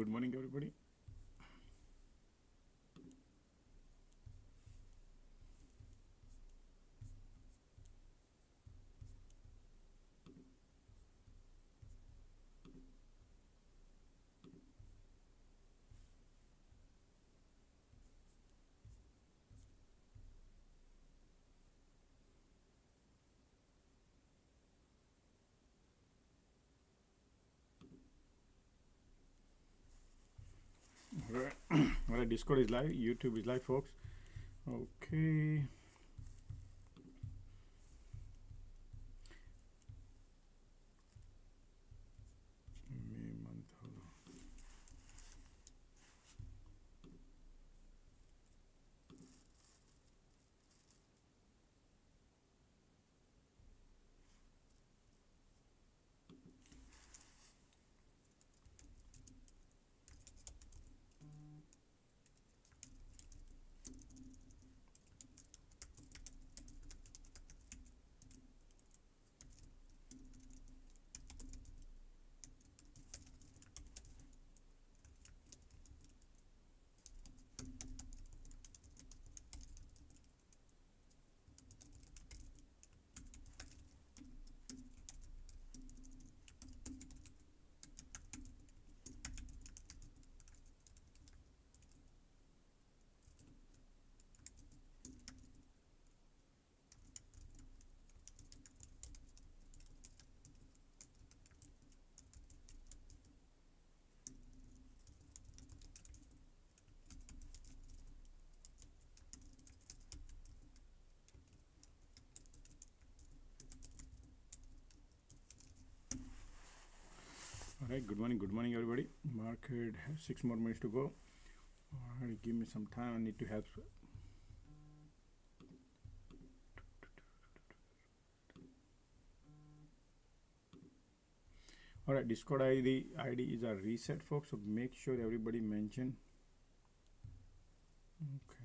morning, everybody. All right, Discord is live, YouTube is live, folks. Okay. May month. All right, good morning, everybody. Market has 6 more minutes to go. All right, give me some time. I need to have. All right, Discord ID is a reset, folks. So make sure everybody mention. Okay.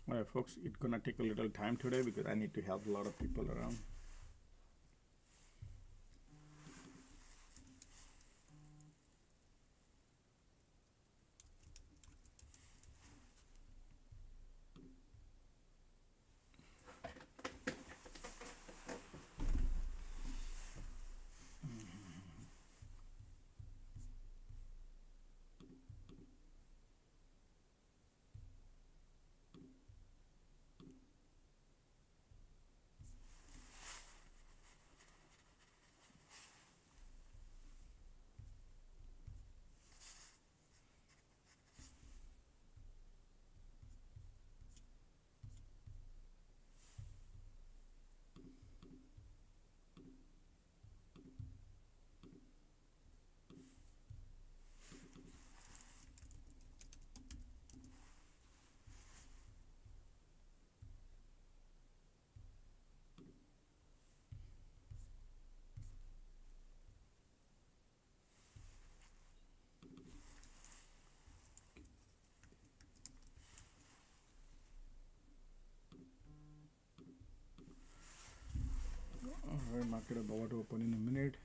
All right, folks, it's gonna take a little time today because I need to help a lot of people around. All right, market about to open in a minute.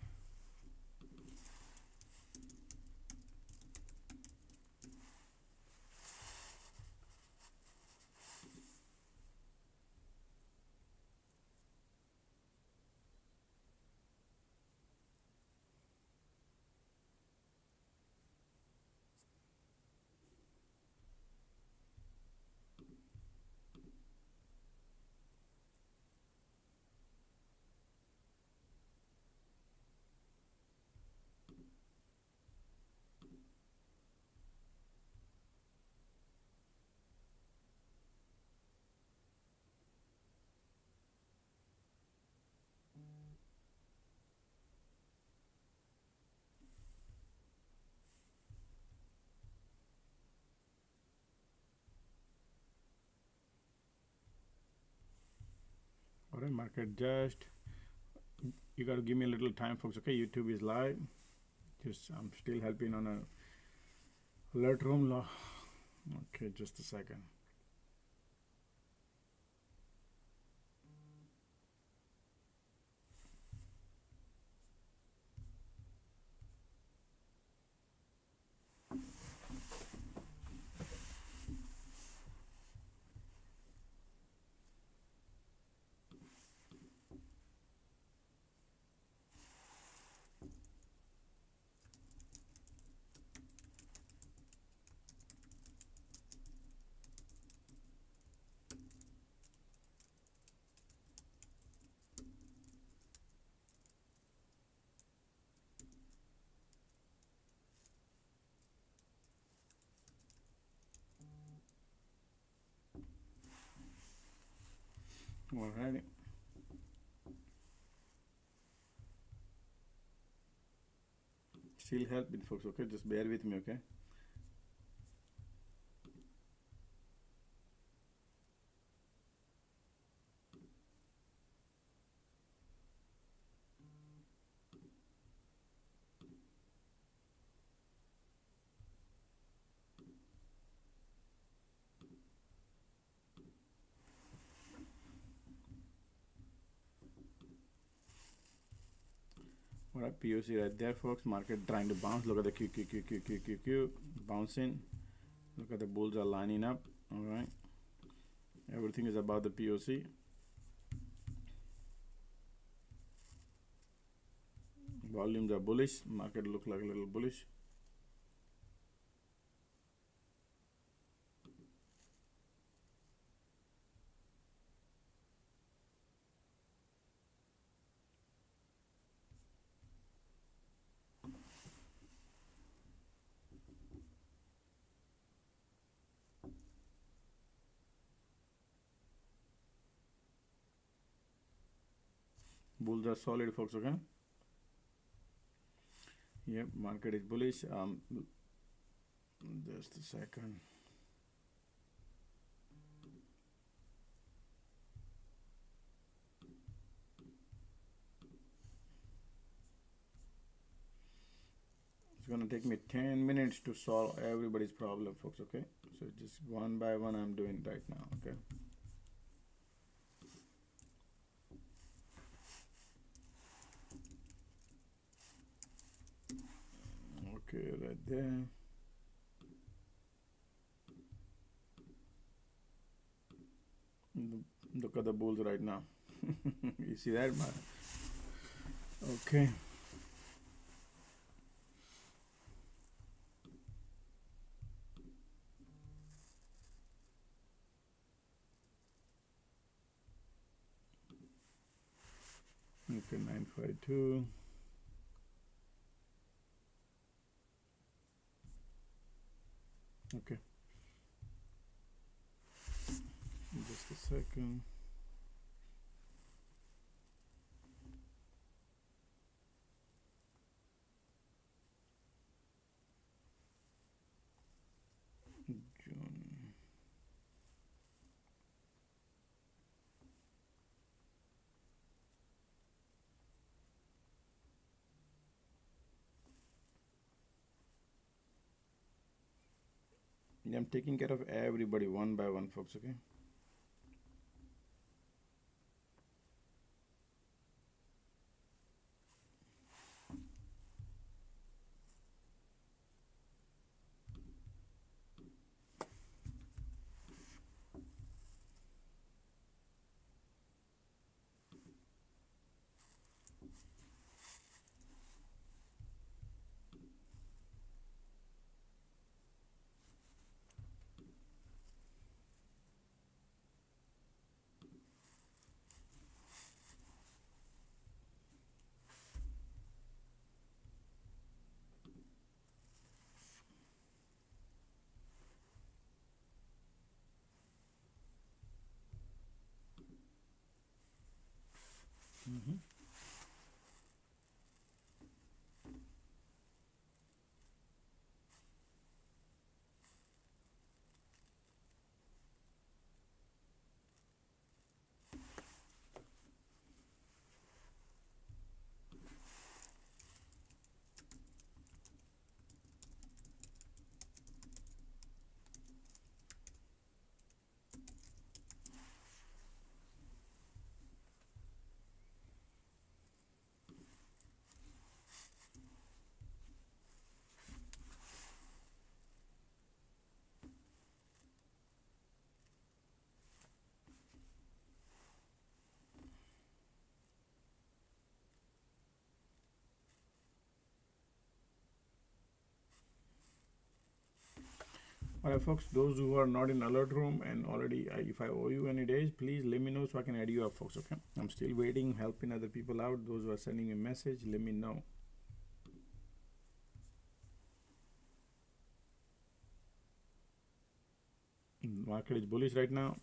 market just, you got to give me a little time, folks. Okay, YouTube is live. Just I'm still helping on a alert room law. Okay, just a second. Alrighty. Still helping, folks. Okay, just bear with me. Okay. What up, POC right there, folks. Market trying to bounce. Look at the Q bouncing. Look at the bulls are lining up. All right, everything is about the POC. Volumes are bullish. Market look like a little bullish. Bulls are solid, folks. Okay. Yep, market is bullish. Just a second. It's gonna take me 10 minutes to solve everybody's problem, folks. Okay, so just one by one I'm doing right now. Okay. Okay, right there. Look at the bulls right now. You see that, man? Okay. Okay, 952. Okay. Just a second. June. I'm taking care of everybody one by one, folks. Okay. Alright folks, those who are not in alert room and already, if I owe you any days, please let me know so I can add you up folks, okay? I'm still waiting, helping other people out. Those who are sending me a message, let me know. Market is bullish right now.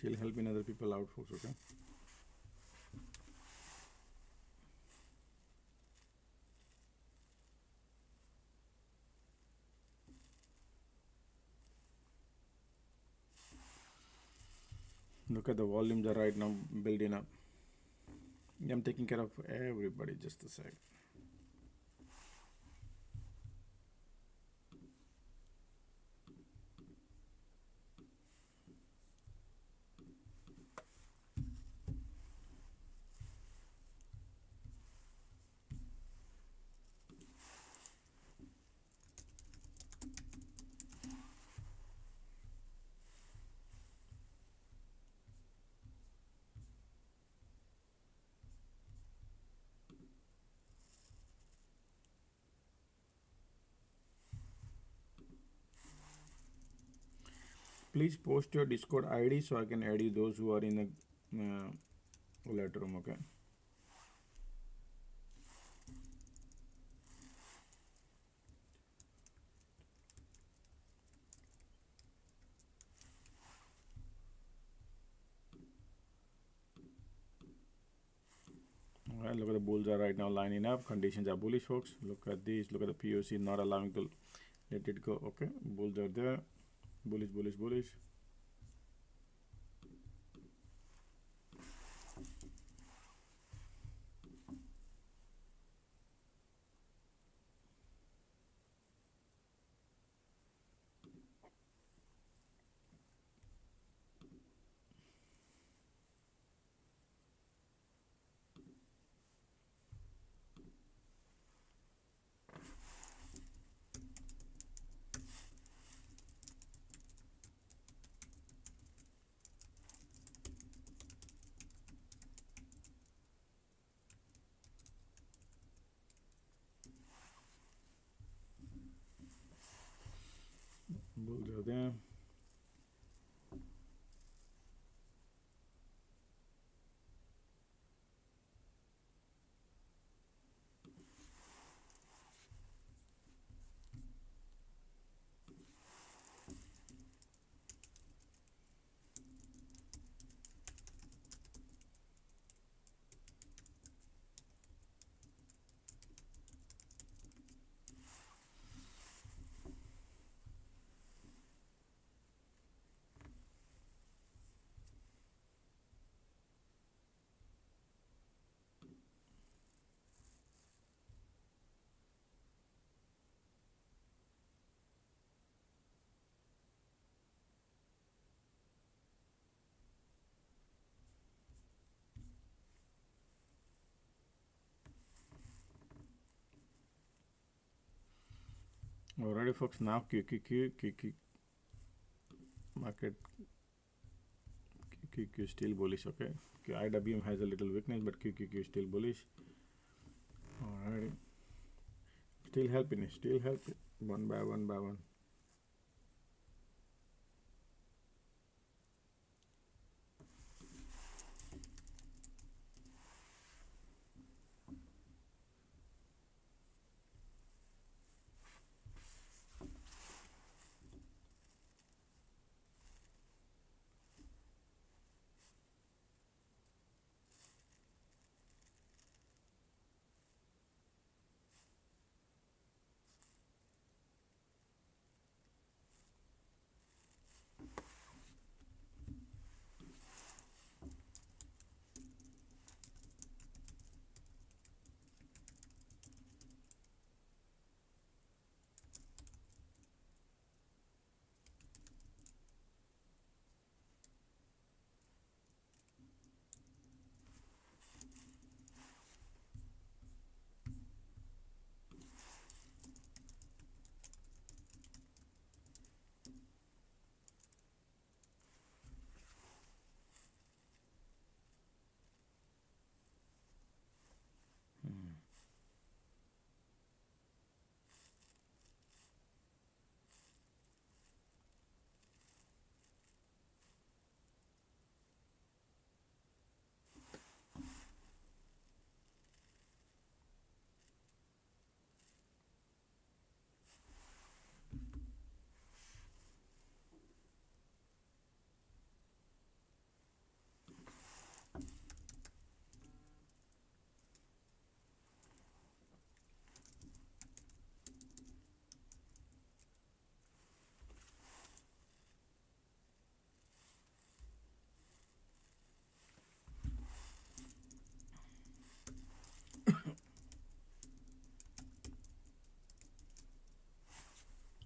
Still helping other people out folks, okay? Look at the volumes are right now building up. I'm taking care of everybody, just a sec. Please post your Discord ID so I can add you those who are in the alert room, okay? Alright, look at the bulls are right now lining up. Conditions are bullish, folks. Look at this. Look at the POC not allowing to let it go. Okay, bulls are there. Bullish, bullish, bullish. Bulls are there. Alrighty, folks. Now QQQ market QQ still bullish. Okay, IWM has a little weakness, but QQQ is still bullish. Alright, still helping, one by one.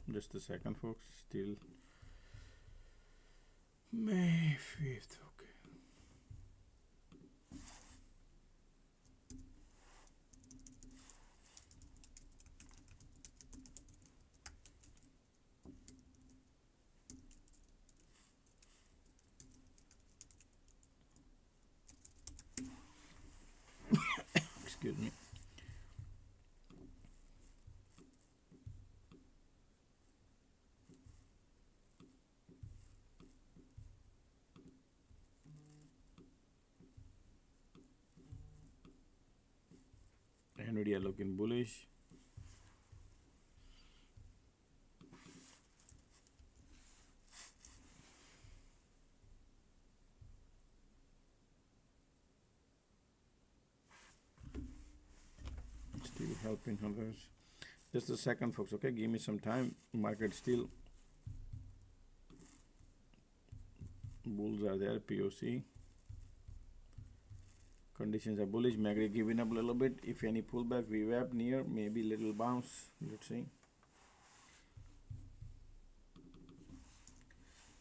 Just a second, folks. Still May 5th. Okay. Excuse me. Nvidia looking bullish. Still helping others. Just a second, folks. Okay, give me some time. Market still bulls are there. POC conditions are bullish. MACD giving up a little bit. If any pullback, VWAP near, maybe little bounce. Let's see.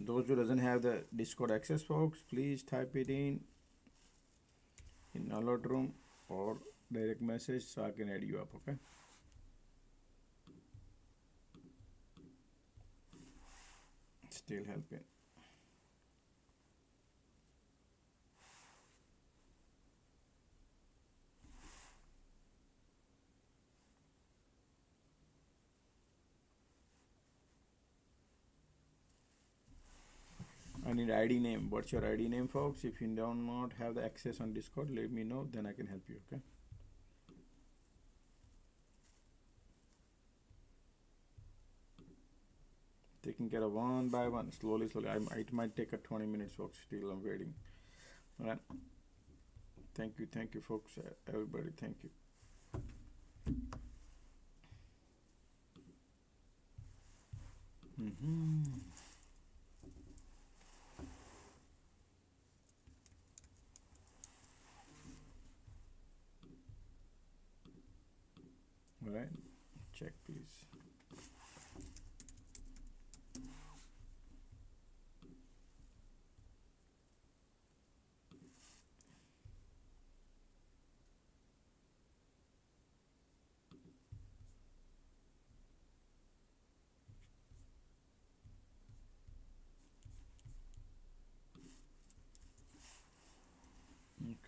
Those who doesn't have the Discord access, folks, please type it in alert room or direct message so I can add you up. Okay. Still helping. I need ID name. What's your ID name, folks? If you do not have the access on Discord, let me know, then I can help you. Okay. Taking care of one by one, slowly. It might take a 20 minutes, folks. Still, I'm waiting. All right. Thank you, folks. Everybody, thank you. All right. Check, please.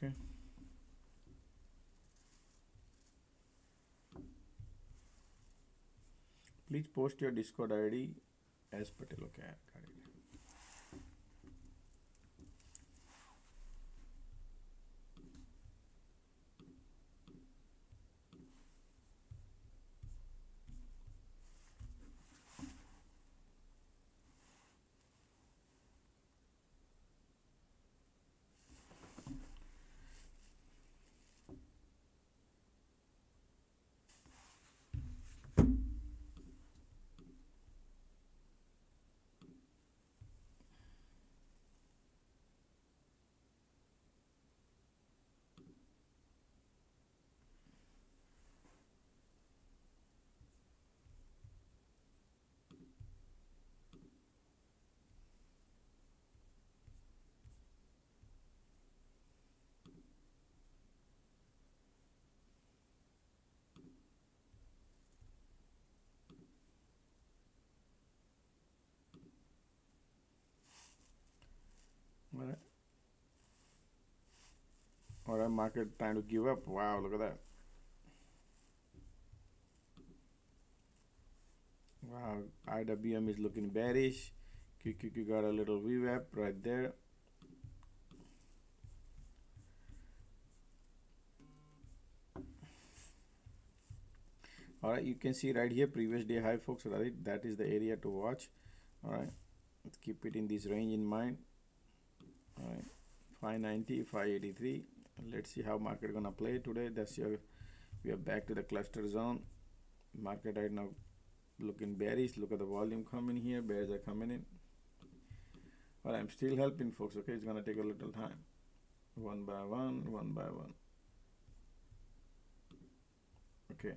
Okay. Please post your Discord ID as Patel. Okay, got it. Alright. Alright, market trying to give up. Wow, look at that. Wow, IWM is looking bearish. QQQ got a little VWAP right there. Alright, you can see right here previous day high, folks. Right, that is the area to watch. Alright, let's keep it in this range in mind. Alright, 590, 583. Let's see how market gonna play today. That's your, we are back to the cluster zone. Market right now looking bearish. Look at the volume coming here. Bears are coming in. But I'm still helping, folks. Okay, it's gonna take a little time. One by one, one by one. Okay.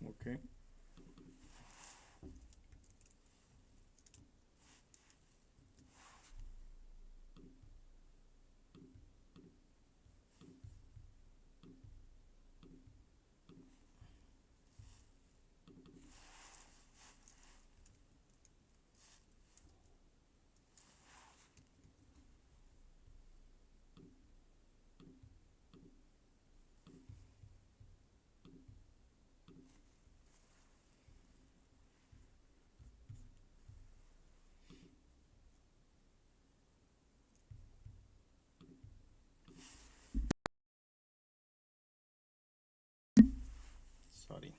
Okay. Sorry.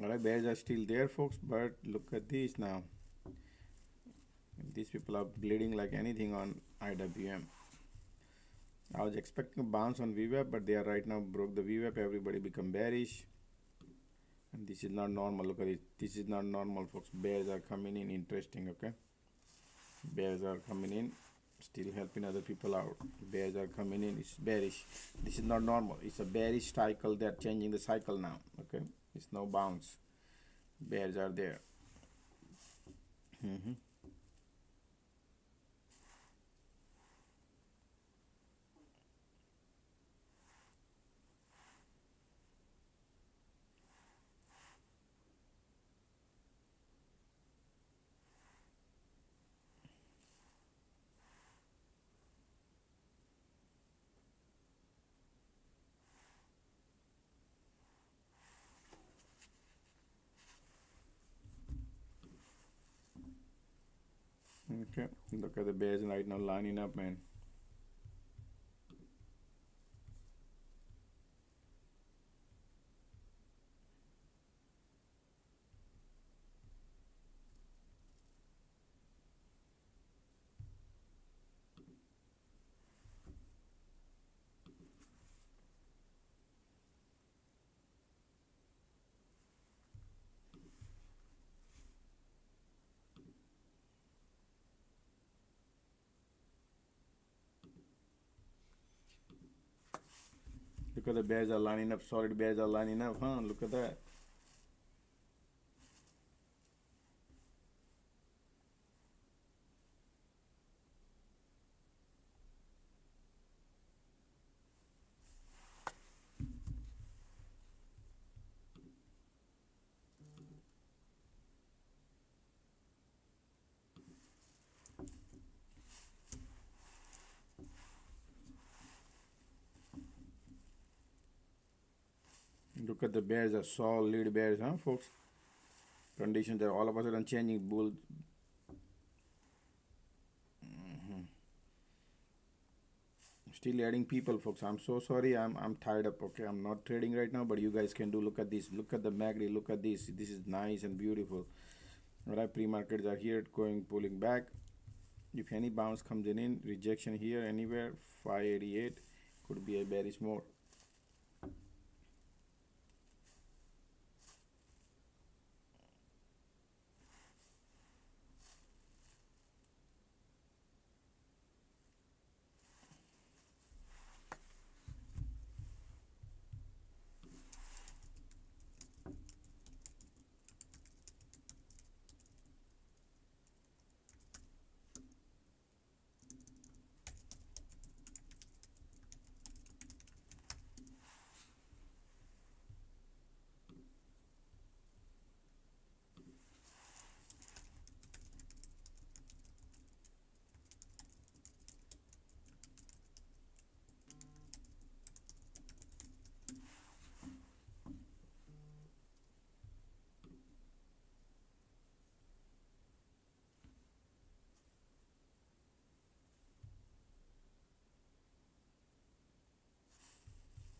Alright, bears are still there, folks, but look at this now. These people are bleeding like anything on IWM. I was expecting a bounce on VWAP, but they are right now broke the VWAP. Everybody become bearish. And this is not normal. Look at it. This is not normal, folks. Bears are coming in. Interesting, okay? Bears are coming in. Still helping other people out. Bears are coming in. It's bearish. This is not normal. It's a bearish cycle. They're changing the cycle now, okay? It's no bounce. Bears are there. Okay, look at the bears right now lining up, man. Look at the bears are lining up, solid bears are lining up, huh? Look at that. Look at the bears are solid bears, huh, folks? Conditions are all of a sudden changing. Bull. Still adding people, folks. I'm so sorry. I'm tied up. Okay, I'm not trading right now, but you guys can do. Look at this. Look at the MACD. Look at this. This is nice and beautiful. All right, pre-markets are here, pulling back. If any bounce comes in, rejection here anywhere, 588 could be a bearish mode.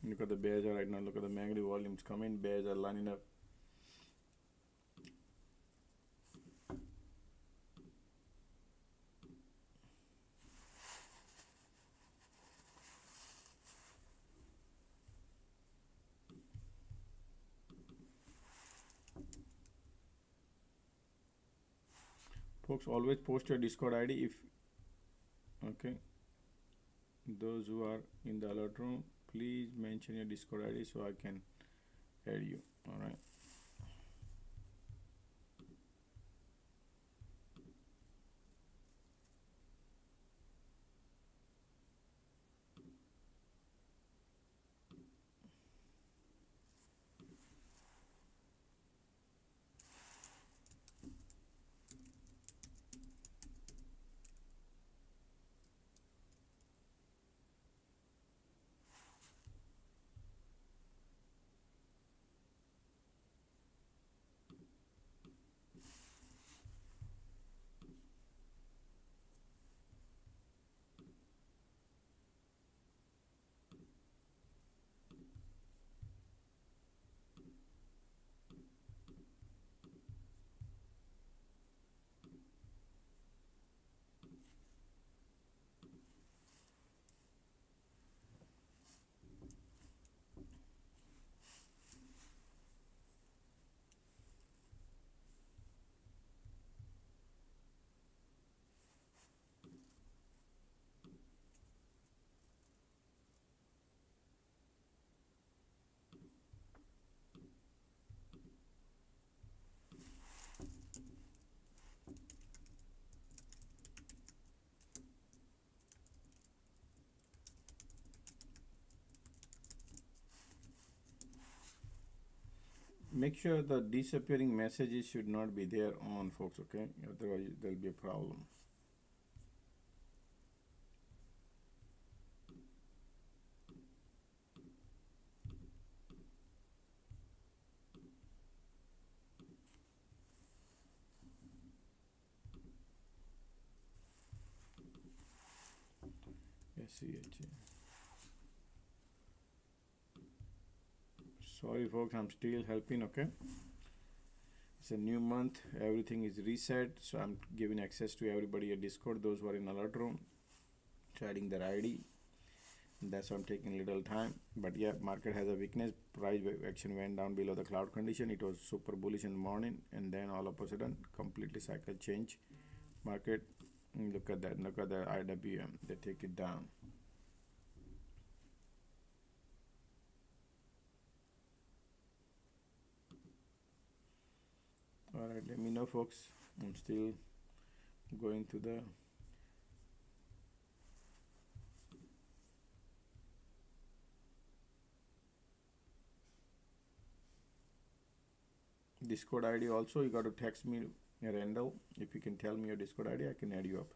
Look at the bears are right now. Look at the MACD volumes coming. Bears are lining up. Folks, always post your Discord ID if okay. Those who are in the alert room, please mention your Discord ID so I can add you. All right. Make sure the disappearing messages should not be there on, folks, okay? Otherwise there'll be a problem. CHA. Sorry folks, I'm still helping. Okay, it's a new month, everything is reset, so I'm giving access to everybody at Discord, those who are in alert room, adding their ID. That's why I'm taking little time. But yeah, market has a weakness. Price action went down below the cloud condition. It was super bullish in the morning, and then all of a sudden completely cycle change. Market, look at that, look at the IWM, they take it down. All right, let me know folks, I'm still going to the Discord ID. Also, you got to text me Randall. If you can tell me your Discord ID, I can add you up.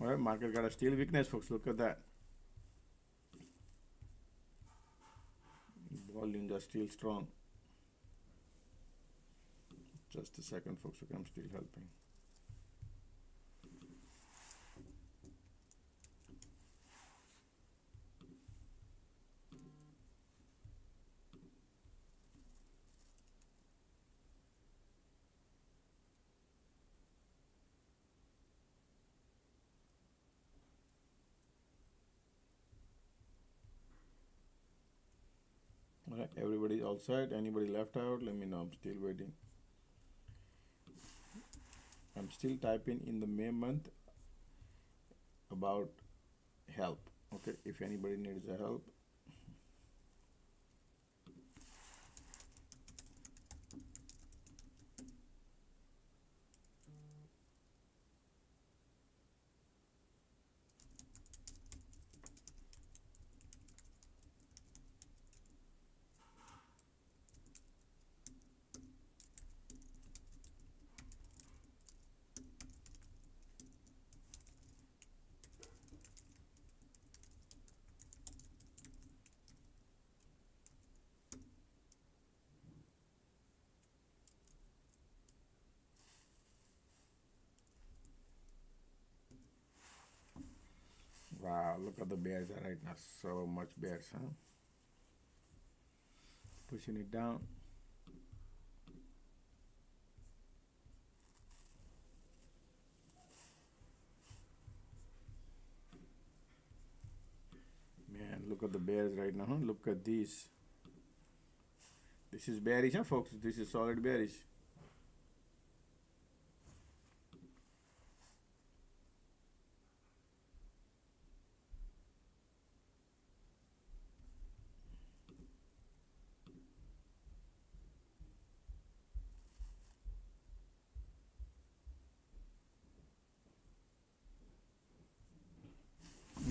All right, market got a still weakness, folks. Look at that. Volumes are still strong. Just a second, folks. Okay, I'm still helping. All right, everybody all set? Anybody left out? Let me know. I'm still waiting. I'm still typing in the May month about help. Okay, if anybody needs a help. Wow, look at the bears right now. So much bears, huh? Pushing it down. Man, look at the bears right now, huh? Look at this. This is bearish, huh, folks? This is solid bearish.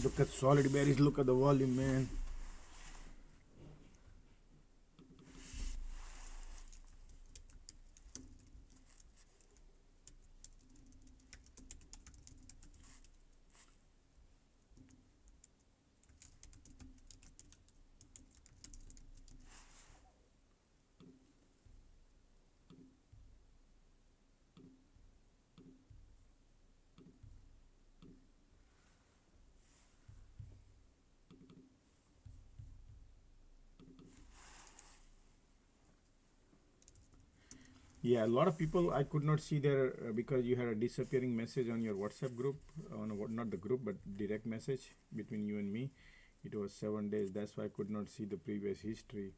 Look at solid bearish. Look at the volume, man. Yeah, a lot of people I could not see there because you had a disappearing message on your WhatsApp group, on not the group but direct message between you and me. It was 7 days. That's why I could not see the previous history.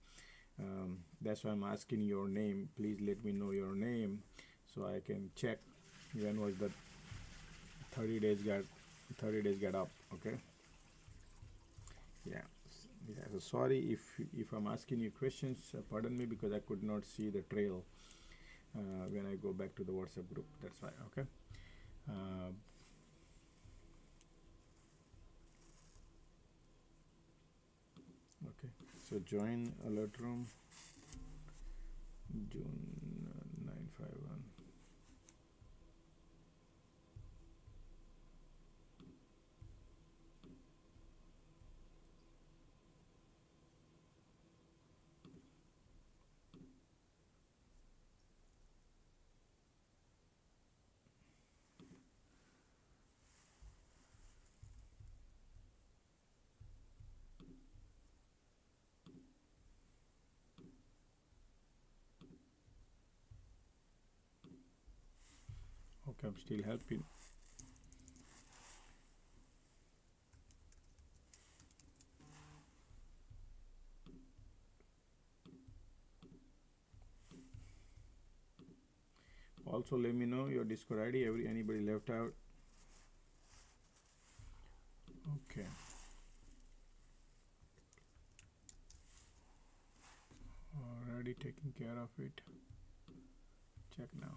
That's why I'm asking your name. Please let me know your name so I can check when was the 30 days got up. Okay. Yeah. Yeah. So sorry if I'm asking you questions. Pardon me because I could not see the trail. When I go back to the WhatsApp group, that's why. Okay. Okay, so join alert room June 951. Okay, I'm still helping. Also, let me know your Discord ID. Anybody left out? Okay. Already taking care of it. Check now.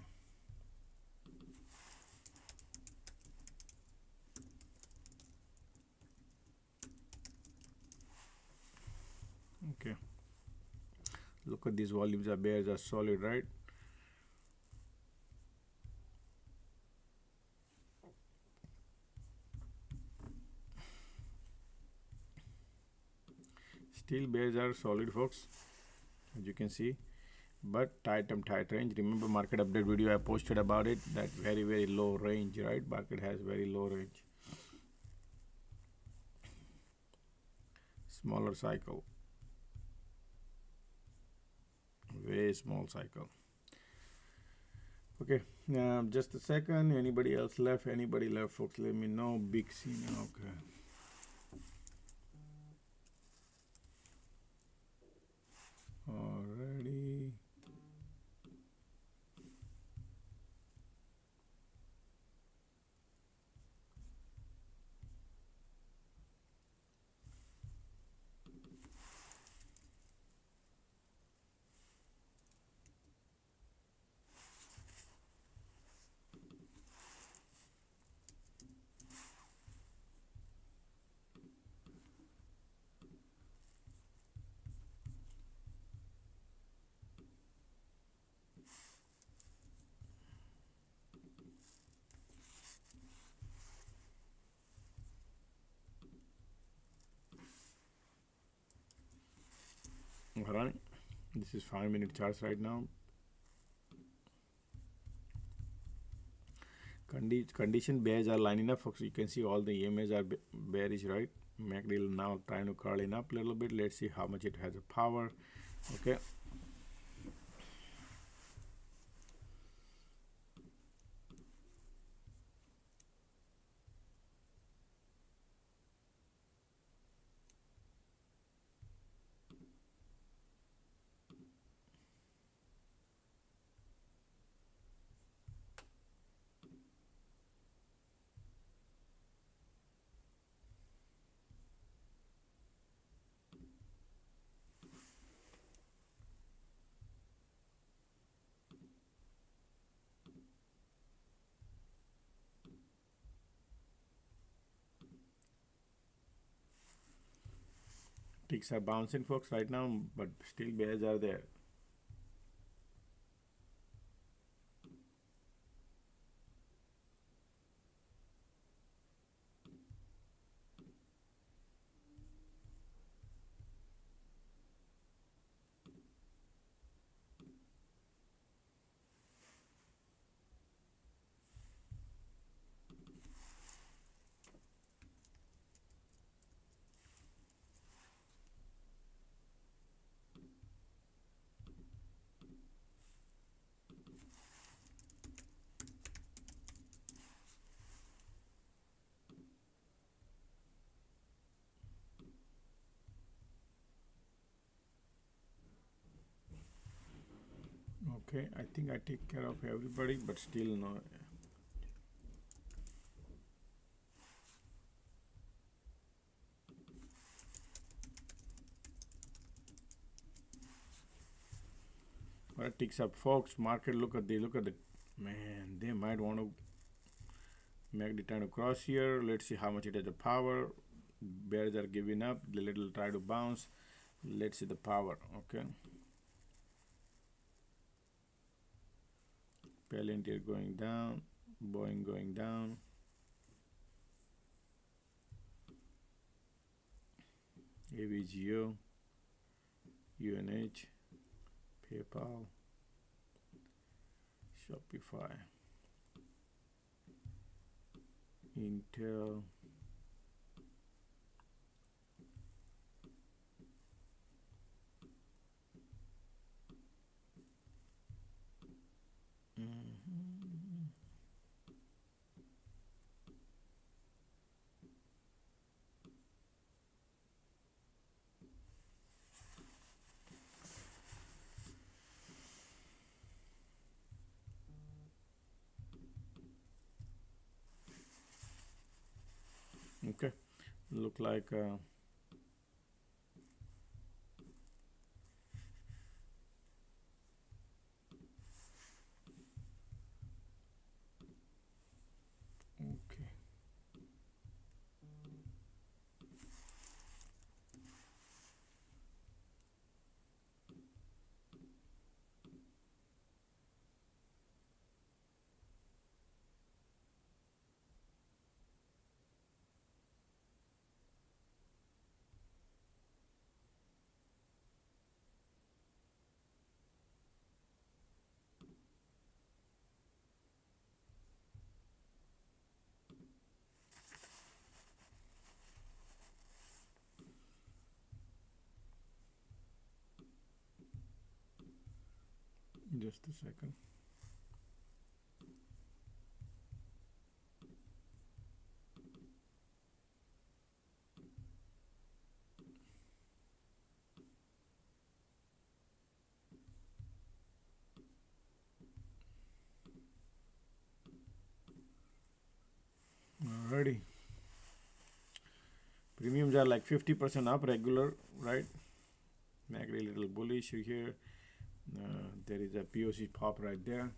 Okay. Look at these volumes. Our bears are solid, right? Still bears are solid, folks, as you can see, but tight range. Remember market update video I posted about it, that very low range, right? Market has very low range. Smaller cycle, very small cycle. Okay, just a second. Anybody else left? Anybody left, folks? Let me know. Big scene. Okay. Already. All right. This is 5-minute charts right now. Condition bears are lining up, folks. You can see all the EMAs are bearish, right? MACD now trying to curling up a little bit. Let's see how much it has a power. Okay. Ticks are bouncing, folks, right now, but still bears are there. Okay, I think I take care of everybody, but still no. But ticks up, folks. Market, look at the man. They might want to make the time to cross here. Let's see how much it has the power. Bears are giving up. The little try to bounce. Let's see the power. Okay. Palantir going down. Boeing going down. AVGO. UNH. PayPal. Shopify. Intel. Okay, look like okay. Just a second. Alrighty. Premiums are like 50% up regular, right? Make a little bullish here. There is a POC pop right there.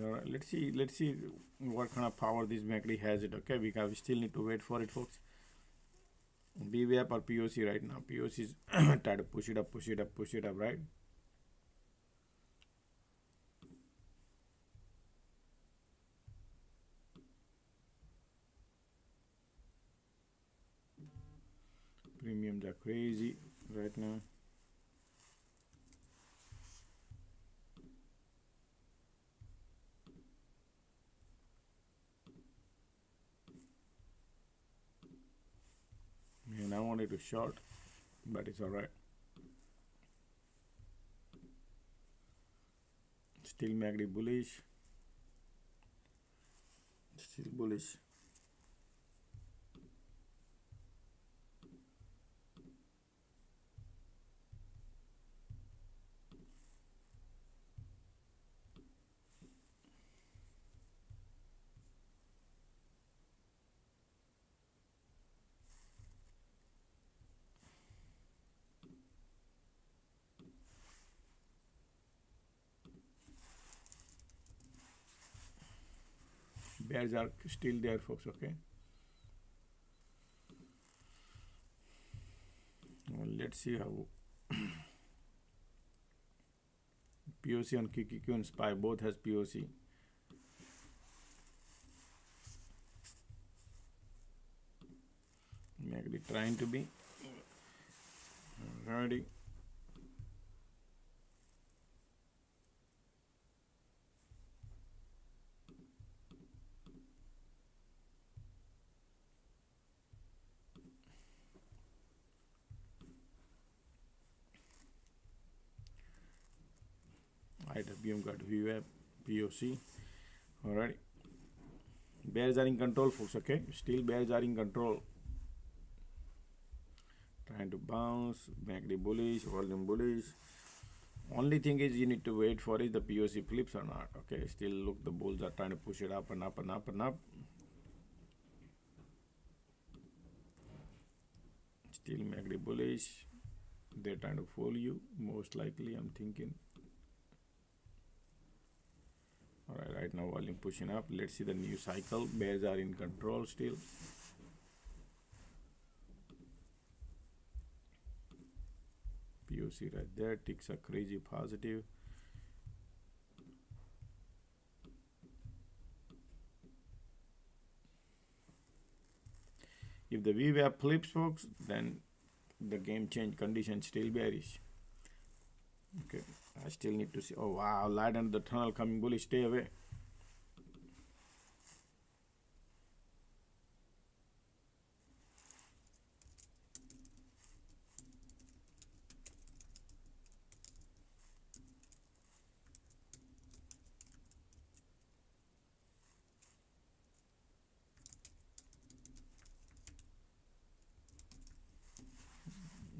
Alright, let's see what kind of power this MACD has it. Okay, because we still need to wait for it, folks. BWAP or POC right now. POC is try to push it up, right? Premiums are crazy right now. And I wanted to short, but it's alright. Still MACD bullish. Still bullish. Bears are still there, folks. Okay. Well, let's see how POC on QQQ and SPY both has POC. MACD trying to be Alrighty. IWM got VWAP, POC. Alrighty. Bears are in control, folks. Okay, still bears are in control. Trying to bounce, MACD bullish, volume bullish. Only thing is you need to wait for is the POC flips or not. Okay, still look, the bulls are trying to push it up and up and up and up. Still MACD bullish. They're trying to fool you, most likely, I'm thinking. Alright, right now volume pushing up. Let's see the new cycle. Bears are in control still. POC right there. Ticks are crazy positive. If the VWAP flips, folks, then the game change, condition still bearish. Okay, I still need to see. Oh wow, light under the tunnel coming bullish. Stay away.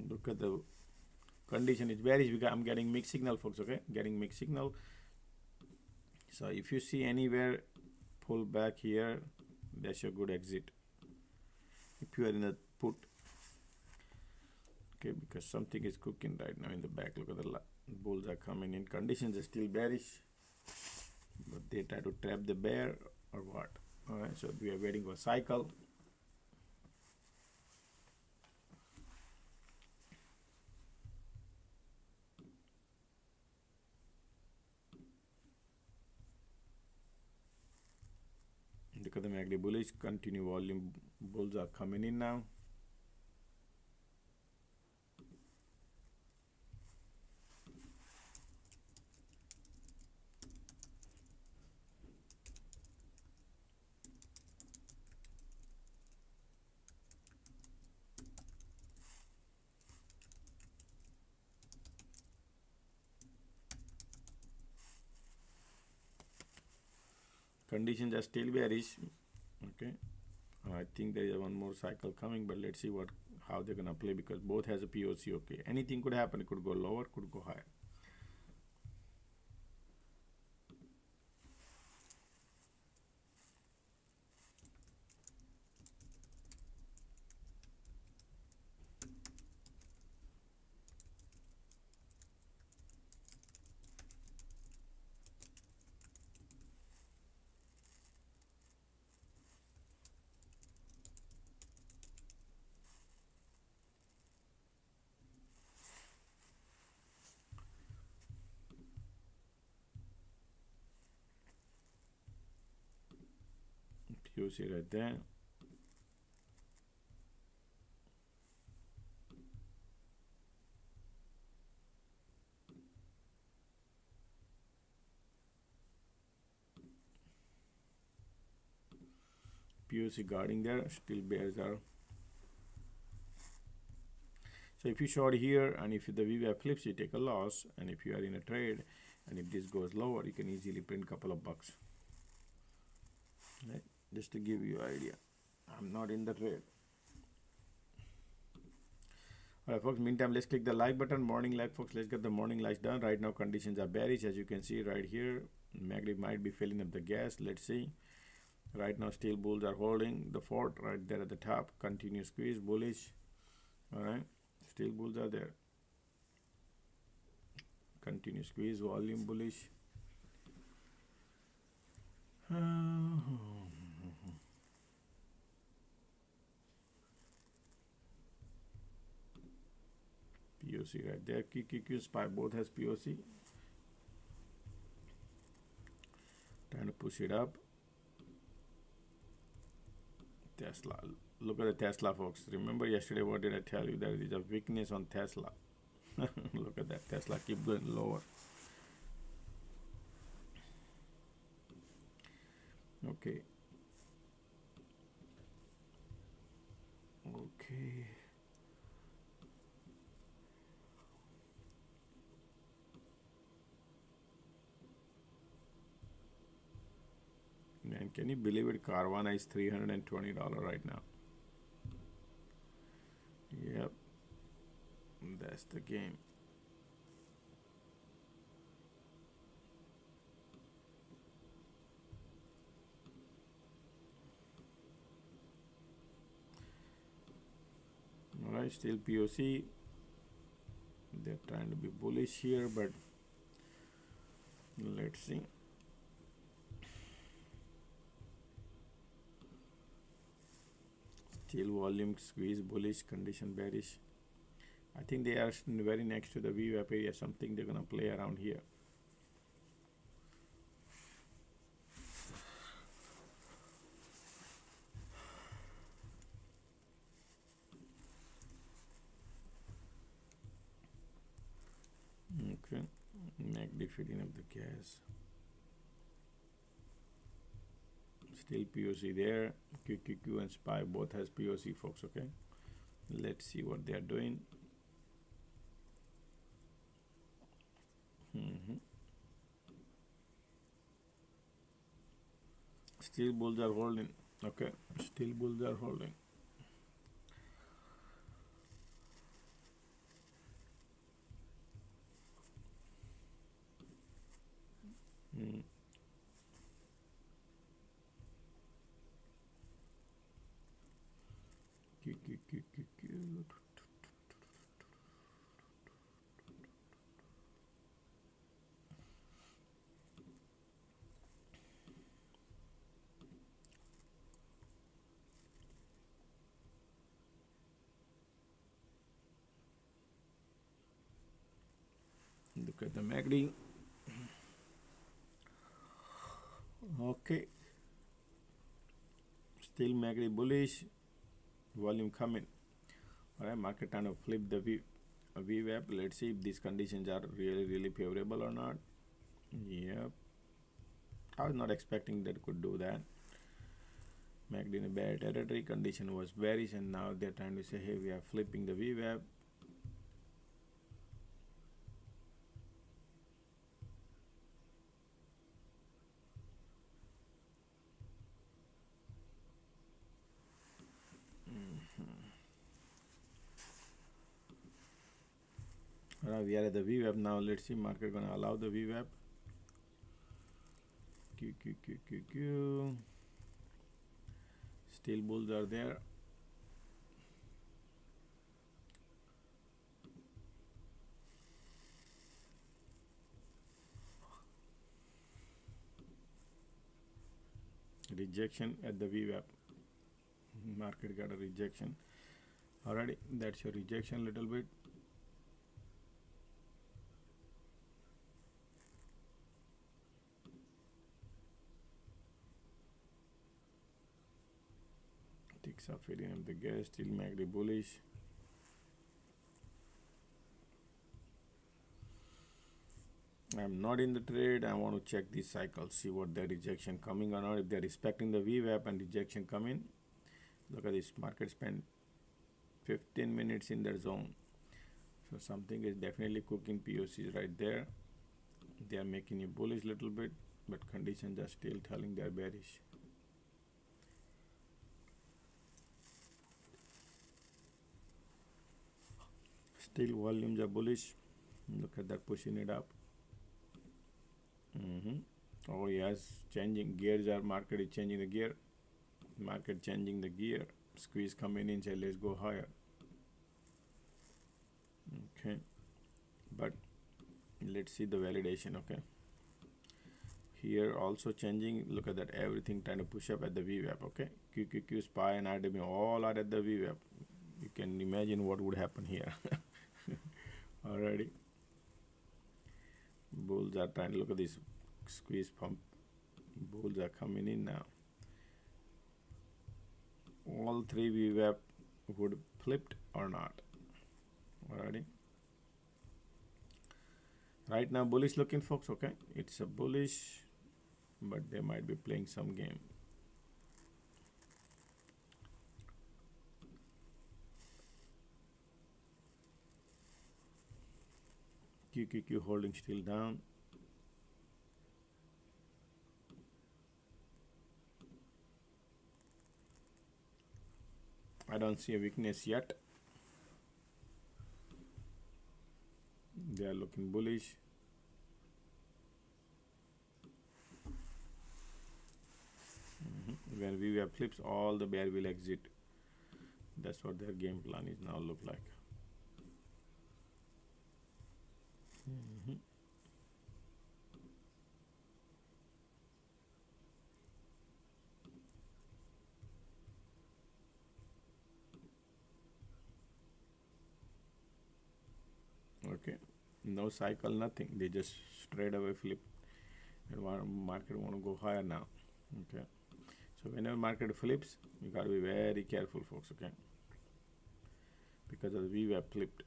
Look at the condition is bearish because I'm getting mixed signal, folks. Okay, getting mixed signal. So if you see anywhere pull back here, that's your good exit. If you are in a put, okay, because something is cooking right now in the back. Look at the bulls are coming in. Conditions are still bearish, but they try to trap the bear or what? All right, so we are waiting for a cycle. Look at the MACD bullish, continue volume, bulls are coming in now. Conditions are still bearish. Okay, I think there is one more cycle coming, but let's see how they're gonna play, because both has a POC. Okay, anything could happen. It could go lower, could go higher. POC right there. POC guarding there, still bears are. So if you short here and if the VWAP flips, you take a loss, and if you are in a trade and if this goes lower, you can easily print couple of bucks. Right? Just to give you an idea. I'm not in the trade. Alright folks, meantime let's click the like button. Morning like, folks, let's get the morning lights done. Right now conditions are bearish, as you can see right here. MACD might be filling up the gas. Let's see. Right now still bulls are holding the fort right there at the top. Continue squeeze, bullish. Alright, still bulls are there. Continue squeeze, volume bullish. POC right there. QQQ SPY both has POC. Trying to push it up. Tesla. Look at the Tesla, folks. Remember yesterday what did I tell you? There is a weakness on Tesla. Look at that, Tesla keep going lower. Okay. Okay. Man, can you believe it? Carvana is $320 right now. Yep. That's the game. Alright, still POC. They're trying to be bullish here, but let's see. Still volume squeeze, bullish, condition bearish. I think they are very next to the VWAP area, something they're gonna play around here. Okay, MACD filling up the gas. Still POC there. QQQ and SPY both has POC, folks. Okay, let's see what they are doing. Still bulls are holding. Okay, still bulls are holding. Look at the MACD. Okay, still MACD bullish, volume coming. All right, market trying to flip the VWAP. Let's see if these conditions are really favorable or not. Yep, I was not expecting that could do that. MACD in a bad territory, condition was bearish, and now they're trying to say, hey, we are flipping the VWAP. Alright, we are at the VWAP now. Let's see, market gonna allow the VWAP. QQQQQ. Still bulls are there. Rejection at the VWAP. Market got a rejection. Alrighty, that's your rejection little bit. Ticks are filling up the gas, still MACD bullish. I'm not in the trade. I want to check this cycle, see what their rejection coming or not. If they're respecting the VWAP and rejection coming, look at this, market spent 15 minutes in their zone. So something is definitely cooking. POCs right there. They are making you bullish little bit, but conditions are still telling they're bearish. Still volumes are bullish. Look at that, pushing it up. Oh yes, changing gears. Our market is changing the gear. Market changing the gear. Squeeze coming in, say let's go higher. Okay, but let's see the validation. Okay, here also changing. Look at that, everything trying to push up at the VWAP. Okay, QQQ, SPY and RWM all are at the VWAP. You can imagine what would happen here. Alrighty, bulls are trying to look at this squeeze pump. Bulls are coming in now. All three VWAP would flipped or not. Alrighty, Right now bullish looking, folks. Okay, it's a bullish, but they might be playing some game. QQQ holding still down. I don't see a weakness yet. They are looking bullish. When VWAP flips, all the bear will exit. That's what their game plan is now look like. Okay, no cycle, nothing. They just straight away flip, and market want to go higher now. Okay, so whenever market flips, you gotta be very careful, folks. Okay, because of the VWAP flipped,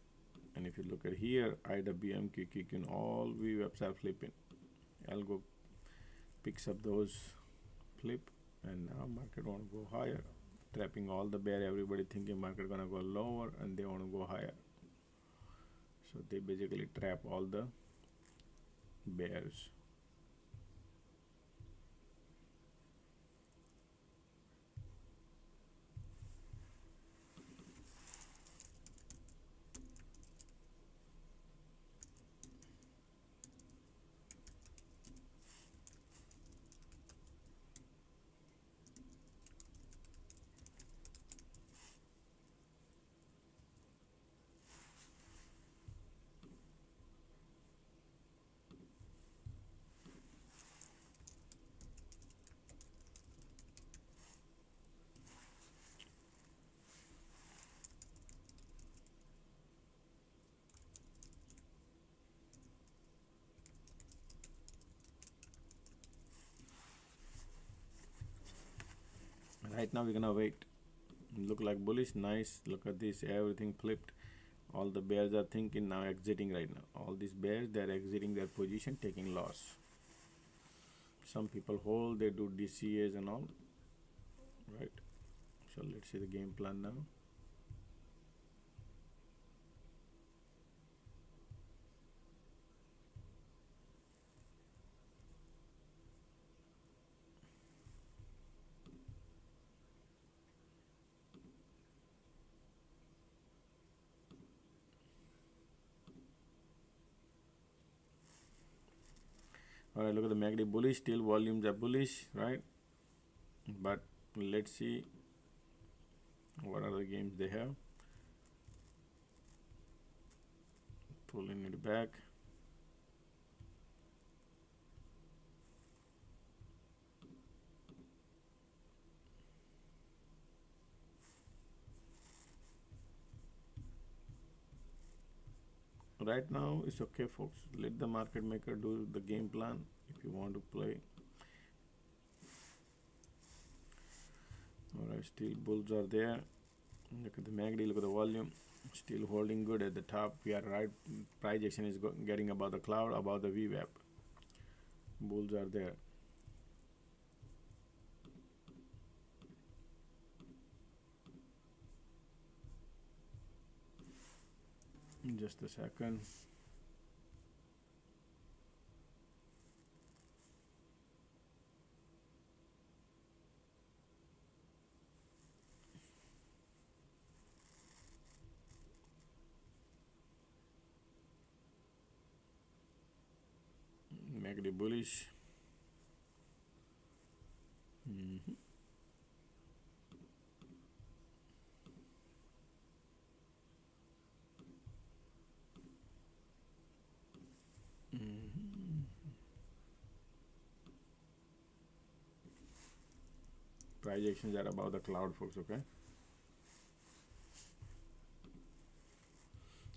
and if you look at here, IWM, QQQ, all VWAPs are flipping. Algo picks up those flip, and now market want to go higher, trapping all the bear. Everybody thinking market gonna go lower, and they want to go higher. So they basically trap all the bears. Right now we're gonna wait. Look like bullish, nice. Look at this, everything flipped. All the bears are thinking now exiting right now. All these bears, they're exiting their position, taking loss. Some people hold, they do DCAs and all. Right. So let's see the game plan now. Alright, look at the MACD bullish, still volumes are bullish, right? But let's see what other games they have. Pulling it back. Right now it's okay, folks. Let the market maker do the game plan if you want to play. Alright, still bulls are there. Look at the MACD, look at the volume, still holding good at the top. We are right, price action is getting above the cloud, above the VWAP. Bulls are there. Just a second. MACD bullish. Price actions are above the cloud, folks. Okay,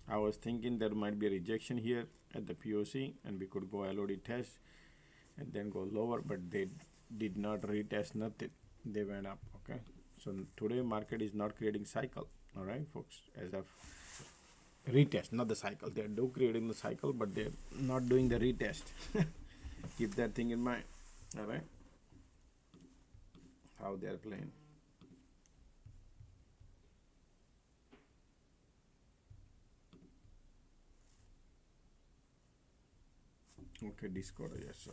I was thinking there might be a rejection here at the POC, and we could go LOD test and then go lower, but they did not retest nothing. They went up. Okay, so today market is not creating cycle. All right, folks, as of retest, not the cycle. They're do creating the cycle, but they're not doing the retest. Keep that thing in mind. All right, how they're playing. Okay, Discord, yes, sir.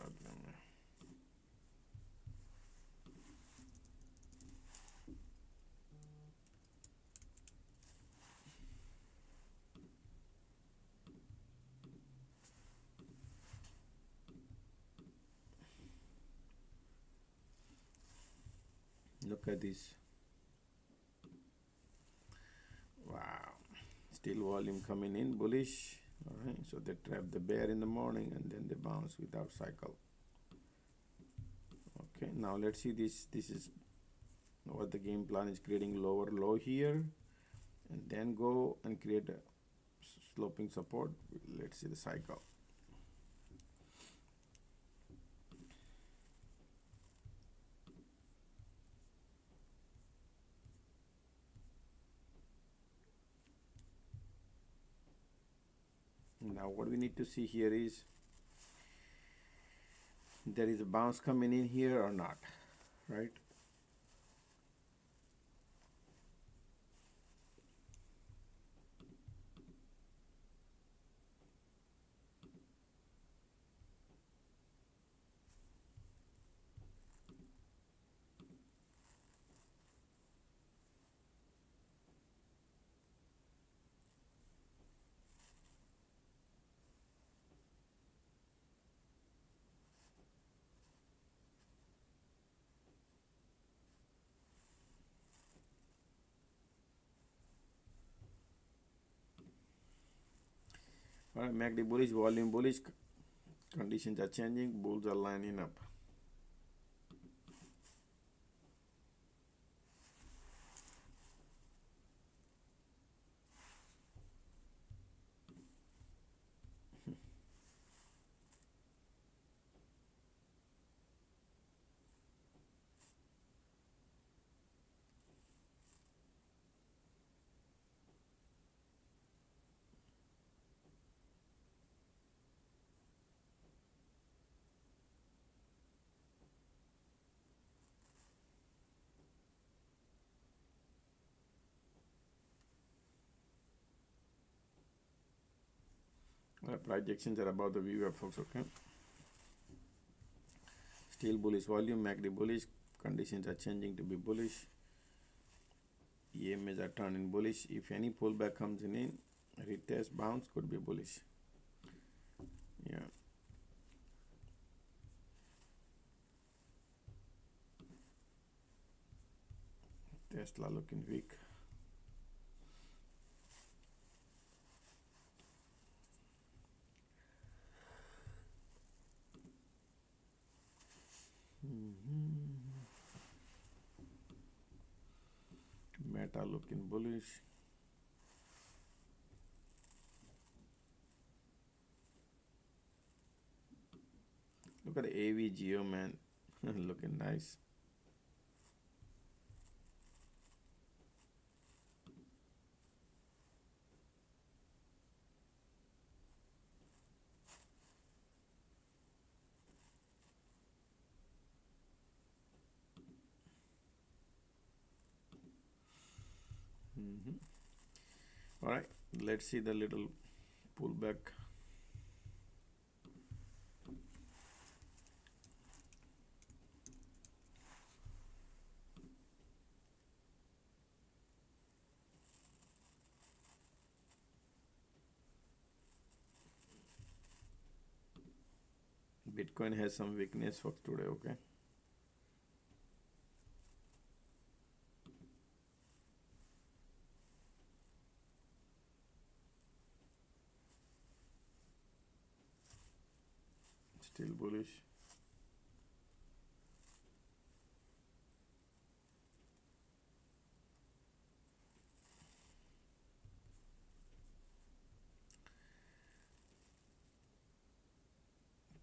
Look at this. Wow, still volume coming in bullish. All right, so they trap the bear in the morning and then they bounce without cycle. Okay, now let's see this. This is what the game plan is, creating lower low here and then go and create a sloping support. Let's see the cycle. Now what we need to see here is there is a bounce coming in here or not, right? All right, MACD bullish, volume bullish, conditions are changing, bulls are lining up. Projections are about the viewer, folks. Okay, still bullish volume, MACD bullish, conditions are changing to be bullish. EMAs are turning bullish. If any pullback comes in, retest bounce could be bullish. Yeah. Tesla looking weak. Meta looking bullish. Look at the AVGO, man. Looking nice. All right, let's see the little pullback. Bitcoin has some weakness for today, okay? Still bullish.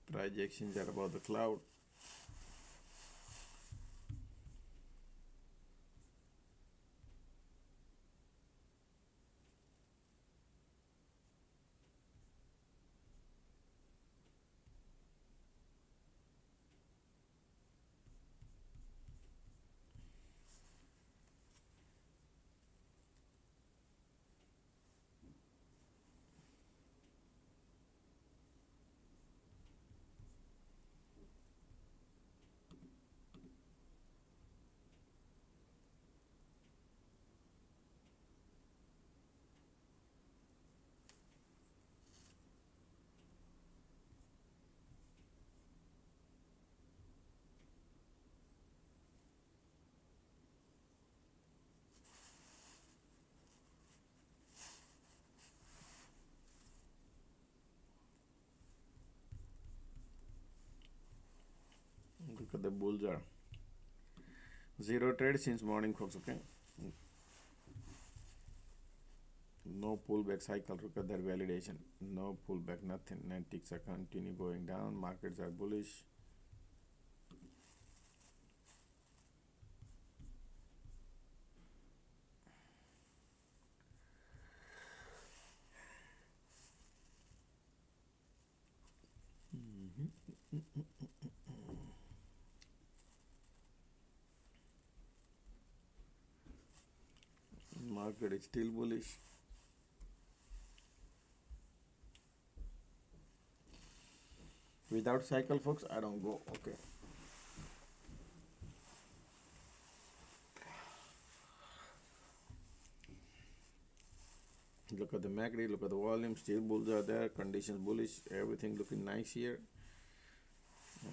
Projections are about the cloud. Look at the bulls are zero trade since morning, folks. Okay, no pullback cycle. Look at their validation. No pullback, nothing. Ticks are continue going down. Markets are bullish. Market is still bullish. Without cycle, folks, I don't go. Okay. Look at the MACD, look at the volume, still bulls are there, conditions bullish, everything looking nice here.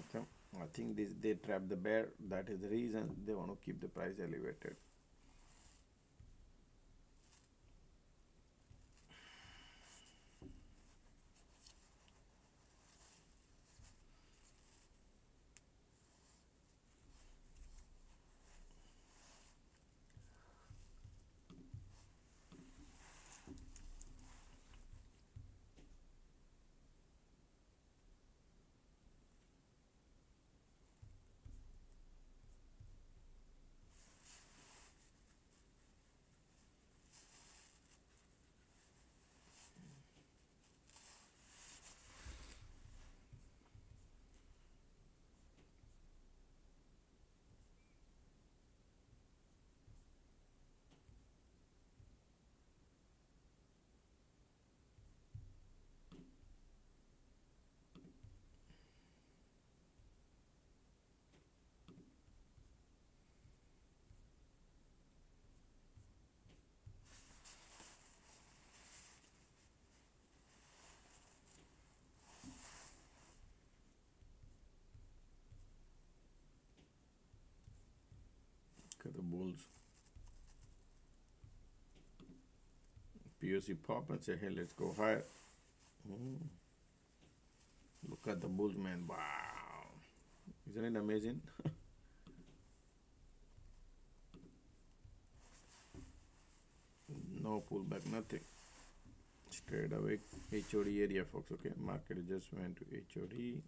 Okay, I think they trap the bear. That is the reason they want to keep the price elevated. Look at the bulls. POC pop and say, hey, let's go higher. Look at the bulls, man. Wow. Isn't it amazing? No pullback, nothing. Straight away HOD area, folks. Okay, market just went to HOD.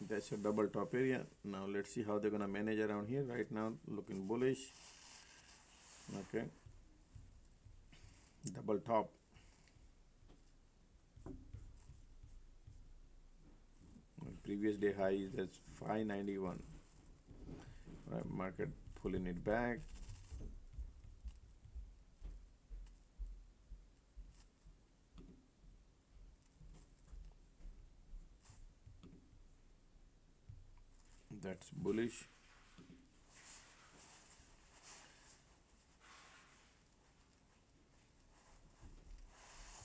That's a double top area. Now let's see how they're gonna manage around here. Right now looking bullish. Okay, double top. Previous day high is that's 591. Right, market pulling it back. That's bullish.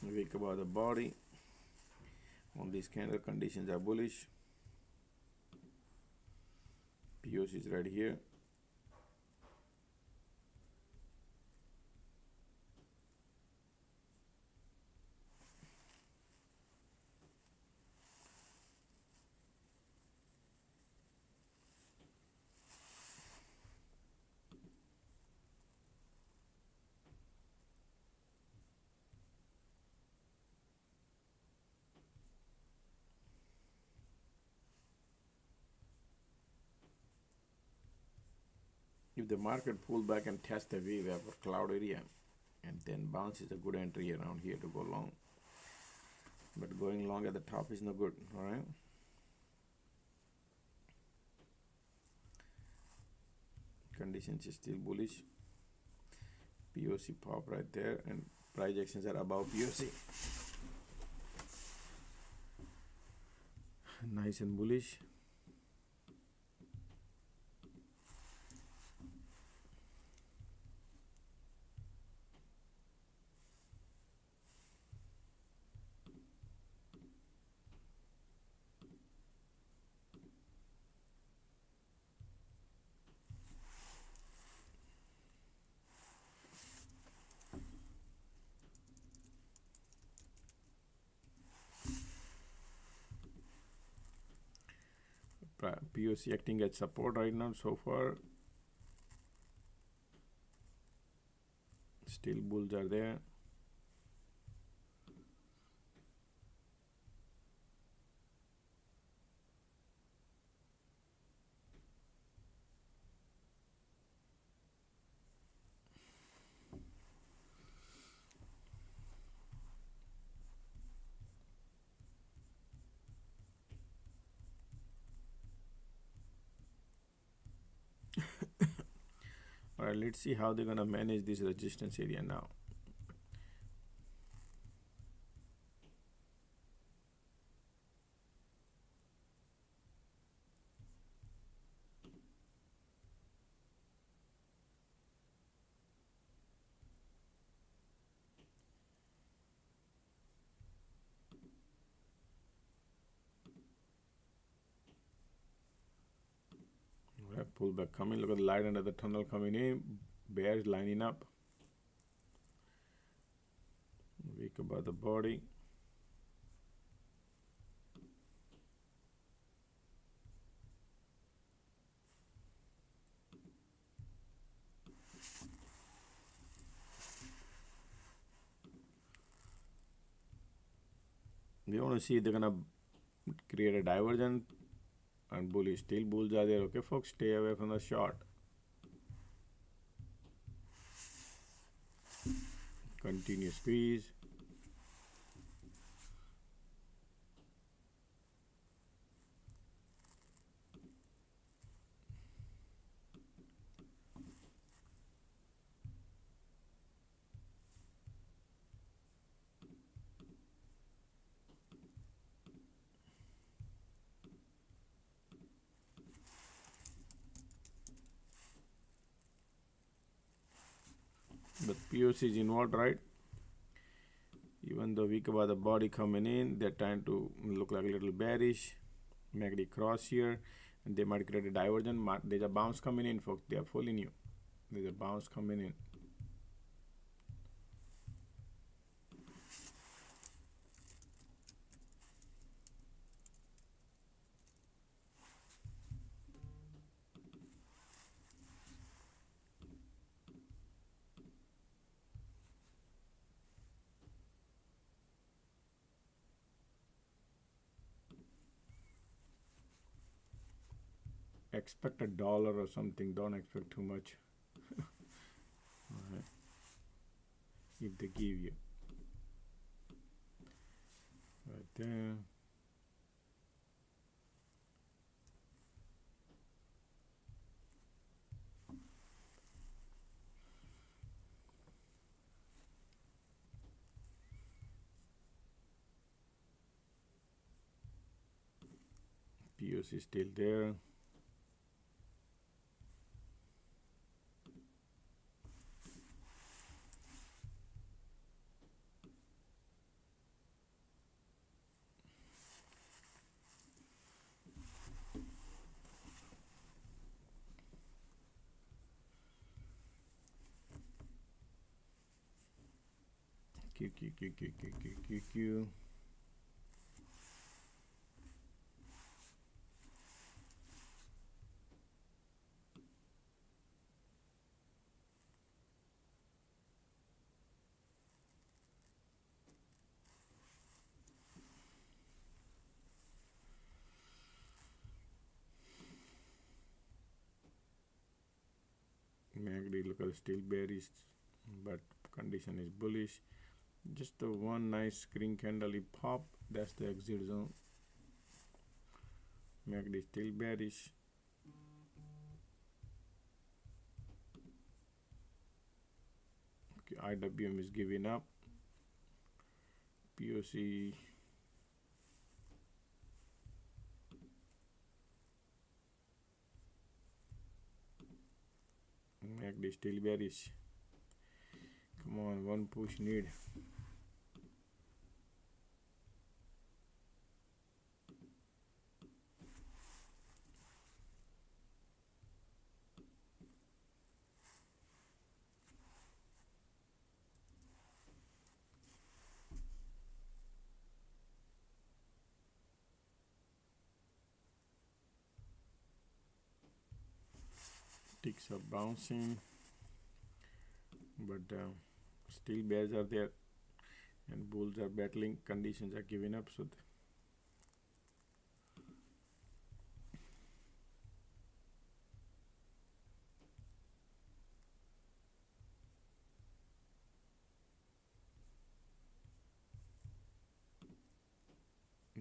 Weak about the body. On these candle conditions are bullish. POC is right here. If the market pull back and test the wave of a cloud area and then bounce is a good entry around here to go long. But going long at the top is no good, alright? Conditions is still bullish. POC pop right there and price actions are above POC. Nice and bullish. POC acting as support right now so far. Still bulls are there. All right, let's see how they're gonna manage this resistance area now. All right, pullback coming. Look at the light under the tunnel coming in. Bears lining up. Weak about the body. We want to see if they're gonna create a divergence and bullish. Still bulls are there. Okay, folks, stay away from the short. Continue squeeze. But POC is involved, right? Even though weak about the body coming in, they're trying to look like a little bearish. MACD cross here, and they might create a divergence. There's a bounce coming in, folks. They are fooling you. There's a bounce coming in. Expect $1 or something. Don't expect too much. All right. If they give you right there. POC still there. Q. MACD look at still bearish, but condition is bullish. Just the one nice green candle it pop, that's the exit zone. MACD still bearish. Okay, IWM is giving up. POC MACD still bearish. Come on, one push need. ticks are bouncing, but still bears are there and bulls are battling. Conditions are giving up, so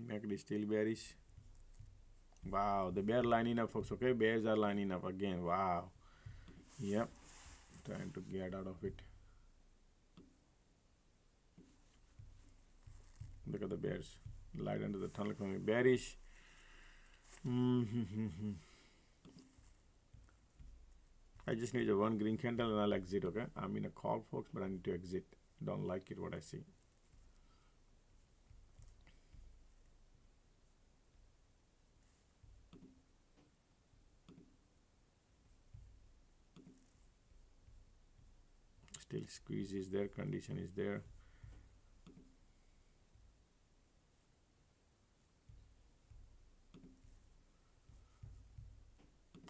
MACD is still bearish. Wow, the bear lining up, folks. Okay, bears are lining up again. Wow. Yep, trying to get out of it. Look at the bears. Light under the tunnel coming bearish. I just need a one green candle and I'll exit. Okay, I'm in a call, folks, but I need to exit. Don't like it what I see. Still squeeze is there, condition is there.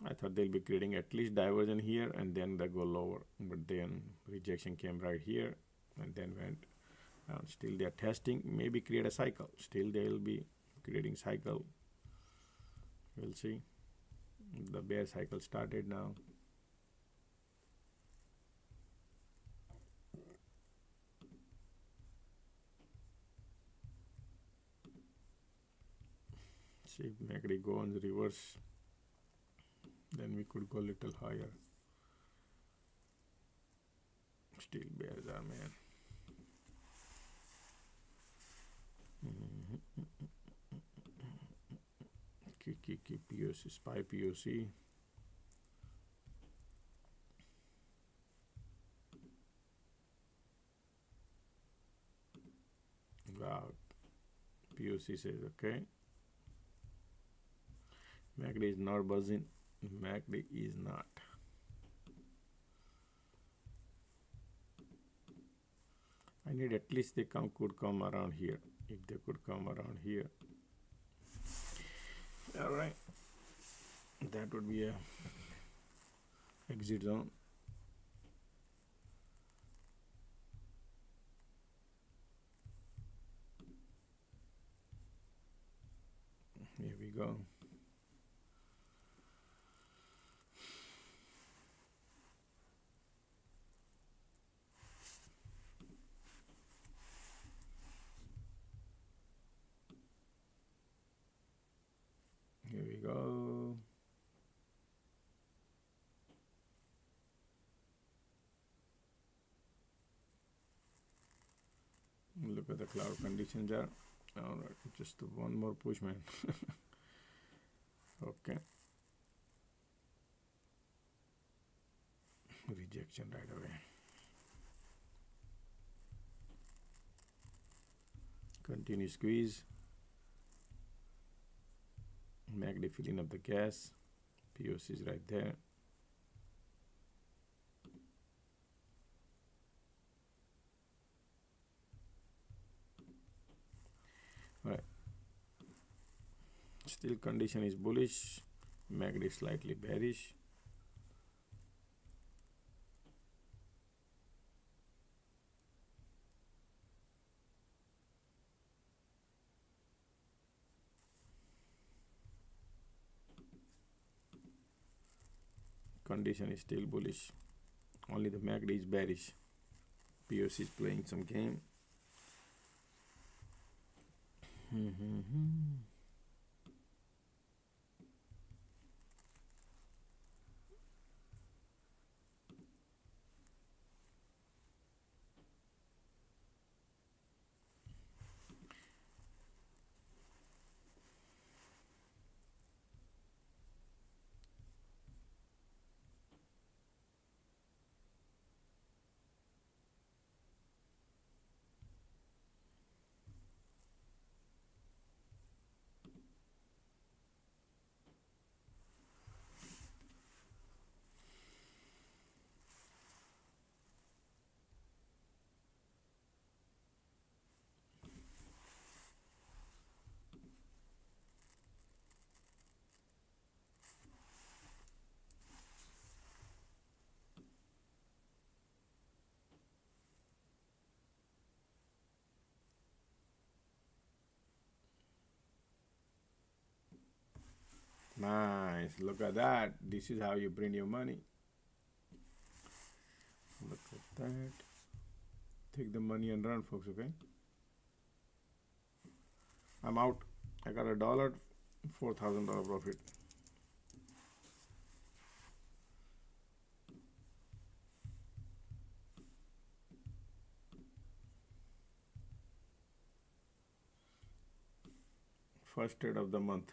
I thought they'll be creating at least diversion here and then they go lower, but then rejection came right here and then went down. Still they're testing, maybe create a cycle. Still they'll be creating cycle. We'll see. The bear cycle started now. See if MACD go on the reverse, then we could go a little higher. Still bears are, man. Keep POC, SPY POC. Wow, POC says okay. MACD is not buzzing. MACD is not. I need at least they could come around here. If they could come around here, all right, that would be a exit zone. Here we go. Here we go. Look at the cloud conditions are. All right, just one more push, man. Okay. Rejection right away. Continue squeeze. MACD filling up the gas. POC is right there. All right. Still condition is bullish. MACD is slightly bearish. Condition is still bullish. Only the MACD is bearish. POC is playing some game. nice. Look at that. This is how you bring your money. Look at that. Take the money and run, folks, okay? I'm out. I got $1, $4,000 profit. First trade of the month.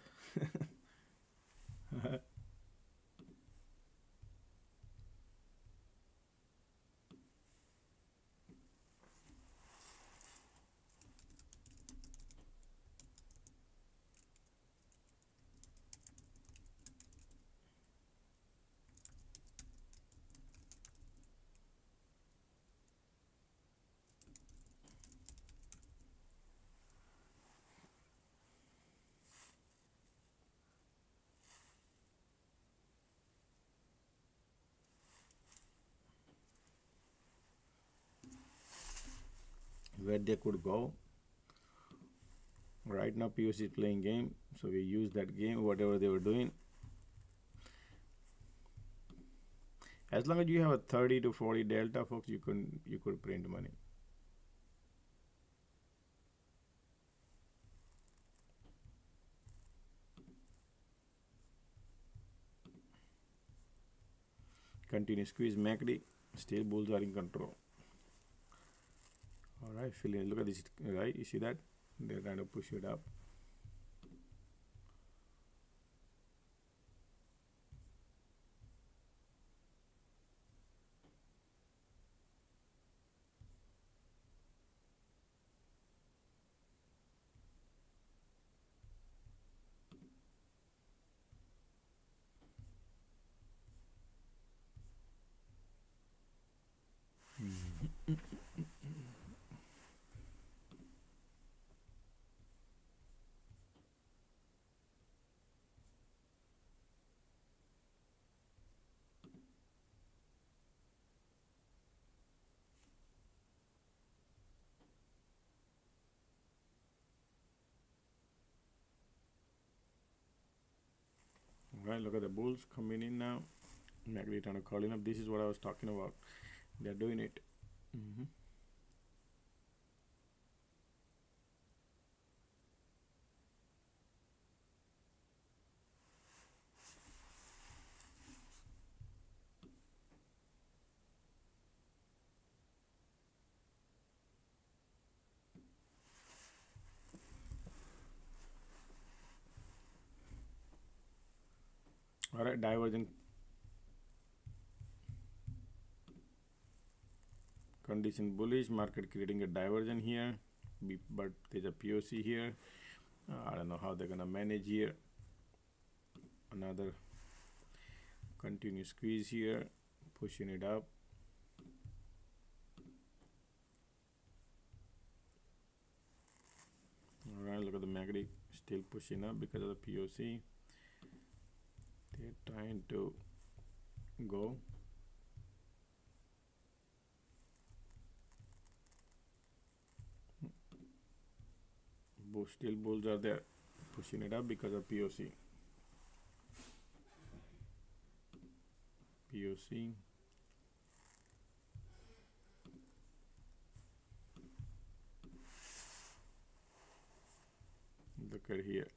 Where they could go. Right now POC is playing game, so we use that game, whatever they were doing. As long as you have a 30 to 40 delta, folks, you could print money. Continue squeeze MACD. Still bulls are in control. All right, feeling. Look at this, right? You see that? They're trying to push it up. Right, look at the bulls coming in now. MACD trying to call in up. This is what I was talking about. They're doing it. All right, divergent condition bullish, market creating a diversion here, but there's a POC here. I don't know how they're gonna manage here. Another continuous squeeze here, pushing it up. All right, look at the MACD still pushing up because of the POC. They're trying to go. Still bulls are there, pushing it up because of POC. Look at here.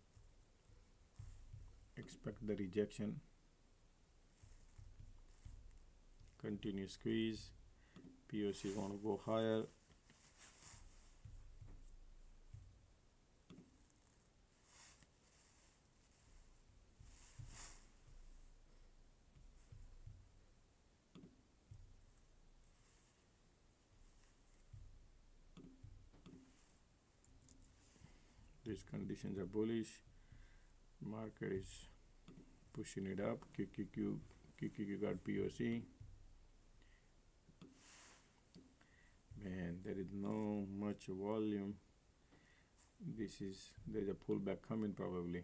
Expect the rejection. Continue squeeze. POC want to go higher. These conditions are bullish. Market is pushing it up. QQQ got POC. Man, there is no much volume. There's a pullback coming probably.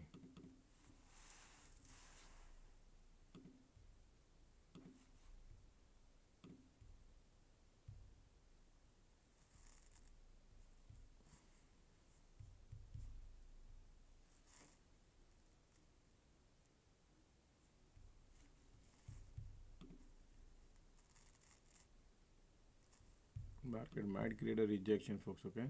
Market might create a rejection, folks. Okay.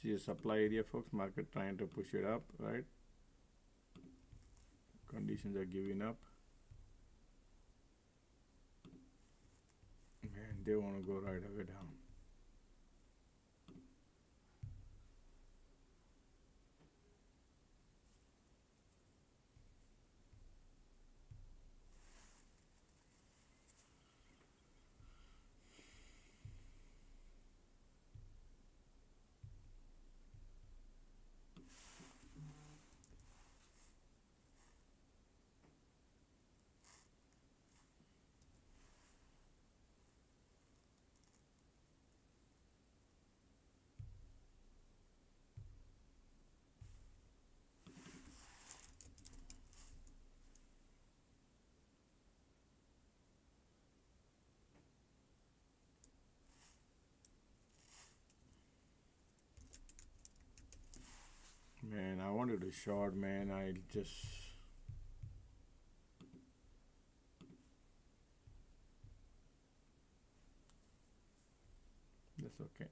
This is a supply area, folks. Market trying to push it up, right? Conditions are giving up. Man, they want to go right away down. Man, I wanted to short, man. I just that's okay.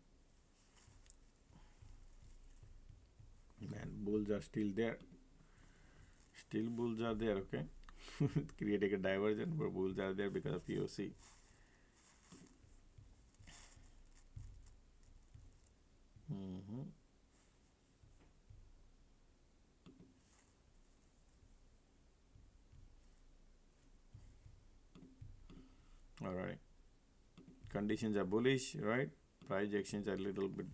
Man, bulls are still there. Still bulls are there, okay? Creating a diversion, but bulls are there because of POC. All right. Conditions are bullish, right? Price actions are a little bit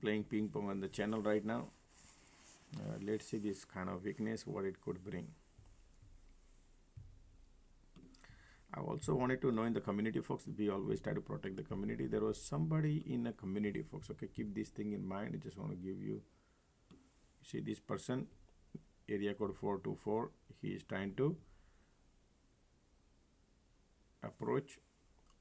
playing ping pong on the channel right now. Let's see this kind of weakness, what it could bring. I also wanted to know in the community, folks, we always try to protect the community. There was somebody in a community, folks, okay? Keep this thing in mind. I just want to give you, see this person, area code 424. He is trying to approach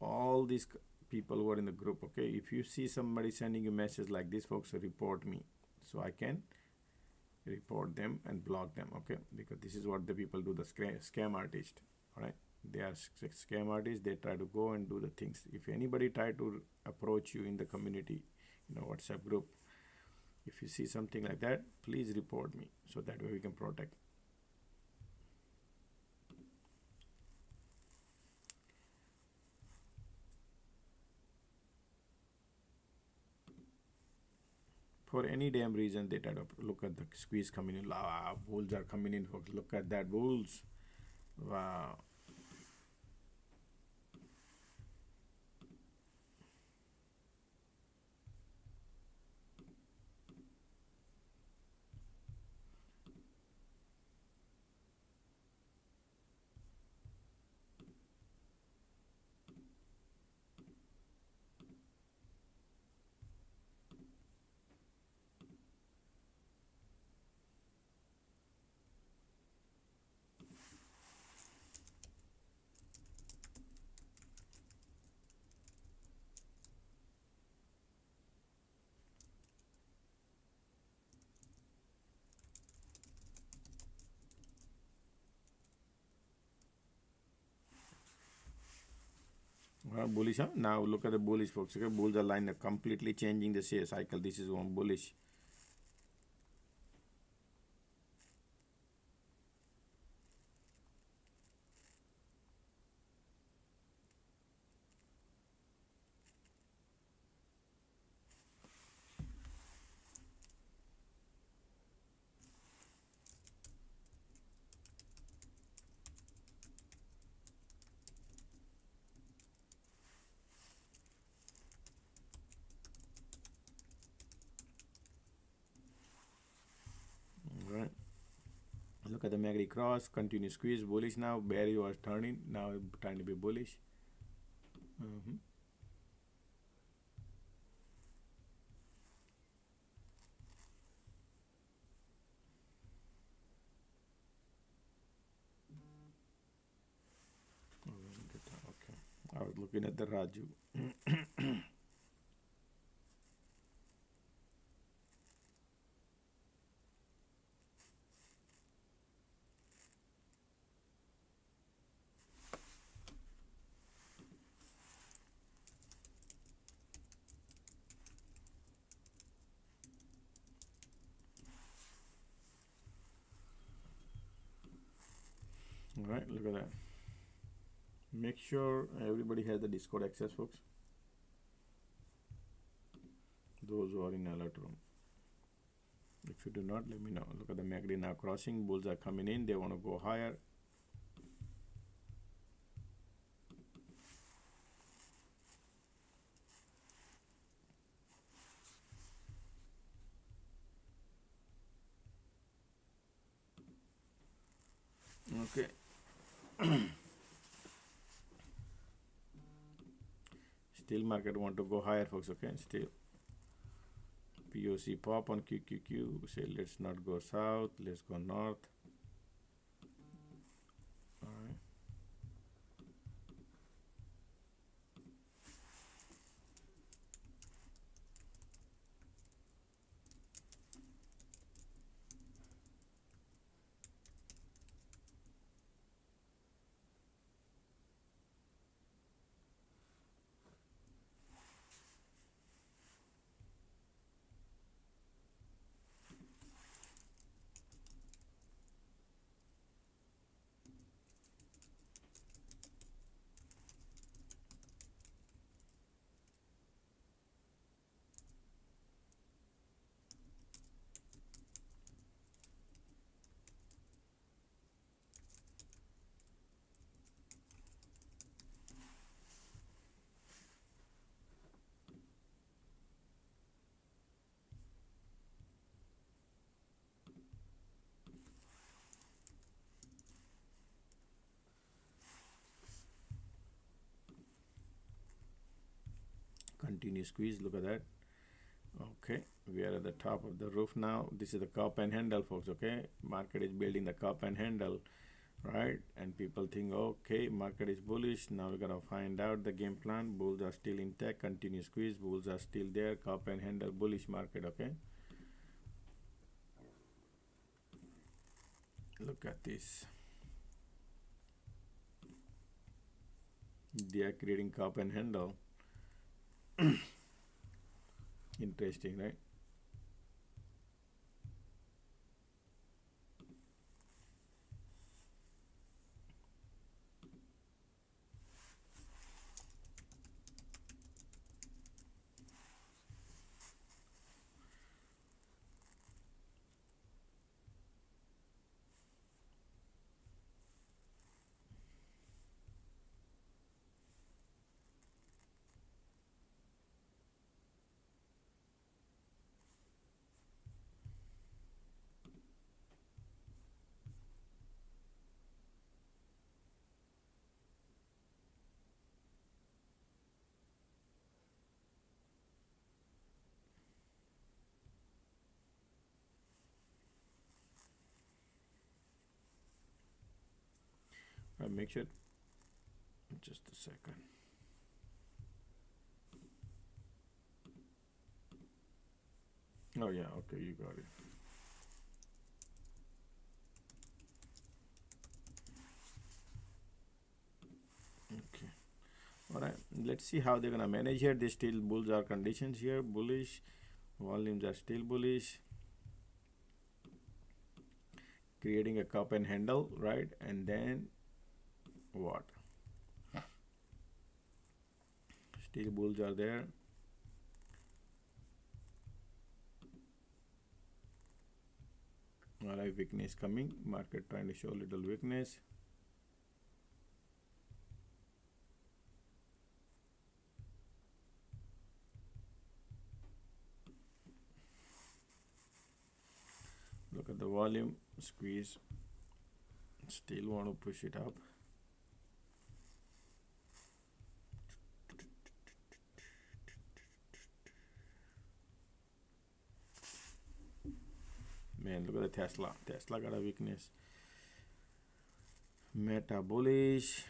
all these people who are in the group, okay? If you see somebody sending you a message like this, folks, report me so I can report them and block them, okay? Because this is what the people do, the scam artist, all right? They are scam artists. They try to go and do the things. If anybody try to approach you in the community, WhatsApp group, if you see something like that, please report me so that way we can protect. For any damn reason, they try to look at the squeeze coming in. Wow, bulls are coming in, folks. Look at that, bulls. Wow. Bullish, huh? Now look at the bullish, folks. Okay, bulls are lined up, completely changing the share cycle. This is one bullish. Look at the MACD cross, continue squeeze, bullish now. Bearish was turning, now trying to be bullish. Okay, I was looking at the Raju. All right, look at that. Make sure everybody has the Discord access, folks. Those who are in alert room. If you do not, let me know. Look at the MACD now crossing. Bulls are coming in. They want to go higher. Okay. Still market want to go higher, folks. Okay, still POC pop on QQQ. Say let's not go south, let's go north. All right. Continue squeeze. Look at that. Okay, we are at the top of the roof now. This is the cup and handle, folks. Okay, market is building the cup and handle, right? And people think, okay, market is bullish. Now we're gonna find out the game plan. Bulls are still intact. Continue squeeze. Bulls are still there. Cup and handle, bullish market. Okay, look at this. They are creating cup and handle. Interesting, right? Make sure. Just a second. Oh yeah, okay, you got it. Okay, all right, let's see how they're gonna manage here. They still bulls are conditions here, bullish. Volumes are still bullish. Creating a cup and handle, right? And then what? Still bulls are there. All right, weakness coming. Market trying to show little weakness. Look at the volume, squeeze. Still want to push it up. Man, look at the Tesla. Tesla got a weakness. Meta bullish.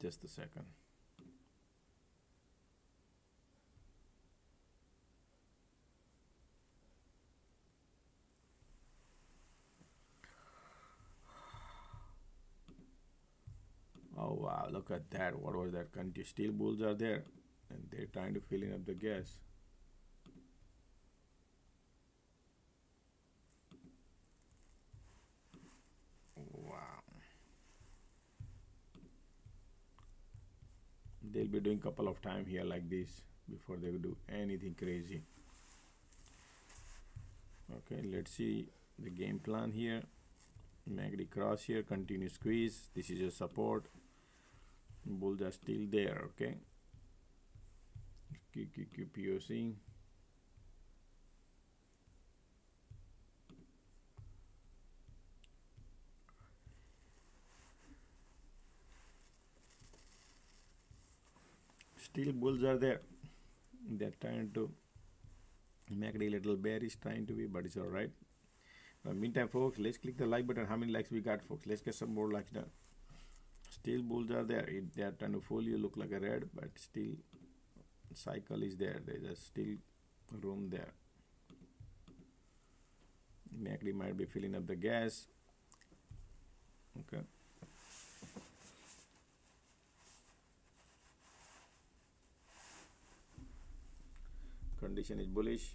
Just a second. Oh wow, look at that. What was that? Steel bulls are there and they're trying to fill in up the gas. Wow. They'll be doing couple of time here like this before they do anything crazy. Okay, let's see the game plan here. MACD cross here, continue squeeze. This is your support. Bulls are still there. Okay, POC. Still bulls are there. They're trying to make it a little bearish, trying to be, but it's all right. Meantime, folks, let's click the like button. How many likes we got, folks? Let's get some more likes done. Still bulls are there. They are trying to fool you, look like a red, but still cycle is there. There's still room there. MACD might be filling up the gas. Okay. Condition is bullish.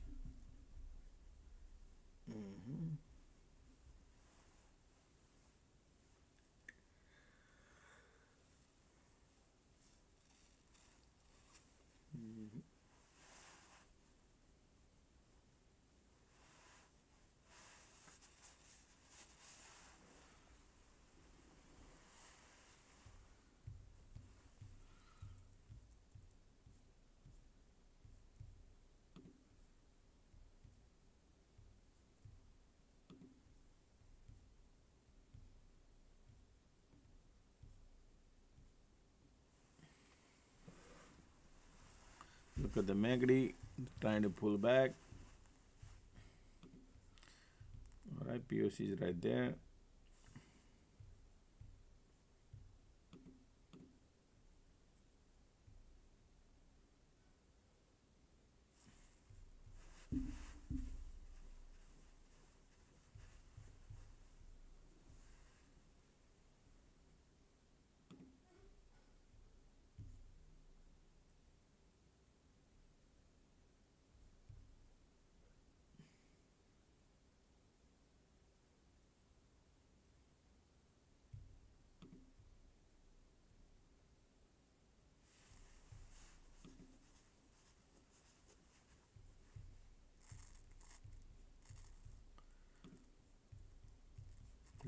Look at the MACD trying to pull back. All right, POC is right there.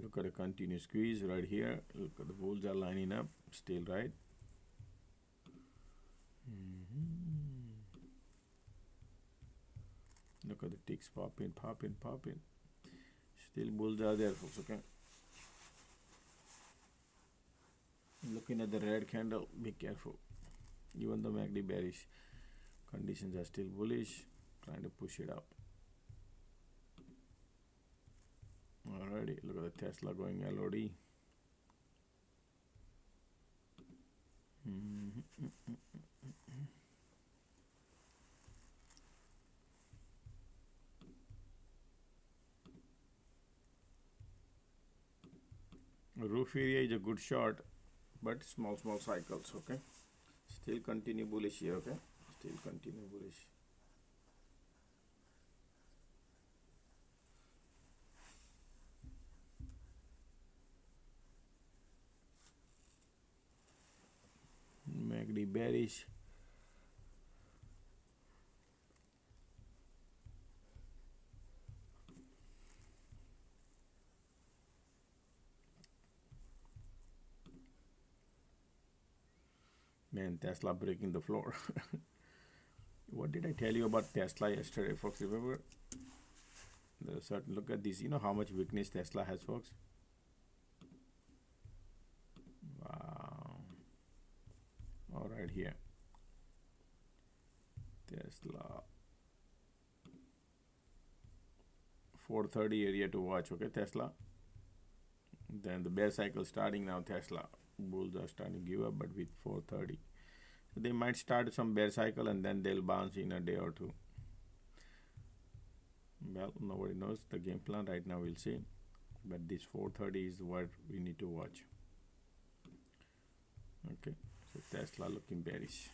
Look at the continuous squeeze right here. Look at the bulls are lining up still, right? Look at the ticks popping. Still bulls are there, folks. Okay. Looking at the red candle, be careful. Even though MACD bearish, conditions are still bullish, trying to push it up. Alrighty, look at the Tesla going LOD. Roof area is a good short, but small cycles. Okay, still continue bullish here. Okay, still continue bullish. MACD bearish. And Tesla breaking the floor. What did I tell you about Tesla yesterday, folks? Remember? The certain look at this. You know how much weakness Tesla has, folks? Wow. All right, here. Tesla. 430 area to watch, okay, Tesla. Then the bear cycle starting now, Tesla. Bulls are starting to give up, but with 430. So they might start some bear cycle and then they'll bounce in a day or two. Well, nobody knows the game plan right now, we'll see. But this 430 is what we need to watch. Okay, so Tesla looking bearish.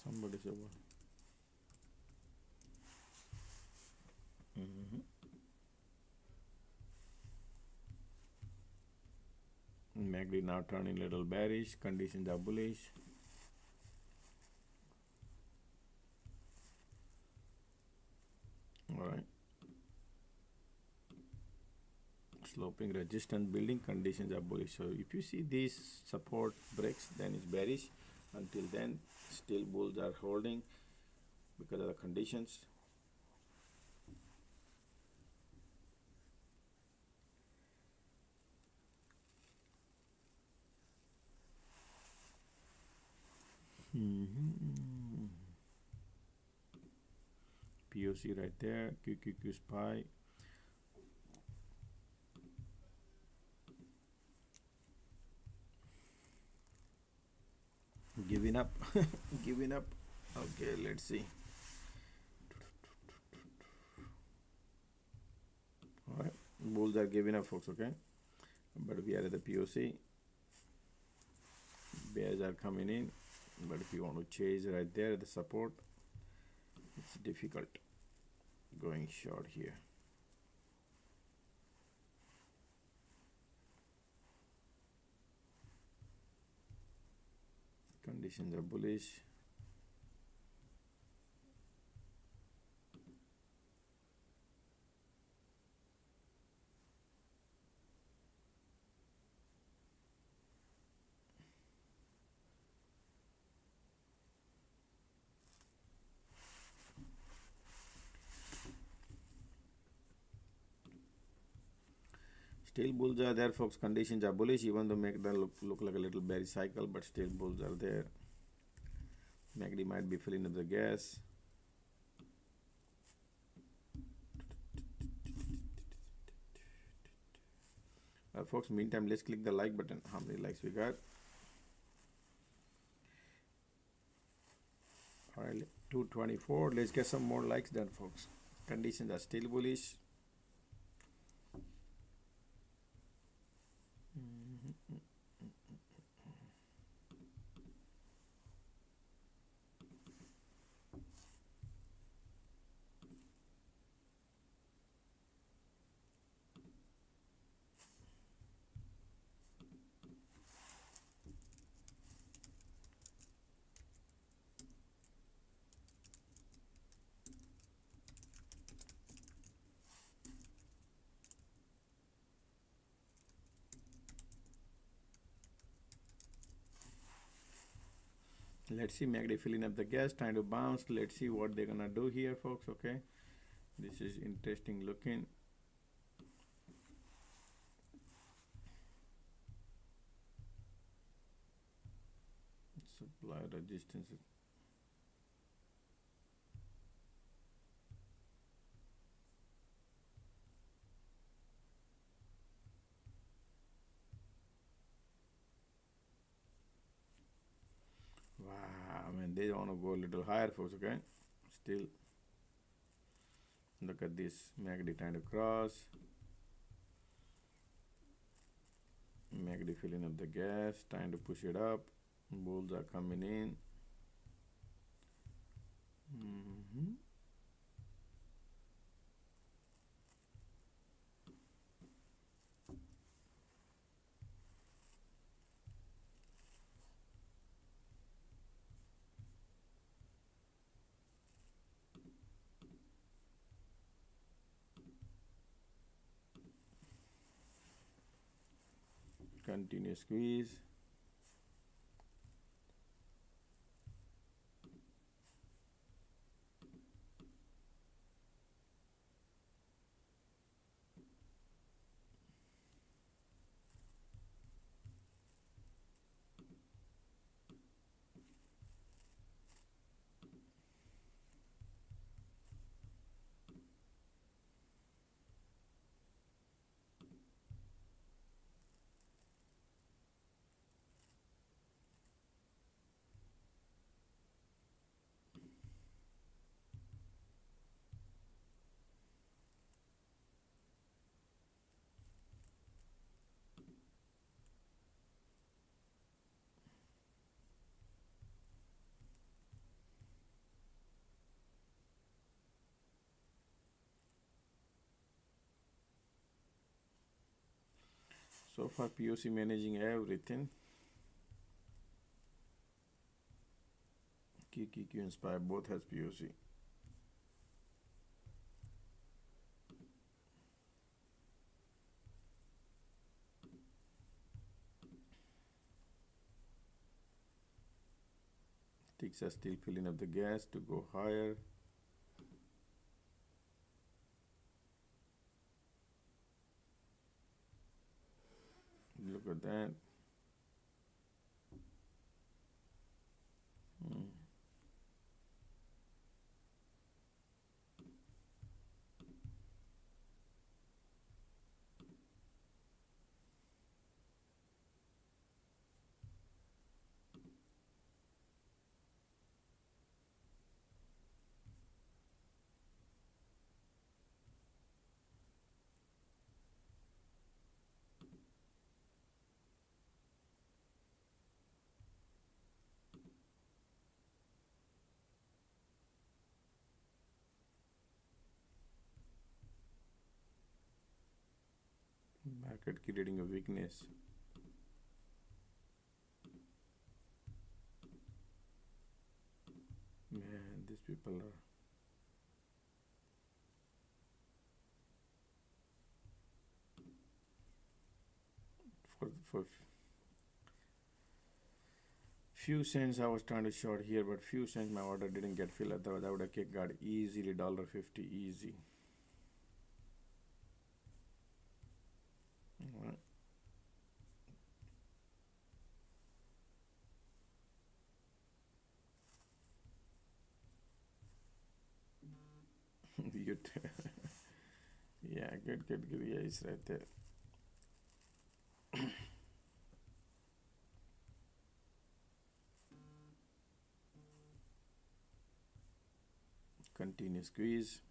Somebody said what? MACD now turning little bearish, conditions are bullish. All right. Sloping resistance building, conditions are bullish. So if you see this support breaks, then it's bearish. Until then, still bulls are holding because of the conditions. POC right there, QQQ SPY. Giving up, giving up. Okay, let's see. All right, bulls are giving up, folks. Okay, but we are at the POC. Bears are coming in, but if you want to chase right there at the support, it's difficult going short here. Conditions are bullish. Still bulls are there, folks. Conditions are bullish, even though make them look like a little bearish cycle, but still bulls are there. MACD might be filling up the gas. Folks, meantime, let's click the like button. How many likes we got? All right, 224. Let's get some more likes done, folks. Conditions are still bullish. Let's see MACD filling up the gas, trying to bounce. Let's see what they're gonna do here, folks. Okay, this is interesting looking. Supply resistance. Wow, I mean, they want to go a little higher, folks. Okay, still look at this MACD trying to cross. MACD filling up the gas, trying to push it up. Bulls are coming in. Continue squeeze. So far POC managing everything. QQQ Inspire both has POC. Ticks are still filling up the gas to go higher. Look at that. Market creating a weakness. Man, these people are for few cents I was trying to short here, but few cents my order didn't get filled. Otherwise I would have got easily $1.50 easy. All right. Yeah, good. Yeah, it's right there. Continue squeeze.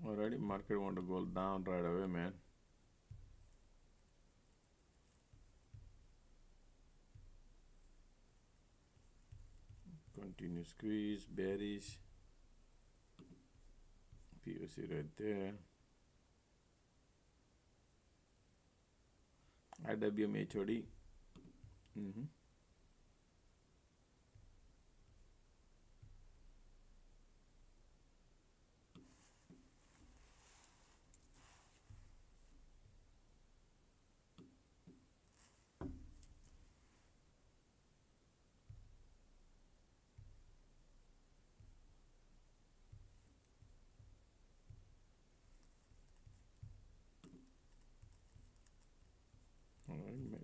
Already market want to go down right away, man. Continue squeeze, bearish. POC right there. IWM HOD.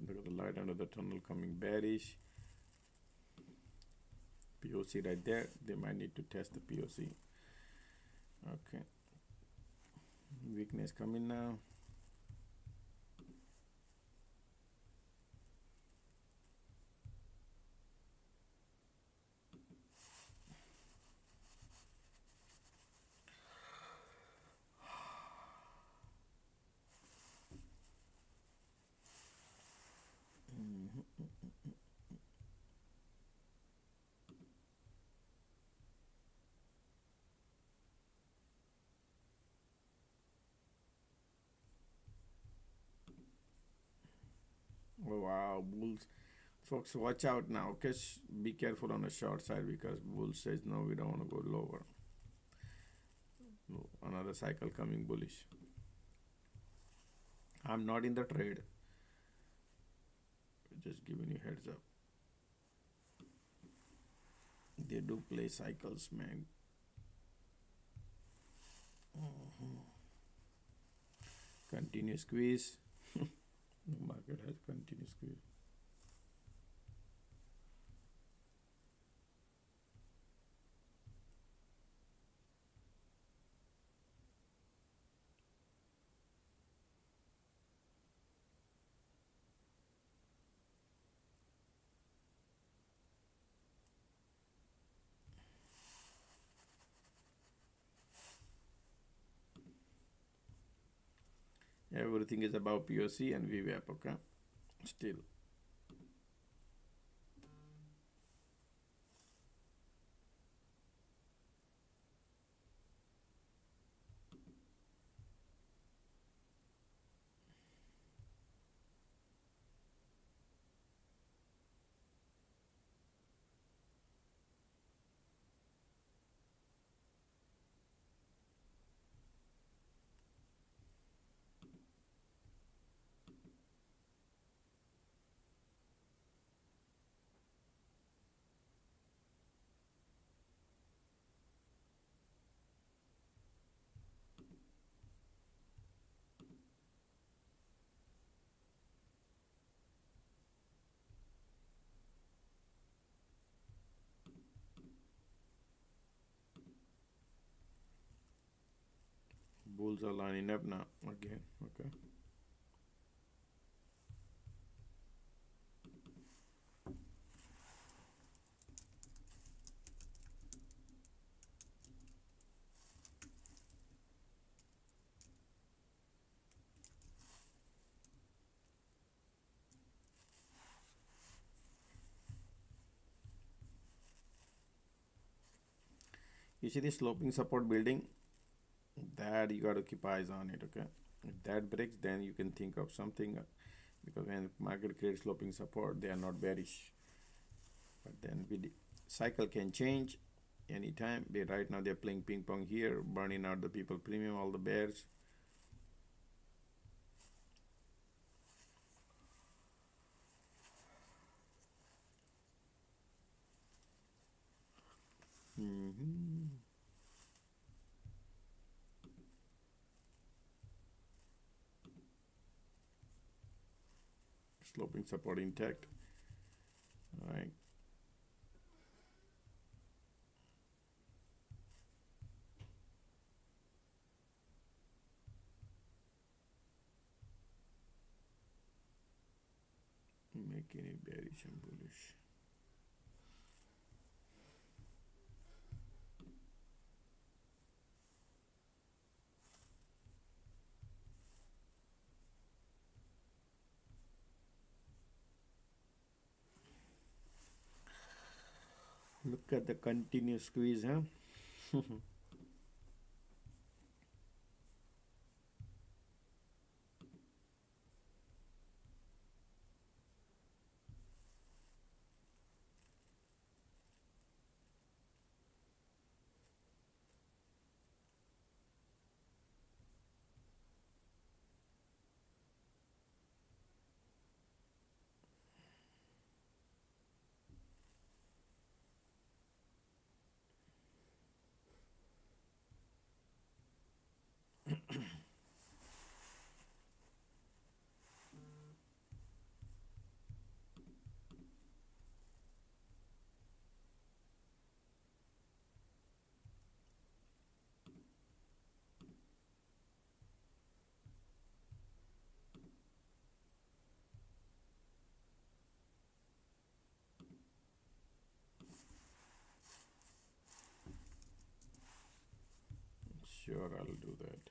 Look at the light under the tunnel coming bearish. POC right there. They might need to test the POC. Okay, weakness coming now. Oh, wow, bulls. Folks, watch out now. Okay, be careful on the short side because bull says no, we don't want to go lower. No, another cycle coming bullish. I'm not in the trade. Just giving you heads up. They do play cycles, man. Continuous squeeze. The market has continuous squeeze. Everything is about POC and VWAP, okay? Still. Bulls are lining up now again, okay? You see this sloping support building? That you got to keep eyes on it, okay? If that breaks, then you can think of something because when market creates sloping support, they are not bearish. But then cycle can change anytime. Right now they're playing ping pong here, burning out the people premium, all the bears. Sloping support intact. All right. Making it bearish and bullish. Look at the continuous squeeze, huh? Sure, I'll do that.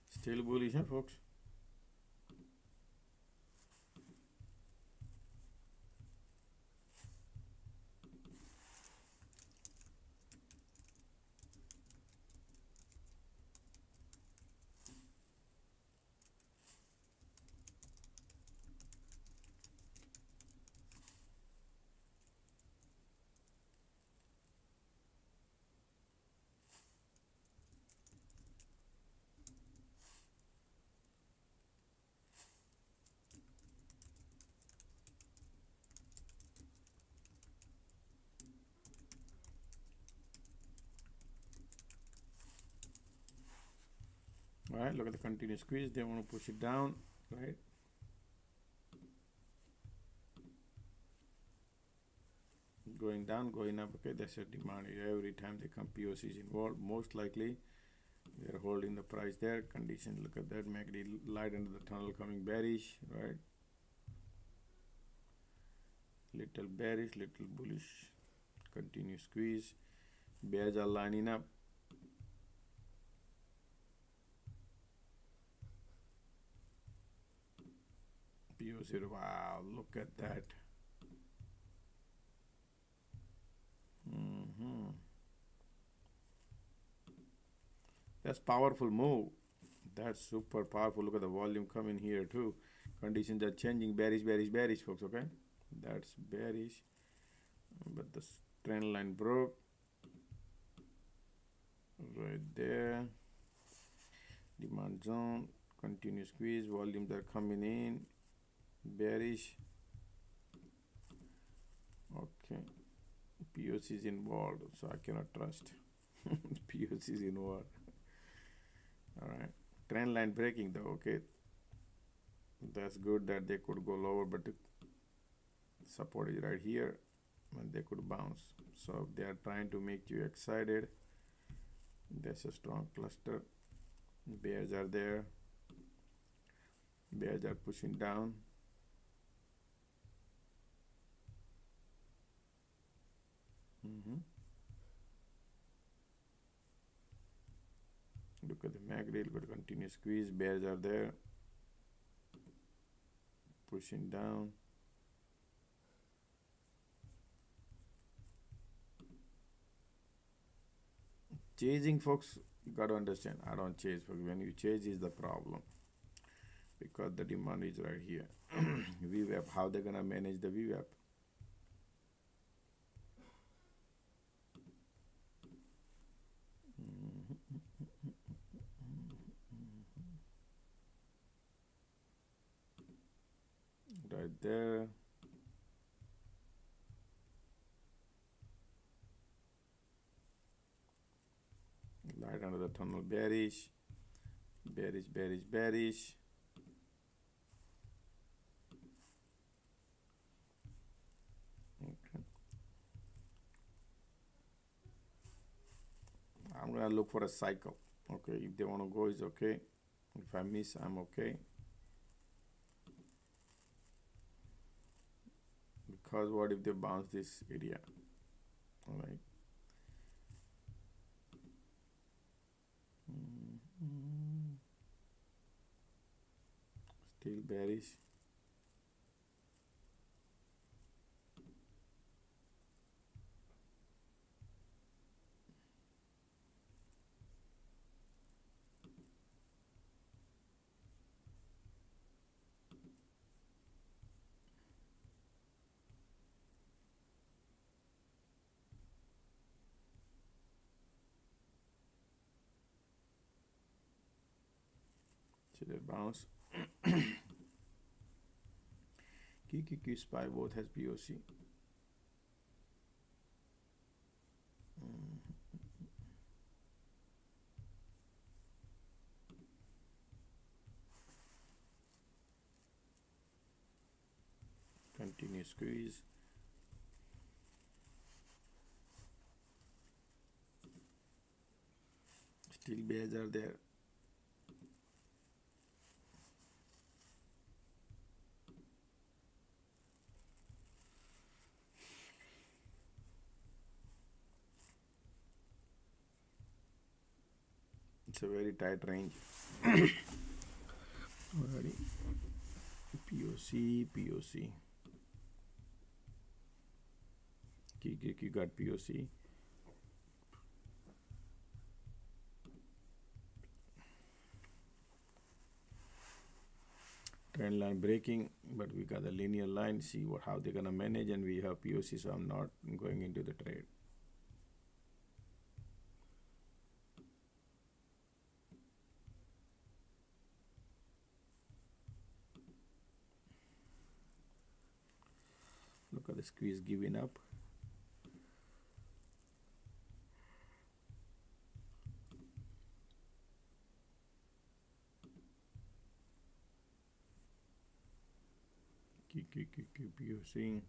Still bullish, huh, folks? All right, look at the continuous squeeze. They want to push it down, right? Going down, going up. Okay, that's a demand. Every time they come, POC is involved. Most likely, they are holding the price there. Condition, look at that. MACD light under the tunnel coming bearish, right? Little bearish, little bullish. Continuous squeeze. Bears are lining up. POC, wow, look at that. That's powerful move. That's super powerful. Look at the volume coming here too. Conditions are changing. Bearish, bearish, bearish, folks. Okay, that's bearish. But the trend line broke right there. Demand zone. Continuous squeeze. Volumes are coming in. Bearish. Okay. POC is involved, so I cannot trust. POC is involved. All right. Trend line breaking though. Okay. That's good that they could go lower, but the support is right here and they could bounce. So if they are trying to make you excited, that's a strong cluster. Bears are there. Bears are pushing down. Look at the MACD, look at the continuous squeeze. Bears are there. Pushing down. Chasing, folks, you got to understand, I don't chase, folks. When you chase is the problem, because the demand is right here. VWAP, how they're gonna manage the VWAP? Right there. Light under the tunnel, bearish, bearish, bearish, bearish. Okay. I'm gonna look for a cycle. Okay, if they want to go, it's okay. If I miss, I'm okay. Because what if they bounce this area? All right. still bearish. See that bounce. QQQ SPY both has POC. Continue squeeze. Still bears are there. It's a very tight range. Already. POC. QQQ got POC. Trend line breaking, but we got a linear line. See how they're gonna manage, and we have POC, so I'm not going into the trade. Look at the squeeze giving up. POC.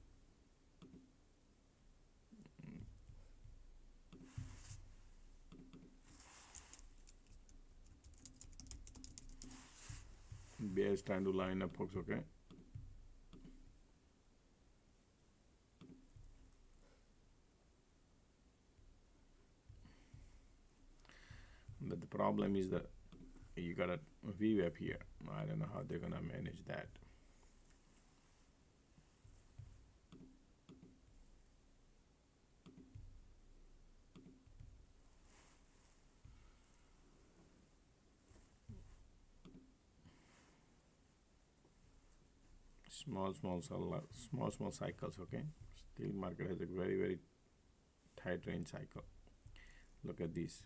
Bear is trying to line up, folks, okay? But the problem is that you got a VWAP here. I don't know how they're gonna manage that. Small cycles, okay? Still market has a very tight range cycle. Look at this.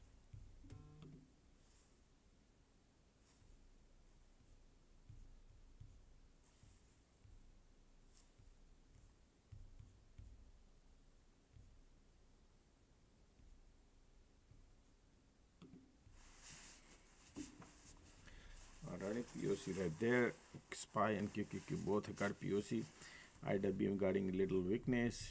Alright, POC right there. SPY and QQQ both got POC. IWM getting a little weakness.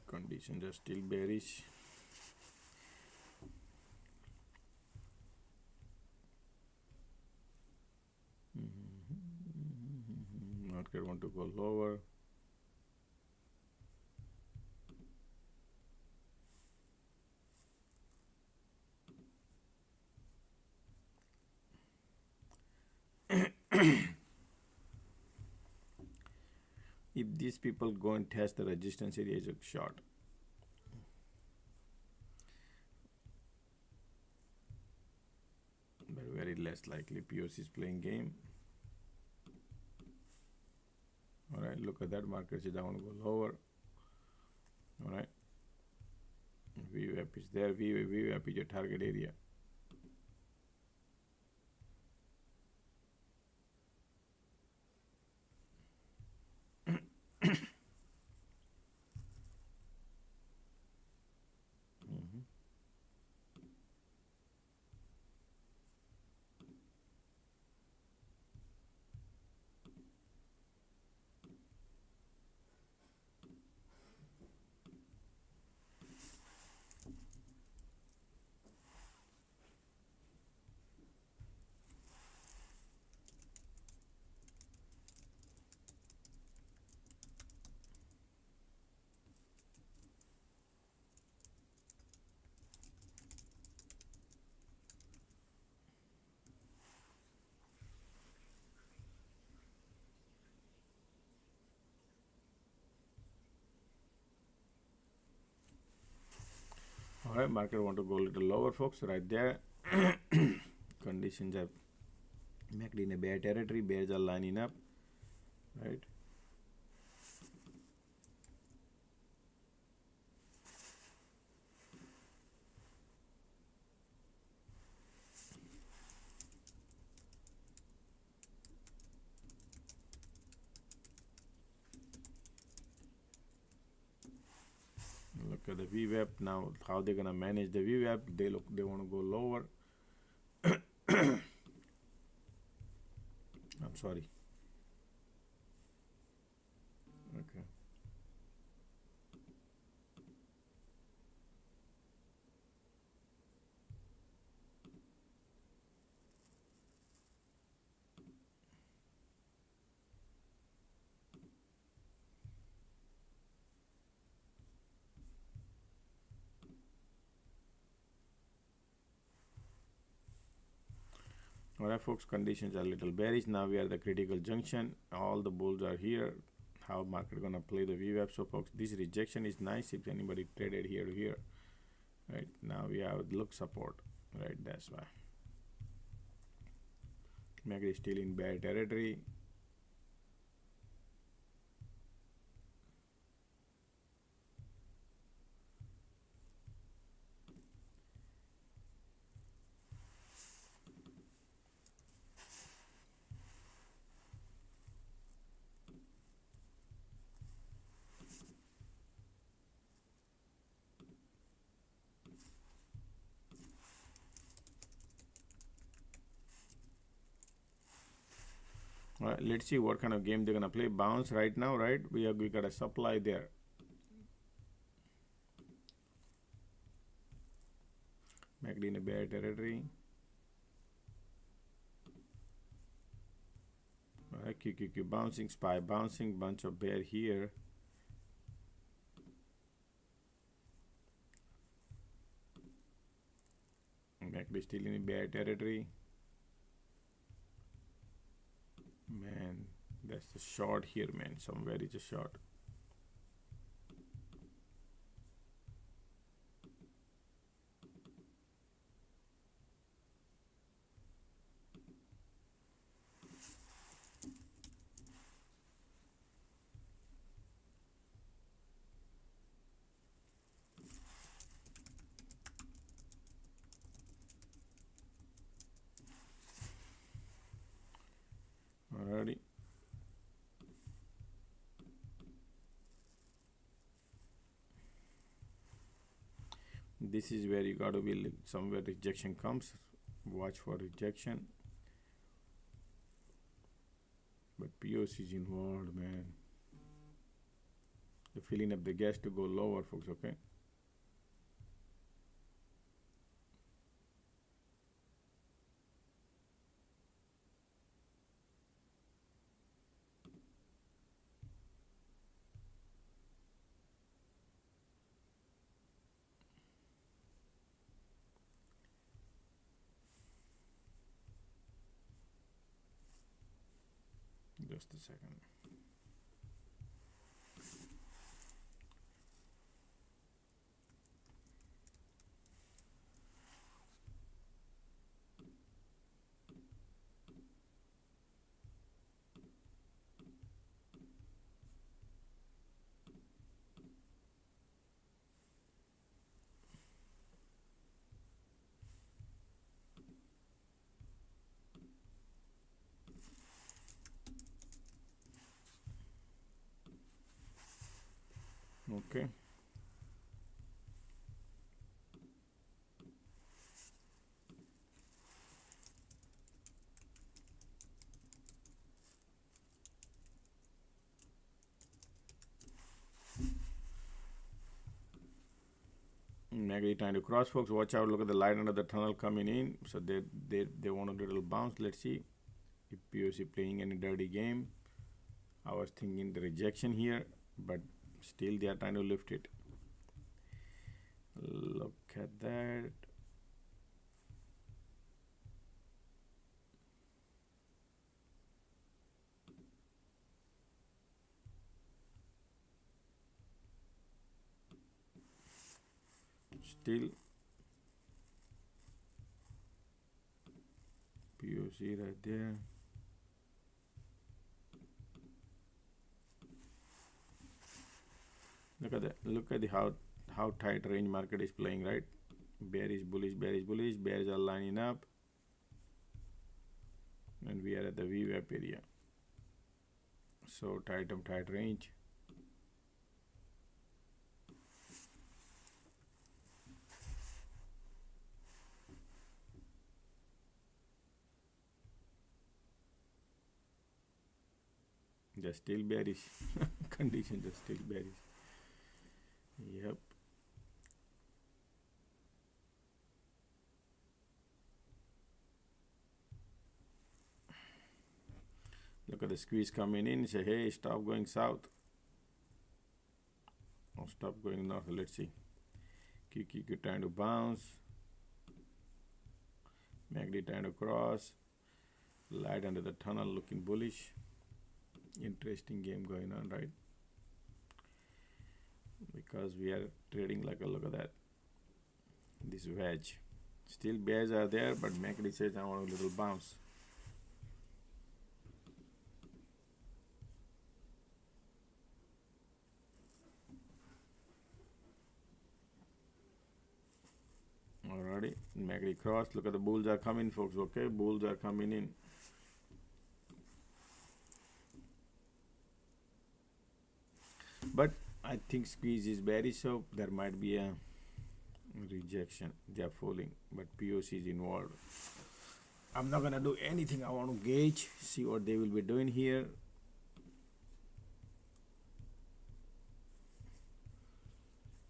Conditions are still bearish. Market want to go lower. If these people go and test the resistance area, is a short. But very less likely. POC is playing game. Alright, look at that, market is down, go lower. Alright. VWAP is there, VWAP is your target area. right, market want to go a little lower, folks, right there. Conditions have made in a bear territory. Bears are lining up, right? Look at the VWAP now. How they're gonna manage the VWAP? They want to go lower. I'm sorry. Okay. Alright, folks, conditions are a little bearish. Now we are at the critical junction. All the bulls are here. How market gonna play the VWAP? So, folks, this rejection is nice if anybody traded here to here. Right now we have look support. Right, that's why. Market is still in bear territory. All right, let's see what kind of game they're gonna play. Bounce right now, right? We got a supply there. Market in a bear territory. All right, QQQ bouncing, SPY bouncing, bunch of bear here. Market is still in a bear territory. Man, that's the short here, man. Somewhere is a short. Alrighty. This is where you got to be somewhere rejection comes. Watch for rejection. But POC is involved, man. They're filling up the gas to go lower, folks, okay? Just a second. Okay. Negative trying to cross, folks. Watch out. Look at the light under the tunnel coming in. So they want a little bounce. Let's see if POC playing any dirty game. I was thinking the rejection here, but still they are trying to lift it. Look at that. Still POC right there. Look at the how tight range market is playing, right? Bearish, bullish, bearish, bullish. Bears are lining up, and we are at the VWAP area. So tight range. Just still bearish. Conditions are still bearish. Yep. Look at the squeeze coming in. Say, hey, stop going south. Or stop going north. Let's see. QQQ trying to bounce. MACD trying to cross. Light under the tunnel looking bullish. Interesting game going on, right? Because we are trading like a, look at that, this wedge. Still bears are there, but MACD says I want a little bounce. Alrighty, MACD cross. Look at the bulls are coming, folks. Okay, bulls are coming in. But I think squeeze is bearish, so there might be a rejection. They are falling, but POC is involved. I'm not gonna do anything. I want to gauge, see what they will be doing here.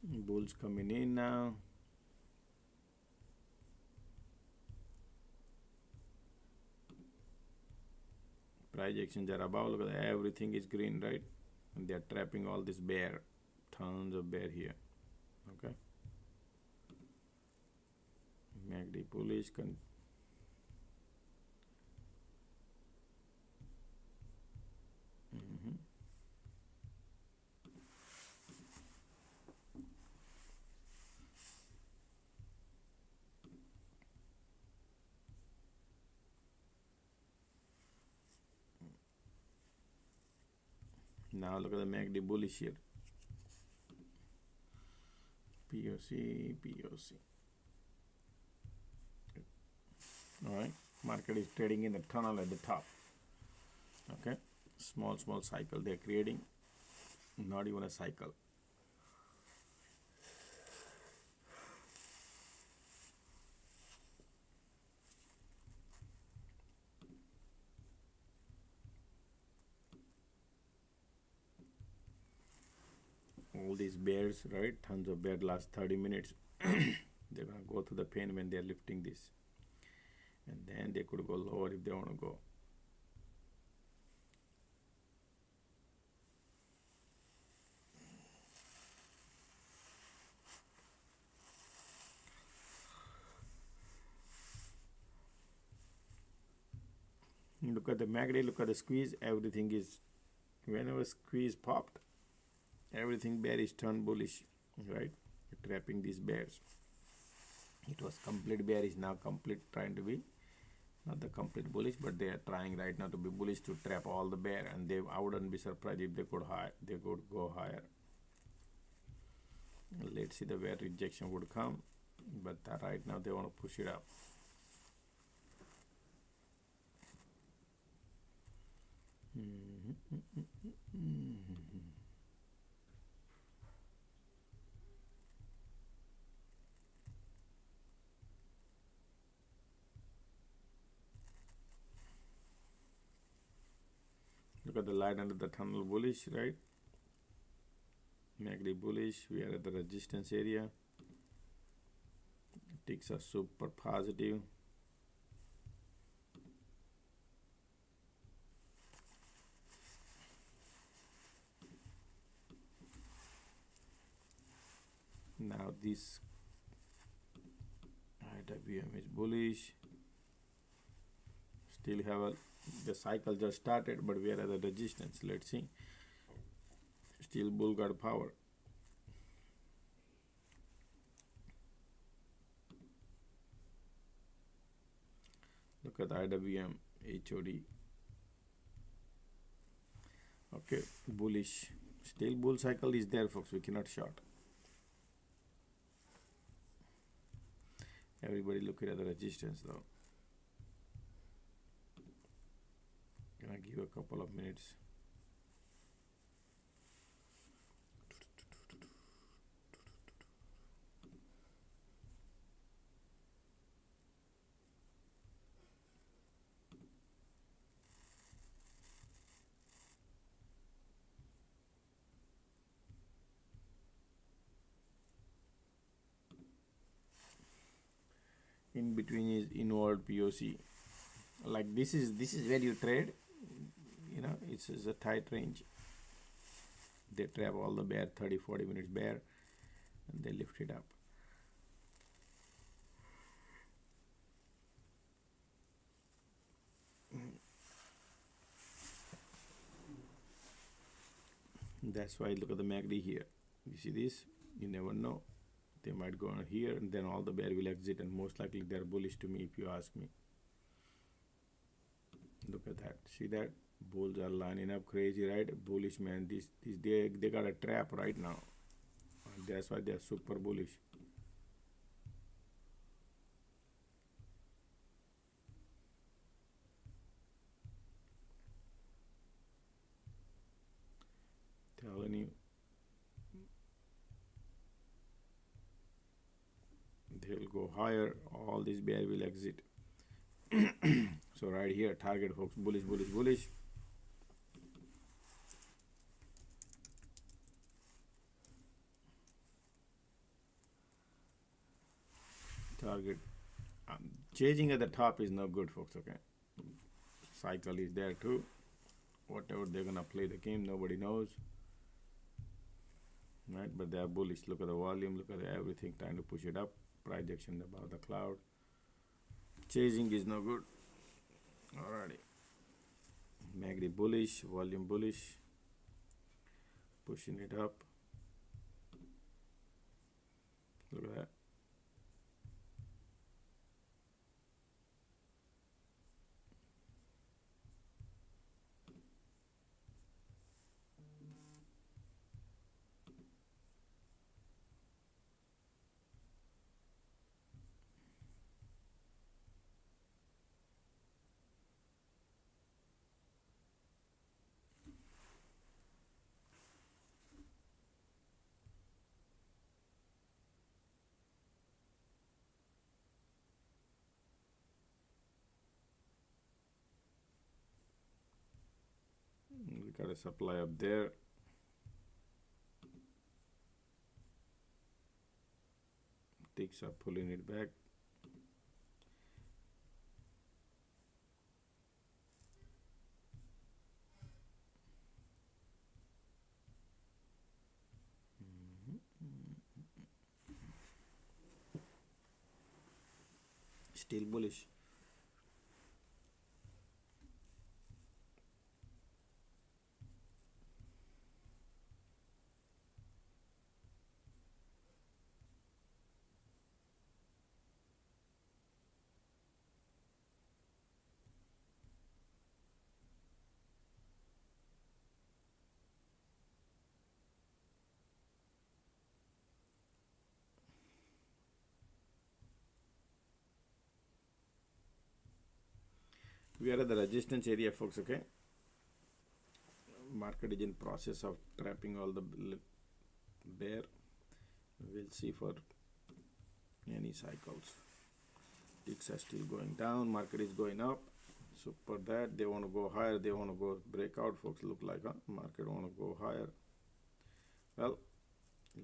Bulls coming in now. Price actions are above. Look at that. Everything is green, right? And they are trapping all this bear. Tons of bear here. Okay. MACD bullish. Now look at the MACD bullish here. POC. Alright, market is trading in the tunnel at the top. Okay, small cycle they're creating, not even a cycle. All these bears, right? Tons of bears last 30 minutes. They're gonna go through the pain when they're lifting this, and then they could go lower if they want to go. Look at the MACD, look at the squeeze. Everything is, whenever squeeze popped, everything bearish turned bullish, right? Trapping these bears. It was complete bearish, now complete trying to be, not the complete bullish, but they are trying right now to be bullish to trap all the bear, and I wouldn't be surprised if they could go higher. Let's see the where rejection would come, but right now they want to push it up. Look at the light under the tunnel bullish, right? MACD bullish. We are at the resistance area. Ticks are super positive. Now this IWM is bullish. Still have the cycle just started, but we are at the resistance. Let's see. Still bull got power. Look at the IWM, HOD. Okay, bullish. Still bull cycle is there, folks. We cannot short. Everybody looking at the resistance though. Can I give a couple of minutes? In between is inward POC. Like this is where you trade. You know, it's a tight range. They trap all the bear, 30-40 minutes bear, and they lift it up. That's why look at the MACD here. You see this? You never know. They might go on here and then all the bear will exit, and most likely they're bullish to me if you ask me. Look at that. See that? Bulls are lining up crazy, right? Bullish, man. They got a trap right now. And that's why they're super bullish. Telling you. They'll go higher. All this bear will exit. So right here, target, folks. Bullish, bullish, bullish. Target. Chasing at the top is no good, folks. Okay. Cycle is there too. Whatever they're gonna play the game, nobody knows. Right? But they are bullish. Look at the volume. Look at everything. Trying to push it up. Projection above the cloud. Chasing is no good. Alrighty. MACD bullish. Volume bullish. Pushing it up. Look at that. We got a supply up there. Ticks are pulling it back. Still bullish. We are at the resistance area, folks. Okay. Market is in process of trapping all the bear. We'll see for any cycles. Ticks are still going down. Market is going up. So for that, they want to go higher. They want to go breakout, folks. Look like market want to go higher. Well,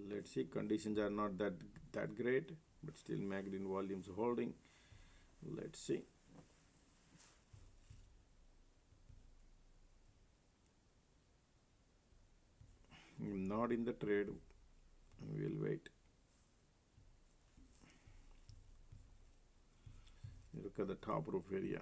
let's see. Conditions are not that great, but still MACD volumes holding. Let's see. I'm not in the trade. We'll wait. Look at the top roof area.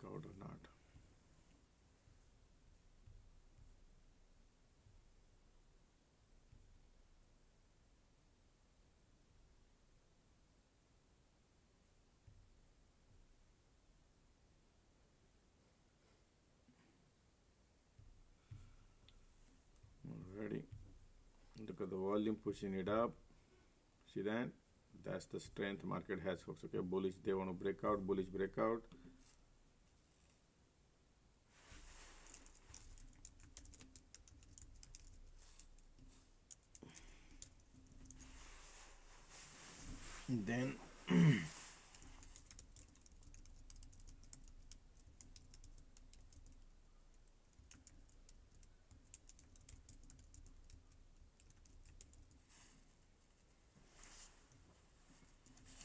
breakout or not. Already, look at the volume pushing it up. See that? That's the strength market has, folks. Okay, bullish, they want to break out, bullish breakout. Then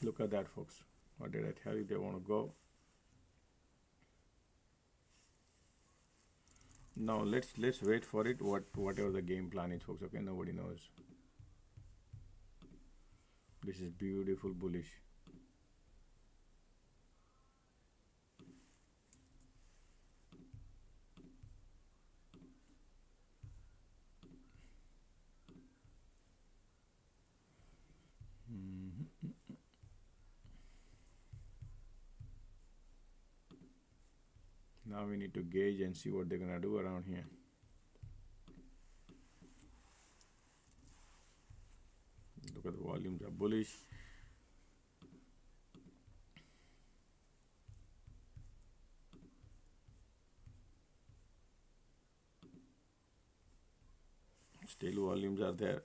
look at that, folks. What did I tell you? They want to go. Now let's wait for it. Whatever the game plan is, folks. Okay, nobody knows. This is beautiful bullish. Now we need to gauge and see what they're gonna do around here. Look at the volumes are bullish. Still volumes are there.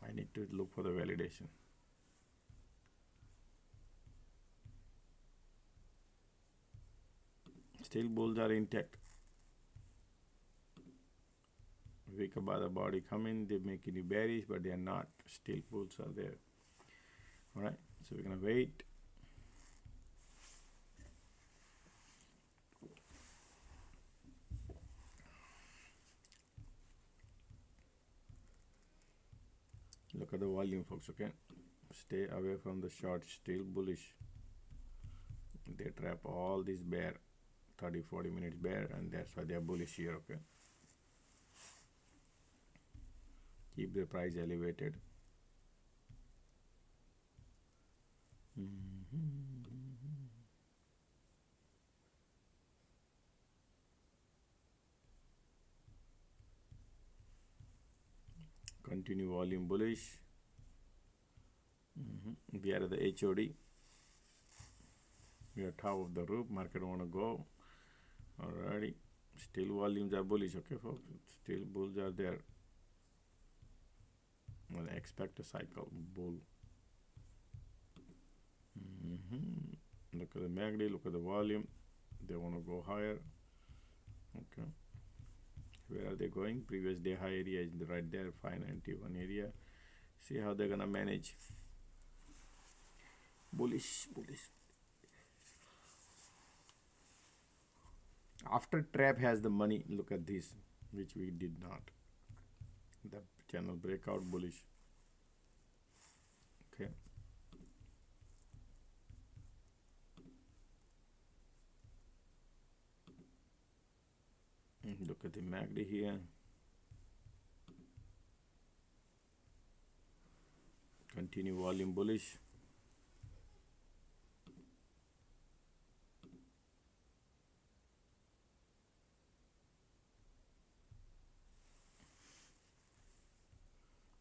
I need to look for the validation. Still bulls are intact. Wake up by the body coming, they make any bearish, but they are not. Still bulls are there. Alright, so we're gonna wait. Look at the volume, folks. Okay, stay away from the short. Still bullish. They trap all these bear 30-40 minutes bear, and that's why they are bullish here. Okay, keep the price elevated. Continue volume bullish. We are at the HOD. We are top of the roof. Market want to go. Alrighty. Still volumes are bullish. Okay, folks. Still bulls are there. Well, expect a cycle bull. Look at the MACD. Look at the volume. They want to go higher. Okay. Where are they going? Previous day high area is right there, 591 area. See how they're gonna manage. Bullish. After trap has the money, look at this, which we did not. The channel breakout bullish. Okay. Look at the MACD here. Continue volume bullish.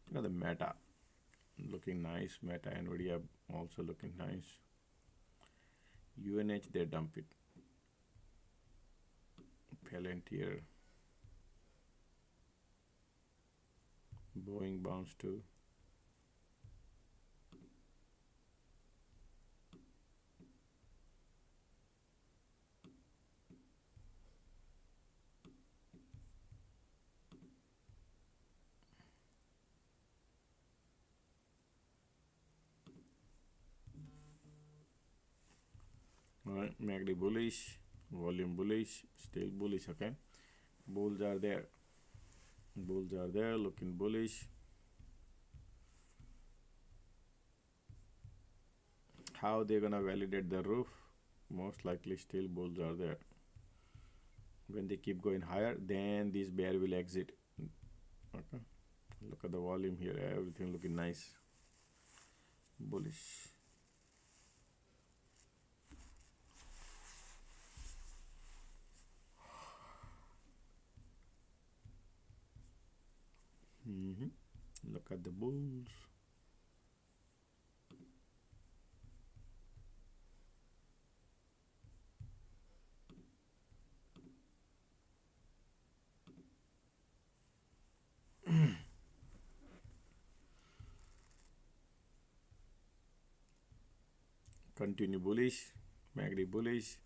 Look at the Meta. Looking nice. Meta and Nvidia also looking nice. UNH, they dump it. Palantir. Boeing bounce too. Alright, MACD bullish, volume bullish, still bullish. Okay, bulls are there. Bulls are there, looking bullish. How they're gonna validate the roof? Most likely still bulls are there. When they keep going higher, then this bear will exit. Okay, look at the volume here, everything looking nice. Bullish. Look at the bulls. Continue bullish. MACD bullish.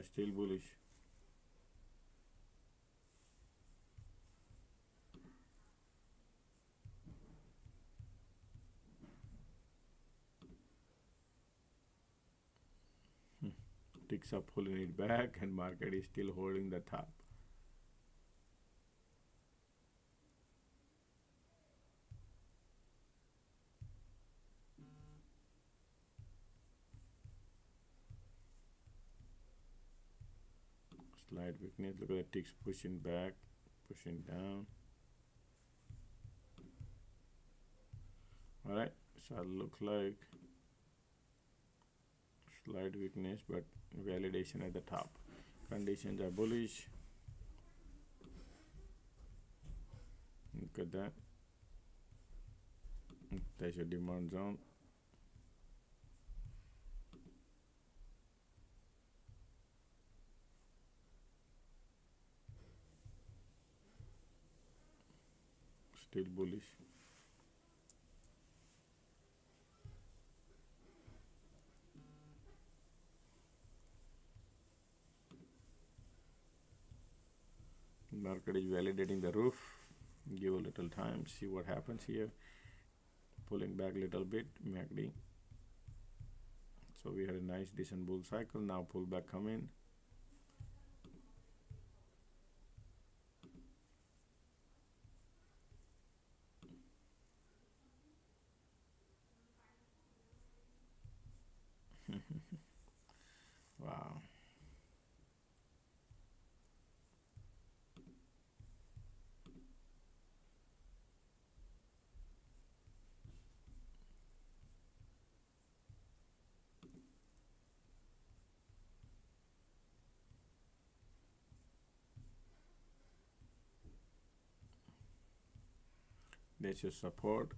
Still bullish. Ticks up, pulling it back, and market is still holding the top. Slight weakness. Look at the ticks pushing back, pushing down. All right, so it looks like slight weakness, but validation at the top. Conditions are bullish. Look at that. There's your demand zone. Still bullish. Market is validating the roof. Give a little time, see what happens here. Pulling back a little bit, MACD. So we had a nice decent bull cycle. Now pullback come in. Wow. That's your support.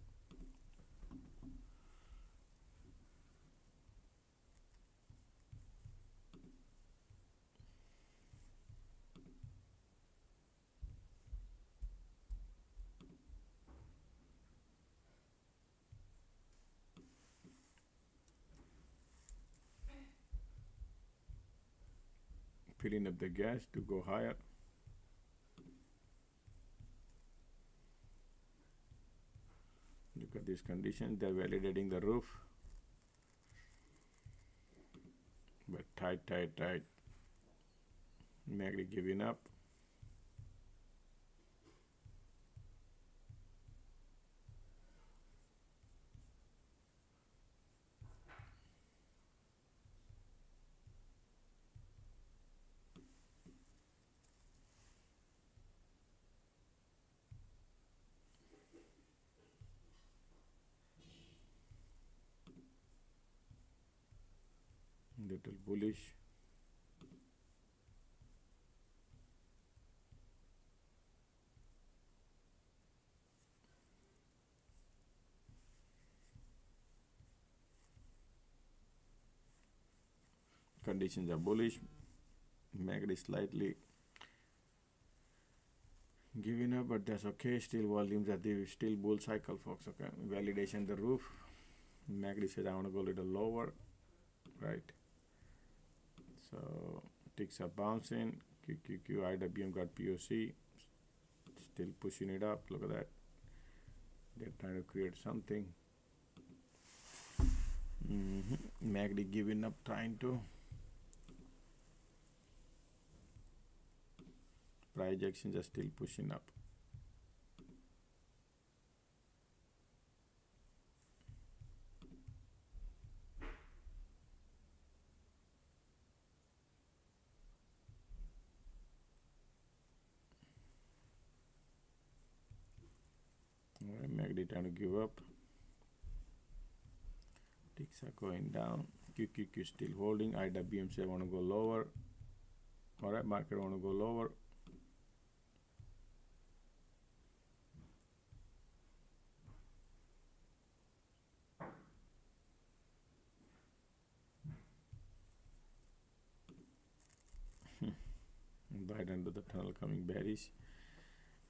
Filling up the gas to go higher. Look at this condition. They're validating the roof. But tight. MACD giving up. Little bullish. Conditions are bullish. MACD slightly giving up, but that's okay. Still volumes are the still bull cycle, folks. Okay, validation the roof. MACD says I want to go a little lower. right? So ticks are bouncing. QQQ, IWM got POC, still pushing it up. Look at that. They're trying to create something. MACD giving up, trying to. Price actions are still pushing up. Alright, MACD trying to give up. Ticks are going down. QQQ still holding. IWM say want to go lower. Alright, market want to go lower. Right under the tunnel coming bearish.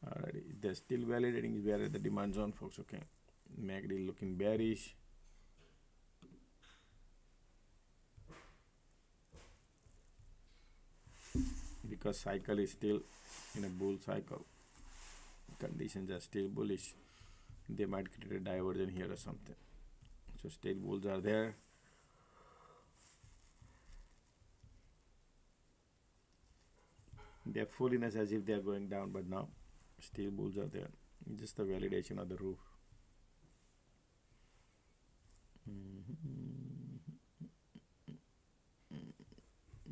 Alrighty, they're still validating. We are at the demand zone, folks. Okay, MACD looking bearish. Because cycle is still in a bull cycle. Conditions are still bullish. They might create a diversion here or something. So still bulls are there. They're fooliness as if they're going down, but now still bulls are there. Just the validation of the roof.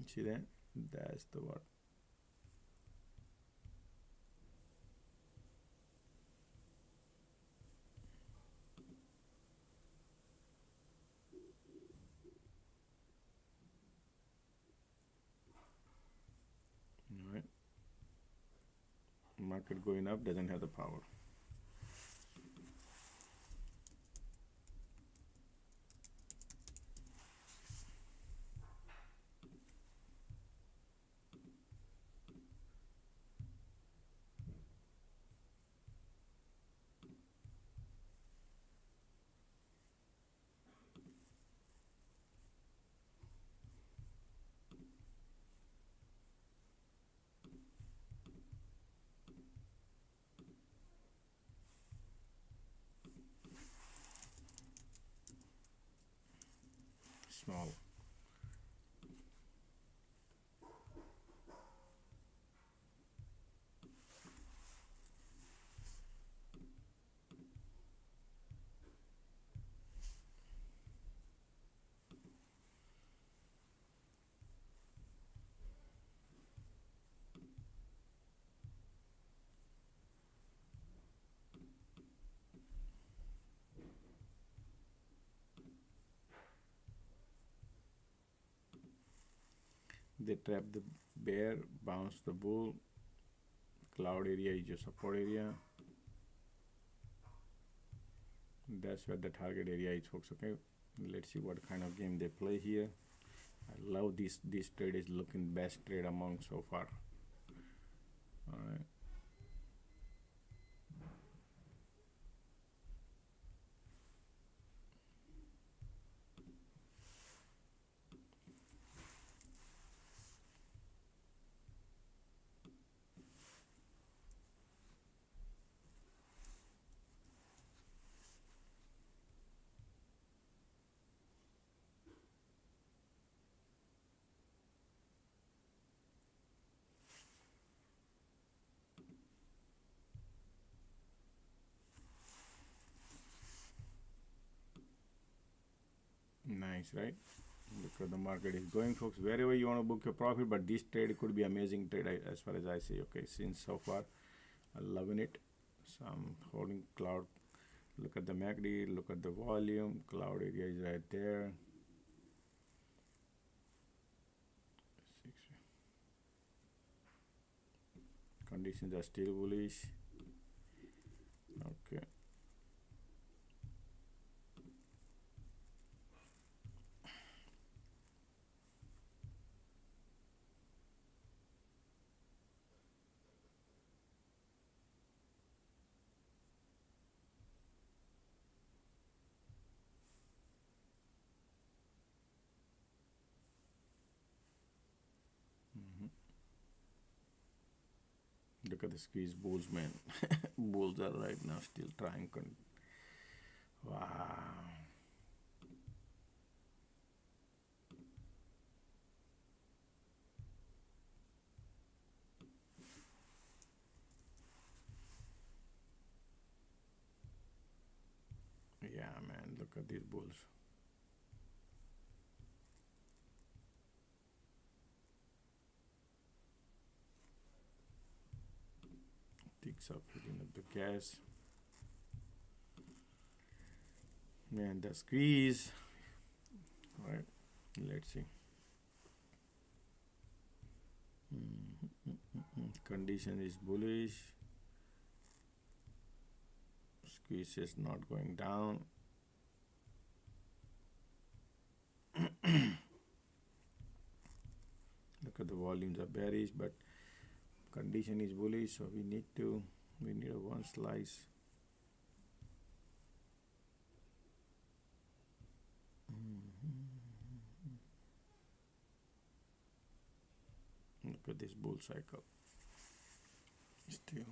See that? That's the word. Alright. Market going up doesn't have the power. Small. They trap the bear, bounce the bull. Cloud area is your support area. That's where the target area is, folks. Okay, let's see what kind of game they play here. I love this trade is looking best trade among so far. All right. Nice, right? Look where the market is going, folks. Wherever you want to book your profit, but this trade could be amazing trade as far as I see. Okay, since so far, I'm loving it. So I'm holding cloud. Look at the MACD. Look at the volume. Cloud area is right there. Conditions are still bullish. Okay. Look at the squeeze bulls, man. Bulls are right now still trying. Wow. Yeah, man, look at these bulls. Ticks up hitting up the gas. Man, the squeeze. All right, let's see. Condition is bullish. Squeeze is not going down. Look at the volumes are bearish, but condition is bullish, so we need a one slice. Look at this bull cycle. Still.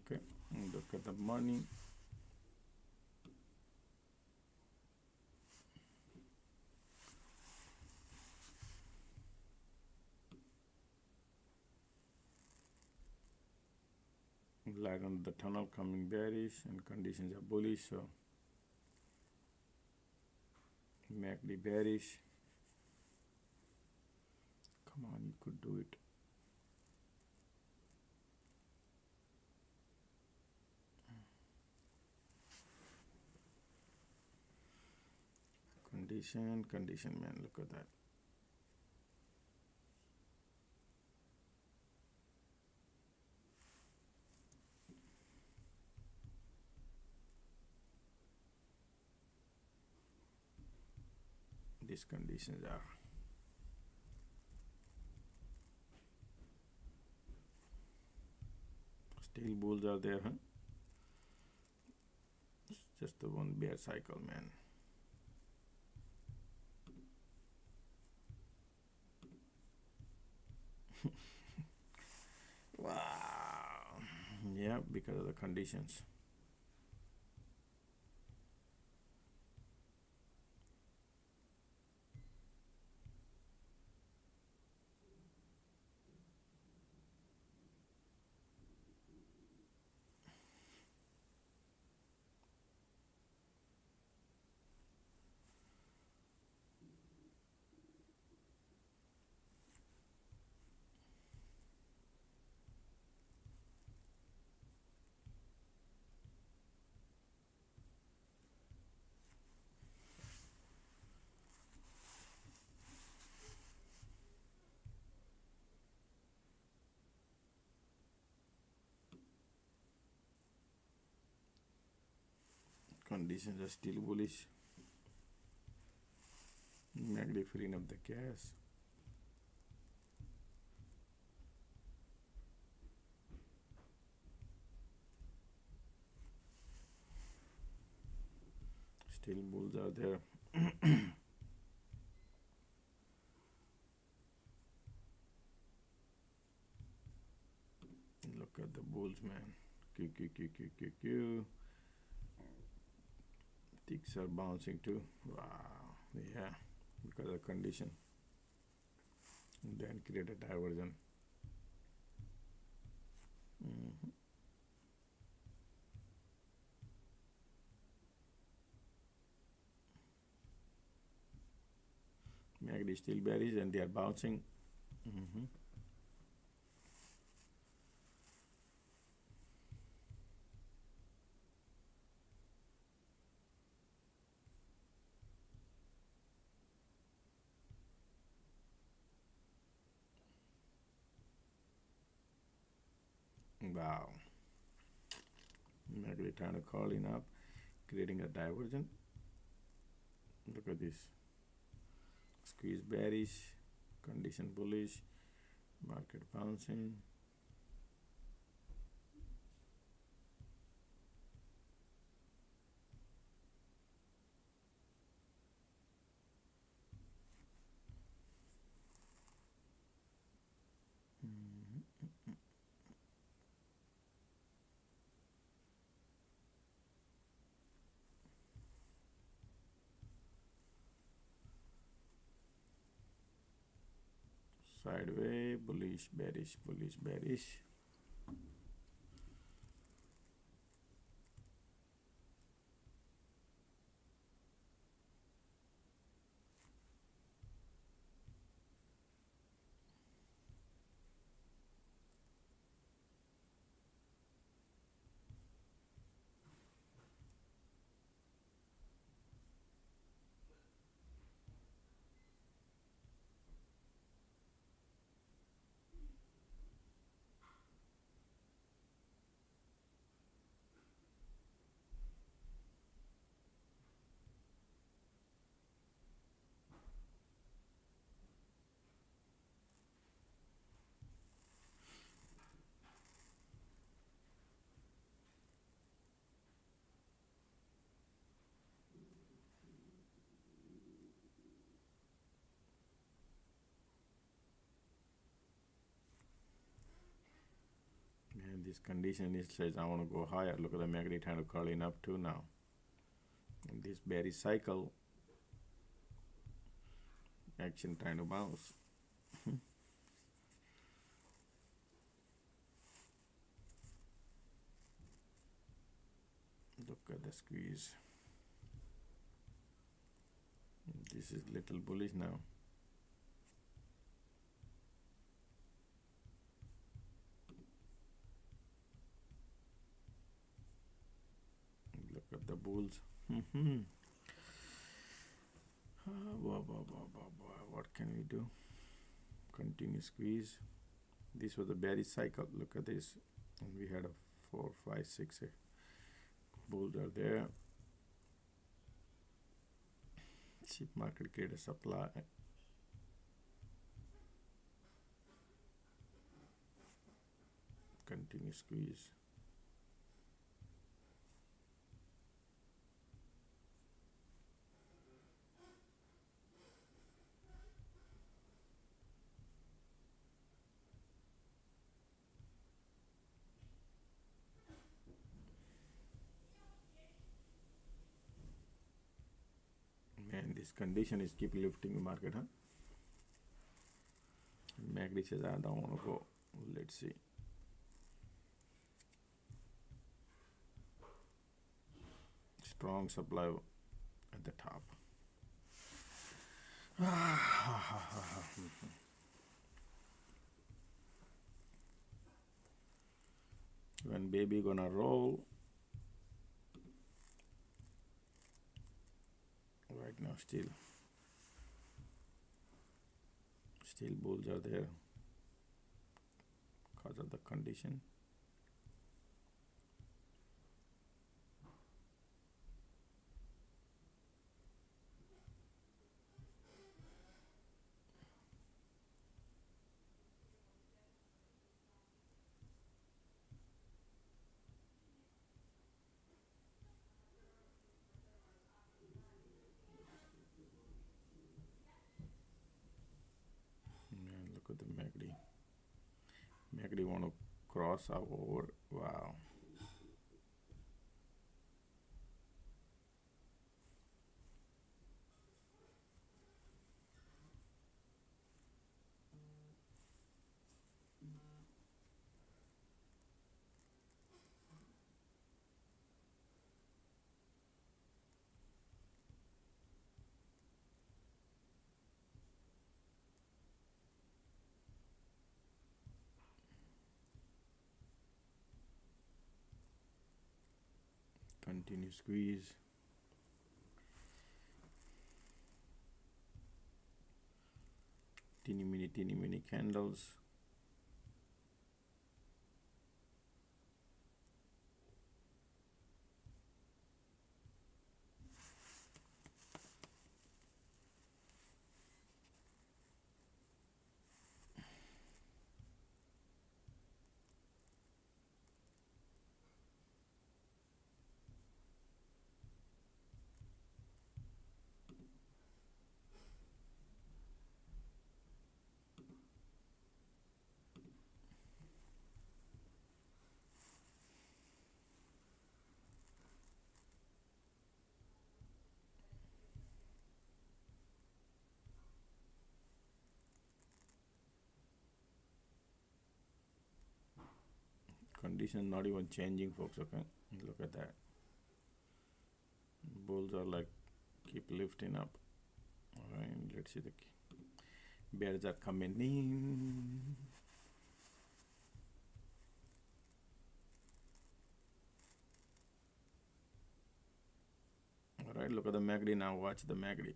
Okay, look at the money. Light on the tunnel coming bearish and conditions are bullish, so MACD bearish. Come on, you could do it. Condition, man, look at that. These conditions are still bulls are there, huh? It's just the one bear cycle, man. Wow. Yeah, because of the conditions. Conditions are still bullish. MACD filling up the gas. Still bulls are there. Look at the bulls, man. Q. Ticks are bouncing too. Wow. Yeah, because of condition. And then create a diversion. MACD is still bearish and they are bouncing. Wow. Actually trying to call in up, creating a divergent. Look at this. Squeeze bearish, condition bullish, market bouncing. Sideways, bullish, bearish, bullish, bearish. And this condition is says I want to go higher. Look at the MACD trying to curl in up too now. And this bearish cycle action trying to bounce. Look at the squeeze. This is little bullish now. Look at the bulls. What can we do? Continue squeeze. This was a bearish cycle. Look at this. And we had a 4, 5, 6 bulls are there. Cheap market create a supply. Continue squeeze. And this condition is keep lifting the market, huh? MACD says I don't want to go. Let's see. Strong supply at the top. When baby gonna roll? Right now still bulls are there because of the condition. And look at the MACD. MACD want to cross over. Wow. Continue squeeze. Teeny mini candles. condition not even changing, folks. Okay, look at that. Bulls are like keep lifting up. All right, let's see, the bears are coming in. All right, look at the MACD now. Watch the MACD.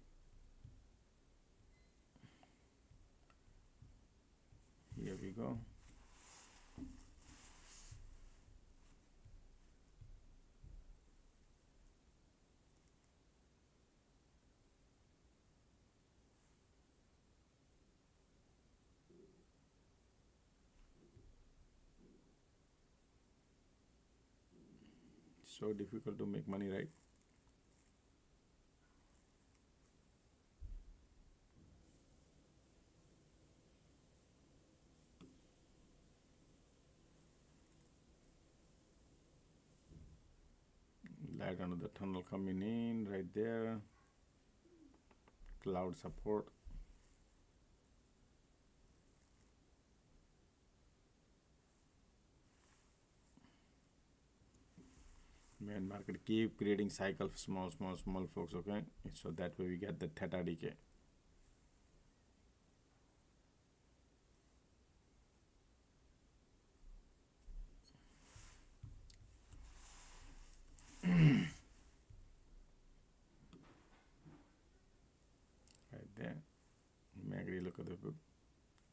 Here we go. So difficult to make money, right? Light under the tunnel coming in right there. Cloud support. Man, market keep creating cycle, small, folks. Okay, so that way we get the theta decay. Right there. MACD, look at the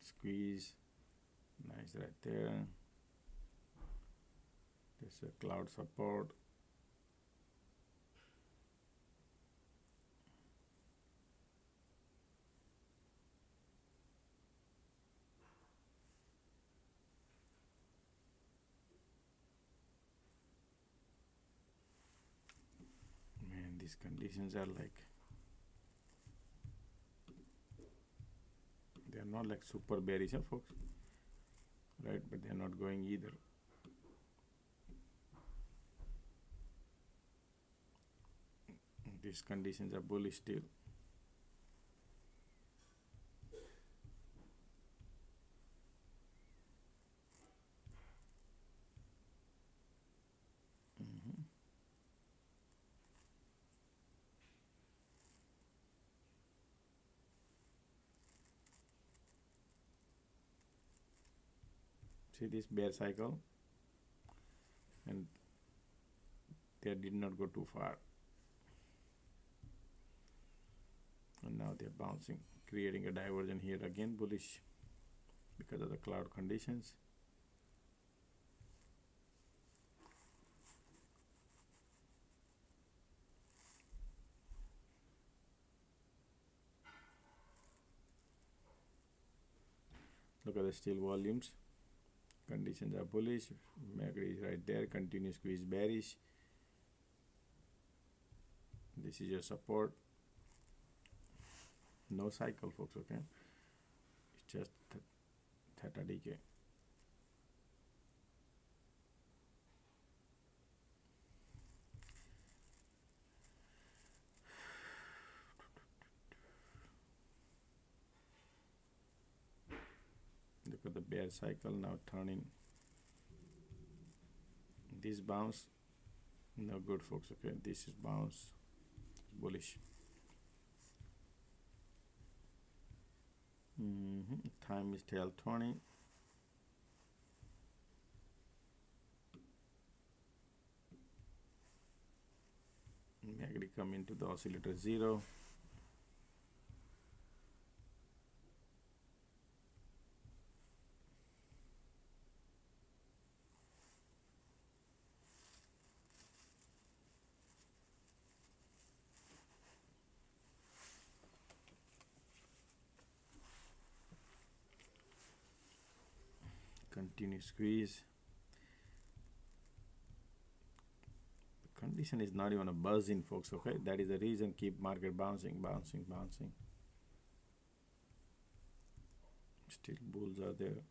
squeeze. Nice right there. There's a cloud support. Man, these conditions are like, they are not like super bearish, huh, folks, right? But they are not going either. These conditions are bullish still. See this bear cycle, and they did not go too far, and now they're bouncing, creating a diversion here again, bullish, because of the cloud conditions. Look at the steel volumes. Conditions are bullish. MACD is right there. Continue squeeze bearish. This is your support. No cycle, folks. Okay, it's just theta decay. Look at the bear cycle now turning. This bounce, no good, folks. Okay, this is bounce, bullish. Time is 12:20. MACD come into the oscillator 0. Continue squeeze. The condition is not even a buzzing, folks. Okay, that is the reason keep market bouncing. Still bulls are there.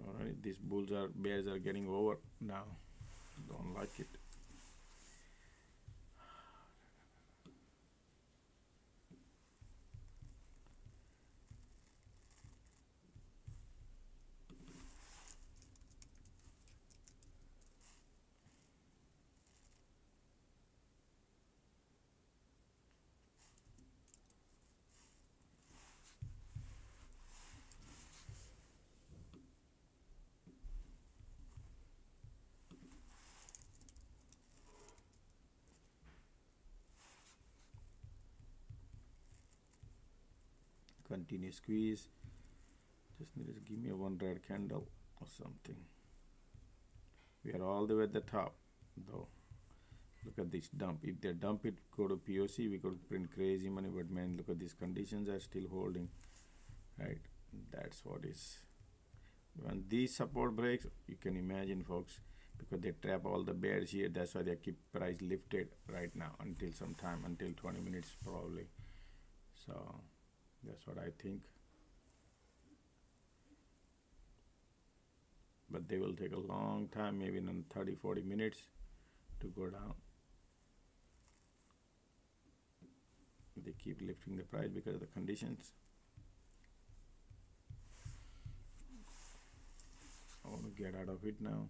All right, these bears are getting over now. Don't like it. Continue squeeze. Just need to give me a one red candle or something. We are all the way at the top though. Look at this dump. If they dump it, go to POC, we could print crazy money, but man, look at these conditions are still holding, right? That's what is. When these support breaks, you can imagine, folks, because they trap all the bears here. That's why they keep price lifted right now until some time, until 20 minutes probably. So that's what I think. But they will take a long time, maybe in 30-40 minutes to go down. They keep lifting the price because of the conditions. I want to get out of it now.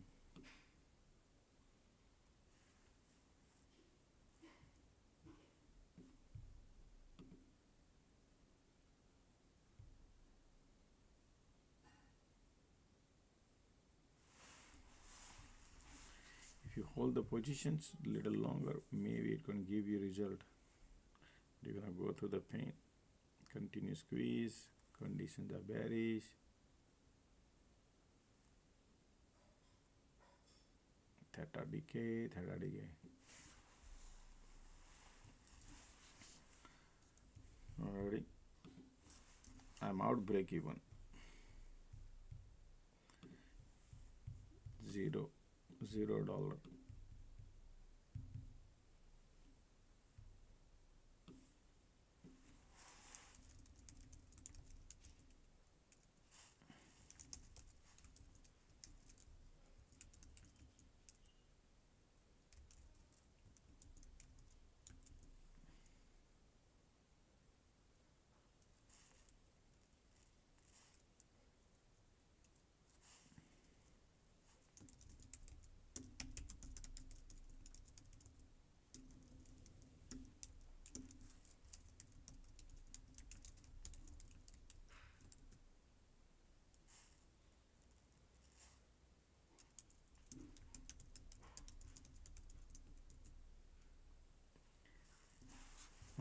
If you hold the positions a little longer, maybe it can give you result. You're gonna go through the pain. Continue squeeze. Conditions are bearish. Theta decay, theta decay. Alrighty. I'm out break even. $0.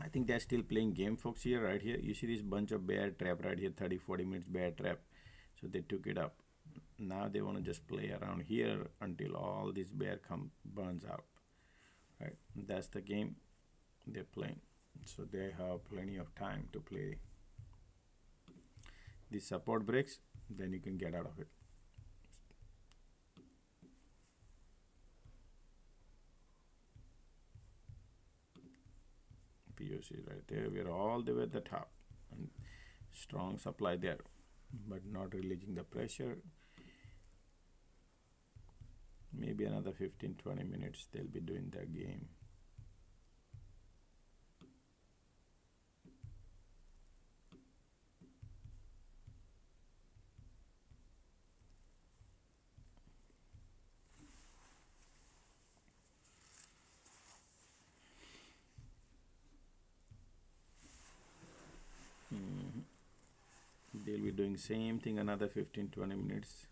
I think they're still playing game, folks. Here, right here, you see this bunch of bear trap right here, 30-40 minutes bear trap. So they took it up. Now they want to just play around here until all this bear burns out, right? That's the game they're playing. So they have plenty of time to play. This support breaks, then you can get out of it. POC right there. We're all the way at the top, and strong supply there, but not releasing the pressure. Maybe another 15-20 minutes they'll be doing their game. They'll be doing same thing another 15-20 minutes.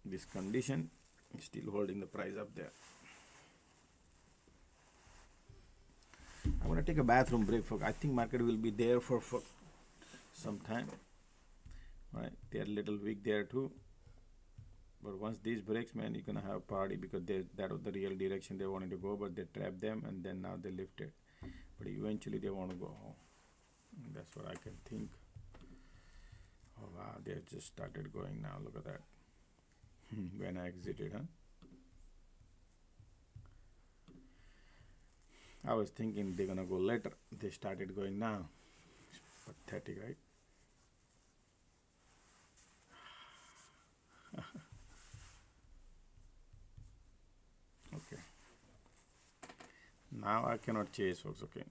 This condition is still holding the price up there. I want to take a bathroom break, folks. I think market will be there for some time. Right, they're a little weak there too. But once these breaks, man, you're gonna have a party, because that was the real direction they wanted to go, but they trapped them and then now they lifted. But eventually they want to go home. And that's what I can think. Oh wow, they just started going now. Look at that. When I exited, huh? I was thinking they're gonna go later. They started going now. It's pathetic, right? Okay. Now I cannot chase, folks. Okay.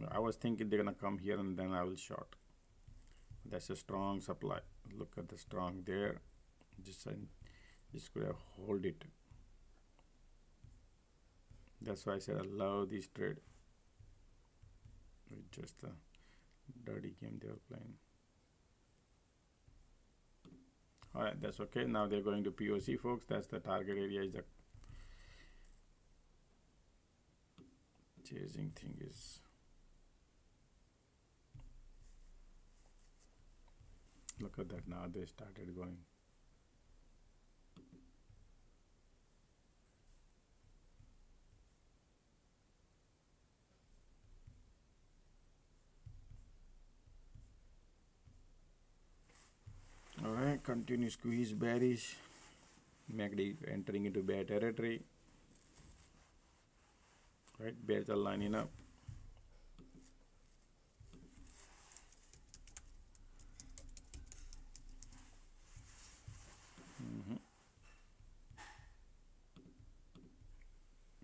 I was thinking they're gonna come here and then I will short. That's a strong supply. Look at the strong there. Just gonna hold it. That's why I said I love this trade. It's just a dirty game they are playing. All right, that's okay. Now they're going to POC, folks. That's the target area. Is the chasing thing is. Look at that. Now they started going. All right, continue squeeze bearish. MACD entering into bear territory. Right, bears are lining up.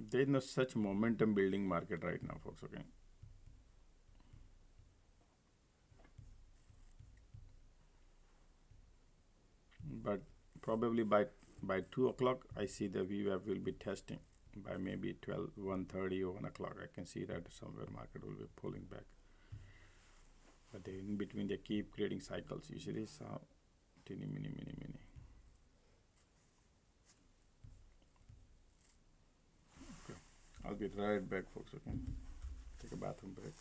There is no such momentum building market right now, folks. Okay. But probably by 2 o'clock, I see the VWAP will be testing. By maybe 1:30 or 1 o'clock, I can see that somewhere market will be pulling back. But they, in between, they keep creating cycles. You see this? Teeny, mini. Okay. I'll be right back, folks. Okay. Take a bathroom break.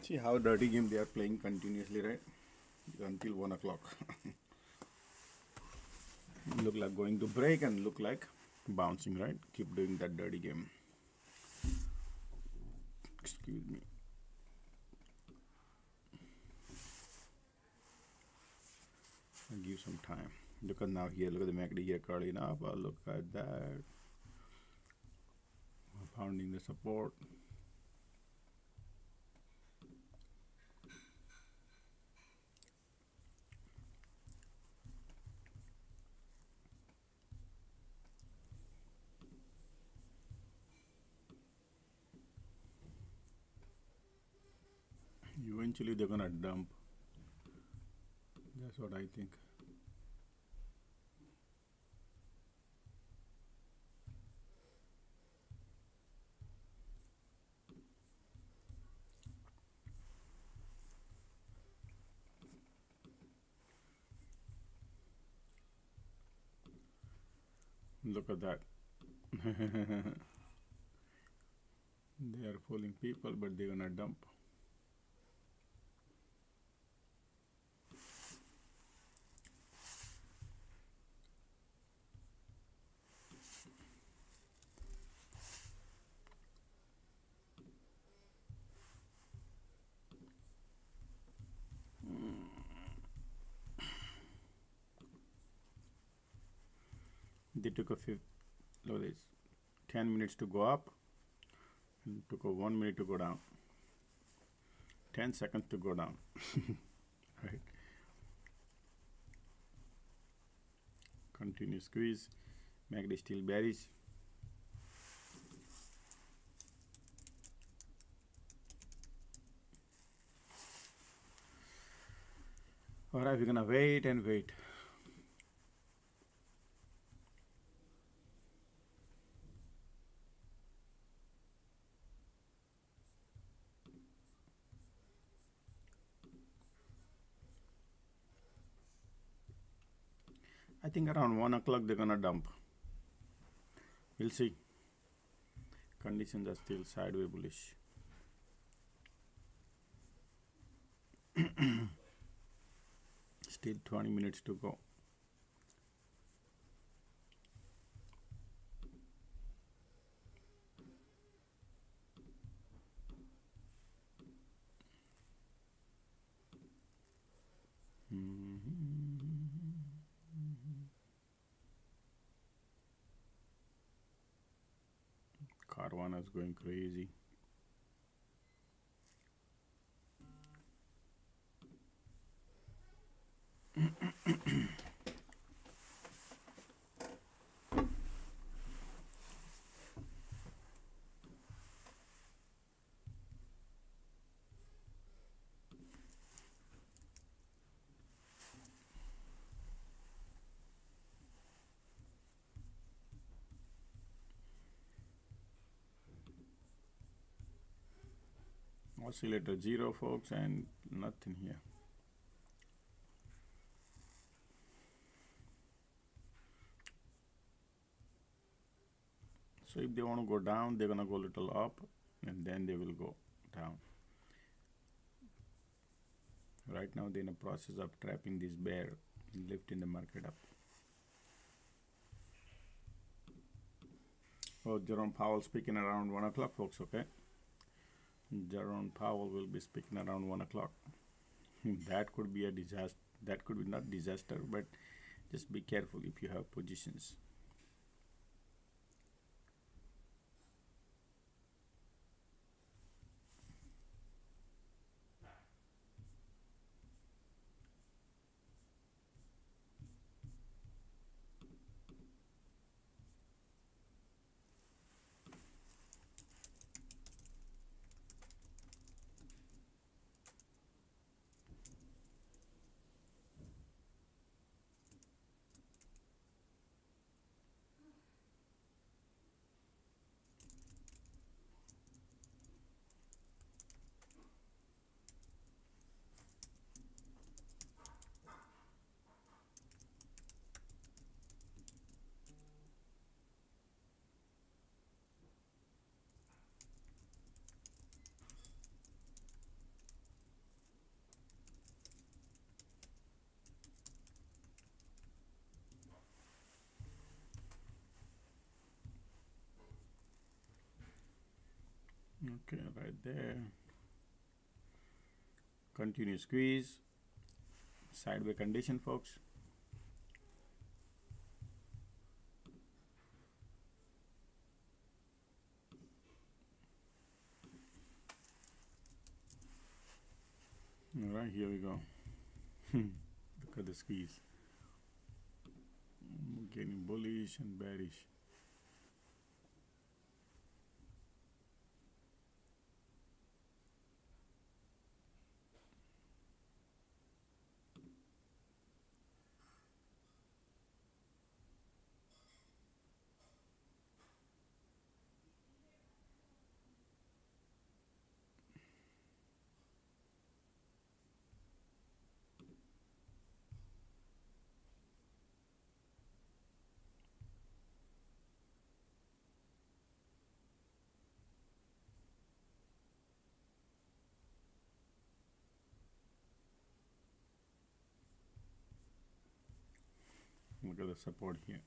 See how dirty game they are playing continuously, right? Until 1 o'clock. Look like going to break and look like bouncing, right? Keep doing that dirty game. Excuse me. I'll give some time. Look at now here, look at the MACD here curling up. Look at that. Pounding the support. Eventually they're gonna dump. That's what I think. Look at that. They are fooling people, but they're gonna dump. They took a look at this, 10 minutes to go up, and took a 1 minute to go down, 10 seconds to go down. Right? Continue squeeze. MACD still bearish. Alright, we're gonna wait and wait. I think around 1 o'clock they're gonna dump. We'll see. Conditions are still sideways bullish. Still 20 minutes to go. Carvana is going crazy. Oscillator 0, folks, and nothing here. So if they want to go down, they're gonna go a little up, and then they will go down. Right now they're in a process of trapping this bear and lifting the market up. Oh, Jerome Powell speaking around 1 o'clock, folks, okay? Jerome Powell will be speaking around 1 o'clock. That could be a disaster. That could be not disaster, but just be careful if you have positions. Okay, right there. Continue squeeze. Sideways condition, folks. All right, here we go. Look at the squeeze. Getting bullish and bearish. Look at the support here.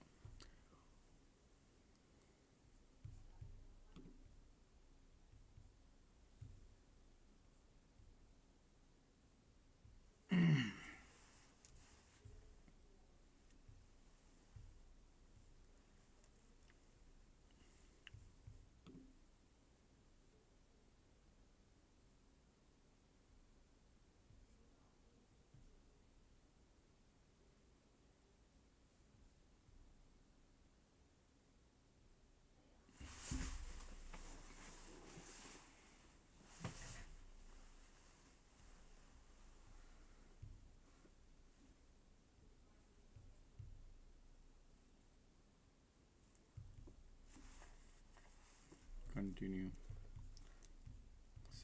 Continue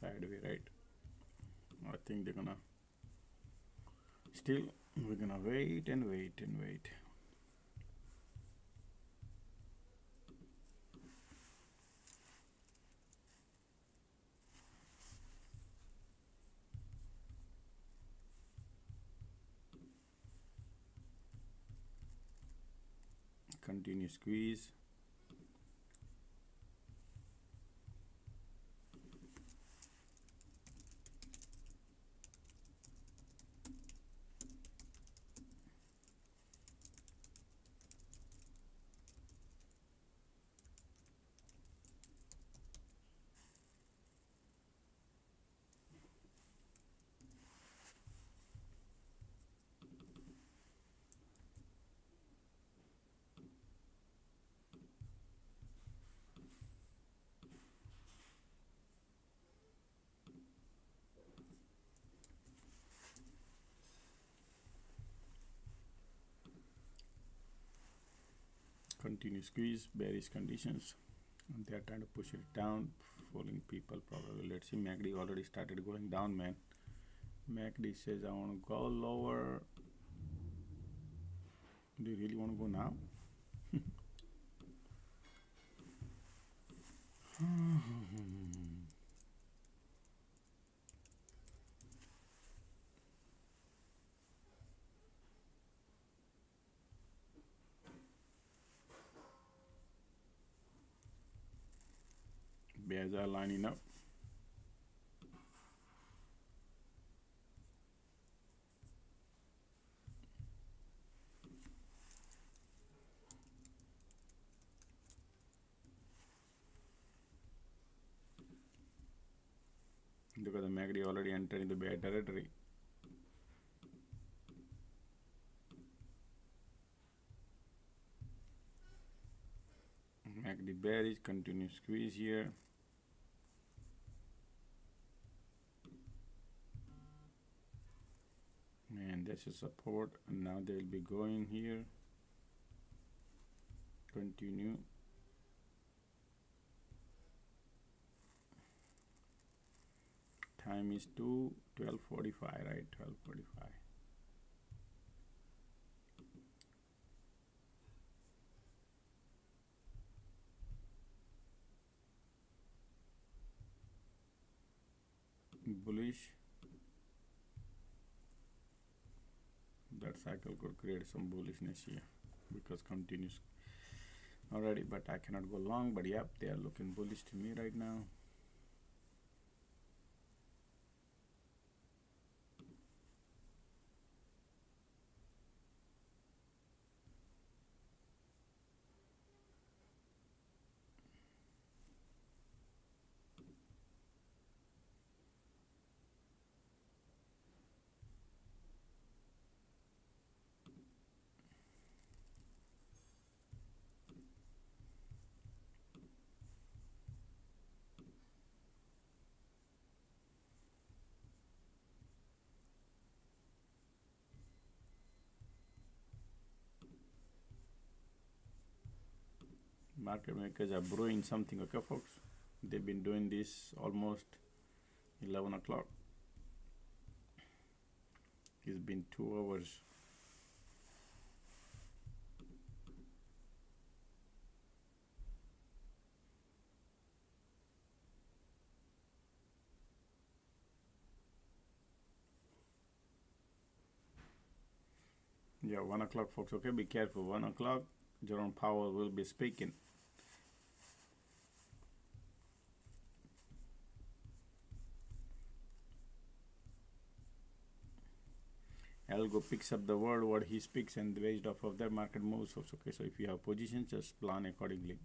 sideways, right? I think they're gonna still, we're gonna wait and wait and wait. Continue squeeze. Continue squeeze, bearish conditions, and they are trying to push it down, falling people probably. Let's see, MACD already started going down, man. MACD says I want to go lower. Do you really want to go now? Bears are lining up. Look at the MACD already entering the bear territory. MACD bearish, continue squeeze here. And that's a support, and now they'll be going here. Continue. Time is 12:45, right? 12:45. Bullish. That cycle could create some bullishness here because continues already, but I cannot go long. But yep, they are looking bullish to me right now. Market makers are brewing something, okay folks. They've been doing this almost 11 o'clock. It's been 2 hours. Yeah, 1 o'clock folks, okay, be careful. 1 o'clock, Jerome Powell will be speaking. Algo picks up the word what he speaks, and based off of that market moves folks, okay. So if you have positions, just plan accordingly.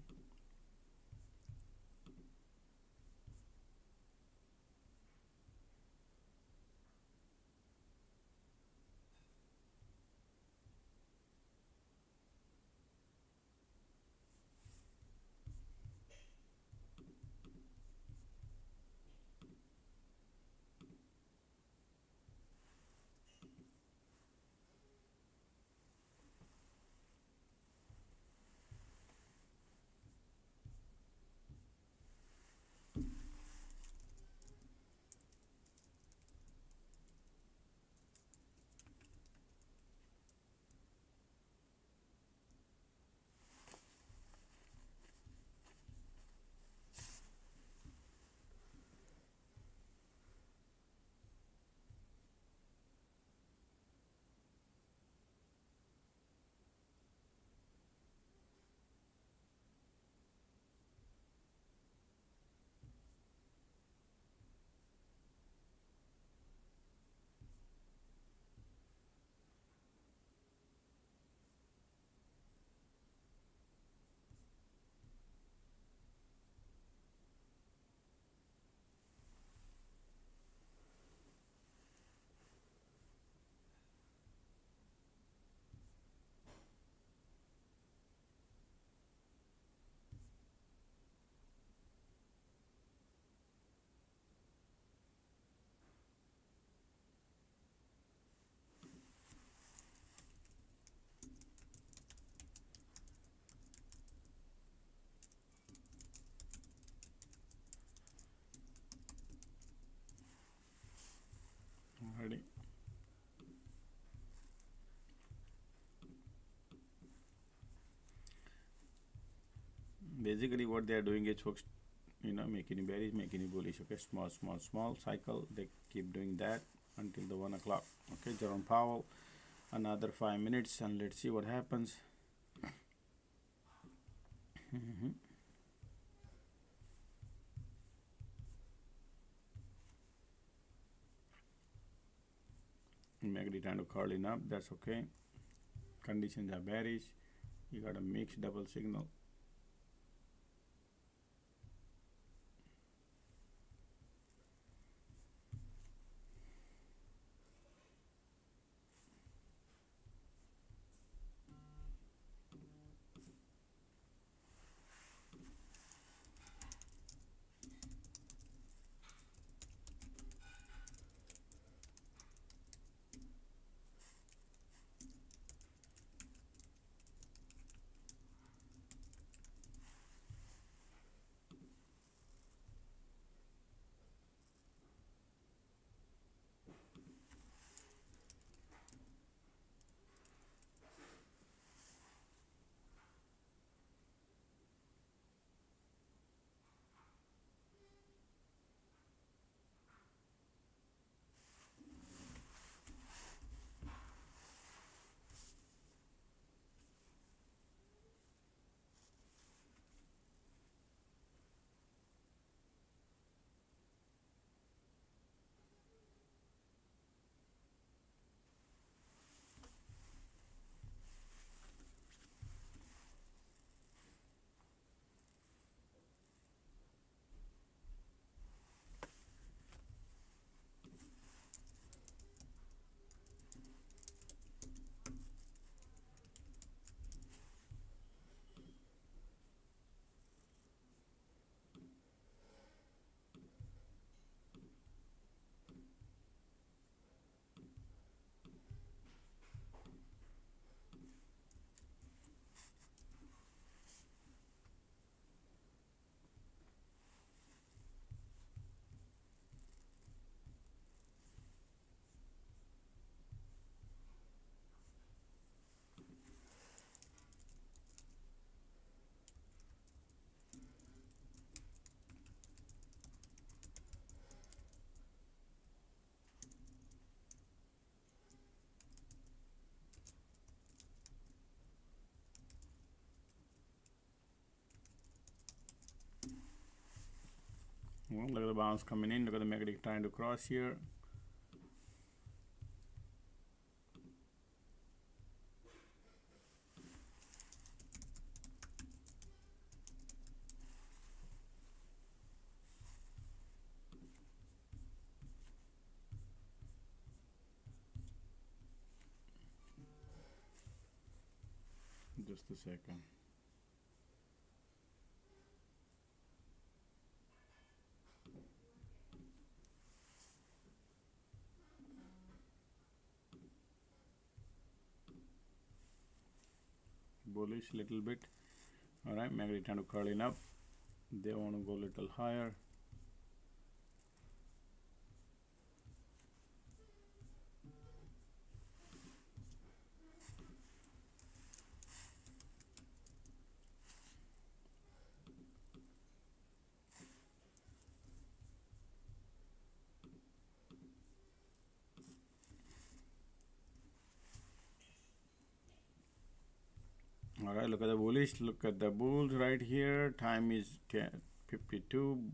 Alrighty. Basically what they are doing is folks, making you bearish, making you bullish, okay. Small cycle, they keep doing that until the 1 o'clock, okay. Jerome Powell, another 5 minutes, and let's see what happens. MACD trying to curling up, that's okay. Conditions are bearish. You got a mixed double signal. Well, look at the bounce coming in. Look at the MACD trying to cross here. Just a second. Bullish little bit. All right, MACD trying to curling up. They want to go a little higher. All right, look at the bullish. Look at the bulls right here. Time is 10:52.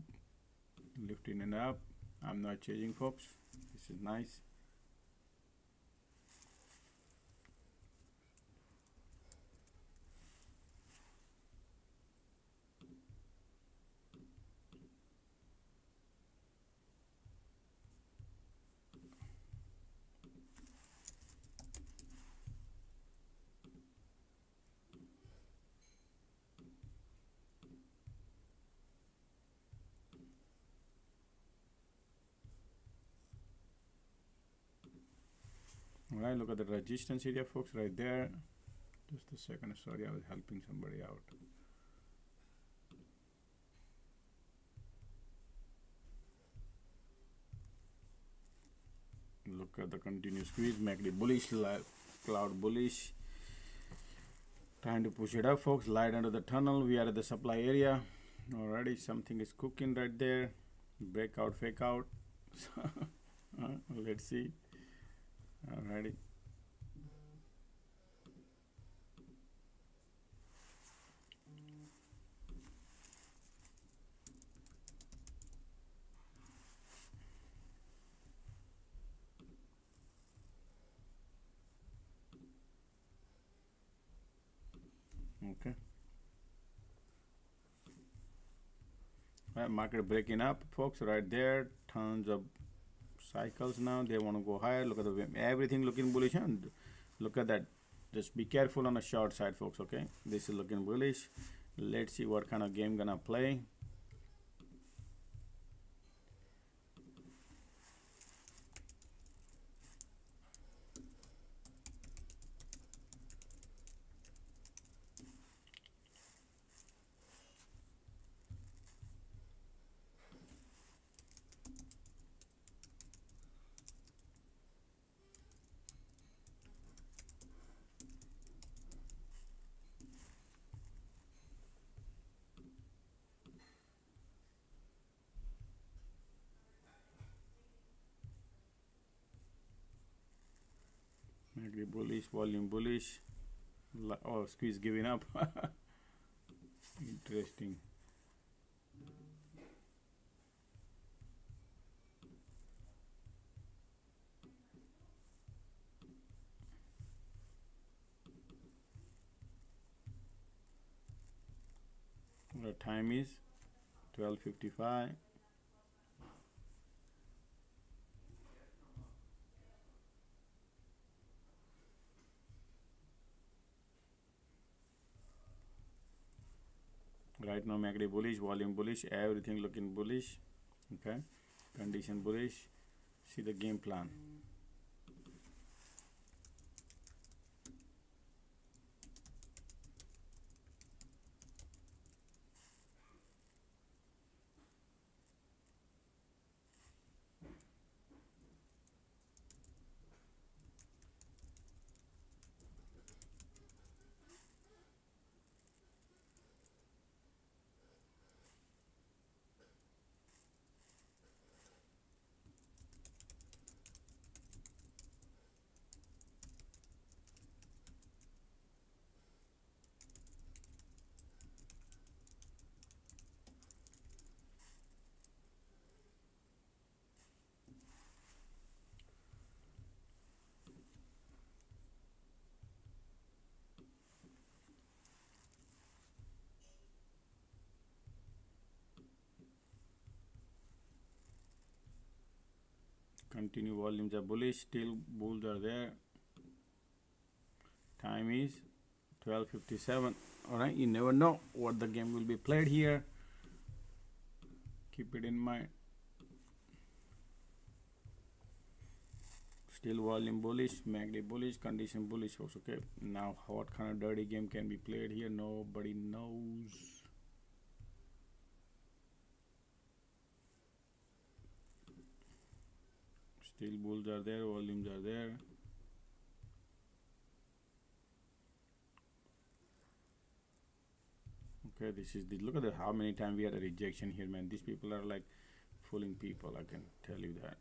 Lifting it up. I'm not changing, folks. This is nice. All right, look at the resistance area, folks, right there. Just a second. Sorry, I was helping somebody out. Look at the continuous squeeze. MACD bullish, cloud bullish. Trying to push it up, folks. Light under the tunnel. We are at the supply area. Already something is cooking right there. Breakout, fake out. Let's see. Alrighty. Okay. Right, market breaking up, folks, right there. Tons of cycles now. They want to go higher. Look at the everything looking bullish, and look at that. Just be careful on the short side, folks. Okay, this is looking bullish. Let's see what kind of game gonna play. Maybe bullish, volume bullish. Oh, squeeze giving up. Interesting. The time is 12:55. Right now MACD bullish, volume bullish, everything looking bullish. Okay, condition bullish. See the game plan. Continue, volumes are bullish, still bulls are there. Time is 12:57. All right, you never know what the game will be played here. Keep it in mind. Still volume bullish, MACD bullish, condition bullish also. Okay, now what kind of dirty game can be played here? Nobody knows. Still bulls are there, volumes are there. Okay, this is the look at how many times we had a rejection here, man. These people are like fooling people, I can tell you that.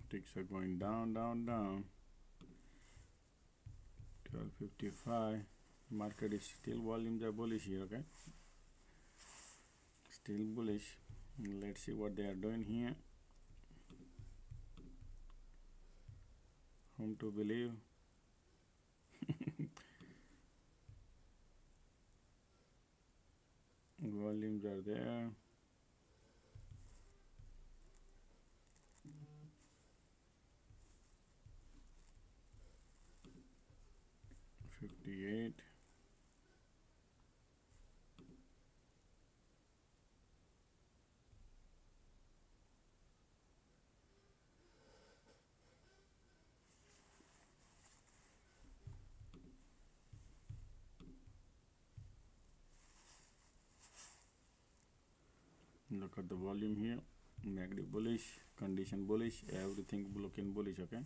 Ticks are going down, down, down. 12:55. Market is still, volumes are bullish here. Okay, still bullish. Let's see what they are doing here. Whom to believe? Volumes are there. $58. Look at the volume here. MACD bullish, condition bullish, everything looking bullish. Okay,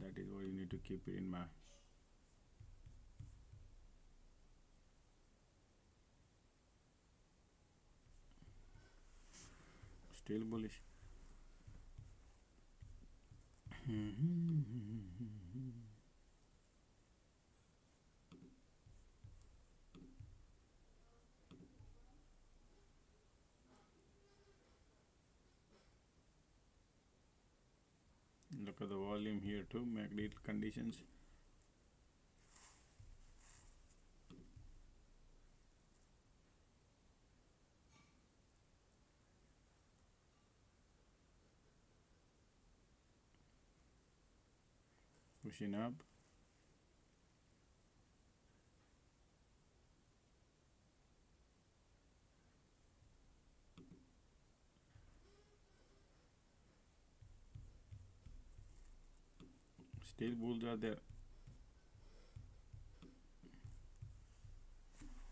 that is what you need to keep it in mind. Still bullish. Look at the volume here too, MACD conditions. Pushing up. Still bulls are there.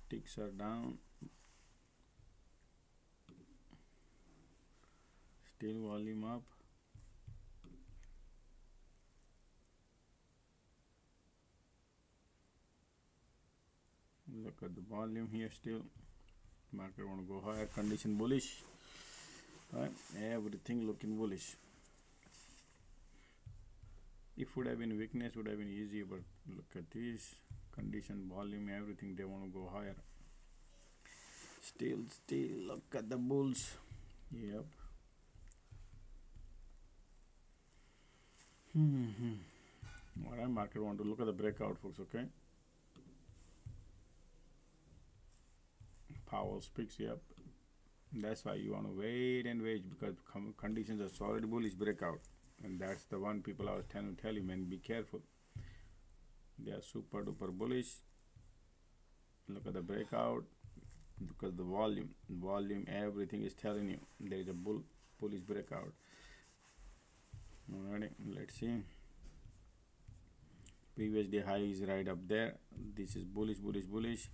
Ticks are down. Still volume up. Look at the volume here still. Market want to go higher. Condition bullish. Right? Everything looking bullish. If would have been weakness, would have been easy, but look at this condition, volume, everything. They want to go higher. Still, look at the bulls. Yep. Alright, market want to look at the breakout, folks. Okay. Powell speaks. Yep. That's why you want to wait and wait, because conditions are solid bullish breakout. And that's the one people I was trying to tell you, man, be careful. They are super duper bullish. Look at the breakout. Look at the volume. Volume, everything is telling you there is a bullish breakout. Alright, let's see. Previous day high is right up there. This is bullish, bullish, bullish.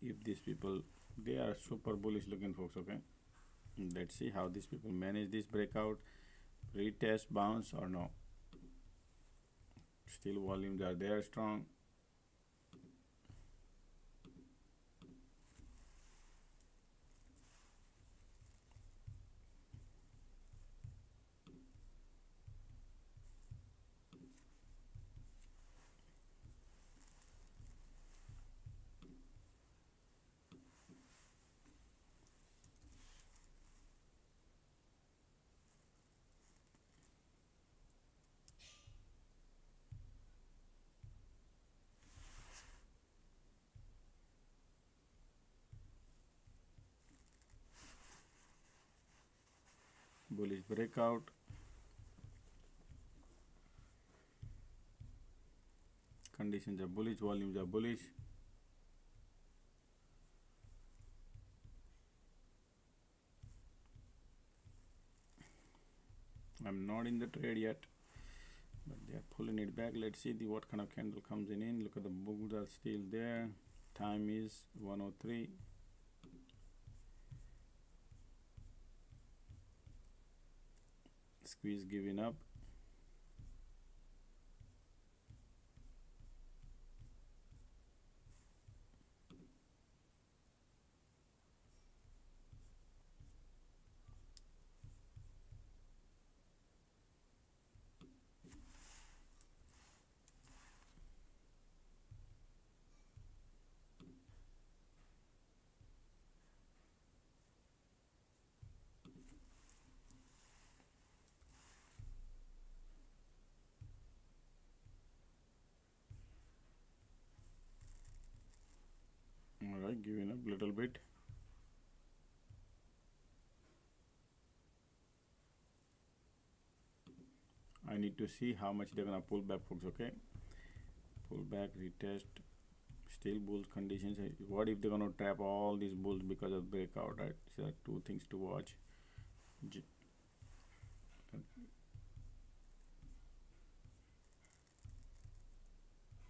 if these people, they are super bullish looking, folks. Okay, let's see how these people manage this breakout, retest, bounce or no. Still volumes are there strong. Bullish breakout. Conditions are bullish, volumes are bullish. I'm not in the trade yet, but they are pulling it back. Let's see what kind of candle comes in. Look at the bulls are still there. Time is 103. Squeeze giving up. Alright, giving up a little bit. I need to see how much they're gonna pull back, folks. Okay, pull back, retest, still bulls conditions. What if they're gonna trap all these bulls because of breakout, right? So there are two things to watch.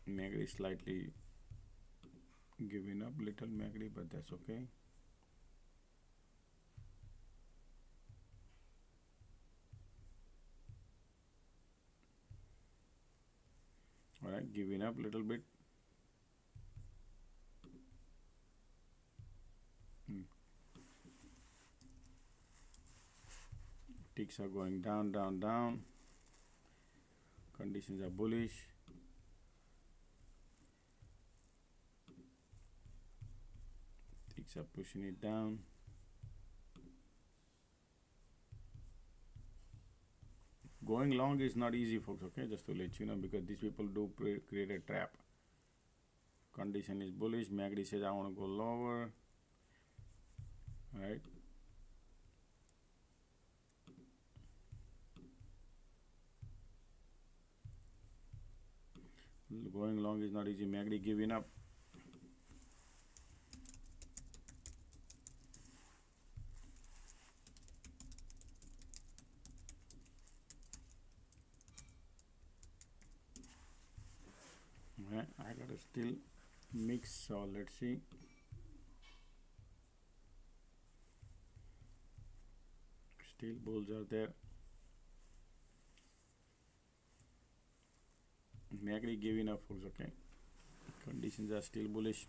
MACD slightly giving up, little MACD, but that's okay. Alright, giving up a little bit. Ticks are going down, down, down. Conditions are bullish. Ticks are pushing it down. Going long is not easy, folks. Okay, just to let you know, because these people do create a trap. Condition is bullish. MACD says I want to go lower. Right. Going long is not easy. MACD giving up. I gotta still mix, so let's see. Still bulls are there. MACD giving up, folks. Okay, conditions are still bullish.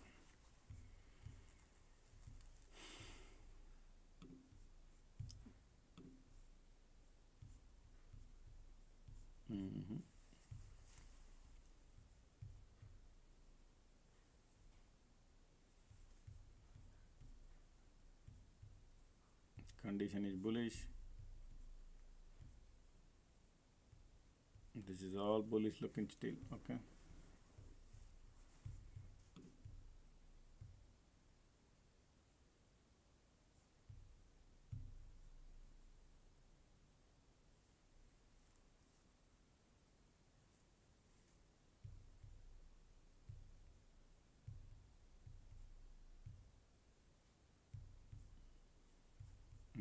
Condition is bullish. This is all bullish looking still. Okay,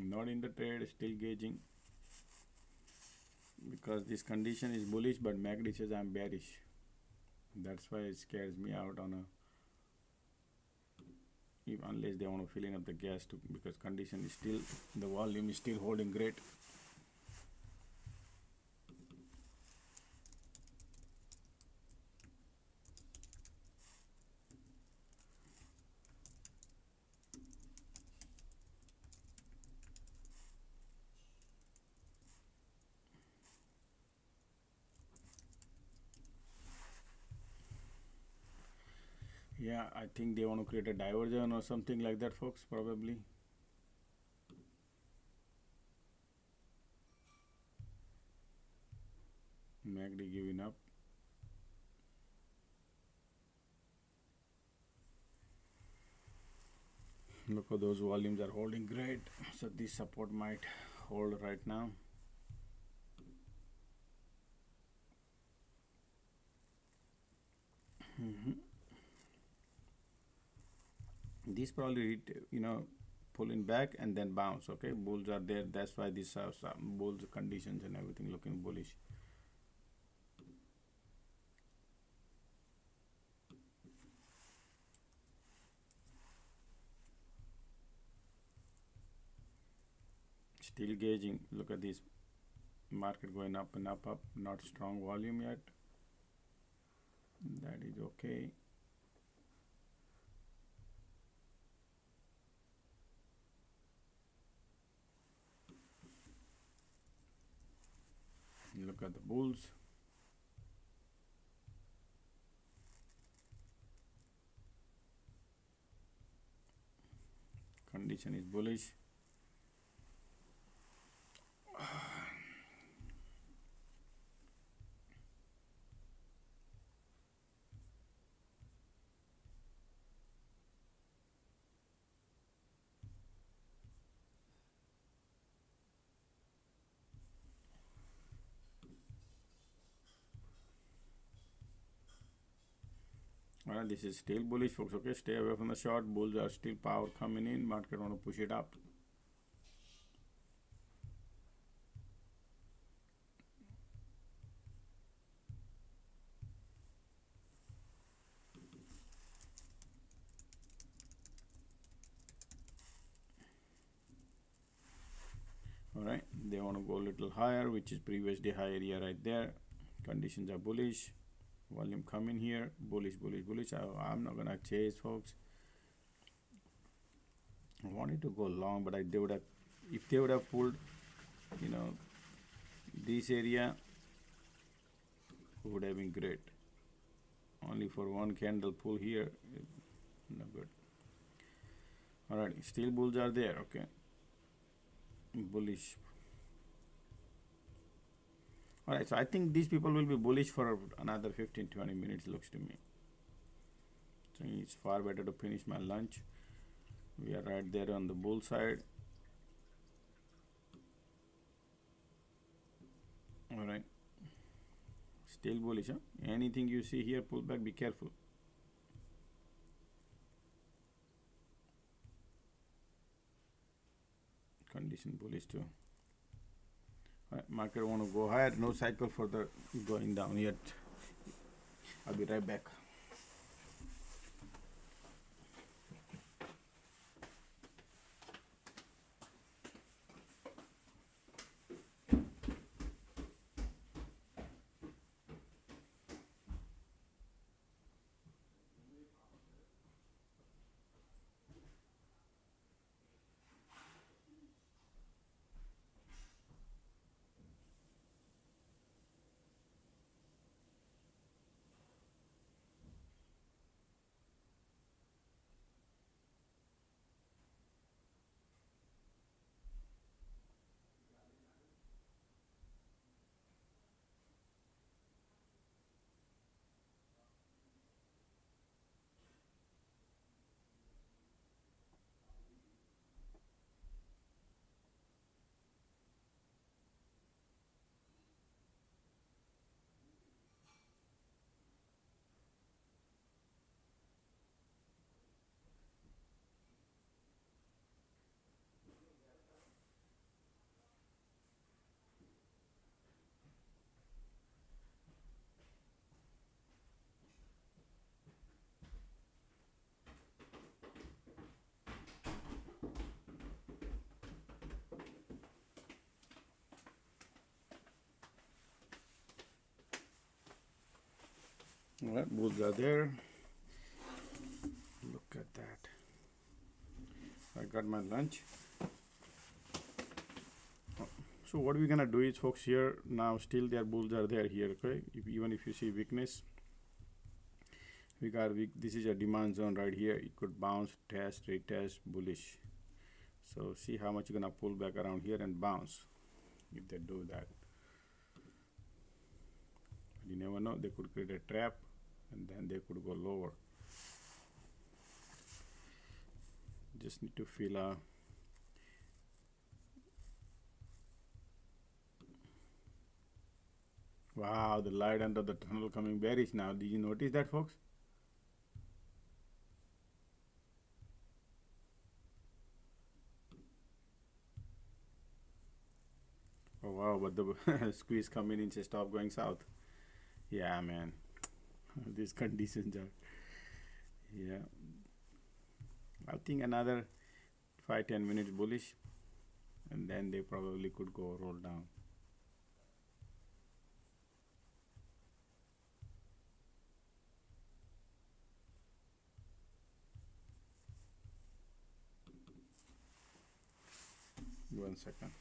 not in the trade, still gauging, because this condition is bullish, but MACD says I'm bearish. That's why it scares me out on a unless they want to fill in up the gas too, because condition is still, the volume is still holding great. Yeah, I think they want to create a diversion or something like that, folks, probably. MACD giving up. Look how those volumes are holding great. So this support might hold right now. This probably, pulling back and then bounce. Okay, bulls are there. That's why this bulls conditions and everything looking bullish. Still gauging. Look at this market going up and up, not strong volume yet. That is okay. Look at the bulls. Condition is bullish. Alright, this is still bullish, folks. Okay, stay away from the short. Bulls are still power coming in. Market want to push it up. Alright, they want to go a little higher, which is previous day high area right there. Conditions are bullish. Volume coming here. Bullish, bullish, bullish. I'm not gonna chase, folks. I wanted to go long, but they would have, if they would have pulled, this area would have been great. Only for one candle pull here, no good. Alright, still bulls are there. Okay, bullish. Alright, so I think these people will be bullish for another 15-20 minutes, looks to me. So it's far better to finish my lunch. We are right there on the bull side. Alright, still bullish, huh? Anything you see here, pull back, be careful. Condition bullish too. Market want to go higher. No cycle for the going down yet. I'll be right back. All right, bulls are there. Look at that. I got my lunch. So what we're gonna do is, folks, here now still their bulls are there here. Okay, even if you see weakness, this is a demand zone right here. It could bounce, test, retest, bullish. So see how much you're gonna pull back around here and bounce if they do that. You never know, they could create a trap and then they could go lower. Just need to feel wow, the light under the tunnel coming bearish now. Did you notice that, folks? Oh wow, but the squeeze coming in, say stop going south. Yeah, man. These conditions are, yeah. I think another 5-10 minutes bullish, and then they probably could go roll down. One second.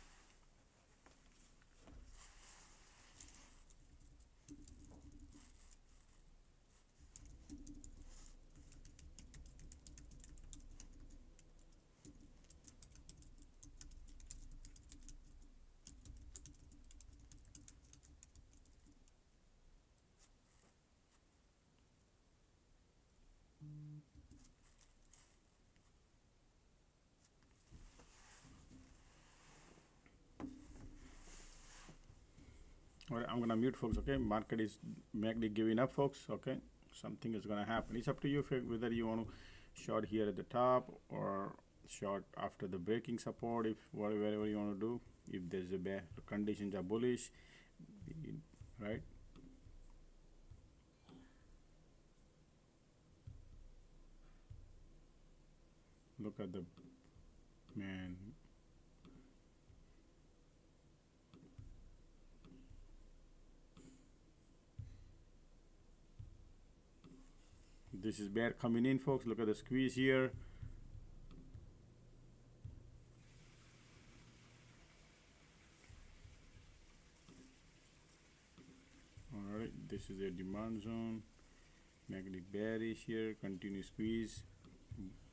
All right, I'm gonna mute, folks. Okay, market is mainly giving up, folks. Okay, something is gonna happen. It's up to you whether you want to short here at the top or short after the breaking support. If whatever you want to do, if there's a bad conditions are bullish, right? Look at the man. This is bear coming in, folks. Look at the squeeze here. All right, this is a demand zone. Negative bearish here. Continue squeeze.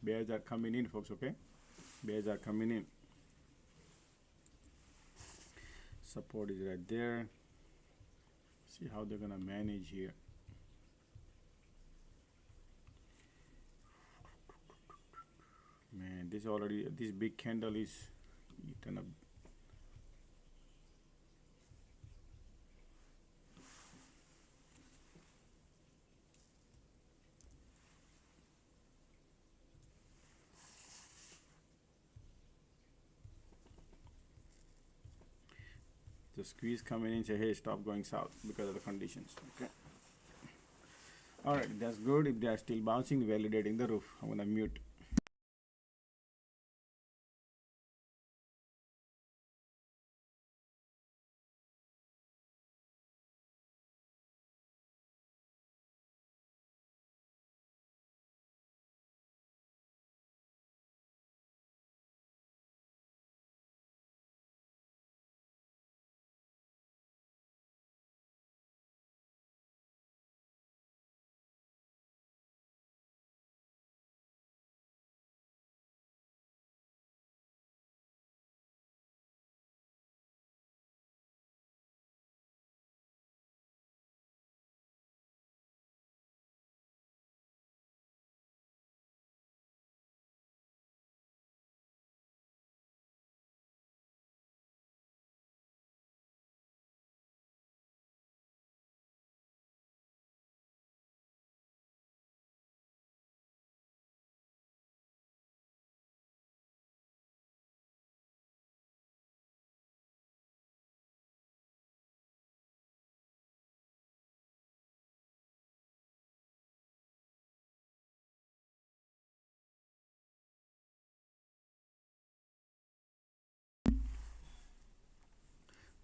Bears are coming in, folks. Okay, bears are coming in. Support is right there. See how they're gonna manage here. Man, this big candle is eaten up. The squeeze coming in, say, hey, stop going south because of the conditions. Okay. All right, that's good. If they are still bouncing, validating the roof. I'm gonna mute.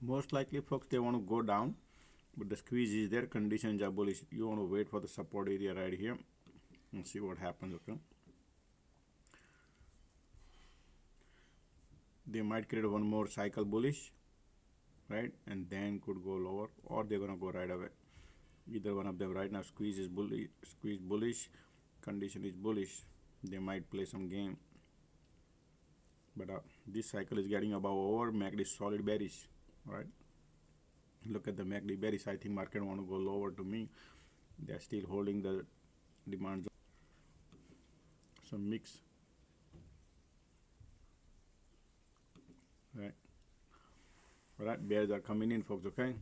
Most likely, folks, they want to go down but the squeeze is there, conditions are bullish. You want to wait for the support area right here and see what happens. Okay, they might create one more cycle bullish, right, and then could go lower, or they're gonna go right away. Either one of them. Right now squeeze is bullish, squeeze bullish, condition is bullish. They might play some game, but this cycle is getting above over. MACD is solid bearish. All right, look at the MACD bearish. I think market want to go lower. To me, they're still holding the demand zone. Some mix, right? All right, bears are coming in, folks. Okay,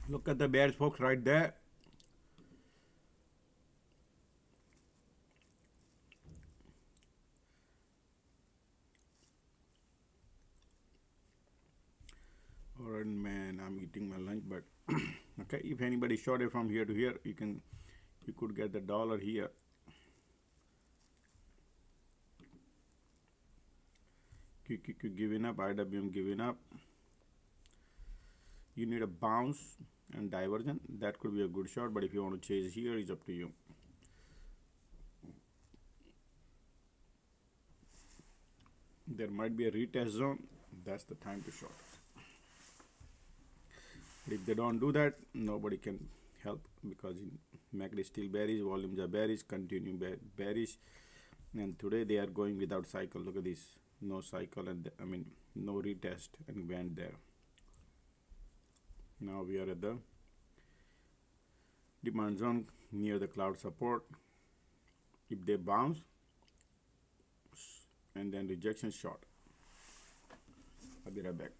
look at the bears, folks, right there. All right, man, I'm eating my lunch, but okay, if anybody shorted from here to here, you could get the dollar here. QQQ giving up, IWM giving up. You need a bounce and diversion. That could be a good shot, but if you want to chase here, it's up to you. There might be a retest zone. That's the time to short. If they don't do that, nobody can help, because market is still bearish, volumes are bearish, continue bearish, and today they are going without cycle. Look at this, no cycle, and no retest, and went there. Now we are at the demand zone near the cloud support. If they bounce and then rejection short, I'll be right back.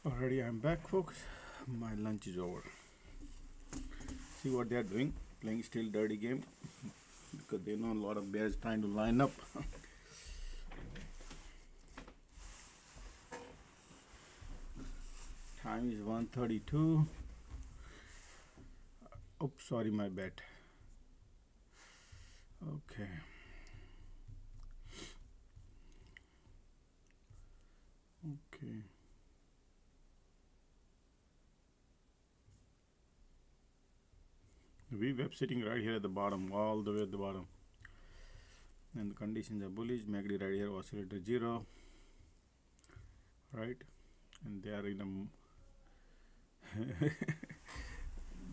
Already I'm back, folks. My lunch is over. See what they're doing, playing still dirty game because they know a lot of bears trying to line up. Time is 1:32. Oops, sorry, my bad. Okay. Okay. The VWAP sitting right here at the bottom, all the way at the bottom. And the conditions are bullish. MACD right here, oscillator 0. Right? And they are in a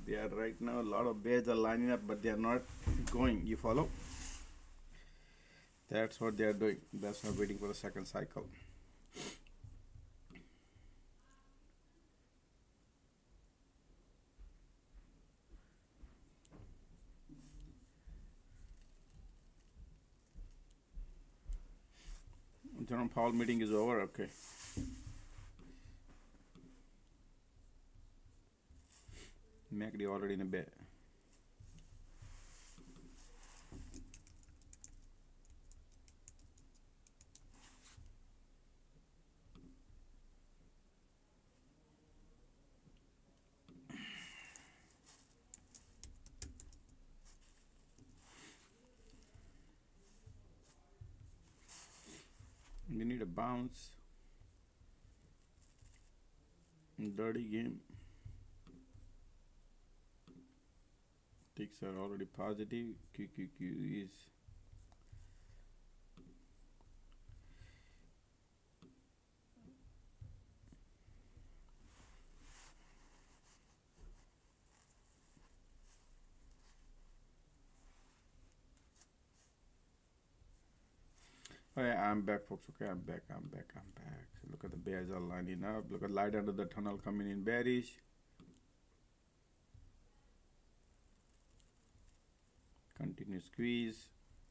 they are right now, a lot of bears are lining up, but they are not going. You follow? That's what they are doing. That's not waiting for the second cycle. Jerome Powell meeting is over. Okay. MACD already in a bear. We need a bounce. Dirty game. Ticks are already positive. QQQ is okay, I'm back, folks. Okay, I'm back. So look at the bears are lining up. Look at light under the tunnel coming in bearish. Continue squeeze.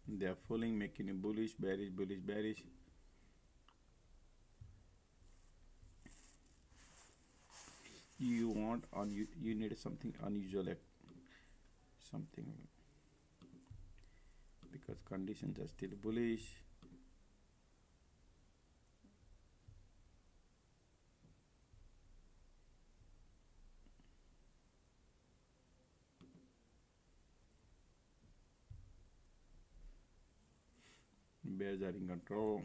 They are pulling, making it bullish, bearish, bullish, bearish. You want on you need something unusual, like something, because conditions are still bullish. Bears are in control.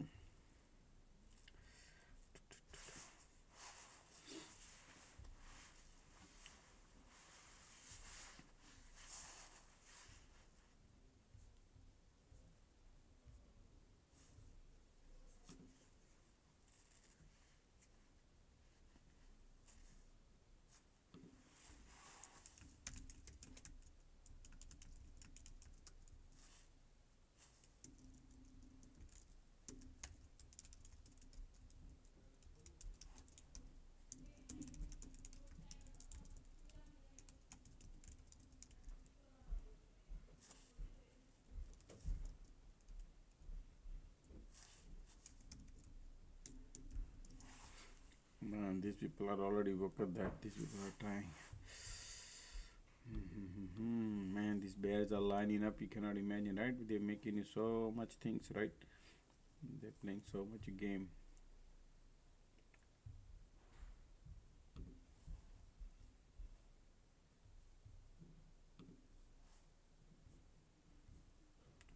Man, these people are already woke up that these people are trying. Man, these bears are lining up. You cannot imagine, right? They're making you so much things, right? They're playing so much game.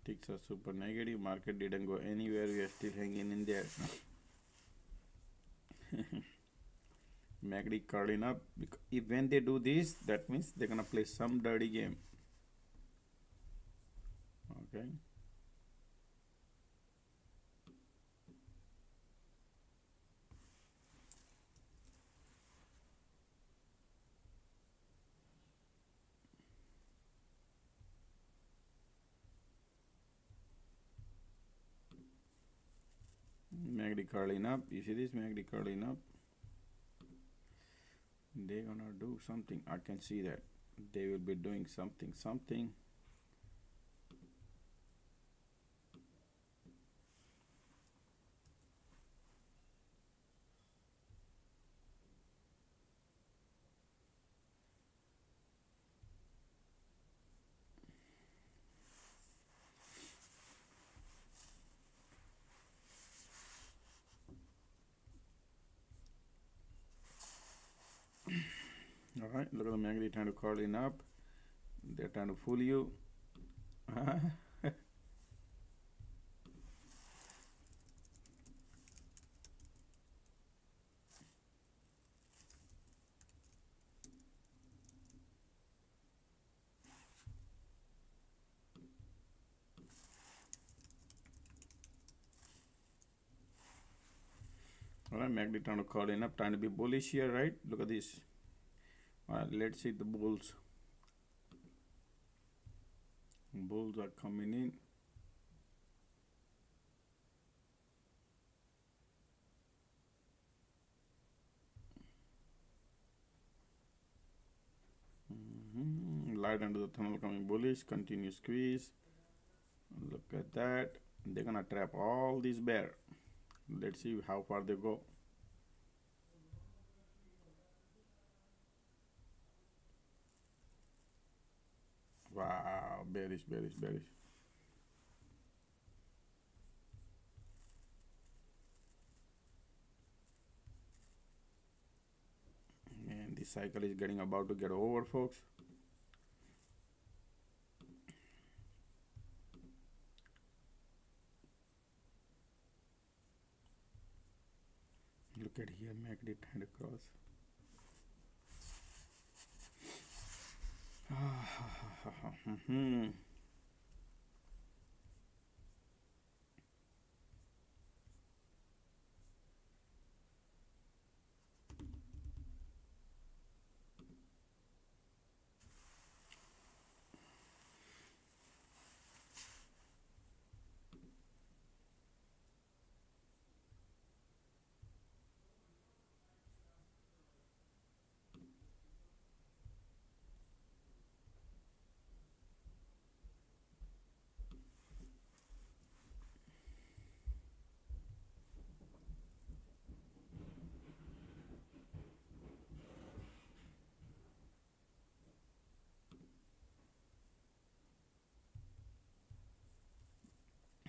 Ticks are super negative. Market didn't go anywhere. We are still hanging in there. MACD curling up. If when they do this, that means they're gonna play some dirty game. Okay. MACD curling up. You see this MACD curling up? They're gonna do something. I can see that they will be doing something. All right, look at the MACD trying to curl in up. They're trying to fool you. All right, MACD trying to curl in up, trying to be bullish here, right? Look at this. All right, let's see the bulls. Bulls are coming in. Light under the tunnel coming bullish, continue squeeze. Look at that. They're gonna trap all these bear. Let's see how far they go. Wow, bearish, bearish, bearish. And this cycle is getting about to get over, folks. Look at here, MACD trying to cross.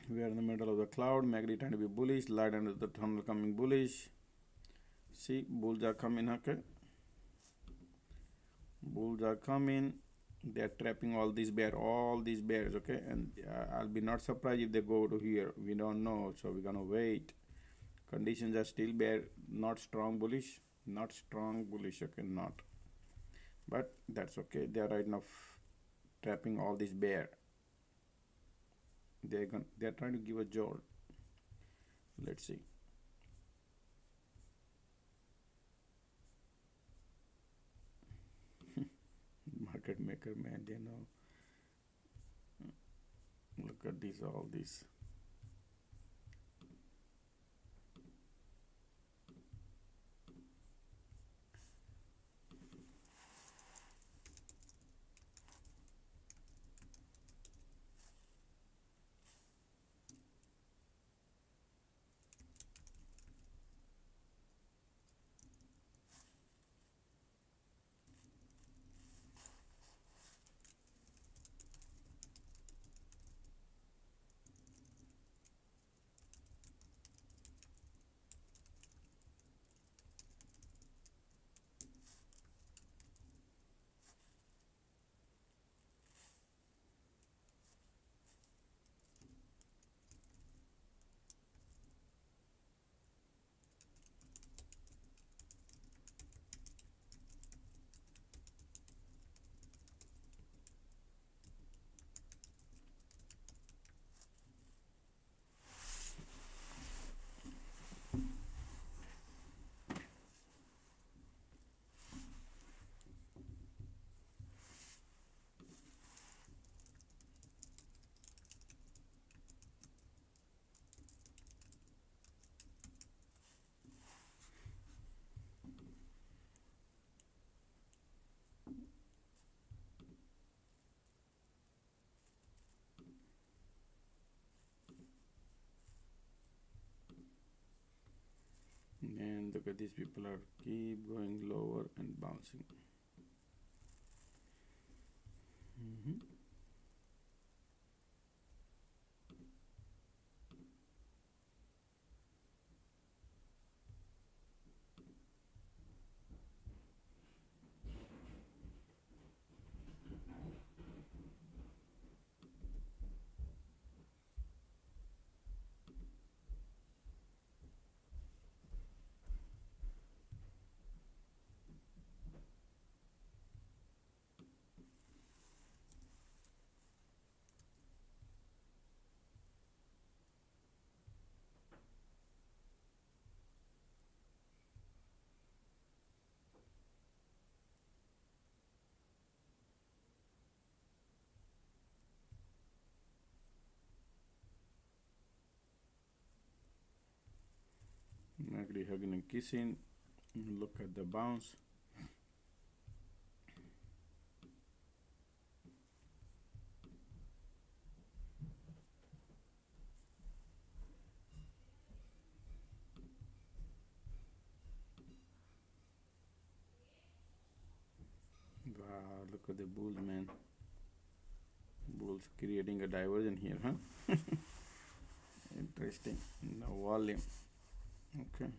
We are in the middle of the cloud. MACD trying to be bullish. Light under the tunnel coming bullish. See, bulls are coming, okay? Bulls are coming. They are trapping all these bears, okay? And I'll be not surprised if they go to here. We don't know, so we're gonna wait. Conditions are still bear, not strong bullish, okay, not. But that's okay. They are right now trapping all these bear. They're trying to give a jolt. Let's see. Market maker, man, they know. Look at this, all this. And look at these people are keep going lower and bouncing. MACD hugging and kissing. Look at the bounce. Wow, look at the bulls, man. Bulls creating a diversion here, huh? Interesting. No volume. Okay.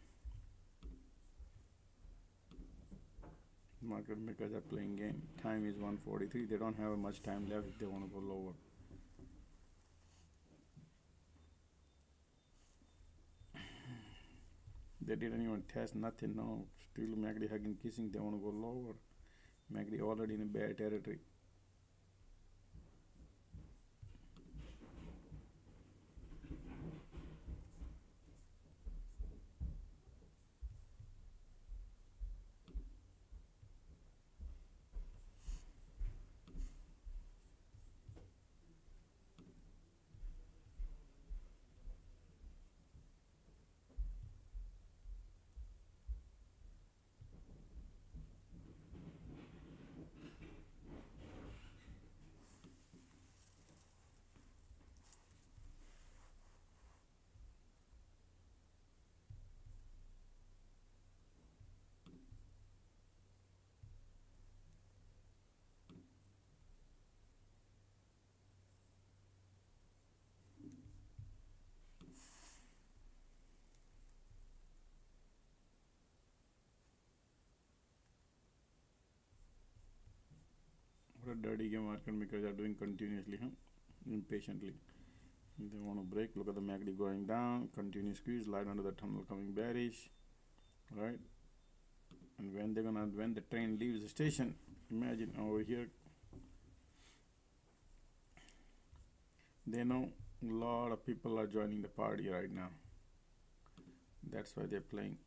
Market makers are playing game. Time is 1:43. They don't have much time left if they want to go lower. They didn't even test nothing. No, still MACD hugging, kissing. They want to go lower. MACD already in a bear territory. What a dirty game market makers are doing continuously, huh? Impatiently. They want to break. Look at the MACD going down. Continue squeeze. Light under the tunnel coming bearish. Right? And when the train leaves the station, imagine over here, they know a lot of people are joining the party right now. That's why they're playing.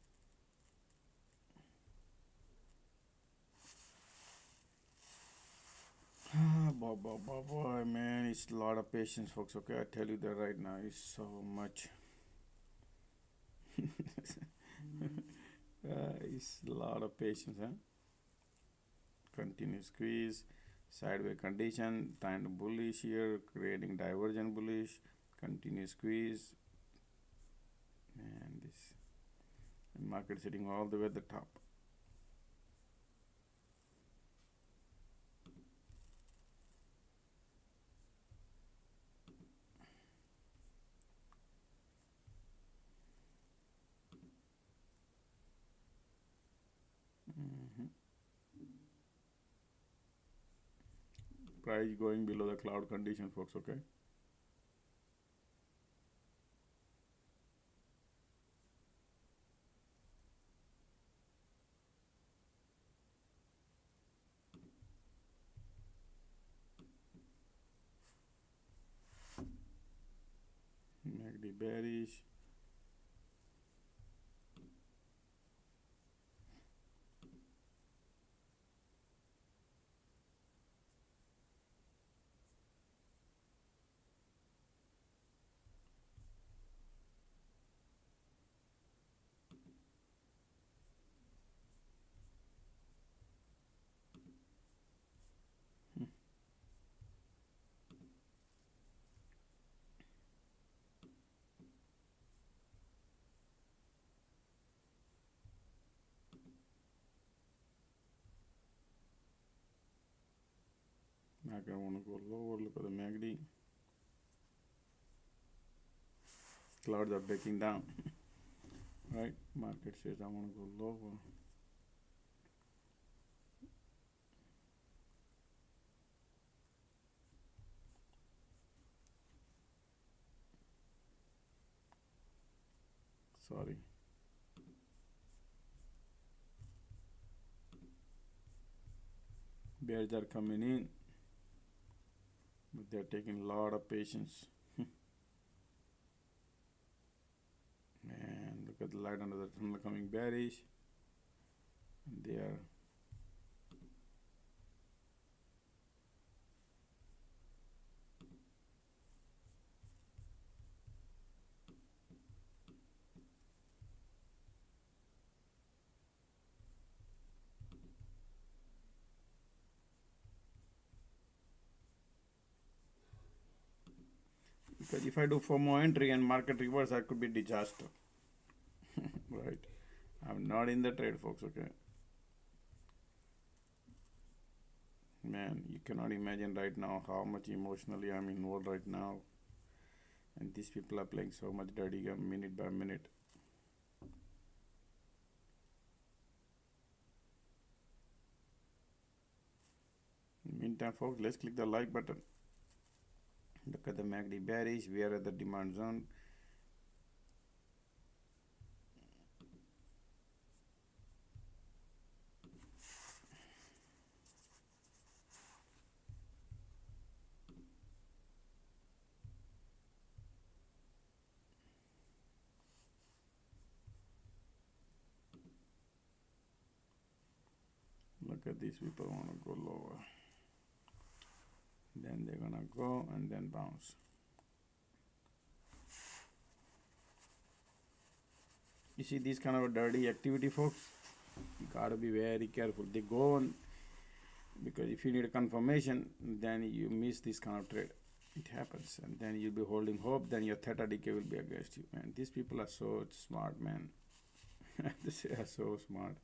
Boy, man, it's a lot of patience, folks. Okay, I tell you that right now. It's so much. It's a lot of patience, huh? Continue squeeze, sideways condition, time to bullish here, creating divergent bullish, continue squeeze, and this market sitting all the way at the top. Price going below the cloud condition, folks. Okay. MACD bearish. Market want to go lower. Look at the MACD. Clouds are breaking down. Right? Market says I want to go lower. Sorry. Bears are coming in, but they're taking a lot of patience. And look at the light under the tunnel coming bearish. And they are Because if I do FOMO entry and market reverse, that could be disaster. Right? I'm not in the trade, folks, okay? Man, you cannot imagine right now how much emotionally I'm involved right now. And these people are playing so much dirty game minute by minute. Meantime, folks, let's click the like button. Look at the MACD bearish. We are at the demand zone. Look at these people want to go lower. Then they're gonna go and then bounce. You see this kind of dirty activity, folks? You gotta be very careful. They go on because if you need a confirmation, then you miss this kind of trade. It happens, and then you'll be holding hope. Then your theta decay will be against you. Man, these people are so smart, man. They are so smart.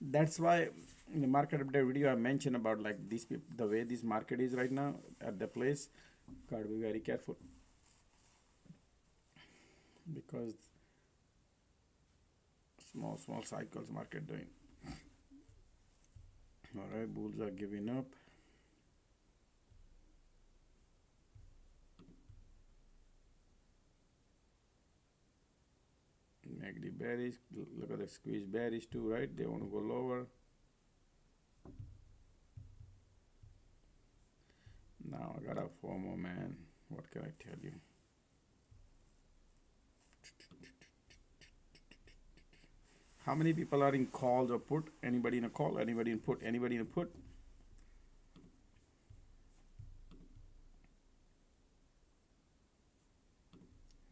That's why in the market update video I mentioned about like these people, the way this market is right now at the place. Gotta be very careful because small cycles market doing. All right, bulls are giving up. MACD bearish. Look at the squeeze bearish too, right? They want to go lower. Now I got a FOMO, man. What can I tell you? How many people are in calls or put? Anybody in a call? Anybody in put? Anybody in a put?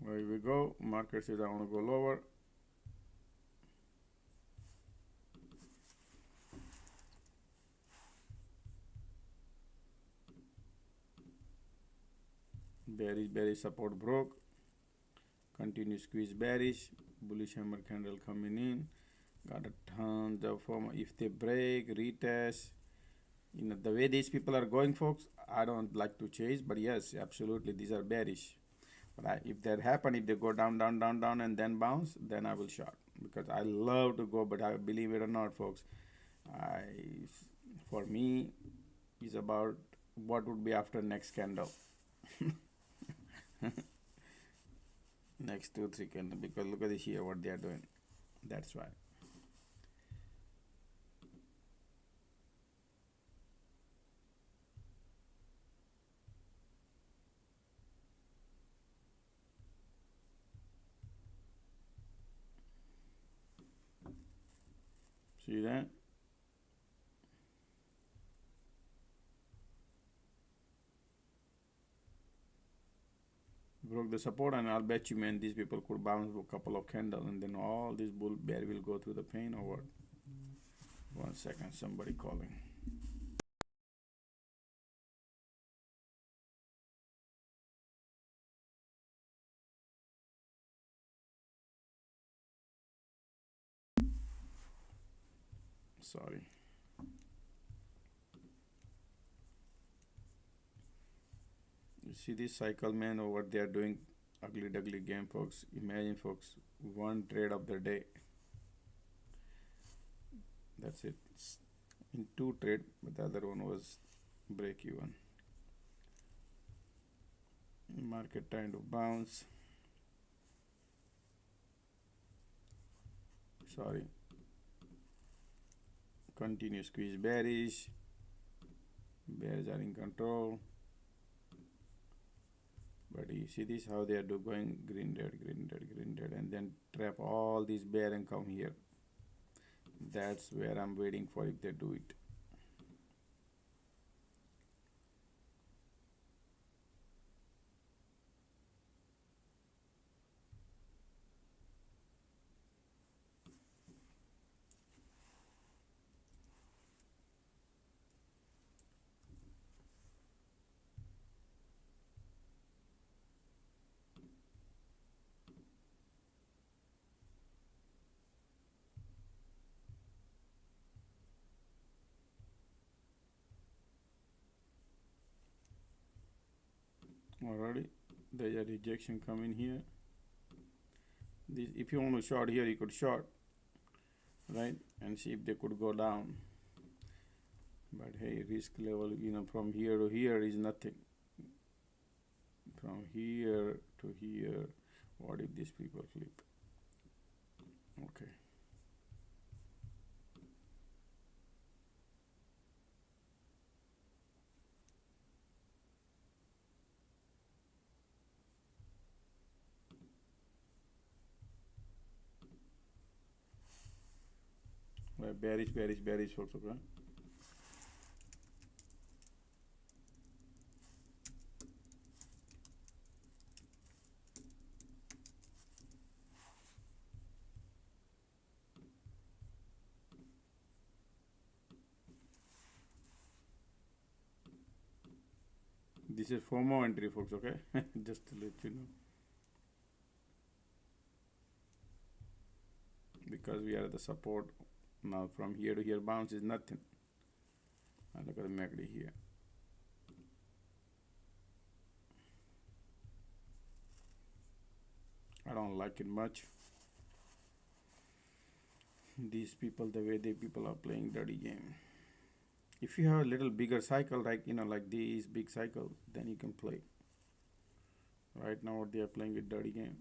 There we go. Market says I want to go lower. Bearish support broke. Continue squeeze bearish. Bullish hammer candle coming in. Got a tons of FOMO. If they break, retest, you know, the way these people are going, folks, I don't like to chase, but yes, absolutely, these are bearish. But if that happen, if they go down, and then bounce, then I will short because I love to go, but I believe it or not, folks, for me, is about what would be after next candle. Next 2-3 candle, because look at this here, what they are doing. That's why. See that? Broke the support, and I'll bet you, man, these people could bounce a couple of candles, and then all this bull bear will go through the pain or what? 1 second, somebody calling. Sorry. You see this cycle, man, or what they are doing? Ugly duckly game, folks. Imagine, folks, one trade of the day. That's it. It's in 2 trade, but the other one was break even. Market trying to bounce. Sorry. Continue squeeze bearish. Bears are in control. But you see this, how they are going green red, and then trap all these bear and come here. That's where I'm waiting for if they do it. already. There's a rejection coming here. This, if you want to short here, you could short, right, and see if they could go down. But hey, risk level, from here to here is nothing. From here to here, what if these people flip? Okay. Well, bearish also, okay? This is FOMO entry, folks, okay? Just to let you know. Because we are at the support. Now from here to here bounce is nothing. And look at the MACD here. I don't like it much. These people, the way people are playing dirty game. If you have a little bigger cycle, like like these big cycles, then you can play. Right now, what they are playing with dirty game.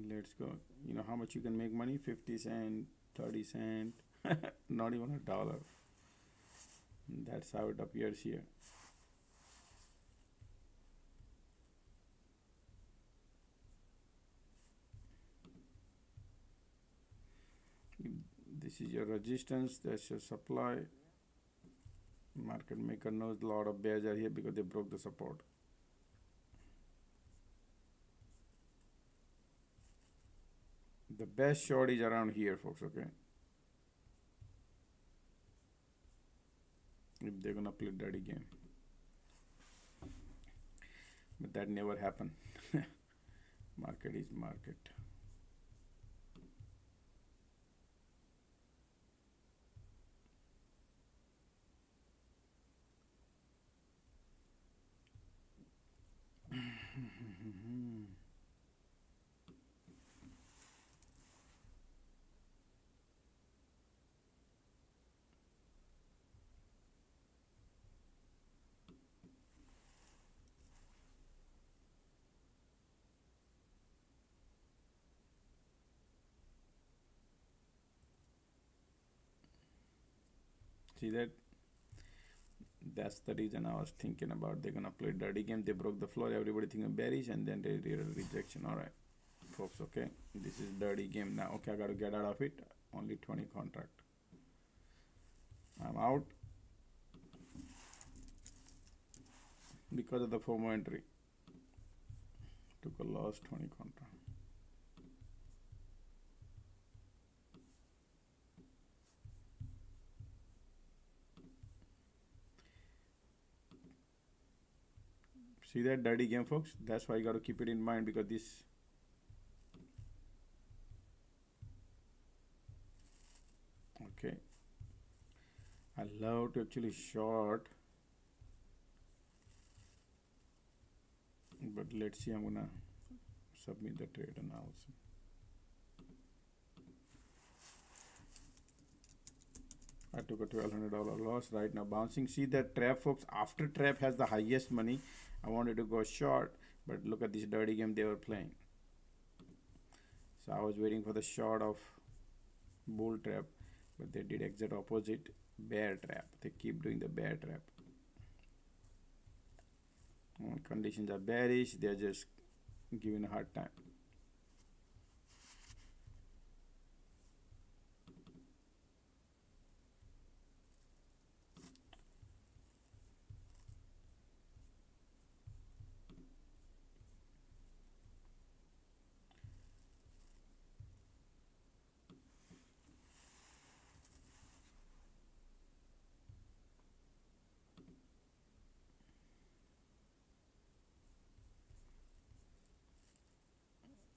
Let's go. You know how much you can make money? 50 cents, 30 cents, not even $1. That's how it appears here. This is your resistance, that's your supply. Market maker knows a lot of bears are here because they broke the support. The best short is around here, folks, okay? If they're gonna play dirty game. But that never happened. Market is market. See that? That's the reason I was thinking about they're gonna play dirty game. They broke the floor, everybody thinking bearish, and then they did a rejection. Alright, folks, okay. This is dirty game now. Okay, I gotta get out of it. Only 20 contract. I'm out. Because of the FOMO entry. Took a loss, 20 contract. See that dirty game, folks? That's why you got to keep it in mind, because this okay, I love to actually short, but let's see. I'm gonna submit the trade analysis. I took a $1,200 loss. Right now bouncing. See that trap, folks? After trap has the highest money, I wanted to go short, but look at this dirty game they were playing. So I was waiting for the short of bull trap, but they did exact opposite, bear trap. They keep doing the bear trap. When conditions are bearish, they're just giving a hard time.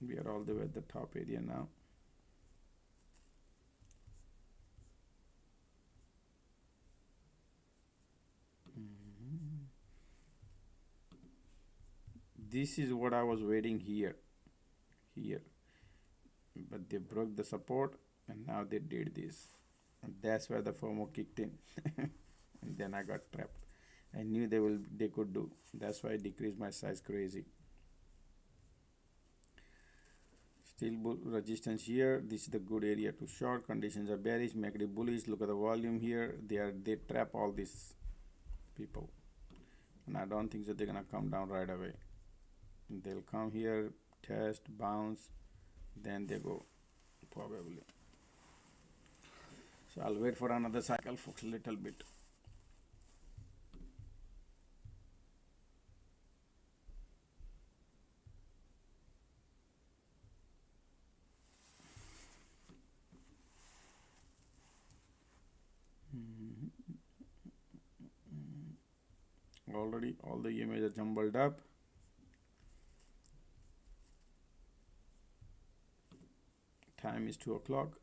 We are all the way at the top area now. This is what I was waiting here, but they broke the support and now they did this. And that's where the FOMO kicked in. And then I got trapped. I knew they could do. That's why I decreased my size crazy. Still resistance here. This is the good area to short. Conditions are bearish. MACD bullish. Look at the volume here. They trap all these people, and I don't think that they're gonna come down right away. They'll come here, test, bounce, then they go probably. So I'll wait for another cycle, folks, a little bit. Already all the images are jumbled up. Time is 2 o'clock.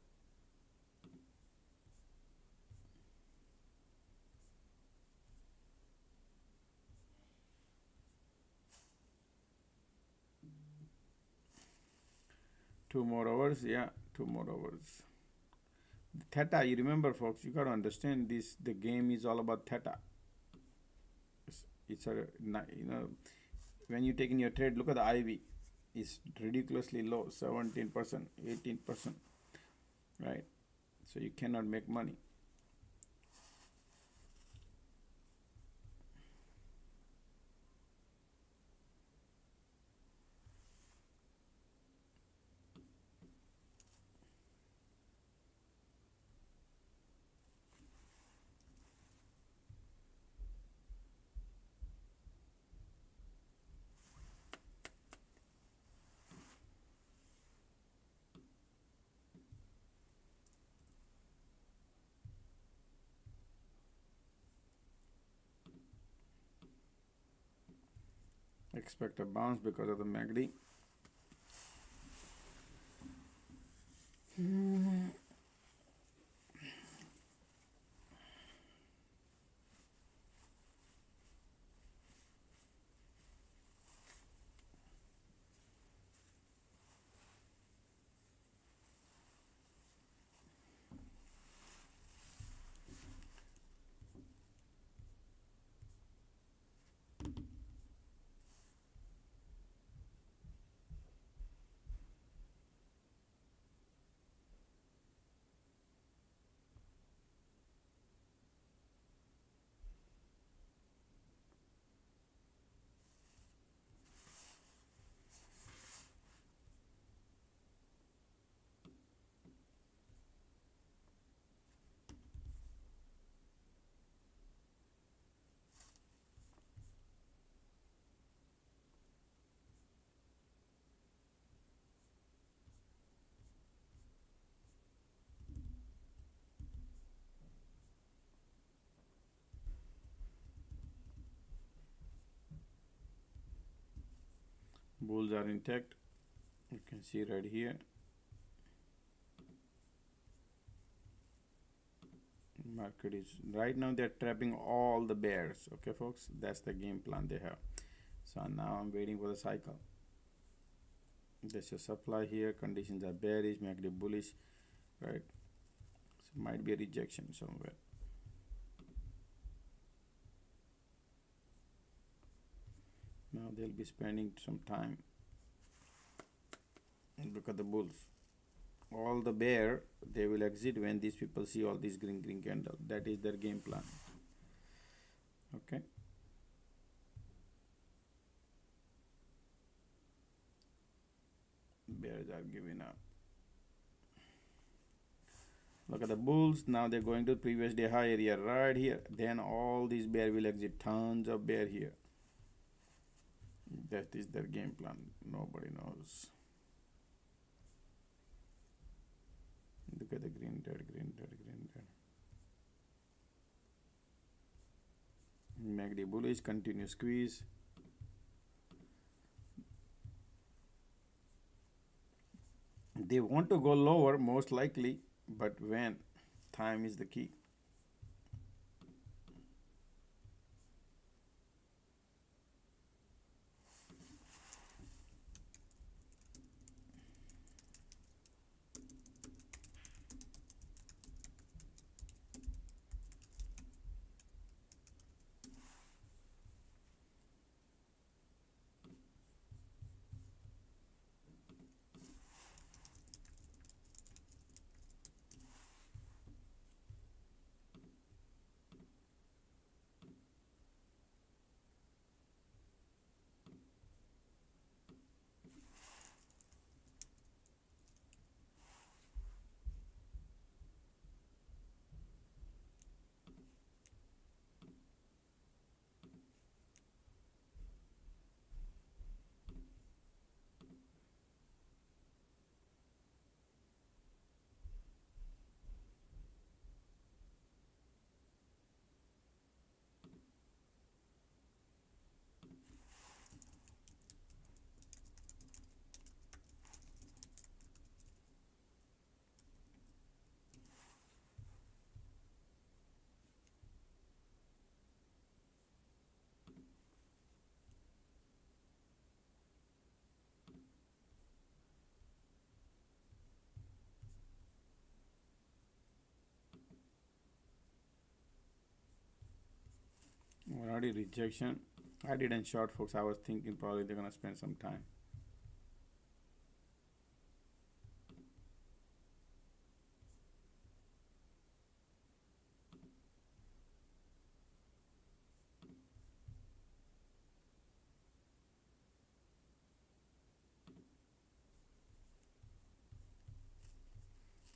Two more hours, yeah, 2 more hours. Theta, you remember, folks, you got to understand this. The game is all about theta. It's a, you know, when you take in your trade, look at the IV. It's ridiculously low, 17%, 18%, right? So you cannot make money. Expect a bounce because of the MACD. Bulls are intact. You can see right here. Market is right now, they're trapping all the bears. Okay, folks, that's the game plan they have. So now I'm waiting for the cycle. There's a supply here. Conditions are bearish, MACD bullish, right? So might be a rejection somewhere. Now they'll be spending some time. And look at the bulls. All the bear, they will exit when these people see all these green candle. That is their game plan. Okay. Bears are giving up. Look at the bulls. Now they're going to previous day high area right here. Then all these bear will exit. Tons of bear here. That is their game plan. Nobody knows. Look at the green, red, green, red, green, red. MACD bullish, continue squeeze. They want to go lower, most likely, but when? Time is the key. already rejection. I didn't short, folks. I was thinking probably they're gonna spend some time.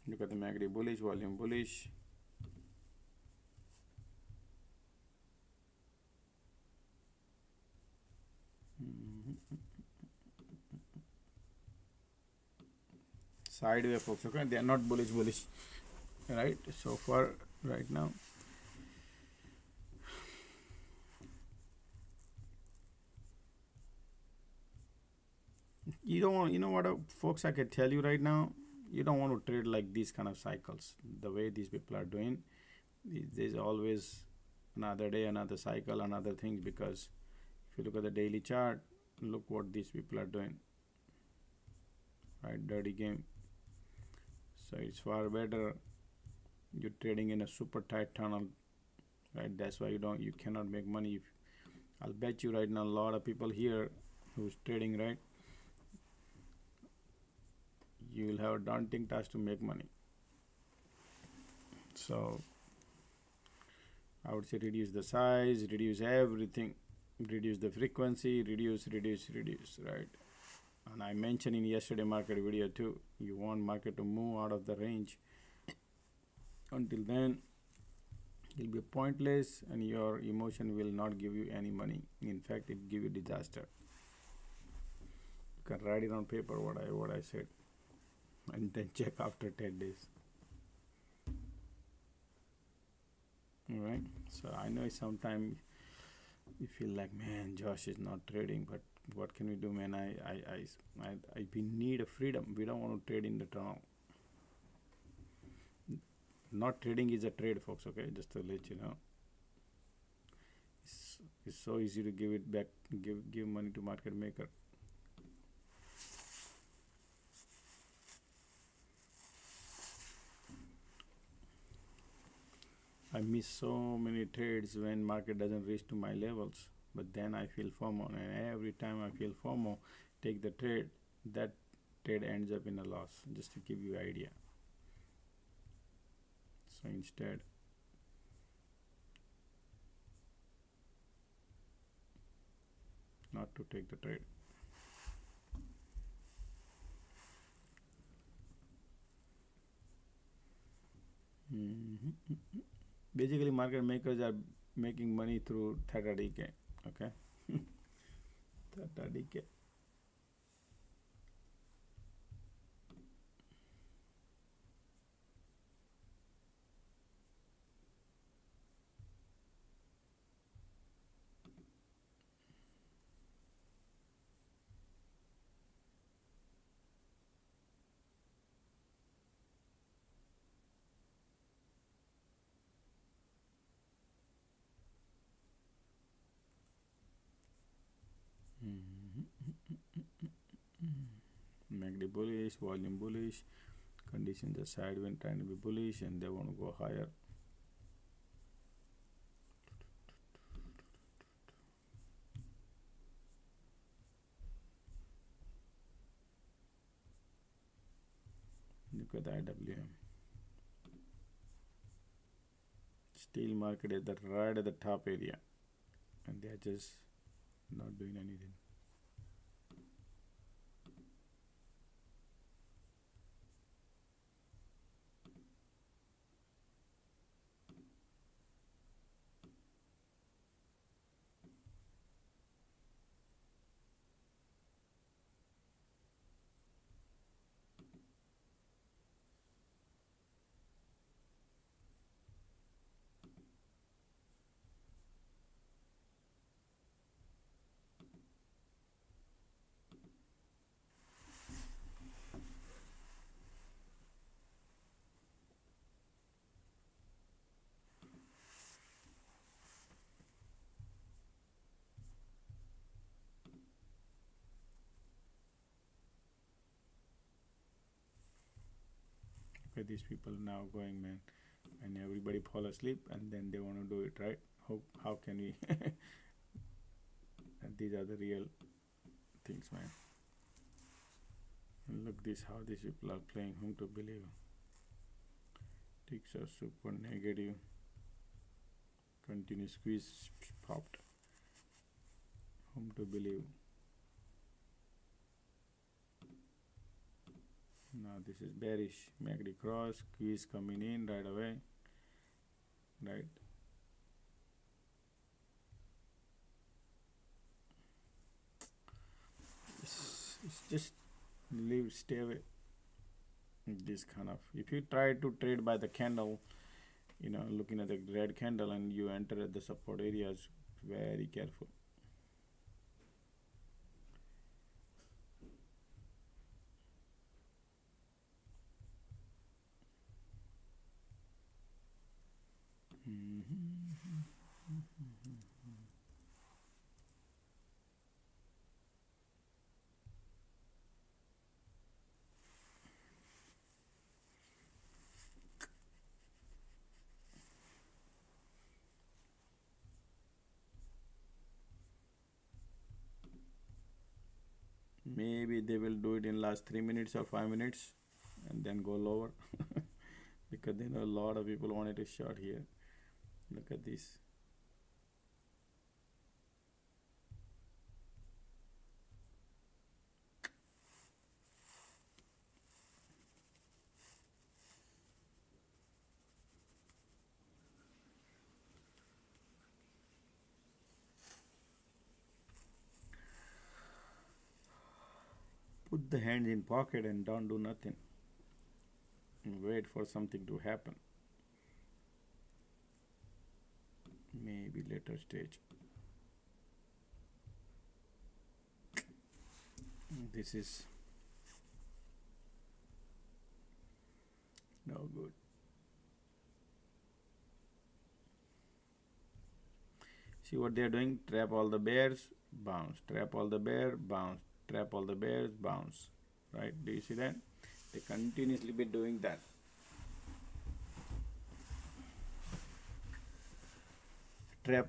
Look at the MACD bullish, volume bullish. Sideways, folks. Okay, they are not bullish, right? So far, right now. You don't want, you know what, folks, I can tell you right now, you don't want to trade like these kind of cycles. The way these people are doing, there's always another day, another cycle, another thing. Because if you look at the daily chart, look what these people are doing, right? Dirty game. So it's far better you're trading in a super tight tunnel, right? That's why you cannot make money. I'll bet you right now, a lot of people here who's trading, right, you will have a daunting task to make money. So I would say reduce the size, reduce everything, reduce the frequency, reduce, right? And I mentioned in yesterday market video too, you want market to move out of the range. Until then, it'll be pointless and your emotion will not give you any money. In fact, it give you disaster. You can write it on paper what I said, and then check after 10 days. All right. So I know sometimes you feel like, man, Josh is not trading, but what can we do, man? We need a freedom. We don't want to trade in the tunnel. Not trading is a trade, folks. Okay, just to let you know. It's so easy to give it back, give money to market maker. I miss so many trades when market doesn't reach to my levels, but then I feel FOMO, and every time I feel FOMO, take the trade, that trade ends up in a loss, just to give you an idea. So instead, not to take the trade. Basically, market makers are making money through theta decay. Okay, theta decay. MACD bullish, volume bullish, conditions are sideways trying to be bullish, and they want to go higher. Look at the IWM. Steel market is right at the top area, and they are just not doing anything. Okay, these people now going, man, and everybody fall asleep, and then they want to do it, right? how can we and these are the real things, man. And look this, how these people are playing. Whom to believe? Ticks are super negative. Continuous squeeze, popped. Whom to believe? Now this is bearish. MACD cross, squeeze coming in right away. Right. It's just leave, stay away. This kind of, if you try to trade by the candle, you know, looking at the red candle and you enter at the support areas, very careful. Maybe they will do it in last 3 minutes or 5 minutes and then go lower because they know a lot of people wanted to short here. Look at this. Put the hands in pocket and don't do nothing. And wait for something to happen. Maybe later stage. This is no good. See what they are doing? Trap all the bears, bounce. Trap all the bear, bounce. Trap all the bears, bounce. Right? Do you see that? They continuously be doing that. Trap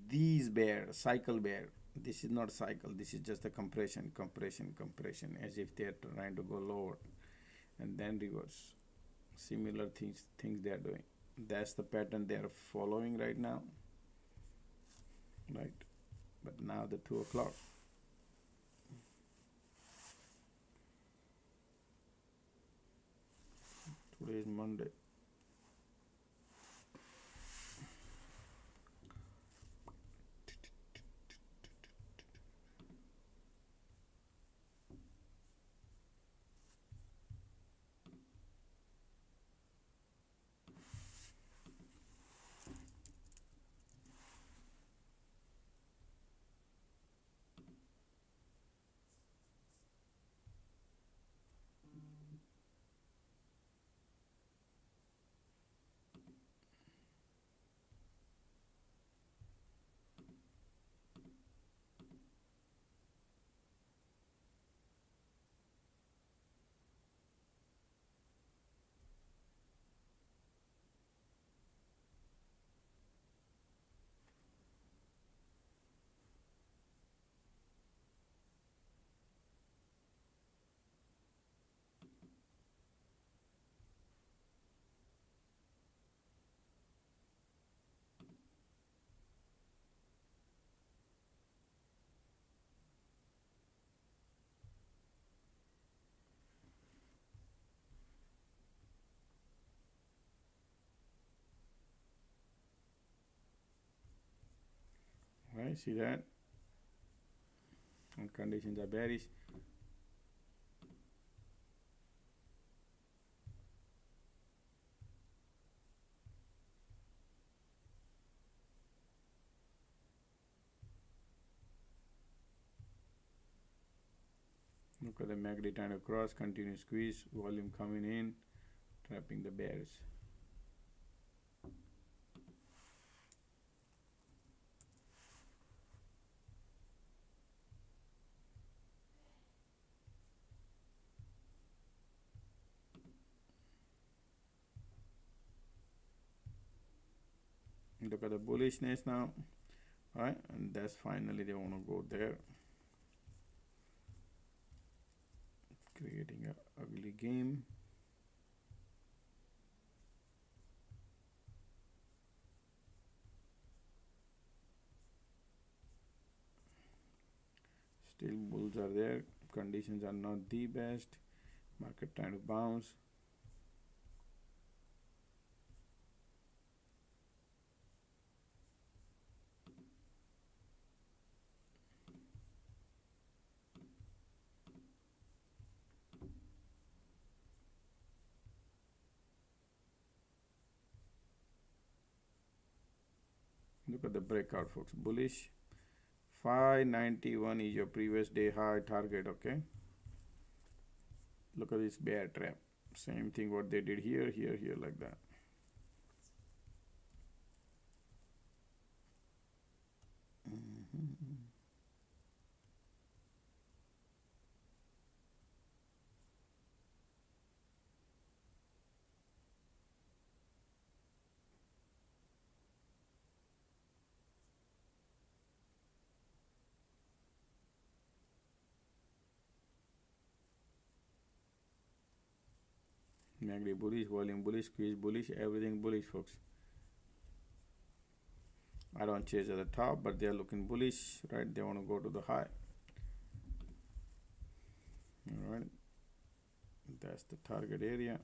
these bear, cycle bear. This is not cycle. This is just a compression, as if they are trying to go lower and then reverse. Similar things they are doing. That's the pattern they are following right now. Right? But now the 2 o'clock. Today is Monday. Right, see that? And conditions are bearish. Look at the MACD trying to cross, continuous squeeze, volume coming in, trapping the bears. Look at the bullishness now. All right, and that's finally they want to go there, creating a ugly game. Still bulls are there. Conditions are not the best. Market trying to bounce. Look at the breakout, folks. Bullish. 591 is your previous day high target. Okay. Look at this bear trap. Same thing what they did here, here, here, like that. MACD bullish, volume bullish, squeeze bullish, everything bullish, folks. I don't chase at the top, but they are looking bullish, right? They want to go to the high. All right, that's the target area.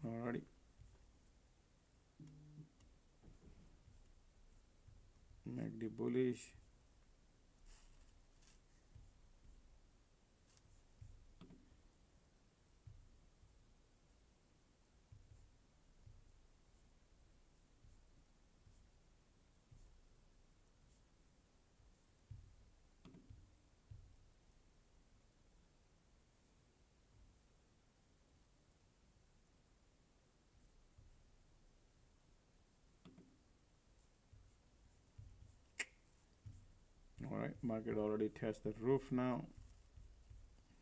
Alrighty. MACD bullish. All right, market already tested the roof now.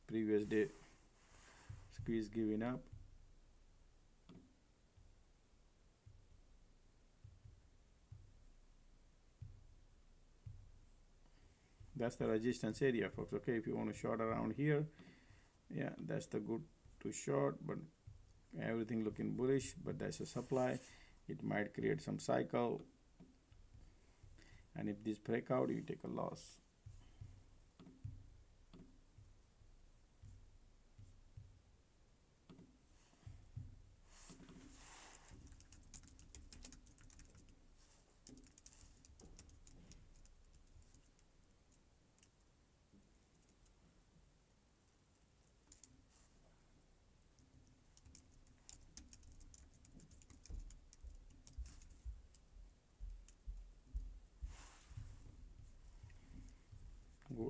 Previous day squeeze giving up. That's the resistance area, folks. Okay, if you want to short around here, yeah, that's the good to short, but everything looking bullish, but that's a supply. It might create some cycle, and if this breakout, you take a loss.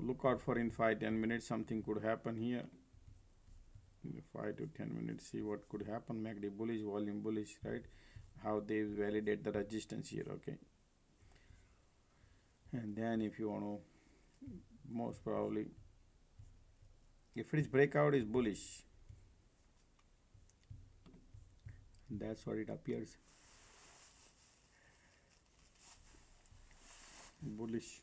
Look out for in 5-10 minutes something could happen here. In 5 to 10 minutes, see what could happen. MACD bullish, volume bullish, right? How they validate the resistance here. Okay, and then if you want to, most probably, if it is breakout, is bullish. That's what it appears. Bullish.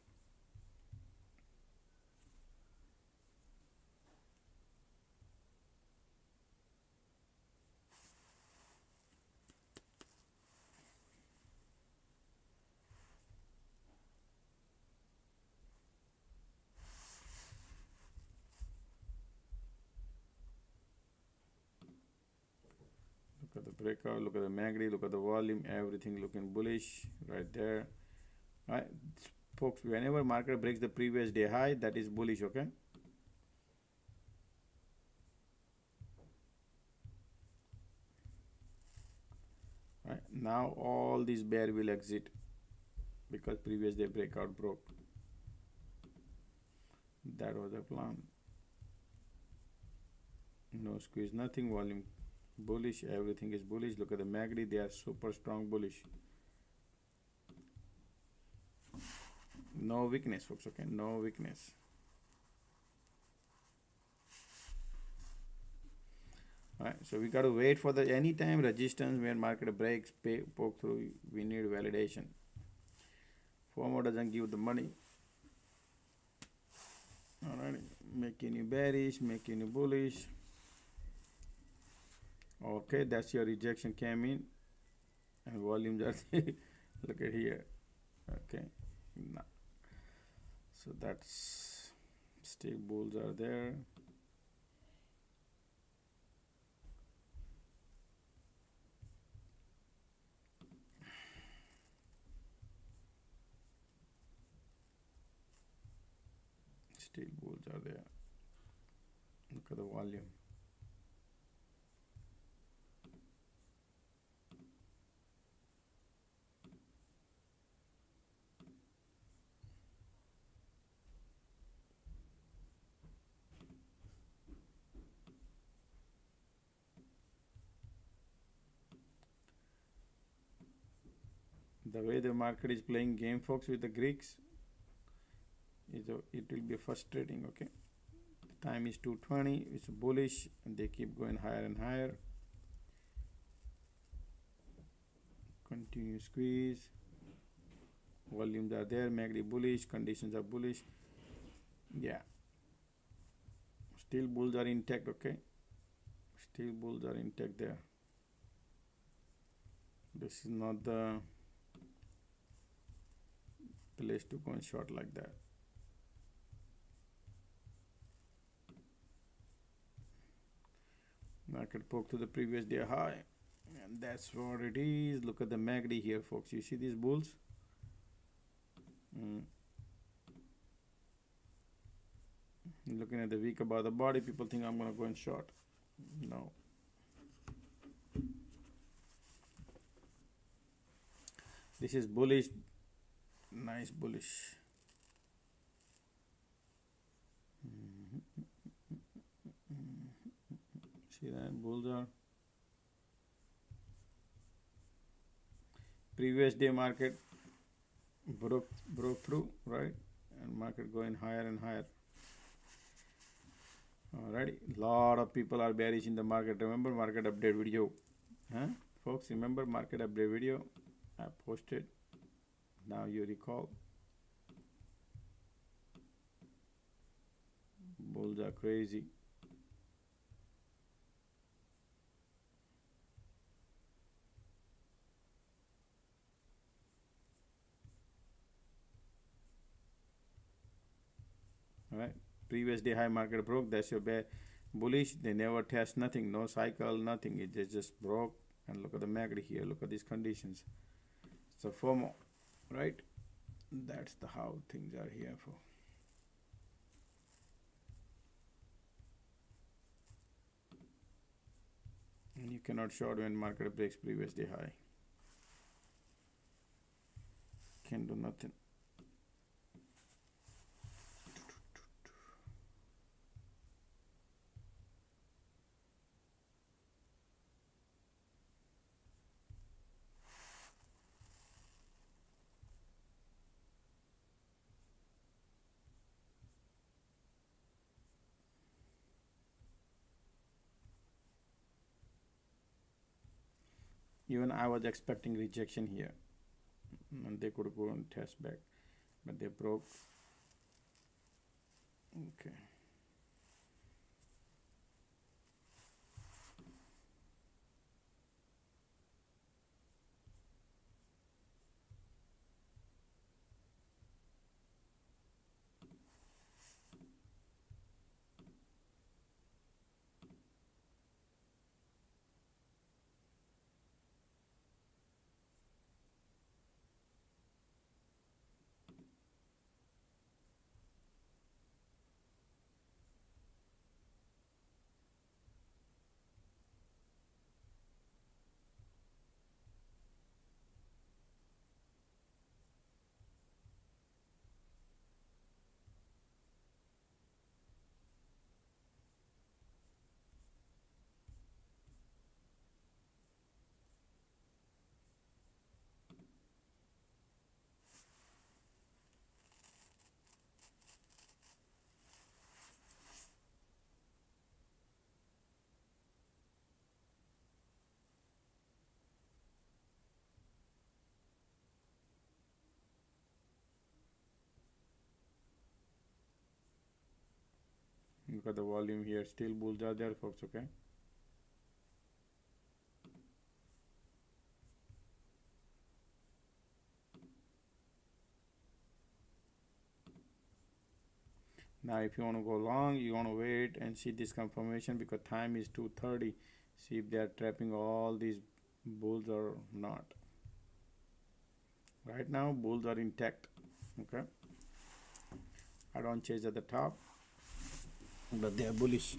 Look at the breakout, look at the MACD, look at the volume, everything looking bullish right there. All right, folks, whenever market breaks the previous day high, that is bullish. Okay, right now all these bear will exit because previous day breakout broke. That was the plan. No squeeze, nothing, volume bullish, everything is bullish. Look at the MACD, they are super strong bullish. No weakness, folks. Okay, no weakness. All right, so we got to wait for the anytime resistance when market breaks, poke through. We need validation. FOMO doesn't give the money. All right, making you bearish, making you bullish. Okay, that's your rejection came in, and volumes are look at here. Okay, no. So that's still bulls are there. Still bulls are there. Look at the volume. The way the market is playing game, folks, with the Greeks, it will be frustrating. Okay, the time is 2:20. It's bullish, and they keep going higher and higher. Continue squeeze. Volumes are there. MACD bullish. Conditions are bullish. Yeah. Still bulls are intact. Okay. Still bulls are intact there. This is not the place to go and short like that. Market poke to the previous day high, and that's what it is. Look at the MACD here, folks. You see these bulls? Looking at the week above the body, people think I'm gonna go and short. No. This is bullish. Nice bullish. See that bulls are previous day market broke through, right? And market going higher and higher. Alrighty, lot of people are bearish in the market. Remember market update video, huh? Folks, remember market update video I posted. Now you recall. Bulls are crazy. All right, previous day high market broke. That's your bullish. They never test nothing, no cycle, nothing. It just broke. And look at the MACD here. Look at these conditions. So FOMO, right? That's the how things are here for. And you cannot short when market breaks previous day high. Can do nothing. Even I was expecting rejection here, and they could go and test back, but they broke. Okay. Look at the volume here. Still bulls are there, folks. Okay. Now, if you want to go long, you want to wait and see this confirmation because time is 2:30. See if they are trapping all these bulls or not. Right now, bulls are intact. Okay. I don't chase at the top, but they are bullish.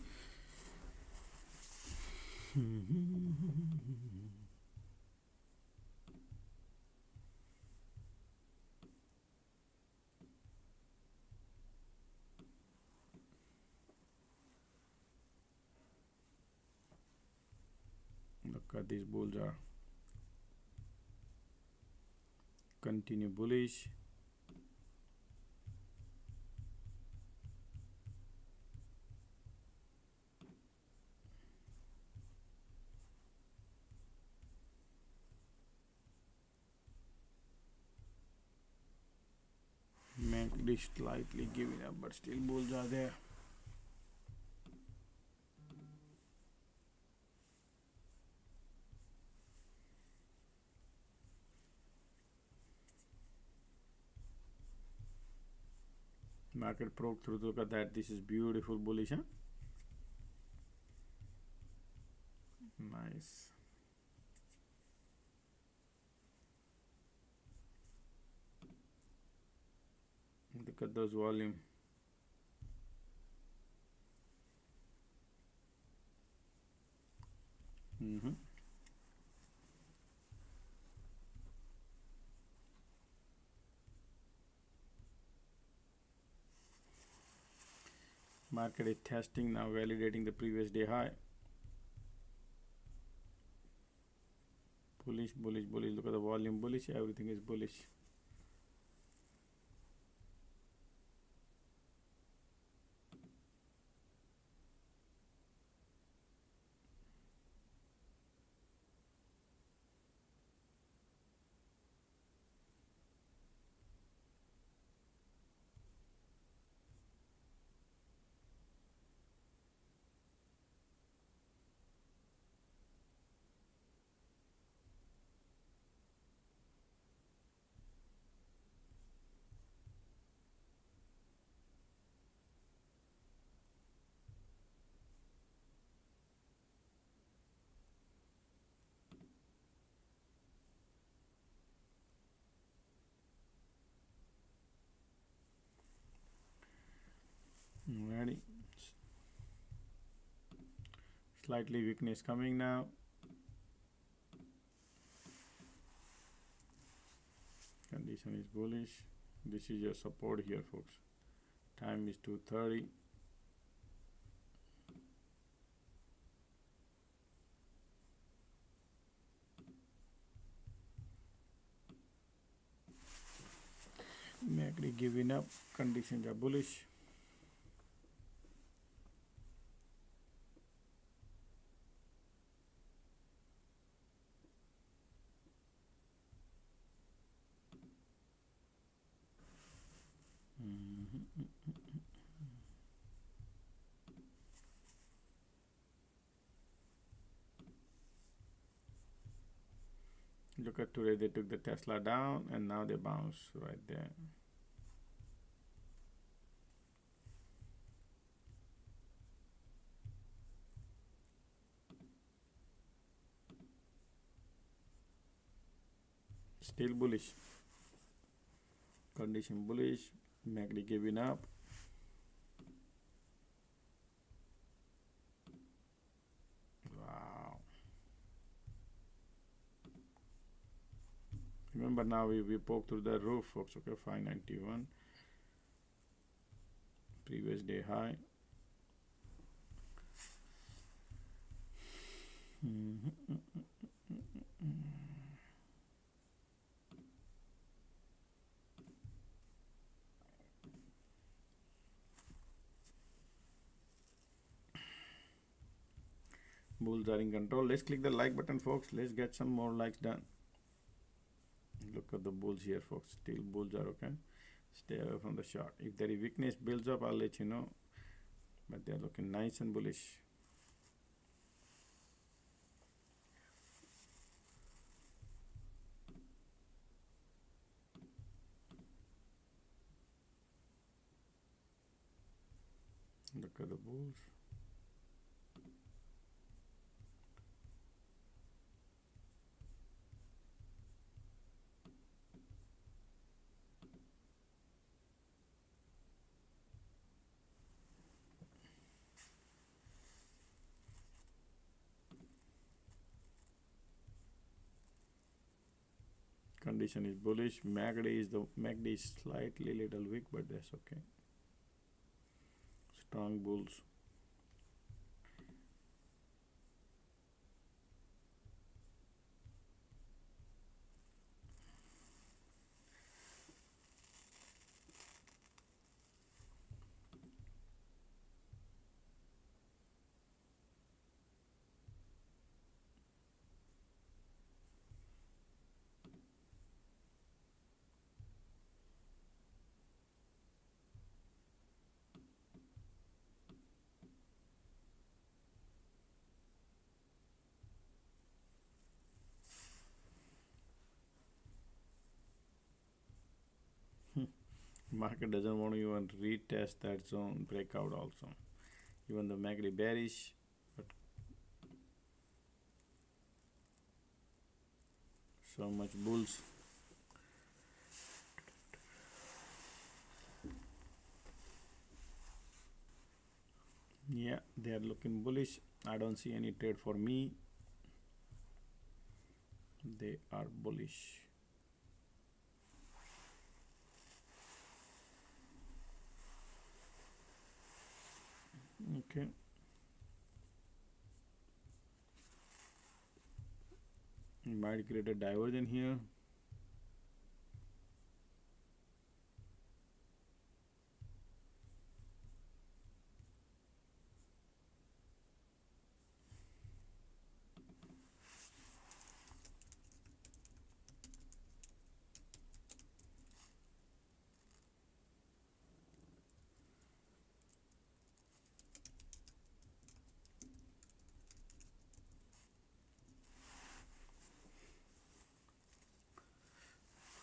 Look at these bulls are continue bullish. MACD slightly giving up, but still bulls are there. Market broke through. Look at that. This is beautiful bullish, huh? Nice. Look at those volume. Market is testing now, validating the previous day high. Bullish, bullish, bullish. Look at the volume, bullish. Everything is bullish. Ready. Slightly weakness coming now. Condition is bullish. This is your support here, folks. Time is 2:30. MACD giving up. Conditions are bullish. Look at today, they took the Tesla down and now they bounce right there. Still bullish. Condition bullish. MACD giving up. Wow. Remember now we poked through the roof, folks. Okay, 591. Previous day high. Bulls are in control. Let's click the like button, folks. Let's get some more likes done. Look at the bulls here, folks. Still bulls are okay. Stay away from the short. If there is weakness builds up, I'll let you know. but they're looking nice and bullish. Look at the bulls. Condition is bullish. MACD is slightly little weak, but that's okay. Strong bulls. Market doesn't want to even retest that zone breakout also. Even the MACD bearish, but so much bulls. Yeah, they are looking bullish. I don't see any trade for me. They are bullish. Okay. Might create a divergence here.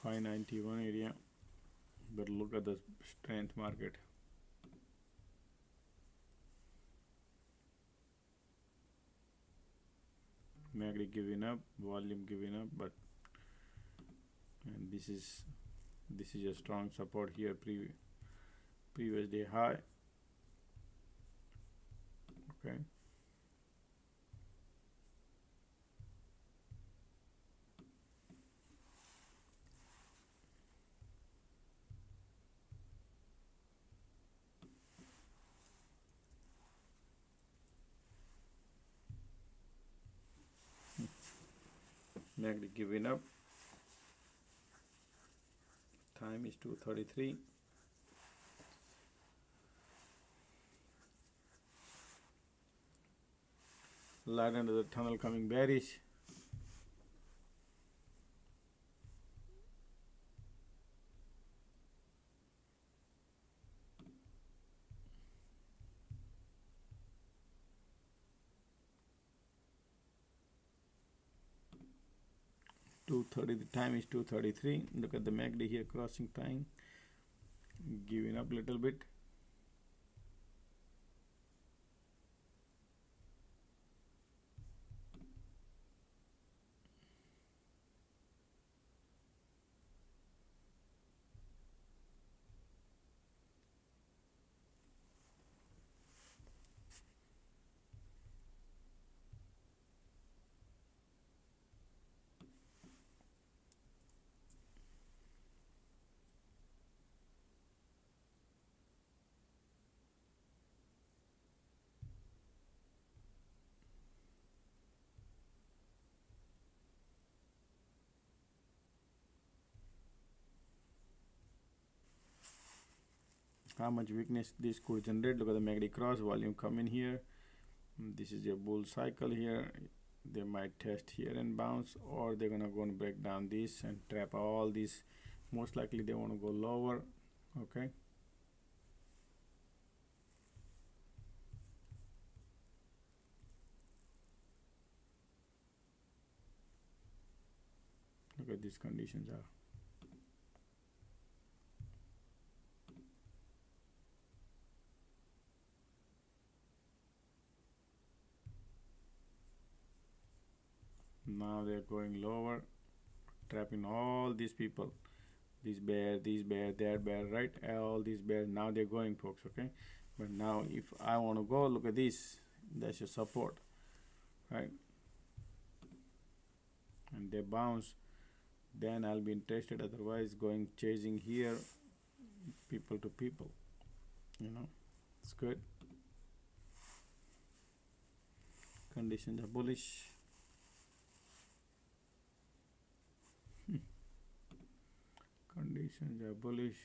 $591 area, but look at the strength market. MACD giving up, volume giving up, but and this is a strong support here. Previous day high. Okay. MACD giving up. Time is 2:33. Light under the tunnel coming bearish. The time is 2:33. Look at the MACD here crossing time, giving up a little bit. How much weakness this could generate? Look at the MACD cross, volume come in here. This is a bull cycle here. They might test here and bounce, or they're gonna go and break down this and trap all these. Most likely they want to go lower. Okay. these conditions are. Now they're going lower, trapping all these people, this bear, that bear, right? All these bears. Now they're going, folks. Okay, but now if I want to go, look at this. That's your support, right? And they bounce, then I'll be interested. Otherwise, going chasing here, people to people. It's good. Conditions are bullish. Conditions are bullish.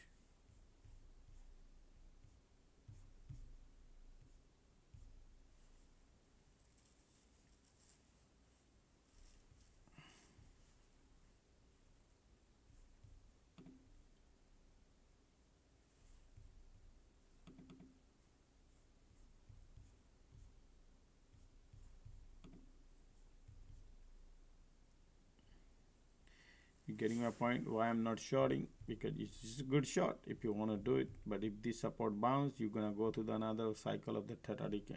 You getting my point? Why I'm not shorting? Because it's just a good shot if you want to do it. But if this support bounce, you're gonna go to the another cycle of the theta decay,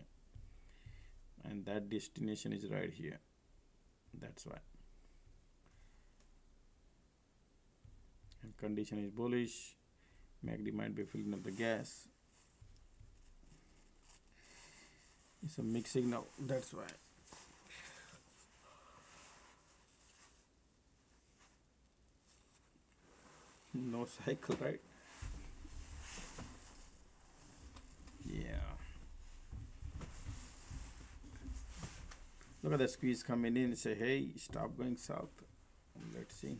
and that destination is right here. That's why. And condition is bullish. MACD might be filling up the gas. It's a mixed signal. That's why. No cycle, right? Yeah. Look at the squeeze coming in and say, hey, stop going south. Let's see.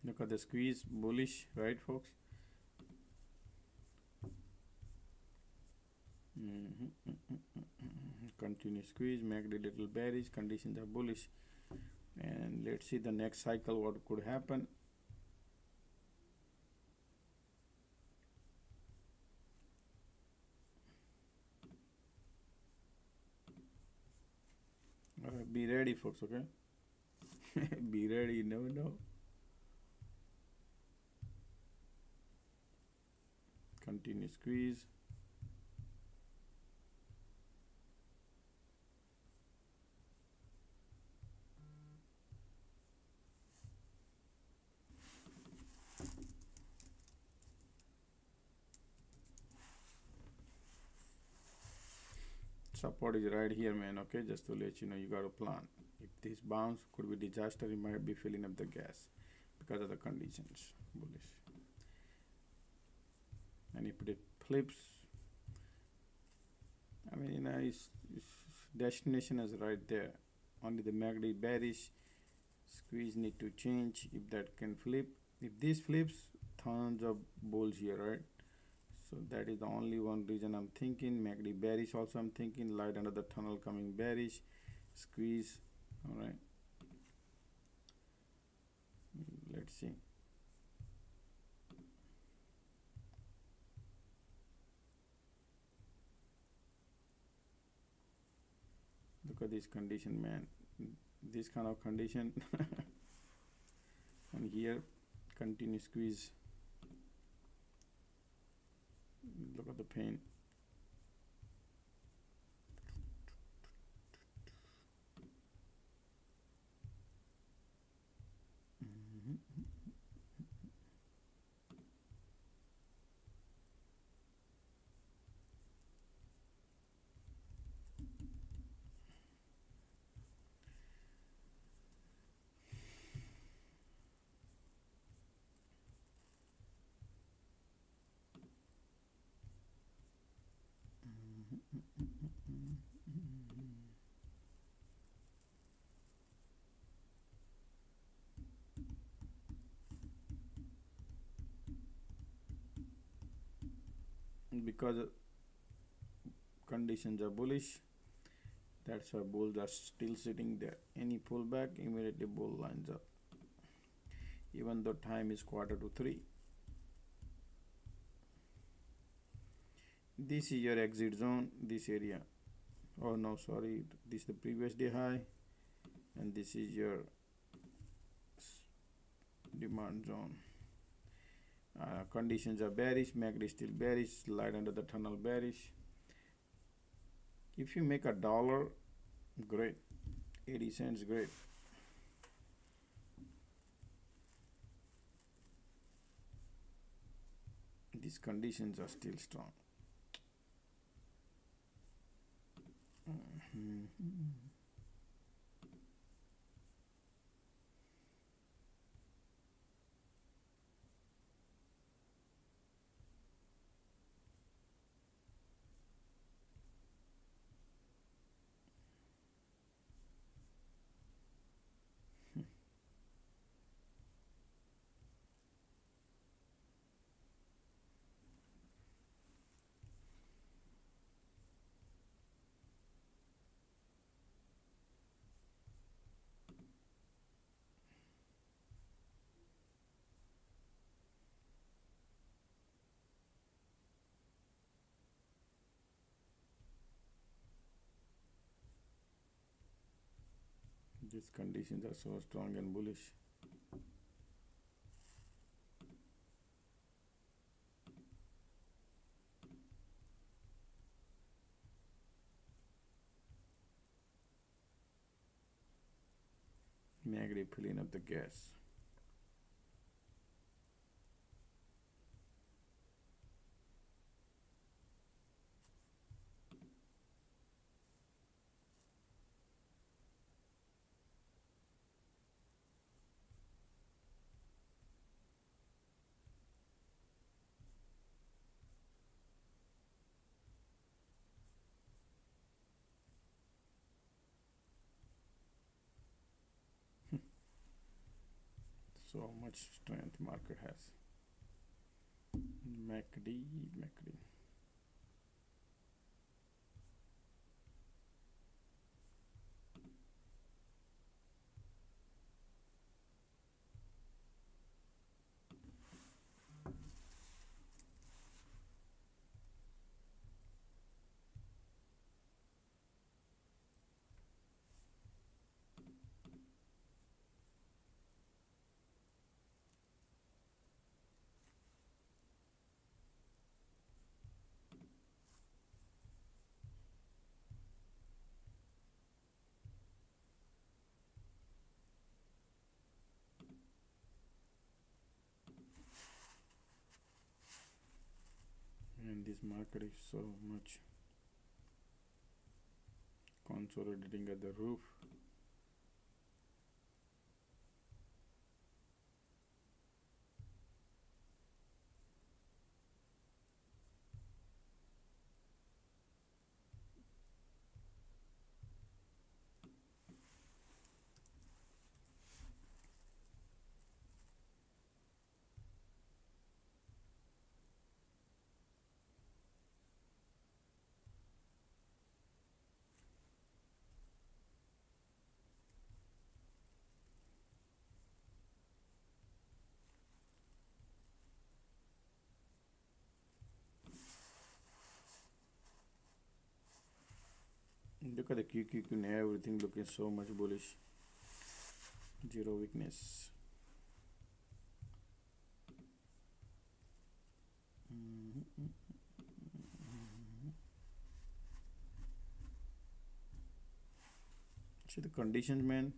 Look at the squeeze, bullish, right, folks? Continue squeeze, make the little bearish, conditions are bullish. And let's see the next cycle, what could happen. Be ready, folks, okay? Be ready, you never know. Continue squeeze. Support is right here, man, okay? Just to let you know, you got a plan. If this bounce could be disaster, you might be filling up the gas because of the conditions, bullish. And if it flips, I mean, you know, its destination is right there. Only the MACD bearish squeeze need to change. If that can flip, if this flips, tons of bulls here, right? So that is the only one reason I'm thinking. MACD bearish also I'm thinking. Light under the tunnel coming bearish. Squeeze. Alright. Let's see. Look at this condition, man. This kind of condition. And here, continue squeeze. Look at the pain. Because conditions are bullish, that's why bulls are still sitting there. Any pullback, immediately bull lines up, even though time is 2:45. This is your exit zone, this area. Oh no, sorry, this is the previous day high, and this is your demand zone. Conditions are bearish, MACD still bearish, light under the tunnel bearish. If you make $1, great. 80 cents, great. These conditions are still strong. These conditions are so strong and bullish. MACD filling up the gas. So much strength market has. MACD. This market is so much consolidating at the roof. Look at the QQQ now, everything looking so much bullish. Zero weakness. See the conditions, man.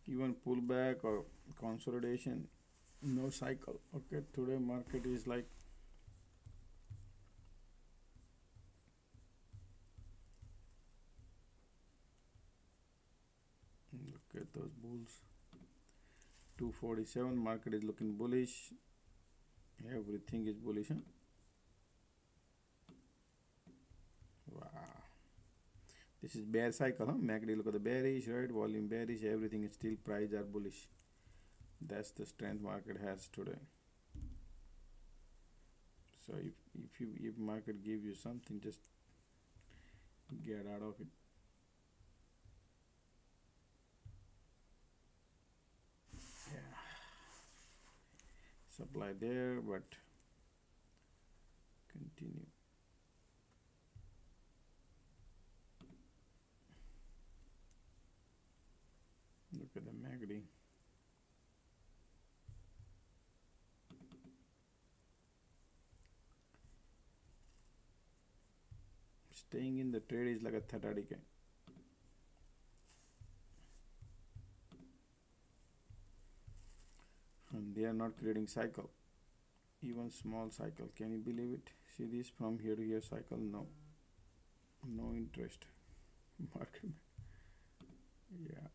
Even pullback or consolidation, no cycle. Okay, today market is like look at those bulls. 247 market is looking bullish. Everything is bullish, huh? Wow. This is bear cycle, huh? MACD, look at the bearish, right? Volume bearish, everything is still price are bullish. That's the strength market has today. So if market gives you something, just get out of it. Yeah. Supply there, but continue. Look at the MACD. Staying in the trade is like a theta decay. And they are not creating cycle. Even small cycle. Can you believe it? See this from here to here cycle? No. No interest. Market. Yeah.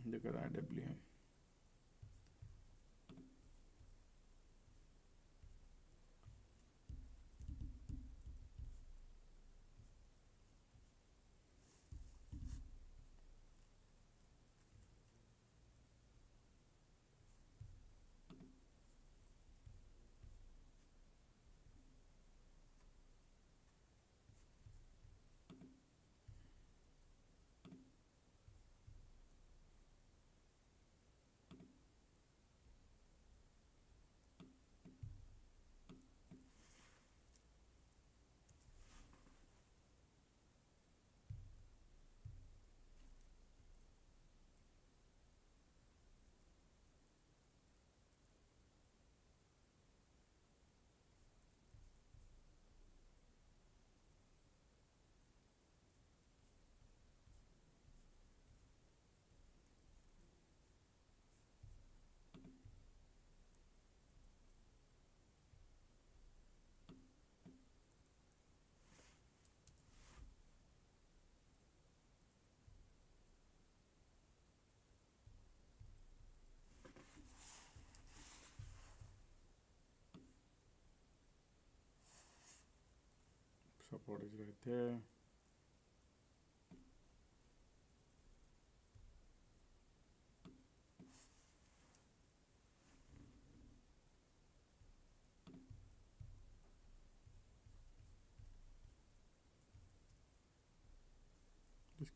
Look at IWM. Support is right there.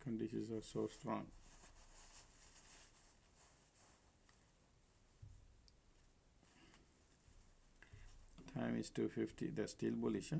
Conditions are so strong. Time is 2:50. They're still bullish, huh?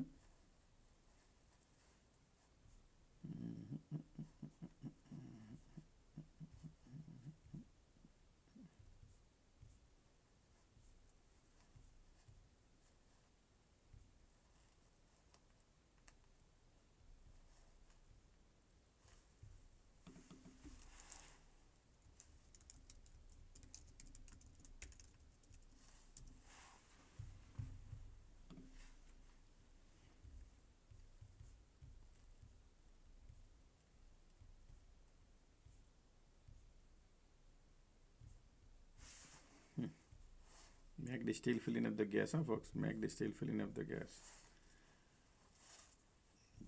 MACD still filling up the gas, huh, folks? MACD still filling up the gas.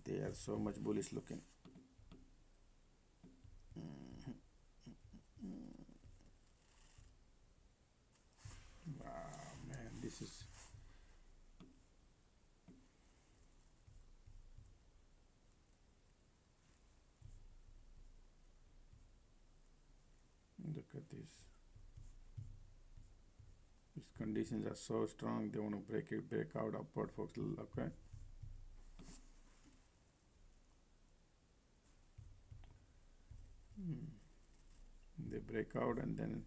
They are so much bullish looking. Wow, man, this is... Look at this. These conditions are so strong, they want to break out upward, folks. Okay. They break out and then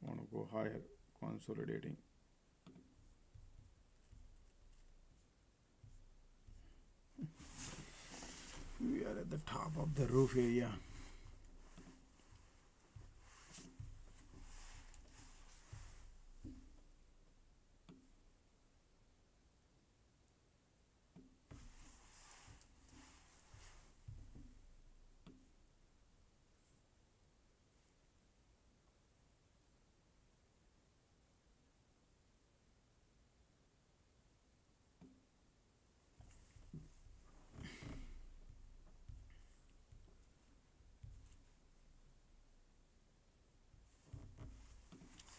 want to go higher, consolidating. We are at the top of the roof area.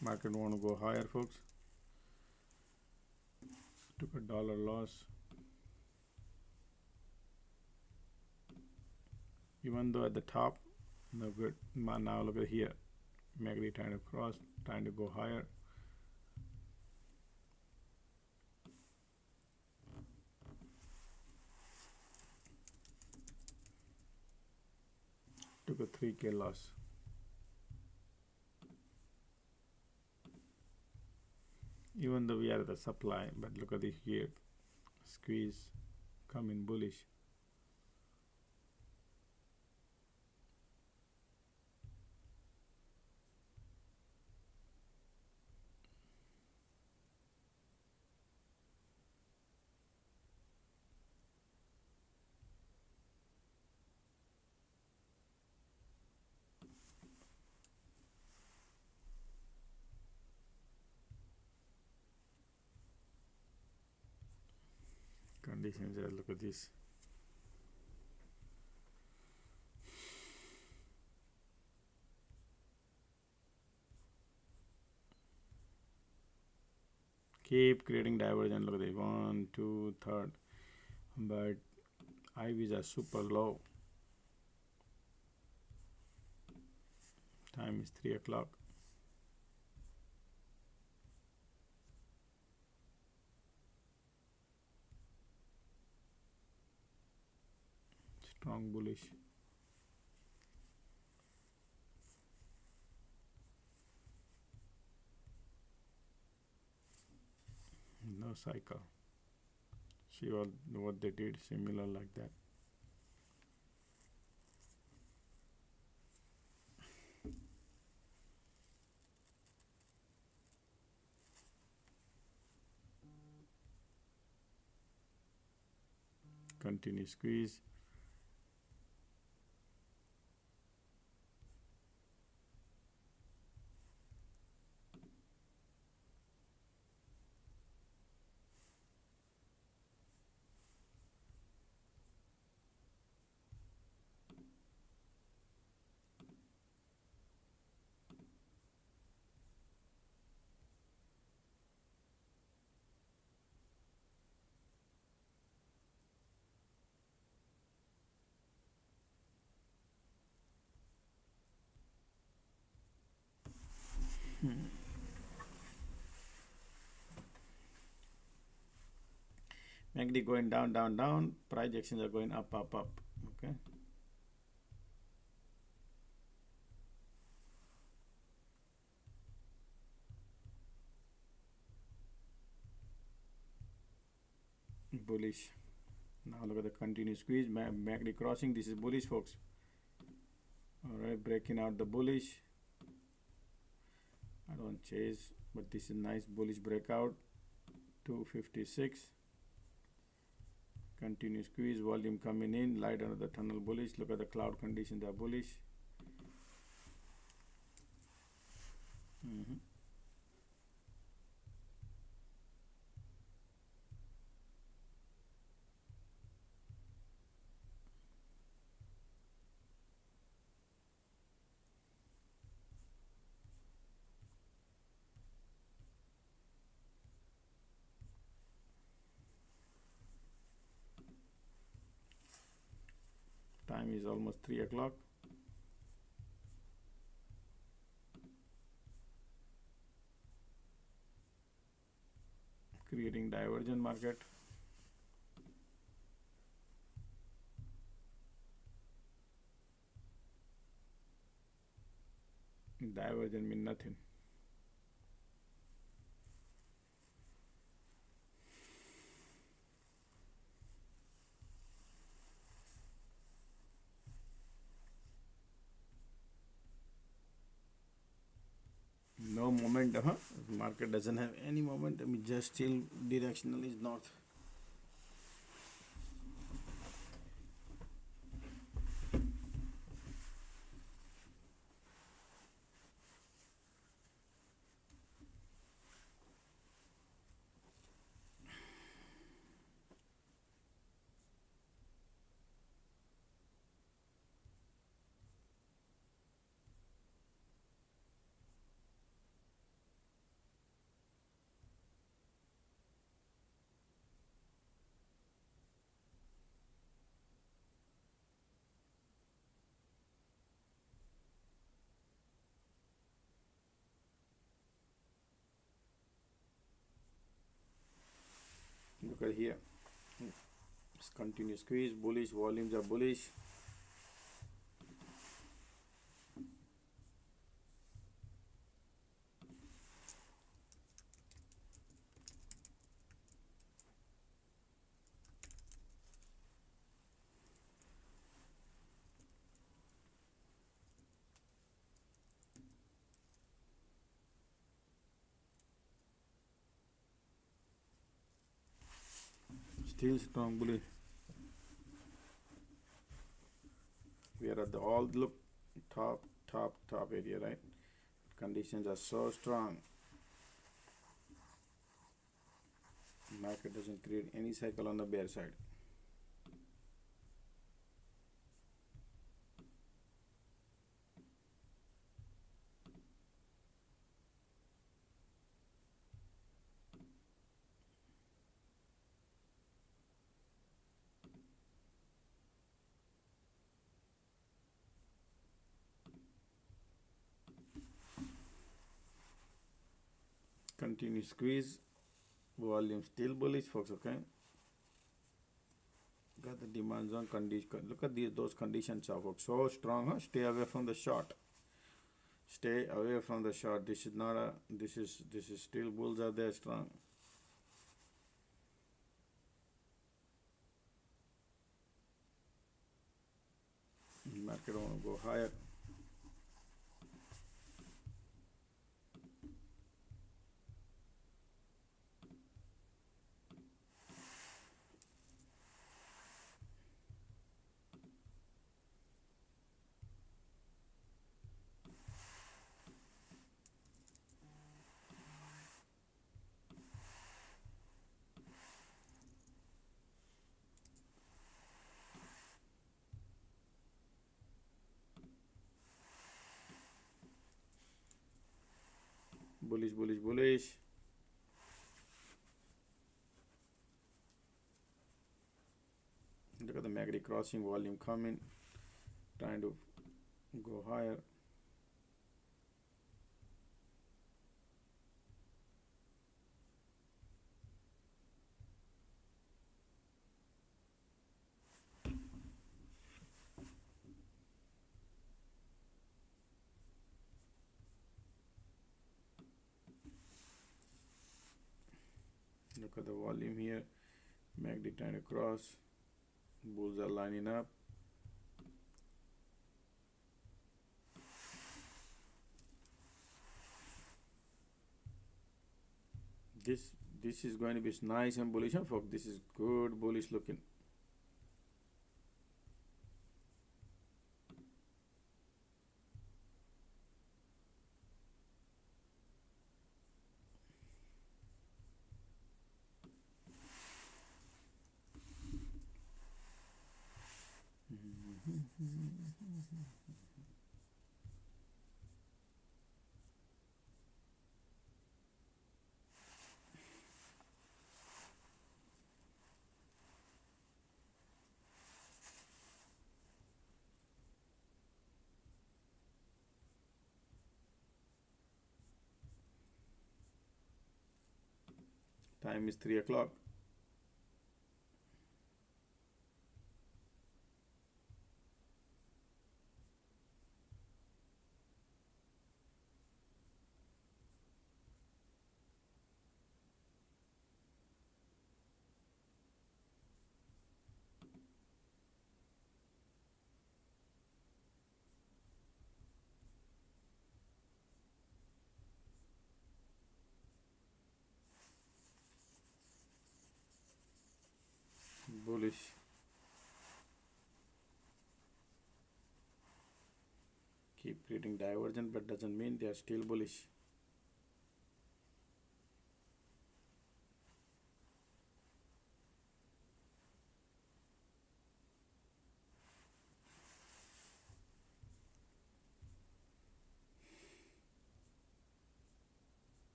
Market want to go higher, folks. Took a dollar loss. Even though at the top, no good. Now look at here. MACD trying to cross, trying to go higher. Took a 3K loss. Even though we are at the supply, but look at this here. Squeeze, come in bullish. Conditions there, look at this. Keep creating divergence. Look at this. 1, 2, 3rd. But IVs are super low. Time is 3 o'clock. Strong bullish. No cycle. See what they did, similar like that. Continue squeeze. MACD going down, down, down. Price actions are going up, up, up. Okay. Bullish. Now look at the continuous squeeze. MACD crossing. This is bullish, folks. All right, breaking out the bullish. I don't chase, but this is nice bullish breakout. 256. Continuous squeeze, volume coming in, light under the tunnel bullish. Look at the cloud conditions, they are bullish. Time is almost 3 o'clock. Creating divergent market. Divergent mean nothing. No momentum, market doesn't have any momentum, it just still directional is north. Look at here, it's continuous squeeze, bullish, volumes are bullish. Still strong bullish. We are at the all look top area, right? Conditions are so strong. Market doesn't create any cycle on the bear side. Continuous squeeze, volume still bullish, folks. Okay, got the demand zone condition. Look at those conditions are, folks, so strong. Huh? Stay away from the short. Stay away from the short. This is not a, this is still bulls are there strong. Market want to go higher. Bullish, bullish, bullish. Look at the MACD crossing, volume coming, trying to go higher. Look at the volume here. MACD trying to cross. Bulls are lining up. This is going to be nice and bullish, huh, folks? This is good bullish looking. Time is 3 o'clock. Bullish. Keep creating divergence, but doesn't mean they are still bullish.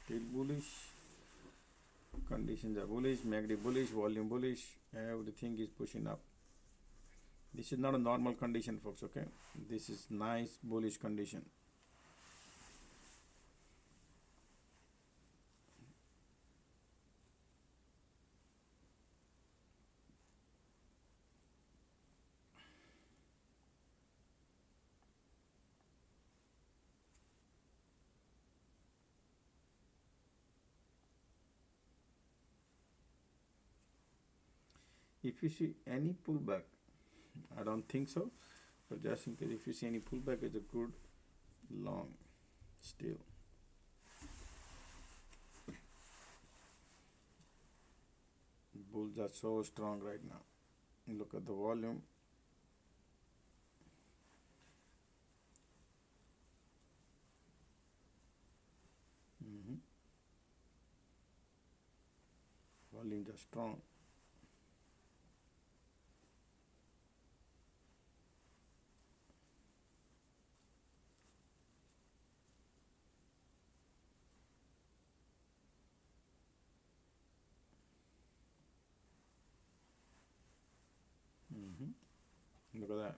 Still bullish. Conditions are bullish. MACD bullish. Volume bullish. Everything is pushing up. This is not a normal condition, folks. Okay, this is nice bullish condition. If you see any pullback, I don't think so, but just in case, if you see any pullback, it's a good long still. Bulls are so strong right now. Look at the volume. Volumes are strong. Look at that.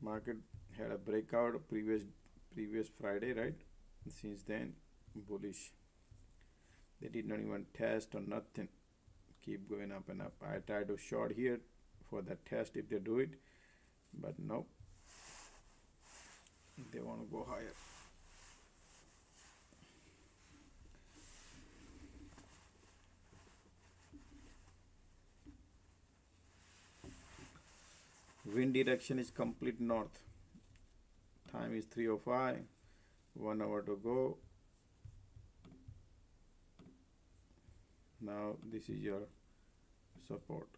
Market had a breakout previous Friday, right? And since then, bullish. They did not even test or nothing. Keep going up and up. I tried to short here for that test if they do it, but nope. They want to go higher. Wind direction is complete north. Time is 3:05. 1 hour to go. Now this is your support.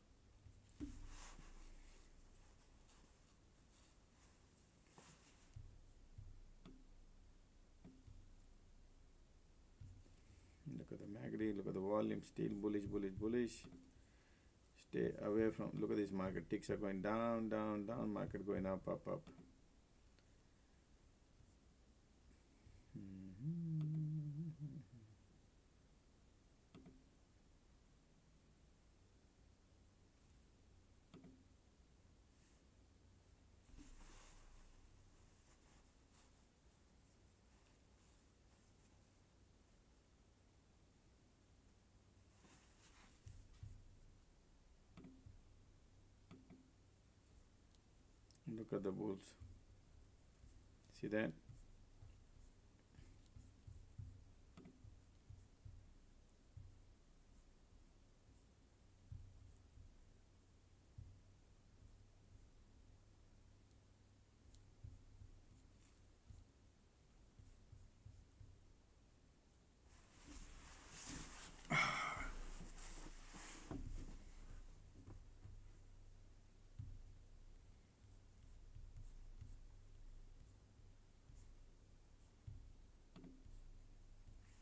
Look at the MACD, look at the volume, still bullish, bullish, bullish. Stay away from, look at this market, ticks are going down, down, down, market going up, up, up. Look at the bulls. See that?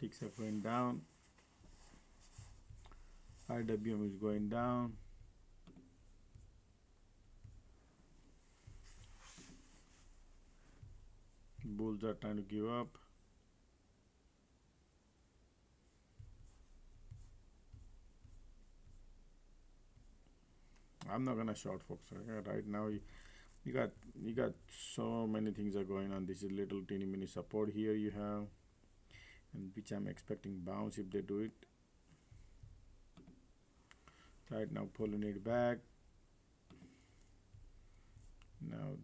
Ticks are going down. IWM is going down. Bulls are trying to give up. I'm not gonna short, folks. Right now, you got so many things are going on. This is little teeny mini support here you have, and which I'm expecting bounce if they do it. Right now, pulling it back. Now.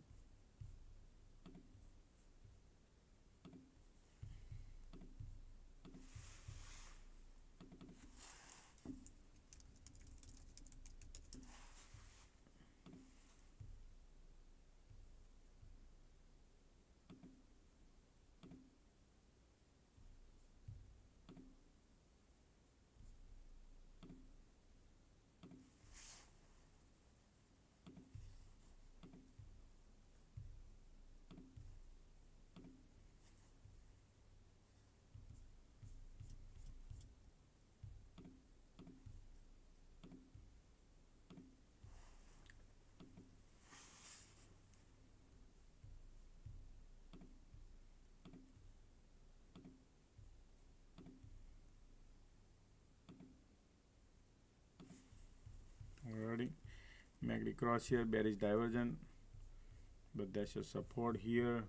Already, MACD cross here, bearish divergent, but that's your support here.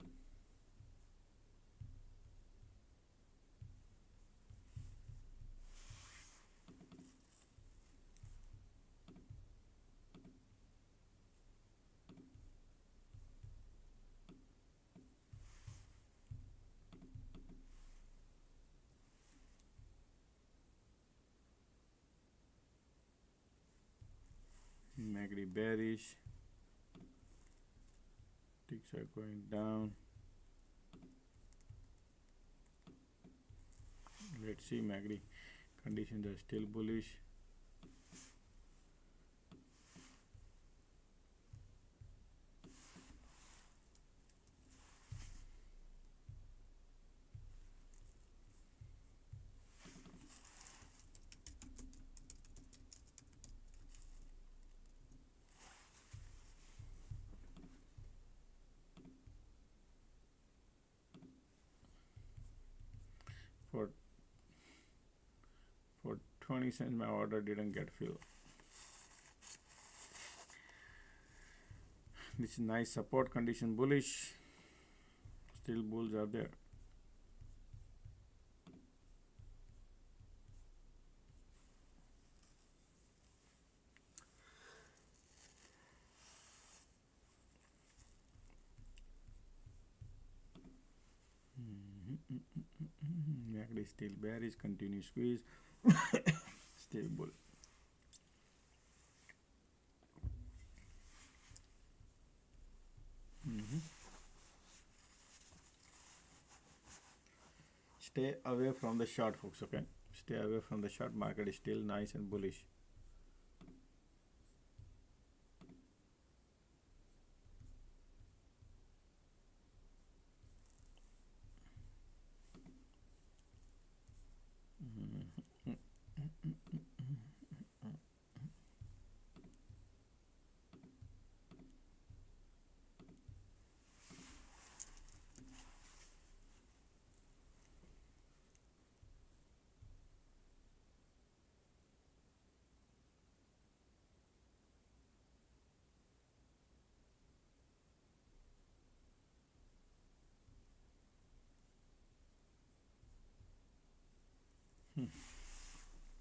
MACD bearish, ticks are going down. Let's see, MACD conditions are still bullish. For 20 cents, my order didn't get filled. This is nice support condition, bullish. Still bulls are there. MACD still bearish, continue squeeze. Still bull. Stay away from the short, folks. Okay, stay away from the short. Market is still nice and bullish.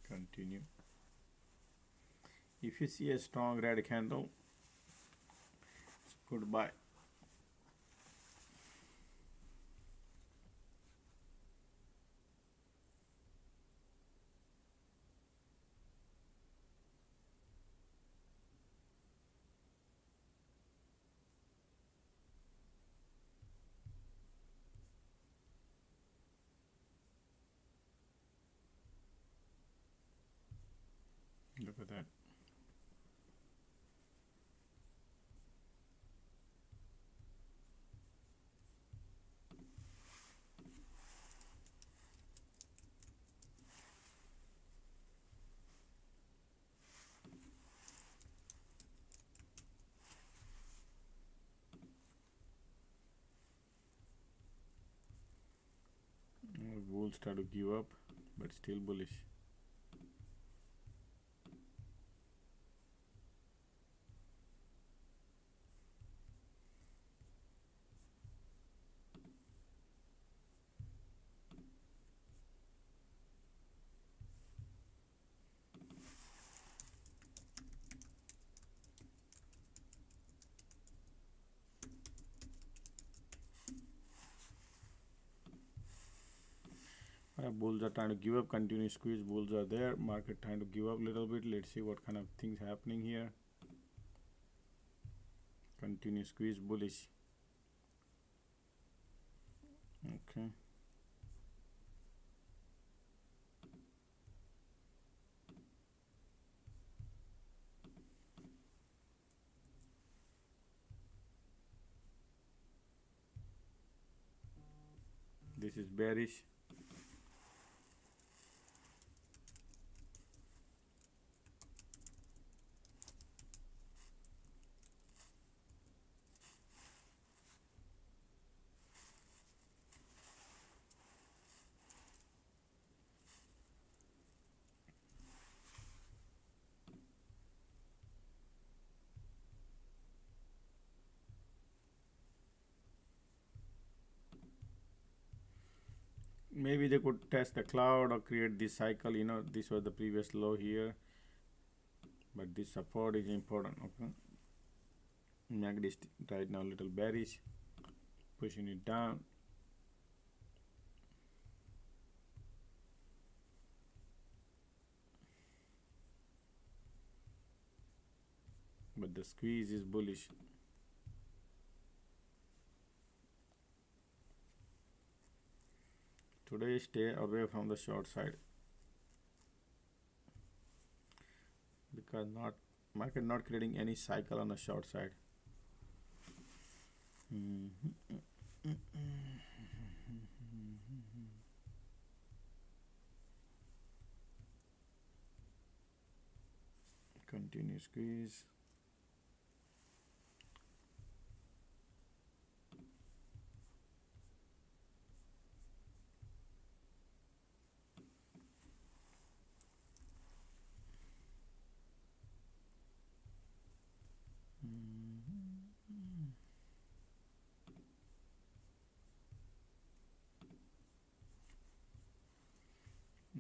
Continue. If you see a strong red candle, it's good buy. Look at that. Bulls start to give up, but still bullish. Bulls are trying to give up, continuous squeeze. Bulls are there. Market trying to give up a little bit. Let's see what kind of things happening here. Continuous squeeze, bullish. Okay. This is bearish. Maybe they could test the cloud or create this cycle. You know, this was the previous low here, but this support is important. Okay, MACD is right now a little bearish, pushing it down. But the squeeze is bullish. Today stay away from the short side, because market not creating any cycle on the short side. Continue squeeze.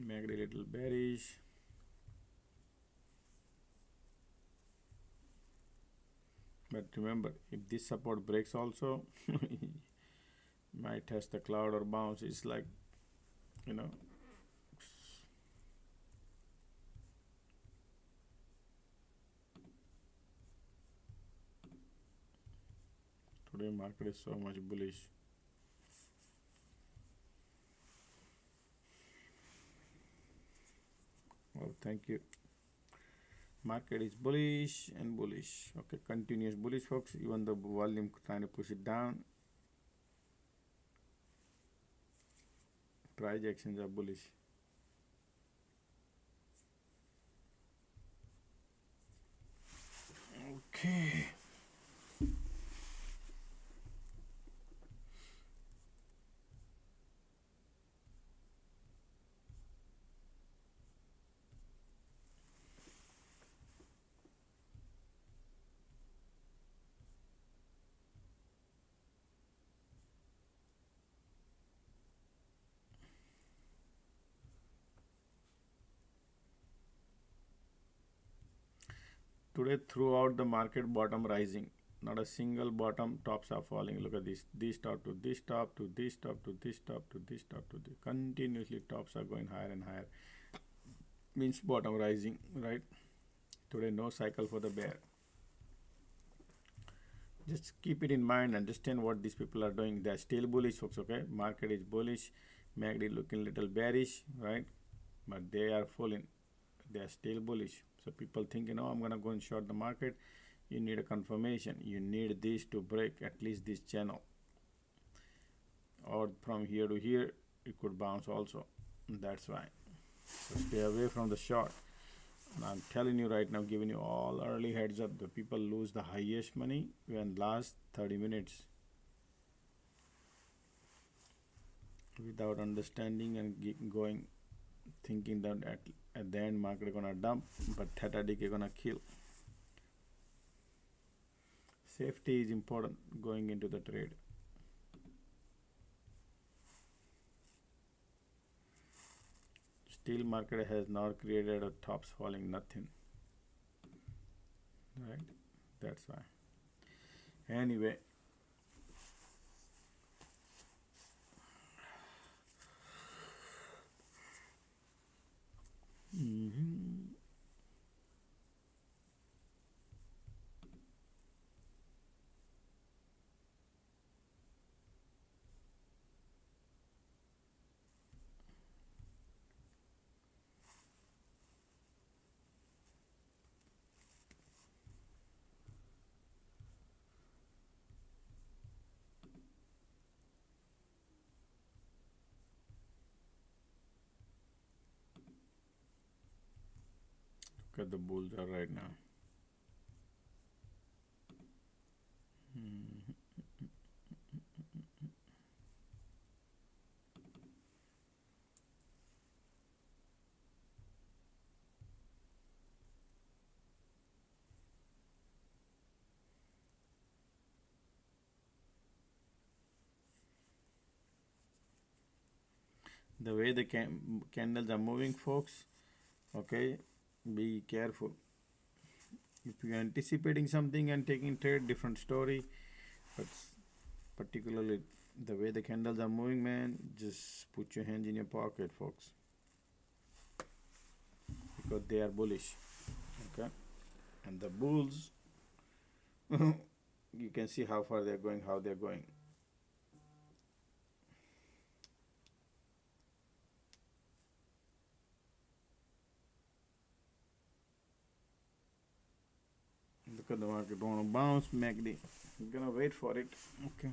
MACD little bearish. But remember, if this support breaks also, might test the cloud or bounce. It's like, you know, today market is so much bullish. Well, thank you. Market is bullish and bullish. Okay, continuous bullish, folks. Even the volume trying to push it down. Price actions are bullish. Okay. Today throughout the market bottom rising, not a single bottom tops are falling. Look at this top to this top to this top to this top to this top to this. Continuously tops are going higher and higher. Means bottom rising, right? Today no cycle for the bear. Just keep it in mind, understand what these people are doing. They are still bullish, folks. Okay, market is bullish, MACD looking little bearish, right? But they are falling. They are still bullish. So people think, I'm gonna go and short the market. You need a confirmation. You need this to break at least this channel, or from here to here it could bounce also. That's why. So stay away from the short. And I'm telling you right now, giving you all early heads up, the people lose the highest money when last 30 minutes without understanding and going thinking that at the end market gonna dump, but theta decay gonna kill. Safety is important going into the trade. Still market has not created a tops falling, nothing, right? That's why. Anyway, look at the bulls are right now. The way the candles are moving, folks, okay, be careful. If you're anticipating something and taking trade, different story, but particularly the way the candles are moving, man, just put your hands in your pocket, folks, because they are bullish, okay? And the bulls, you can see how far they're going, how they're going. Look at the market want to bounce. MACD, I'm gonna wait for it. Okay.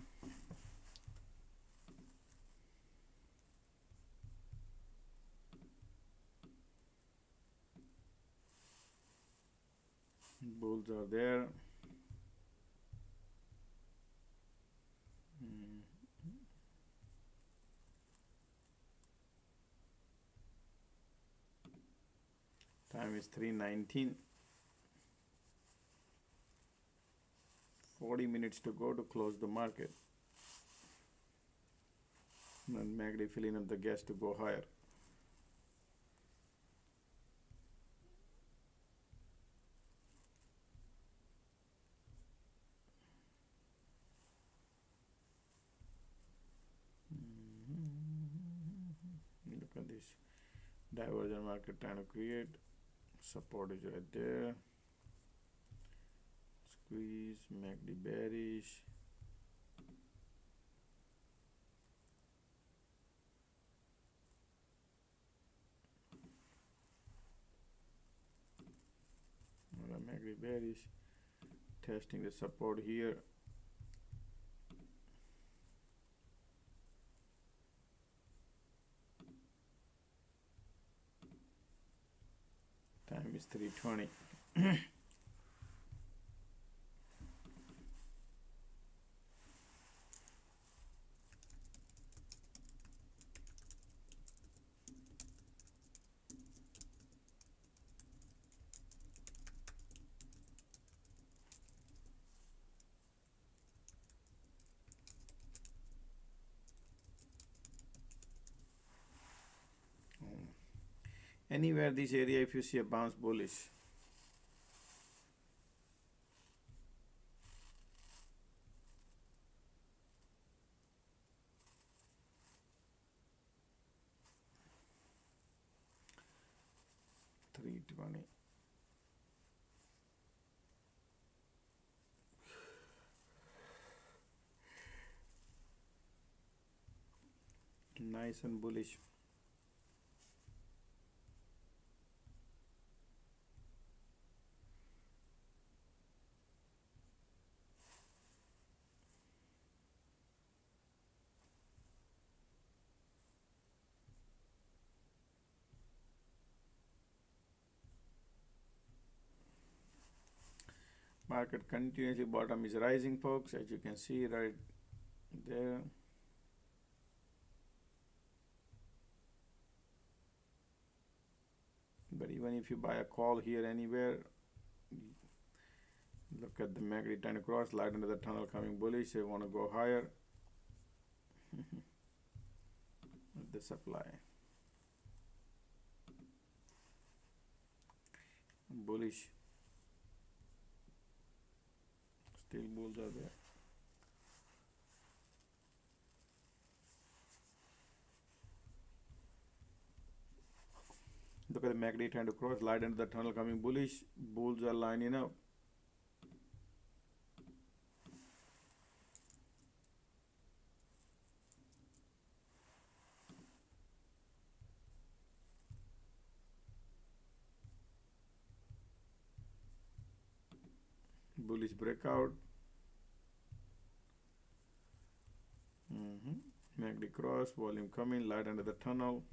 Bulls are there. Time is 3:19. 40 minutes to go to close the market. And MACD filling up the gas to go higher. Look at this divergent market trying to create. Support is right there. Squeeze, MACD bearish. MACD bearish. Testing the support here. Time is 3:20. Anywhere this area, if you see a bounce bullish, $320. Nice and bullish. Market continuously bottom is rising, folks, as you can see right there. But even if you buy a call here anywhere, look at the MACD trying to cross, light into the tunnel coming bullish. They want to go higher. The supply. Bullish. Still bulls are there. Look at the MACD trying to cross, light into the tunnel coming bullish. Bulls are lining up. Bullish breakout. MACD cross, volume coming, light under the tunnel.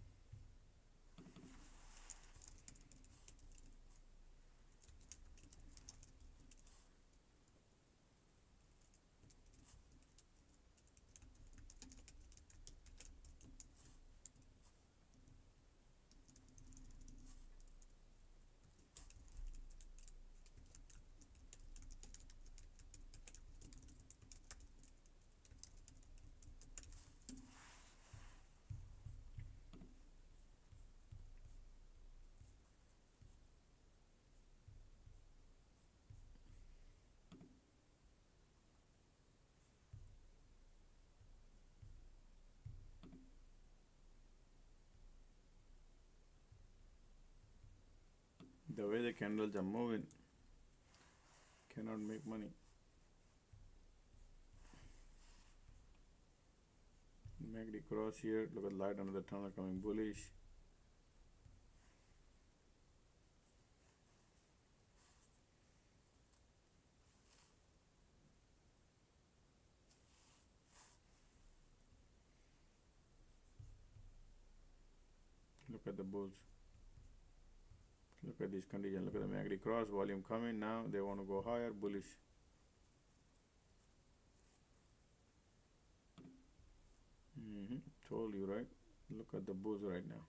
The way the candles are moving, cannot make money. MACD cross here, look at light under the tunnel coming bullish. Look at the bulls. Look at this condition. Look at the MACD cross, volume coming. Now they want to go higher, bullish. Told you, right? Look at the bulls right now.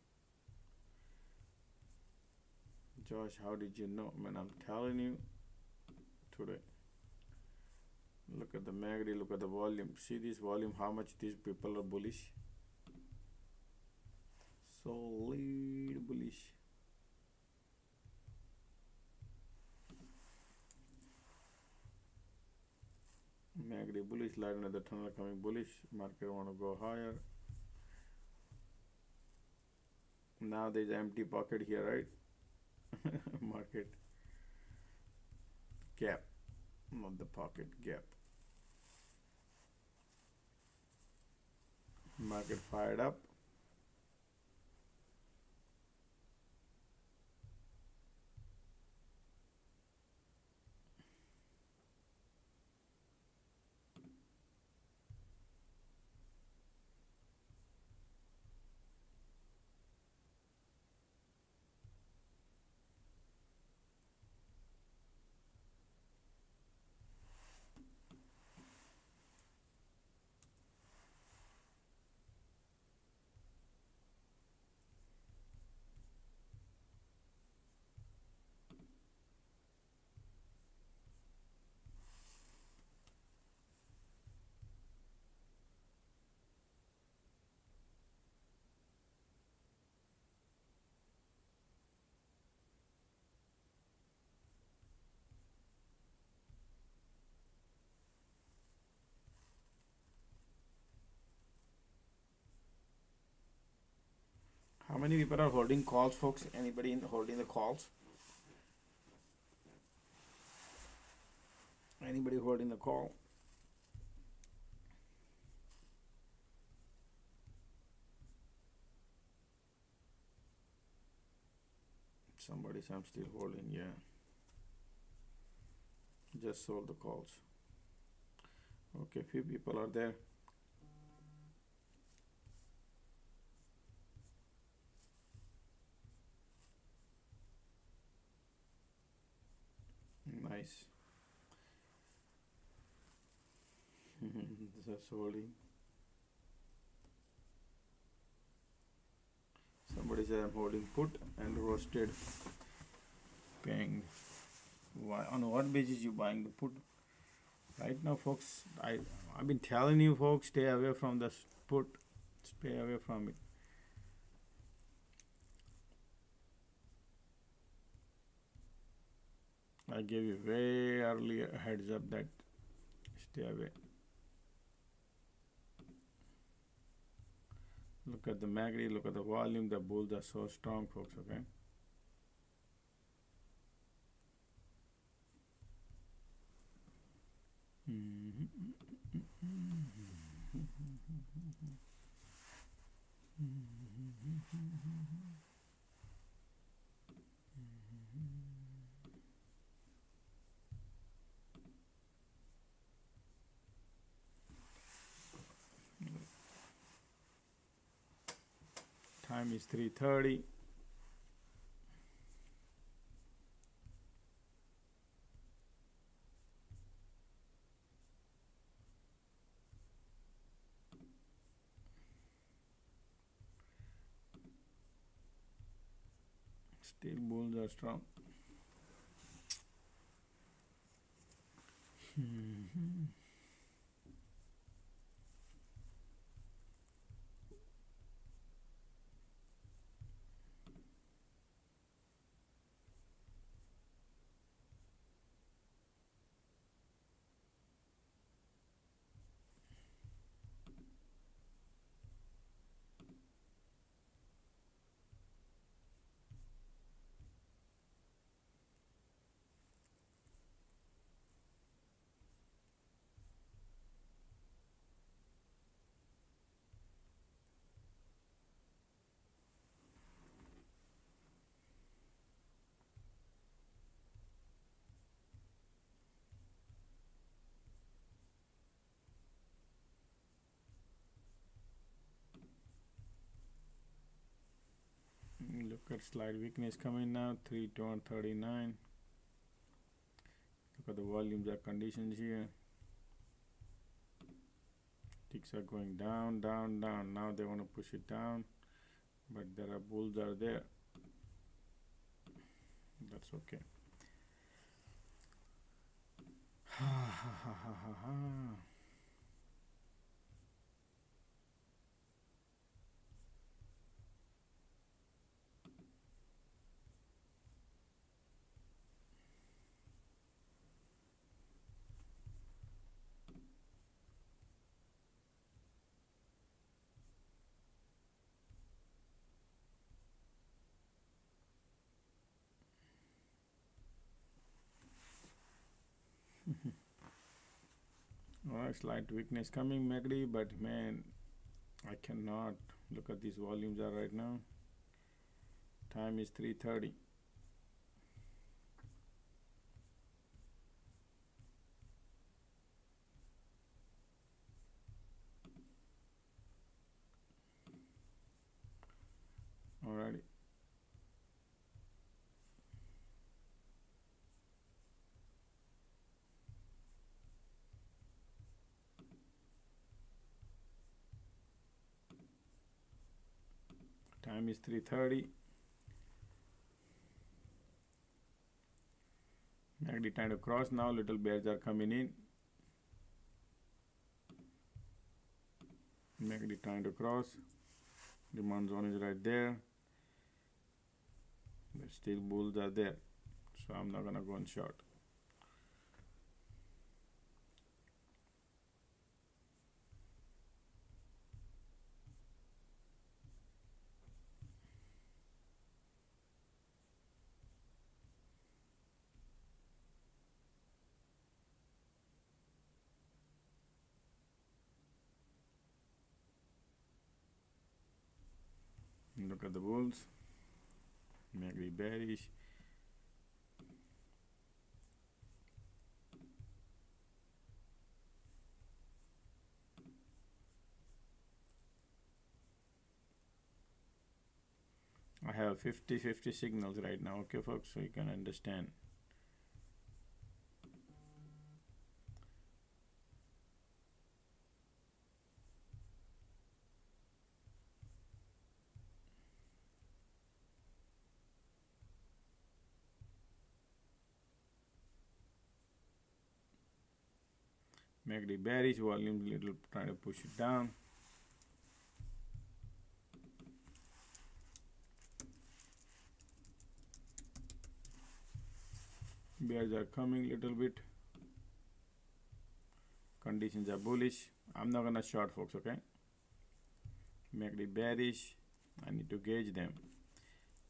Josh, how did you know? Man, I'm telling you today. Look at the MACD, look at the volume. See this volume, how much these people are bullish. Solid bullish. MACD bullish, light under the tunnel coming bullish. Market want to go higher. Now there's an empty pocket here, right? Market gap, not the pocket, gap. Market fired up. How many people are holding calls, folks? Anybody holding the calls? Anybody holding the call? Somebody said I'm still holding, yeah. Just sold the calls. Okay, few people are there. Nice. Just holding. Somebody said I'm holding put and roasted. Paying. Why? On what basis you buying the put? Right now, folks, I've been telling you, folks, stay away from the put. Stay away from it. I gave you way early a heads up that stay away. Look at the MACD, look at the volume. The bulls are so strong, folks, okay? Time is 3:30. Still bulls are strong. Look at slight weakness coming now, 3:39. Look at the volumes are conditions here. Ticks are going down, down, down. Now they want to push it down, but there are bulls are there. That's okay. Alright, slight weakness coming, MACD, but man, I cannot look at these volumes are right now. Time is 3:30. Alrighty. Time is 3:30. MACD trying to cross now. Little bears are coming in. MACD trying to cross. Demand zone is right there. But still bulls are there. So I'm not gonna go on short. Look at the bulls. Maybe bearish. I have 50-50 signals right now, okay folks, so you can understand. MACD bearish, volume little trying to push it down. Bears are coming little bit. Conditions are bullish. I'm not gonna short, folks, okay? MACD bearish. I need to gauge them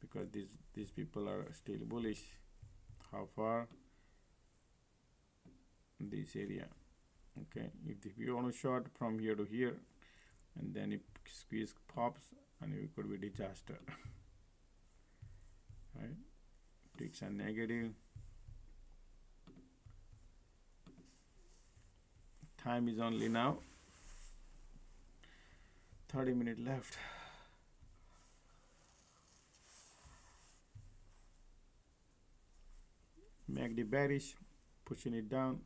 because these people are still bullish. How far? This area. Okay, if you want to short from here to here, and then it squeeze pops, and it could be disaster. Right? Ticks are negative. Time is only now 30 minutes left. MACD bearish, pushing it down,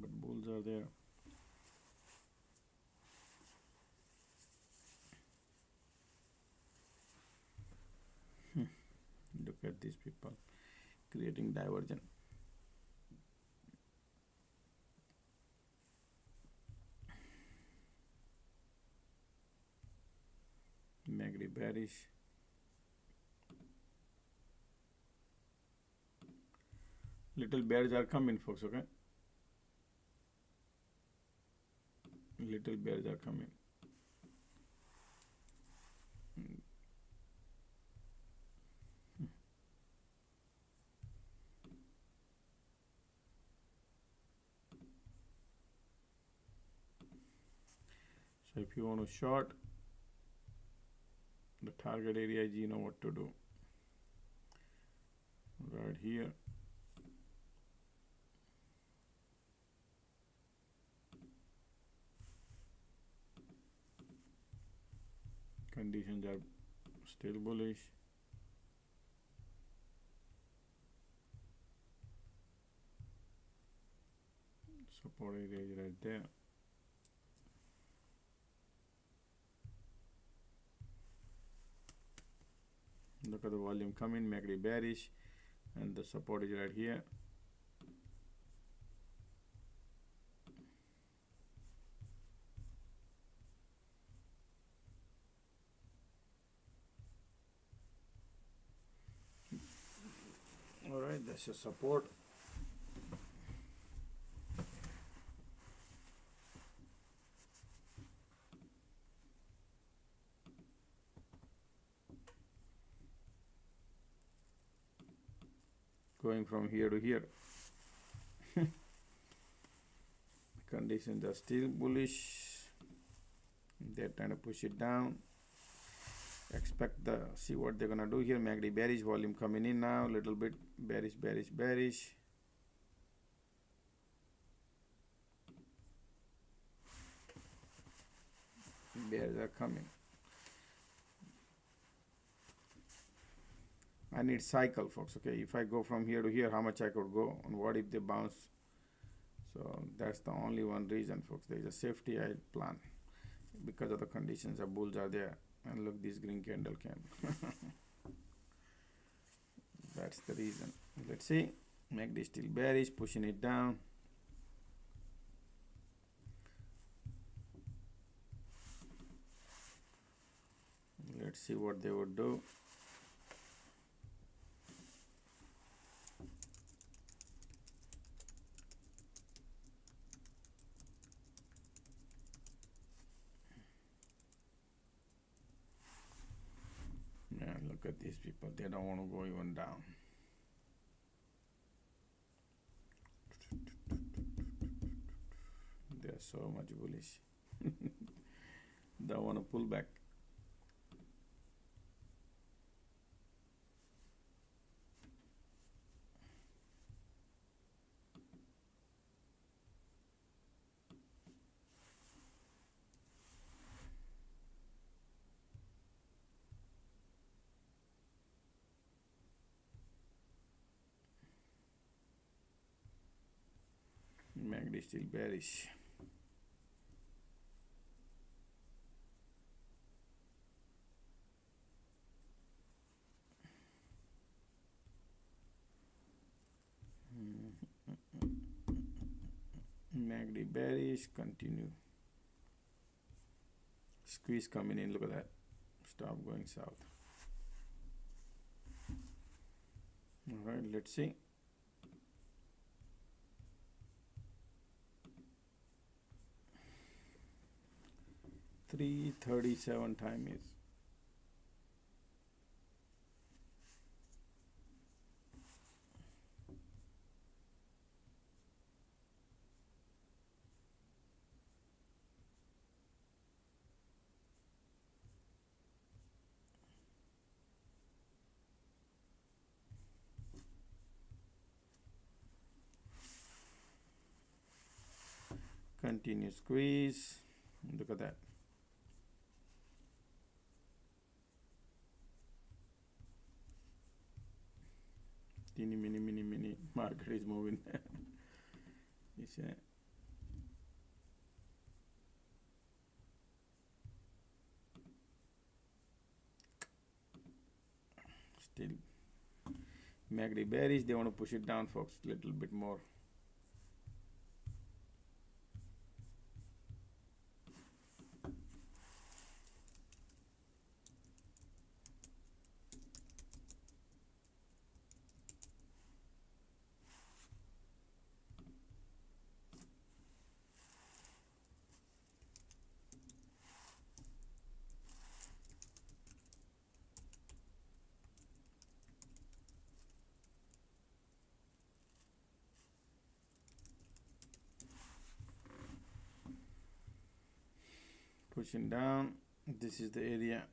but bulls are there. Look at these people creating divergence. MACD bearish. Little bears are coming, folks, okay? Little bears are coming. So if you want to short, the target area, you know what to do. Right here. Conditions are still bullish. Support area is right there. Look at the volume coming, MACD bearish, and the support is right here. All right, that's your support. Going from here to here. Conditions are still bullish. They're trying to push it down. See what they're gonna do here. MACD bearish, volume coming in now, little bit bearish, bearish, bearish. Bears are coming. I need cycle, folks, okay? If I go from here to here, how much I could go, and what if they bounce? So that's the only one reason, folks. There is a safety I plan because of the conditions. The bulls are there, and look, this green candle came. That's the reason. Let's see. MACD still bearish, pushing it down. Let's see what they would do. Yeah, look at these people. They don't want to go even down. They are so much bullish. Don't want to pull back. MACD still bearish. MACD bearish, continue. Squeeze coming in, look at that. Stop going south. All right, let's see. $3:37 time is. Continue squeeze. Look at that. Teeny mini market is moving. It's still MACD bearish. They want to push it down, folks, a little bit more. Pushing down. This is the area.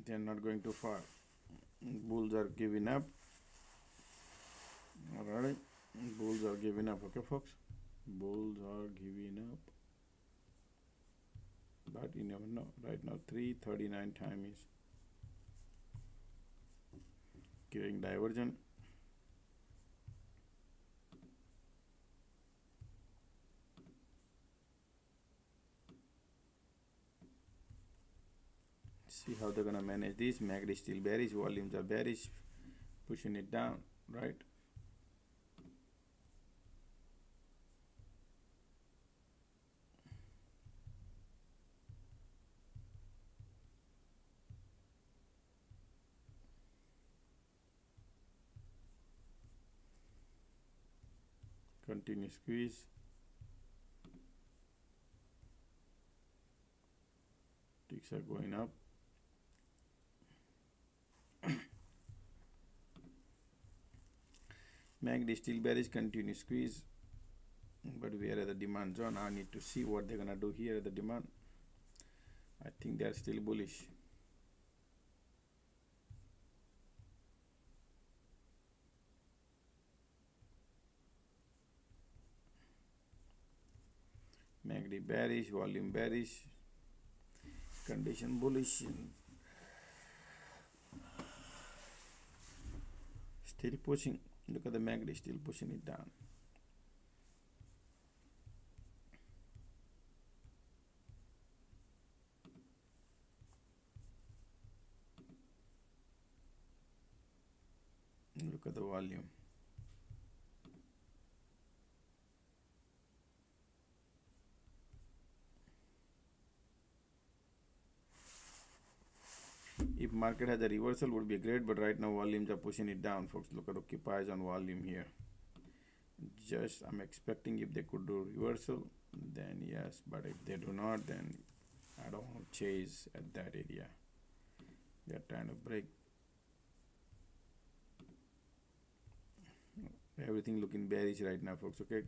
They are not going too far. Bulls are giving up. All right. Bulls are giving up. Okay, folks. Bulls are giving up. But you never know. Right now, 3:39 time is giving divergent. See how they're gonna manage this. MACD is still bearish, volumes are bearish, pushing it down, right? Continue squeeze. Ticks are going up. MACD still bearish, continue squeeze, but we are at the demand zone. I need to see what they're gonna do here at the demand. I think they are still bullish. MACD bearish, volume bearish, condition bullish. Still pushing. Look at the MACD, still pushing it down. Look at the volume. If market has a reversal, would be great, but right now volumes are pushing it down, folks. Look at occupies on volume here. Just I'm expecting if they could do reversal, then yes, but if they do not, then I don't want to chase at that area. They are trying to break. Everything looking bearish right now, folks. Okay,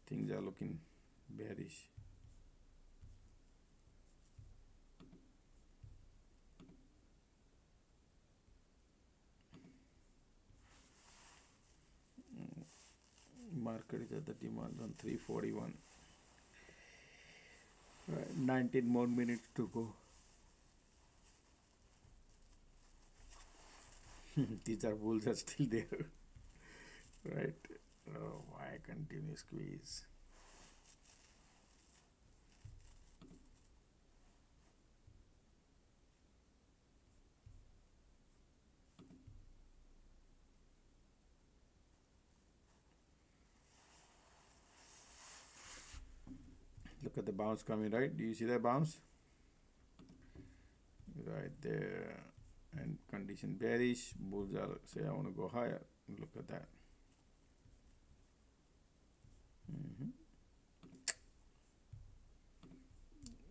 things are looking bearish. Market is at the demand on 341. Right, 19 more minutes to go. These are bulls are still there. Right. Oh, why continue squeeze? Look at the bounce coming, right? Do you see that bounce? Right there. And condition bearish. Bulls are say I want to go higher. Look at that.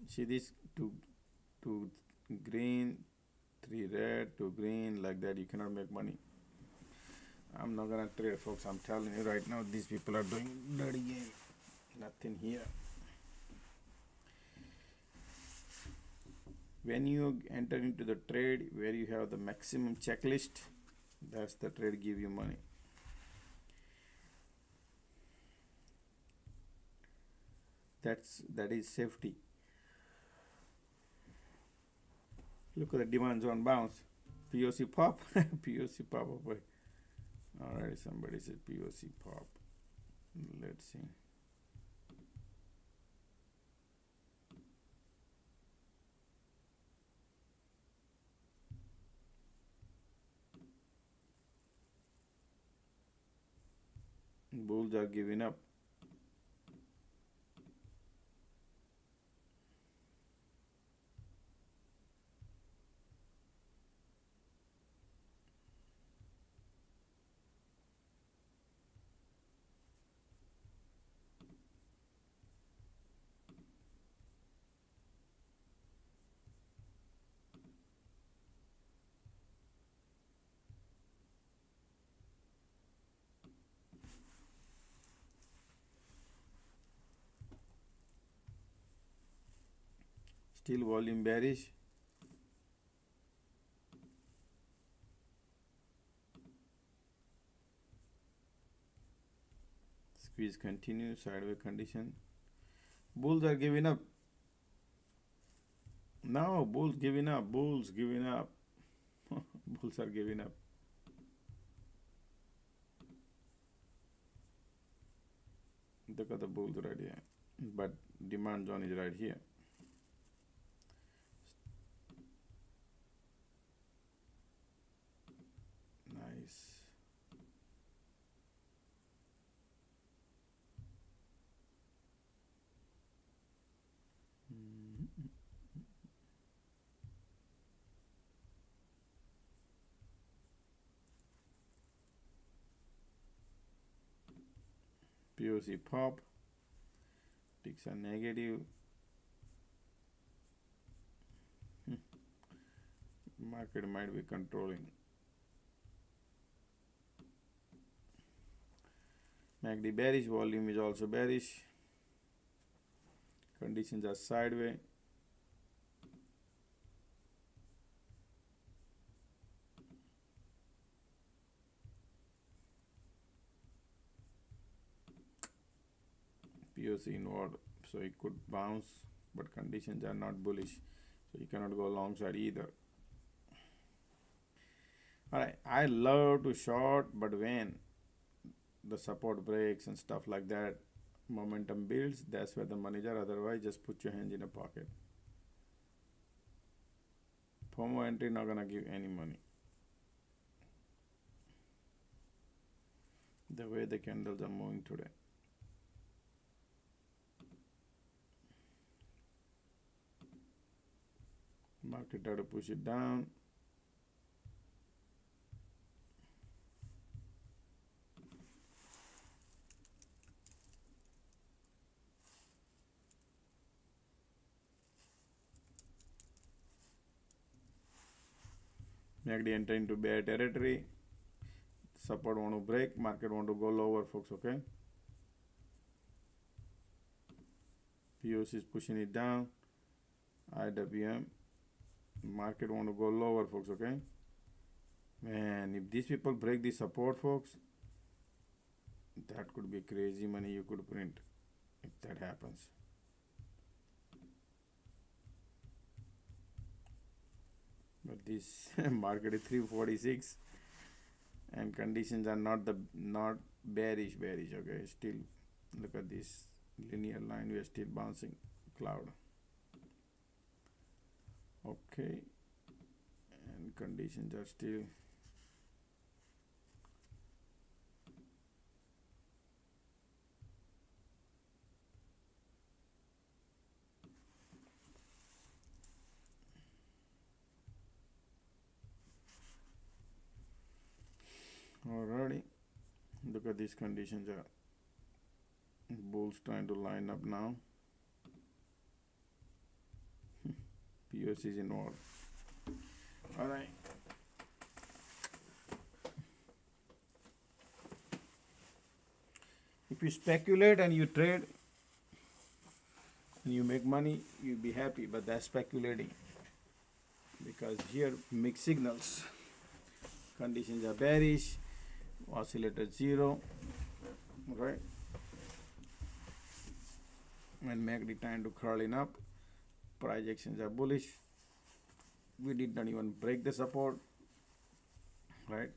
See this, two green, 3 red, 2 green, like that. You cannot make money. I'm not gonna trade, folks. I'm telling you right now, these people are doing dirty game. Nothing here. When you enter into the trade where you have the maximum checklist, that's the trade give you money. That is safety. Look at the demand zone bounce. POC pop. POC pop away. Alright, somebody said POC pop. Let's see. Bulls are giving up. Still volume bearish. Squeeze continue, sideways condition. Bulls are giving up. No, bulls giving up. Bulls giving up. Bulls are giving up. Look at the bulls right here. But demand zone is right here. Nice. POC pop. Ticks are negative. Market might be controlling. MACD bearish, volume is also bearish. Conditions are sideways. POC inward, so it could bounce, but conditions are not bullish, so you cannot go long side either. Alright, I love to short, but when the support breaks and stuff like that, momentum builds, that's where the money is. Otherwise, just put your hands in a pocket. FOMO entry not gonna give any money. The way the candles are moving today. Market try to push it down. MACD enter into bear territory. Support want to break. Market want to go lower, folks. Okay. POC is pushing it down. IWM. Market want to go lower, folks. Okay. Man, if these people break the support, folks, that could be crazy money you could print if that happens. But this market is 346 and conditions are not bearish. Okay, still look at this linear line, we are still bouncing cloud. Okay, and conditions are still Alrighty, look at these conditions. Bulls trying to line up now. POC is involved. Alright. If you speculate and you trade and you make money, you'll be happy, but that's speculating. Because here mixed signals. Conditions are bearish, oscillator 0, right? And MACD trying to curling up. Price actions are bullish. We did not even break the support, right?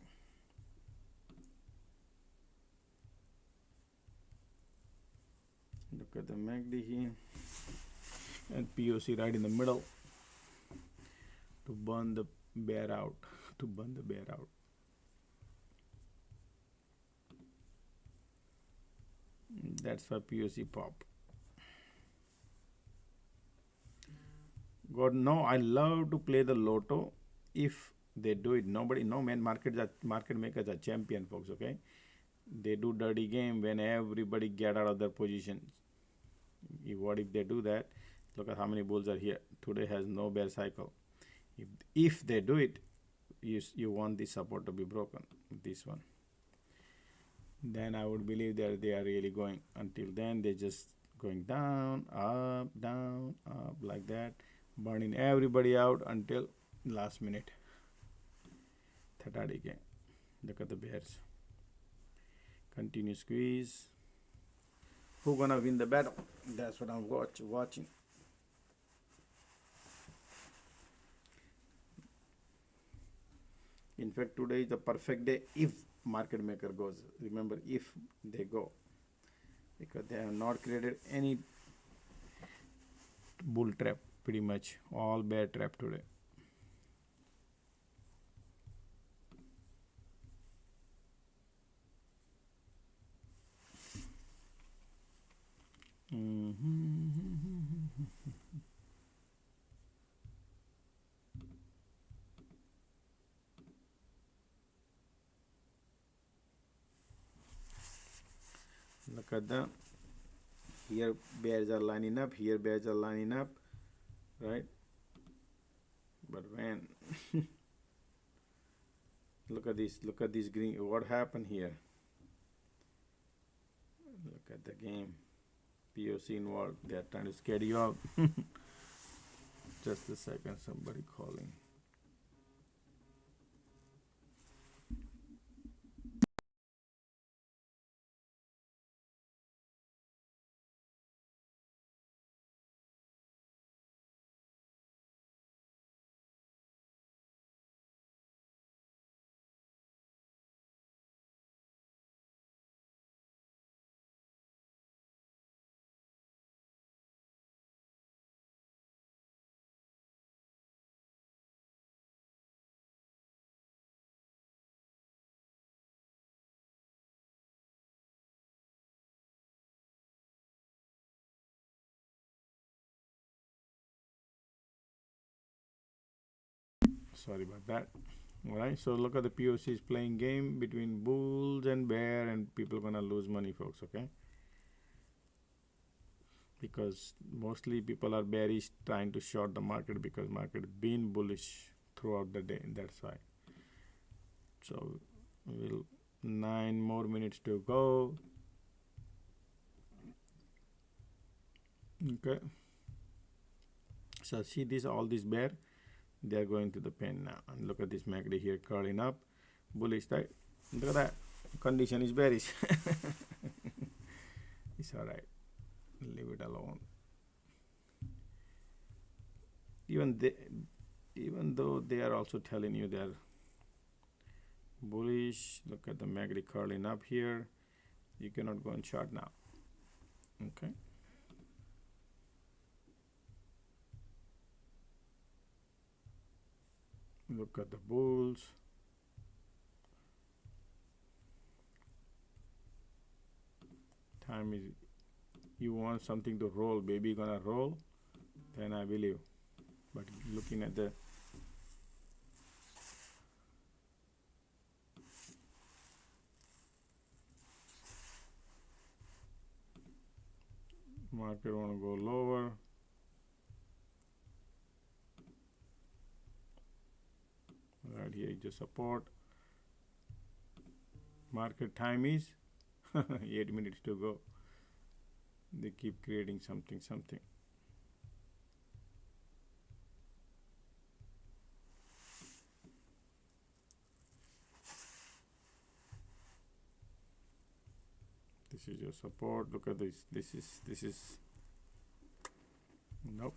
Look at the MACD here and POC right in the middle to burn the bear out. That's why POC pop. God, no, I love to play the lotto if they do it. No man, market makers are champion, folks, okay? They do dirty game when everybody get out of their positions. What if they do that? Look at how many bulls are here. Today has no bear cycle. If they do it, you want this support to be broken, this one. Then I would believe that they are really going. Until then, they're just going down, up, like that, burning everybody out until last minute. Tatadi game. Look at the bears. Continue squeeze. Who gonna win the battle? That's what I'm watching. In fact, today is the perfect day if market maker goes. Remember, if they go, because they have not created any bull trap, pretty much all bear trap today. Look at the, here bears are lining up, here bears are lining up, right? But when look at this green, what happened here? Look at the game. POC involved, they are trying to scare you out. Just a second, somebody calling. Sorry about that. Alright, so look at the POC is playing game between bulls and bear, and people gonna lose money, folks, okay? Because mostly people are bearish, trying to short the market because market been bullish throughout the day. That's why. So we'll 9 more minutes to go. Okay. So see this, all this bear, they are going to the pen now. And look at this MACD here curling up, bullish, right? Look at that. Condition is bearish. It's alright. Leave it alone. Even though they are also telling you they are bullish, look at the MACD curling up here. You cannot go and short now. Okay. Look at the bulls. Time is, you want something to roll, baby gonna roll, then I believe. But looking at the Market want to go lower. Right here is the support. Market time is 8 minutes to go. They keep creating something. This is your support. Look at this. This is nope.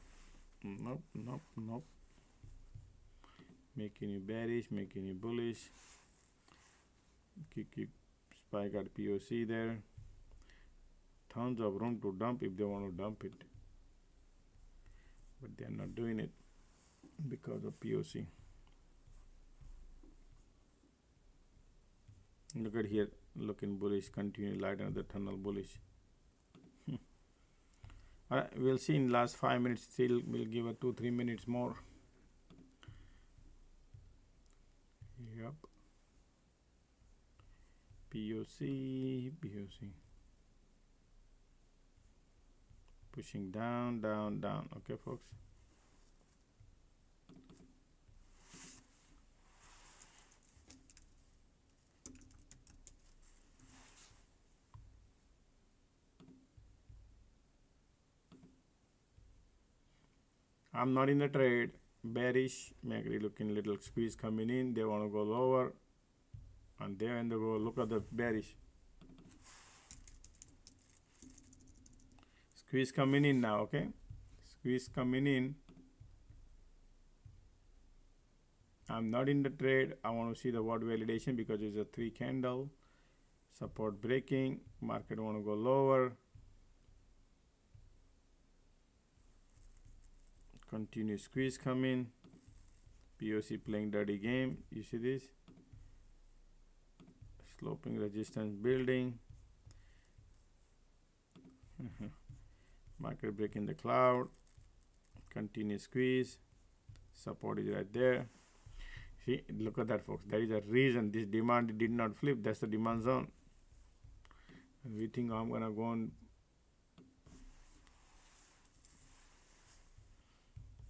Making you bearish, making you bullish. Keep spike at POC there. Tons of room to dump if they want to dump it, but they are not doing it because of POC. Look at here, looking bullish, continue light under the tunnel bullish. Alright, we'll see in last 5 minutes. Still we'll give it 2-3 minutes more. Yep. POC. Pushing down. Okay, folks. I'm not in the trade. Bearish. MACD looking little squeeze coming in. They want to go lower. And there in the go. Look at the bearish. Squeeze coming in now, okay? Squeeze coming in. I'm not in the trade. I want to see the word validation because it's a 3 candle. Support breaking. Market want to go lower. Continue squeeze coming. POC playing dirty game. You see this? Sloping resistance building. Market breaking the cloud. Continue squeeze. Support is right there. See, look at that, folks. There is a reason this demand did not flip. That's the demand zone. And we think I'm gonna go on.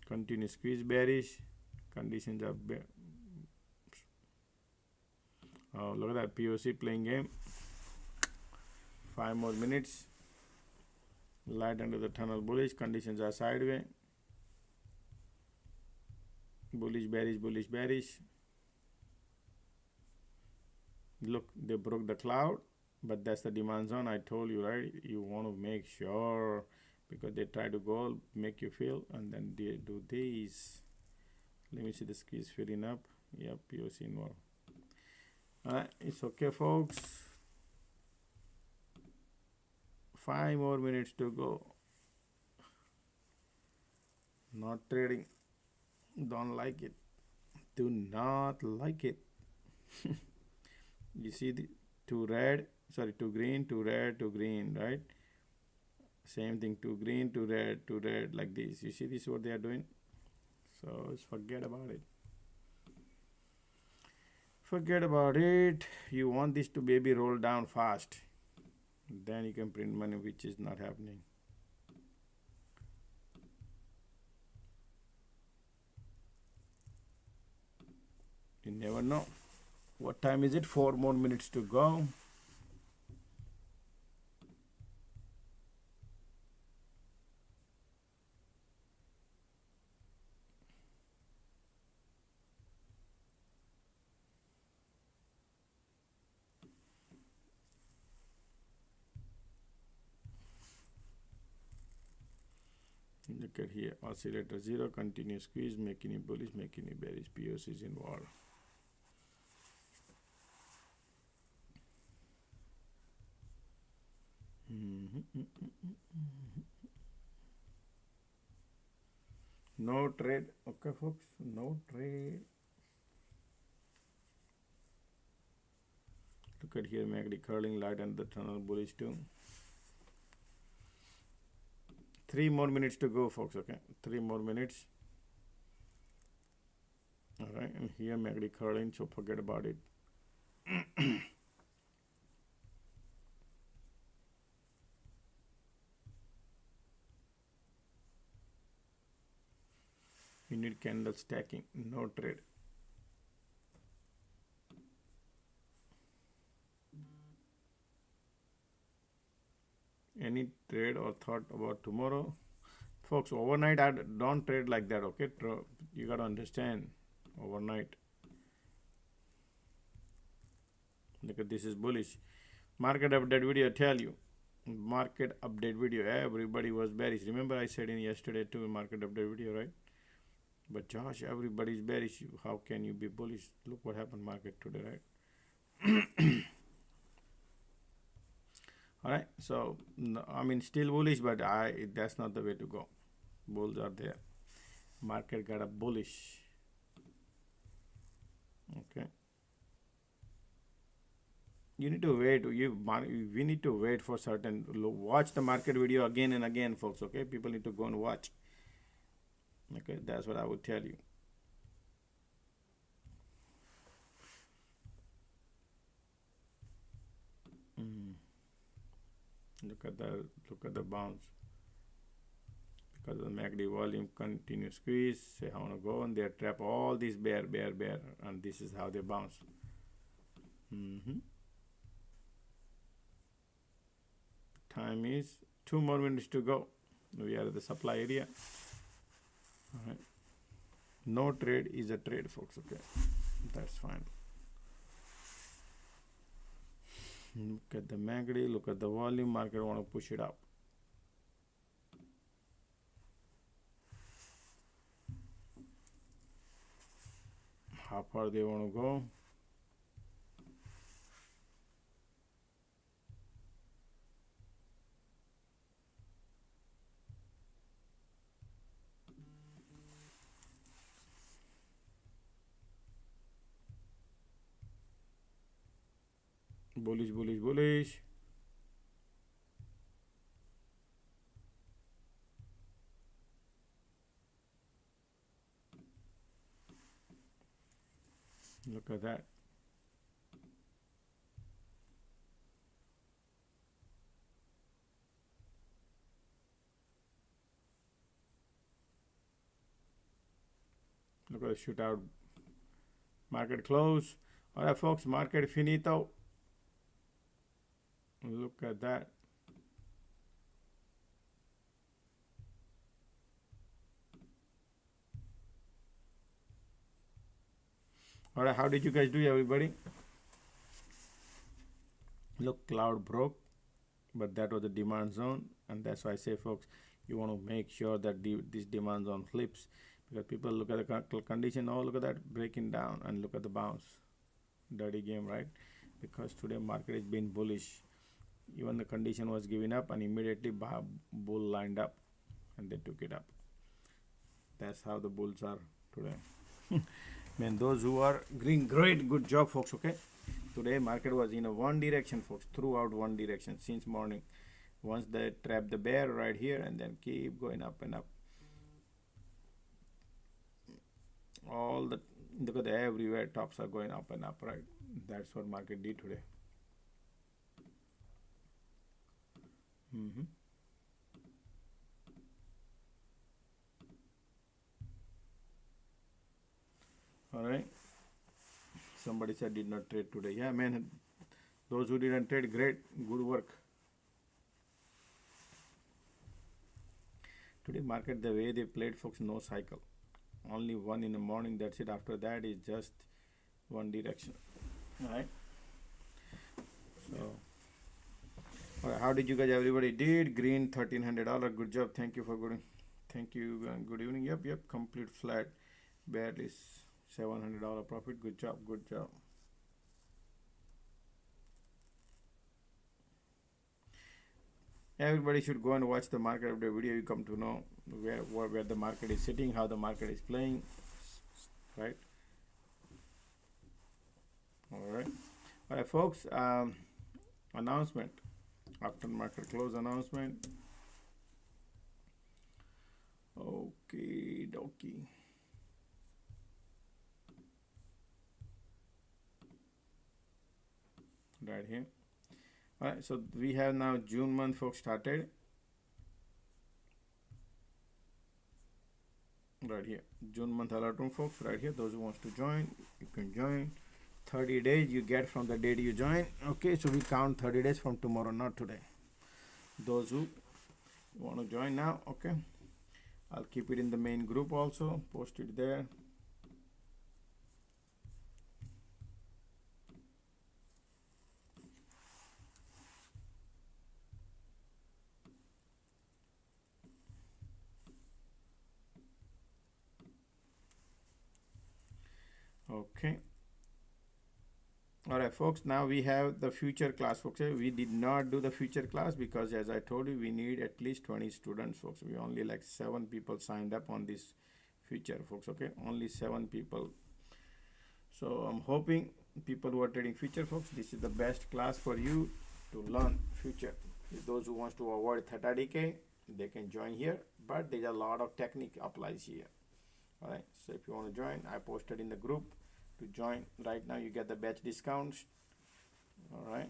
Continue squeeze bearish. Conditions are oh, look at that POC playing game. 5 more minutes. Light under the tunnel bullish. Conditions are sideways. Bullish, bearish. Look, they broke the cloud, but that's the demand zone. I told you, right? You want to make sure, because they try to go make you feel, and then they do this. Let me see the squeeze filling up. Yep, POC involved. Alright, it's okay, folks. 5 more minutes to go. Not trading. Don't like it. Do not like it. You see the two green, two red, two green, right? Same thing, two green, two red, like this. You see this what they are doing? So just forget about it. Forget about it. You want this to baby roll down fast. Then you can print money, which is not happening. You never know. What time is it? 4 more minutes to go. Look at here, oscillator 0, continuous squeeze, making it bullish, making it bearish, POC is involved. No trade, okay folks, no trade. Look at here, MACD curling light and the tunnel bullish too. 3 more minutes to go, folks, okay? 3 more minutes. All right, and here MACD curling, so forget about it. need candle stacking, no trade. Any trade or thought about tomorrow? Folks, overnight I don't trade like that, okay? You got to understand, overnight. Look at this is bullish. Market update video, tell you. Market update video, everybody was bearish. Remember I said in yesterday too, market update video, right? But Josh, everybody's bearish. How can you be bullish? Look what happened market today, right? All right, so I mean still bullish, but that's not the way to go. Bulls are there. Market got a bullish. Okay. You need to wait. We need to wait for certain. Watch the market video again and again, folks. Okay, people need to go and watch. Okay, that's what I would tell you. Look at the bounce. Because the MACD volume continue squeeze. Say I want to go, and they trap all these bear, and this is how they bounce. Time is 2 more minutes to go. We are at the supply area. All right. No trade is a trade, folks. Okay, that's fine. Look at the MACD. Look at the volume. Market want to push it up. How far they want to go? Bullish, bullish, bullish. Look at that. Look at the shootout. Market close. All right, folks, market finito. Look at that. All right, how did you guys do, everybody? Look, cloud broke, but that was the demand zone, and that's why I say, folks, you want to make sure that this demand zone flips, because people look at the condition. Oh, look at that breaking down, and look at the bounce. Dirty game, right? Because today market has been bullish. Even the condition was giving up, and immediately bull lined up, and they took it up. That's how the bulls are today. Man, those who are green, great, good job, folks. Okay, today market was in a one direction, folks, throughout one direction since morning. Once they trap the bear right here, and then keep going up and up. All the look at the everywhere tops are going up and up, right? That's what market did today. All right. Somebody said did not trade today. Yeah, man. Those who didn't trade, great, good work. Today market, the way they played, folks, no cycle. Only one in the morning. That's it. After that is just one direction. All right. So, all right, how did you guys? Everybody did green $1,300. Good job. Thank you for good. Thank you and good evening. Yep. Complete flat. Barely $700 profit. Good job. Good job. Everybody should go and watch the market update video. You come to know where the market is sitting, how the market is playing, right? All right, folks. Announcement after market close announcement. Okay, dokie. Right here. All right, so we have now June month, folks, started. right here. June month alert room, folks, right here. Those who wants to join, you can join. 30 days you get from the date you join. Okay, so we count 30 days from tomorrow, not today. Those who want to join now, okay, I'll keep it in the main group also, post it there. Okay. All right, folks, now we have the future class, folks. We did not do the future class because, as I told you, we need at least 20 students, folks. We only like 7 people signed up on this future, folks. Okay, only 7 people. So I'm hoping people who are trading future, folks, this is the best class for you to learn future. If those who wants to avoid theta decay, they can join here, but there's a lot of technique applies here. All right, so if you want to join, I posted in the group to join. Right now you get the batch discounts. All right,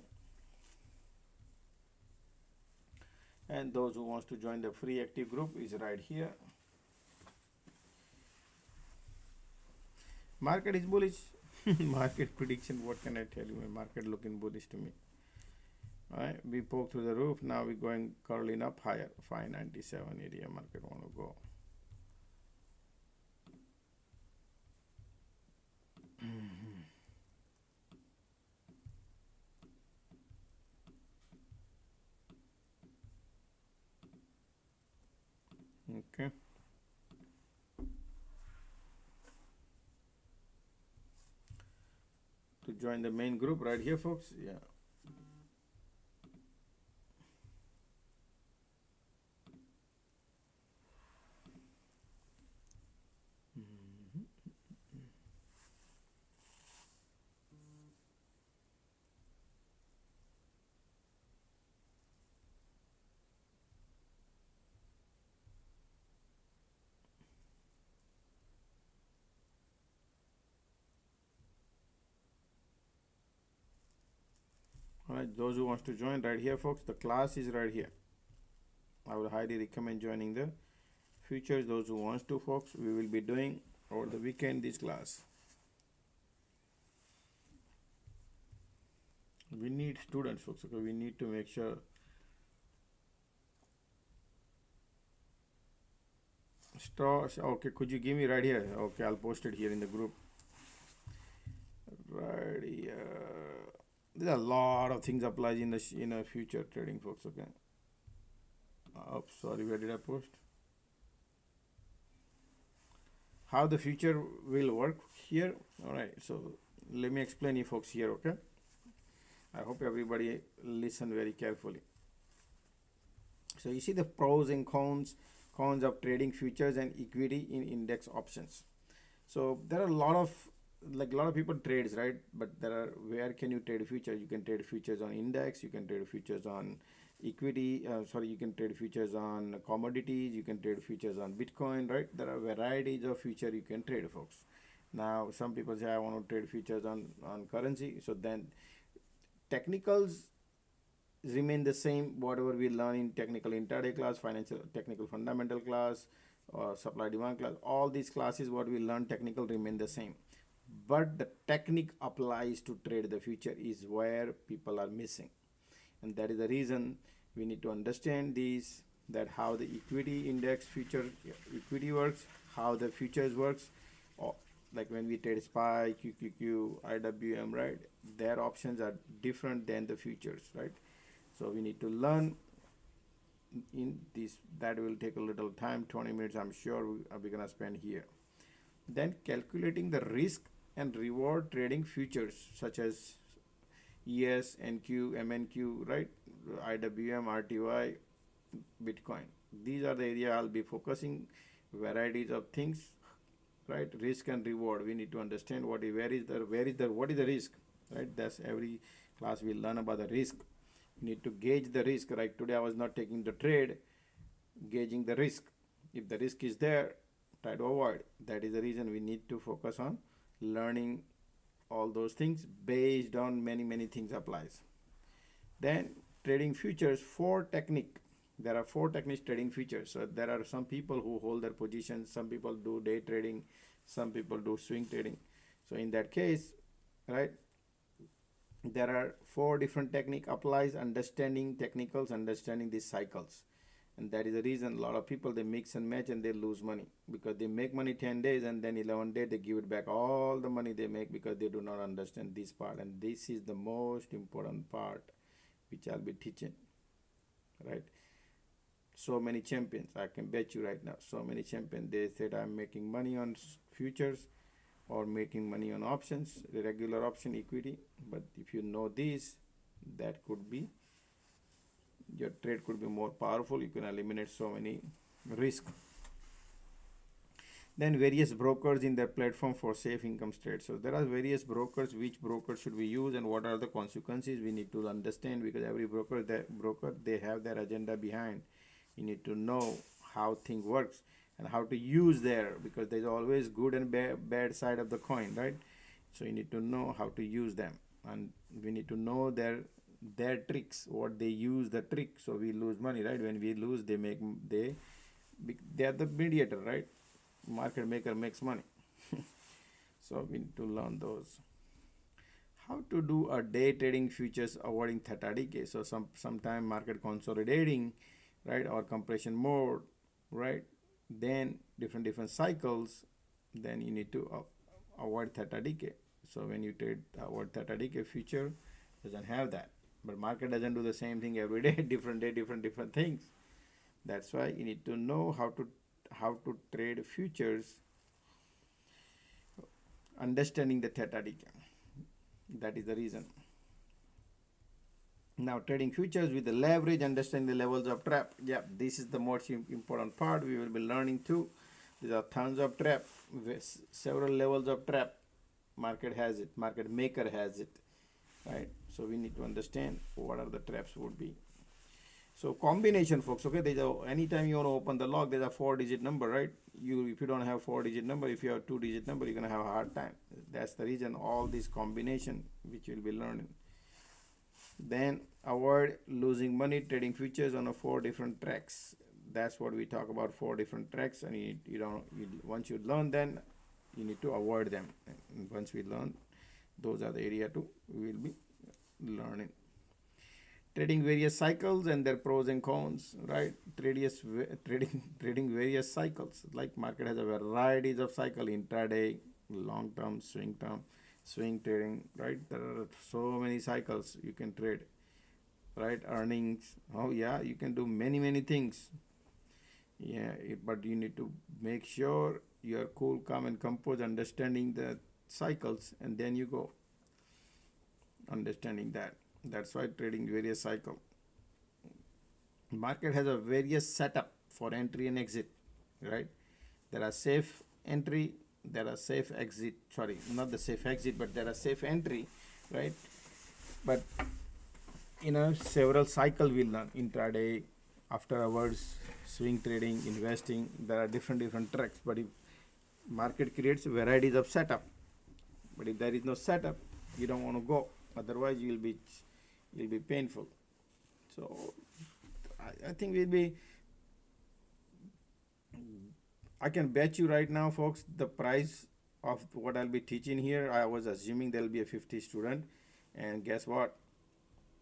and those who wants to join the free active group is right here. Market is bullish. Market prediction, what can I tell you? My market looking bullish to me. All right, we poked through the roof. Now we're going curling up higher. 597 area market want to go. Okay. To join the main group right here, folks. Yeah. All right, those who wants to join right here, folks, the class is right here. I would highly recommend joining the futures. Those who wants to, folks, we will be doing over the weekend this class. We need students, folks. Okay, we need to make sure. Okay, could you give me right here? Okay, I'll post it here in the group. Right here. There's a lot of things applies in the future trading, folks. Okay. Oh, sorry, where did I post? How the future will work here. All right, so let me explain you folks here. Okay, I hope everybody listen very carefully. So you see the pros and cons of trading futures and equity in index options. So there are a lot of people trades, right? But where can you trade futures? You can trade futures on index, you can trade futures on equity, you can trade futures on commodities, you can trade futures on Bitcoin, right? There are varieties of futures you can trade, folks. Now some people say I want to trade futures on currency. So then technicals remain the same, whatever we learn in technical intraday class, financial technical fundamental class, or supply demand class. All these classes what we learn technical remain the same, but the technique applies to trade the future is where people are missing. And that is the reason we need to understand these, that how the equity index future equity works, how the futures works, or like when we trade SPY, QQQ, IWM, right? Their options are different than the futures, right? So we need to learn in this. That will take a little time, 20 minutes I'm sure we're gonna spend here. Then calculating the risk and reward trading futures such as ES, NQ, MNQ, right? IWM, RTY, Bitcoin. These are the area I'll be focusing, varieties of things, right? Risk and reward. We need to understand what is the risk, right? That's every class we learn about the risk. We need to gauge the risk, right? Today I was not taking the trade, gauging the risk. If the risk is there, try to avoid. That is the reason we need to focus on learning all those things based on many things applies. Then trading futures for technique. There are 4 techniques trading futures. So there are some people who hold their positions, some people do day trading, some people do swing trading. So in that case, right, there are 4 different technique applies, understanding technicals, understanding these cycles. And that is the reason a lot of people, they mix and match and they lose money, because they make money 10 days and then 11 days they give it back all the money they make, because they do not understand this part. And this is the most important part which I'll be teaching, right? So many champions, I can bet you right now, so many champions, they said I'm making money on futures or making money on options, the regular option equity. But if you know this, that could be, your trade could be more powerful. You can eliminate so many risks. Then various brokers in their platform for safe income trades. So there are various brokers. Which broker should we use and what are the consequences? We need to understand, because every broker they have their agenda behind. You need to know how thing works and how to use their, because there's always good and bad side of the coin, right? So you need to know how to use them, and we need to know their tricks, what they use the trick, so we lose money, right? When we lose, they are the mediator, right? Market maker makes money. So we need to learn those. How to do a day trading futures avoiding theta decay. So sometime market consolidating, right, or compression mode, right? Then different cycles, then you need to avoid theta decay. So when you trade avoid theta decay, future doesn't have that. But market doesn't do the same thing every day, different day, different things. That's why you need to know how to trade futures, understanding the theta decay. That is the reason. Now trading futures with the leverage, understanding the levels of trap. Yeah, this is the most important part we will be learning too. There are tons of trap, several levels of trap. Market has it, market maker has it, right? So we need to understand what are the traps would be. So combination, folks, okay, there's anytime you want to open the log, there's a 4-digit number, right? If you don't have 4-digit number, if you have 2-digit number, you're gonna have a hard time. That's the reason all this combination which you'll be learning. Then avoid losing money trading futures on 4 different tracks. That's what we talk about, 4 different tracks, and once you learn, then you need to avoid them. And once we learn, those are the area we will be learning. Trading various cycles and their pros and cons, right? Trading various cycles. Like market has a varieties of cycle: intraday, long term, swing trading, right? There are so many cycles you can trade, right? Earnings, oh yeah, you can do many things. Yeah, but you need to make sure you are cool, calm, and composed, understanding the cycles, and then you go understanding that. That's why trading various cycle. Market has a various setup for entry and exit, right? There are safe entry, there are safe exit. Sorry, not the safe exit, but there are safe entry, right? But several cycle we'll learn: intraday, after hours, swing trading, investing. There are different tracks. But if market creates varieties of setup, but if there is no setup, you don't want to go. Otherwise, you'll be painful. So I think I can bet you right now, folks, the price of what I'll be teaching here, I was assuming there'll be a 50 student, and guess what?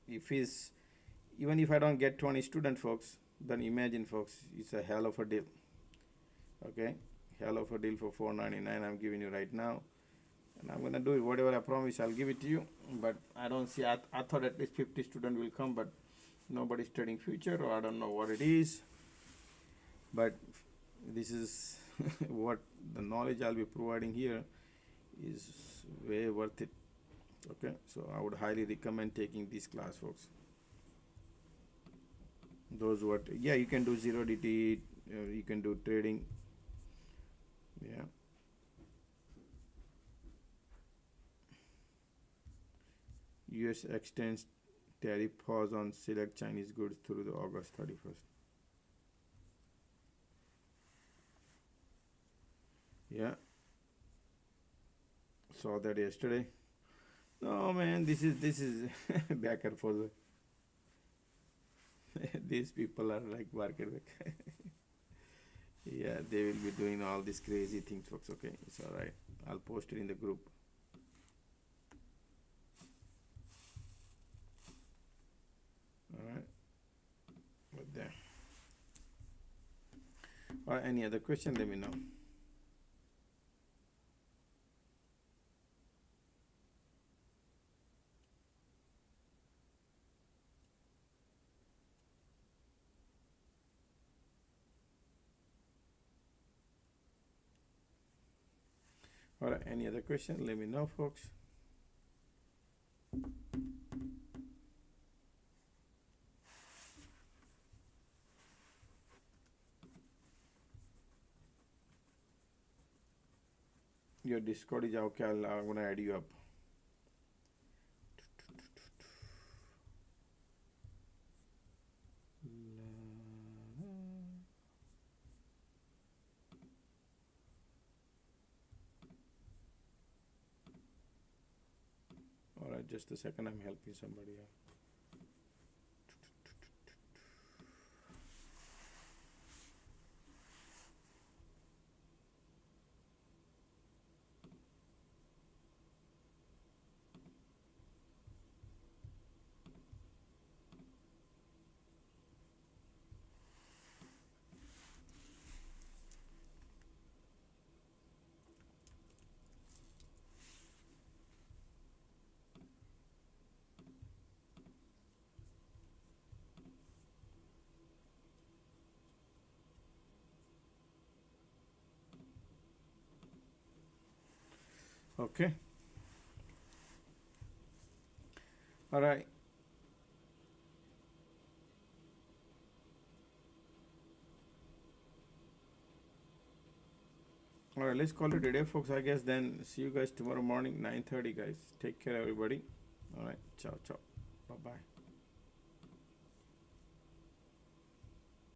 Even if I don't get 20 student, folks, then imagine, folks, it's a hell of a deal. Okay, hell of a deal for $4.99 I'm giving you right now. And I'm gonna do it, whatever I promise, I'll give it to you. But I don't see, I thought at least 50 students will come, but nobody's trading future, or I don't know what it is. But this is what the knowledge I'll be providing here is way worth it. Okay, so I would highly recommend taking this class, folks. Those yeah, you can do 0DT, you can do trading. Yeah. US extends tariff pause on select Chinese goods through the August 31st. Yeah. Saw that yesterday. No man, this is back and forth. These people are like market maker. Yeah, they will be doing all these crazy things, folks. Okay, it's all right. I'll post it in the group. All right, but there. Or any other question, let me know. Or any other question, let me know, folks. Your Discord is okay. I'm gonna add you up. All right, just a second. I'm helping somebody out. Okay. All right. All right, let's call it a day, folks. I guess then see you guys tomorrow morning, 9:30, guys. Take care, everybody. All right, ciao, ciao. Bye-bye.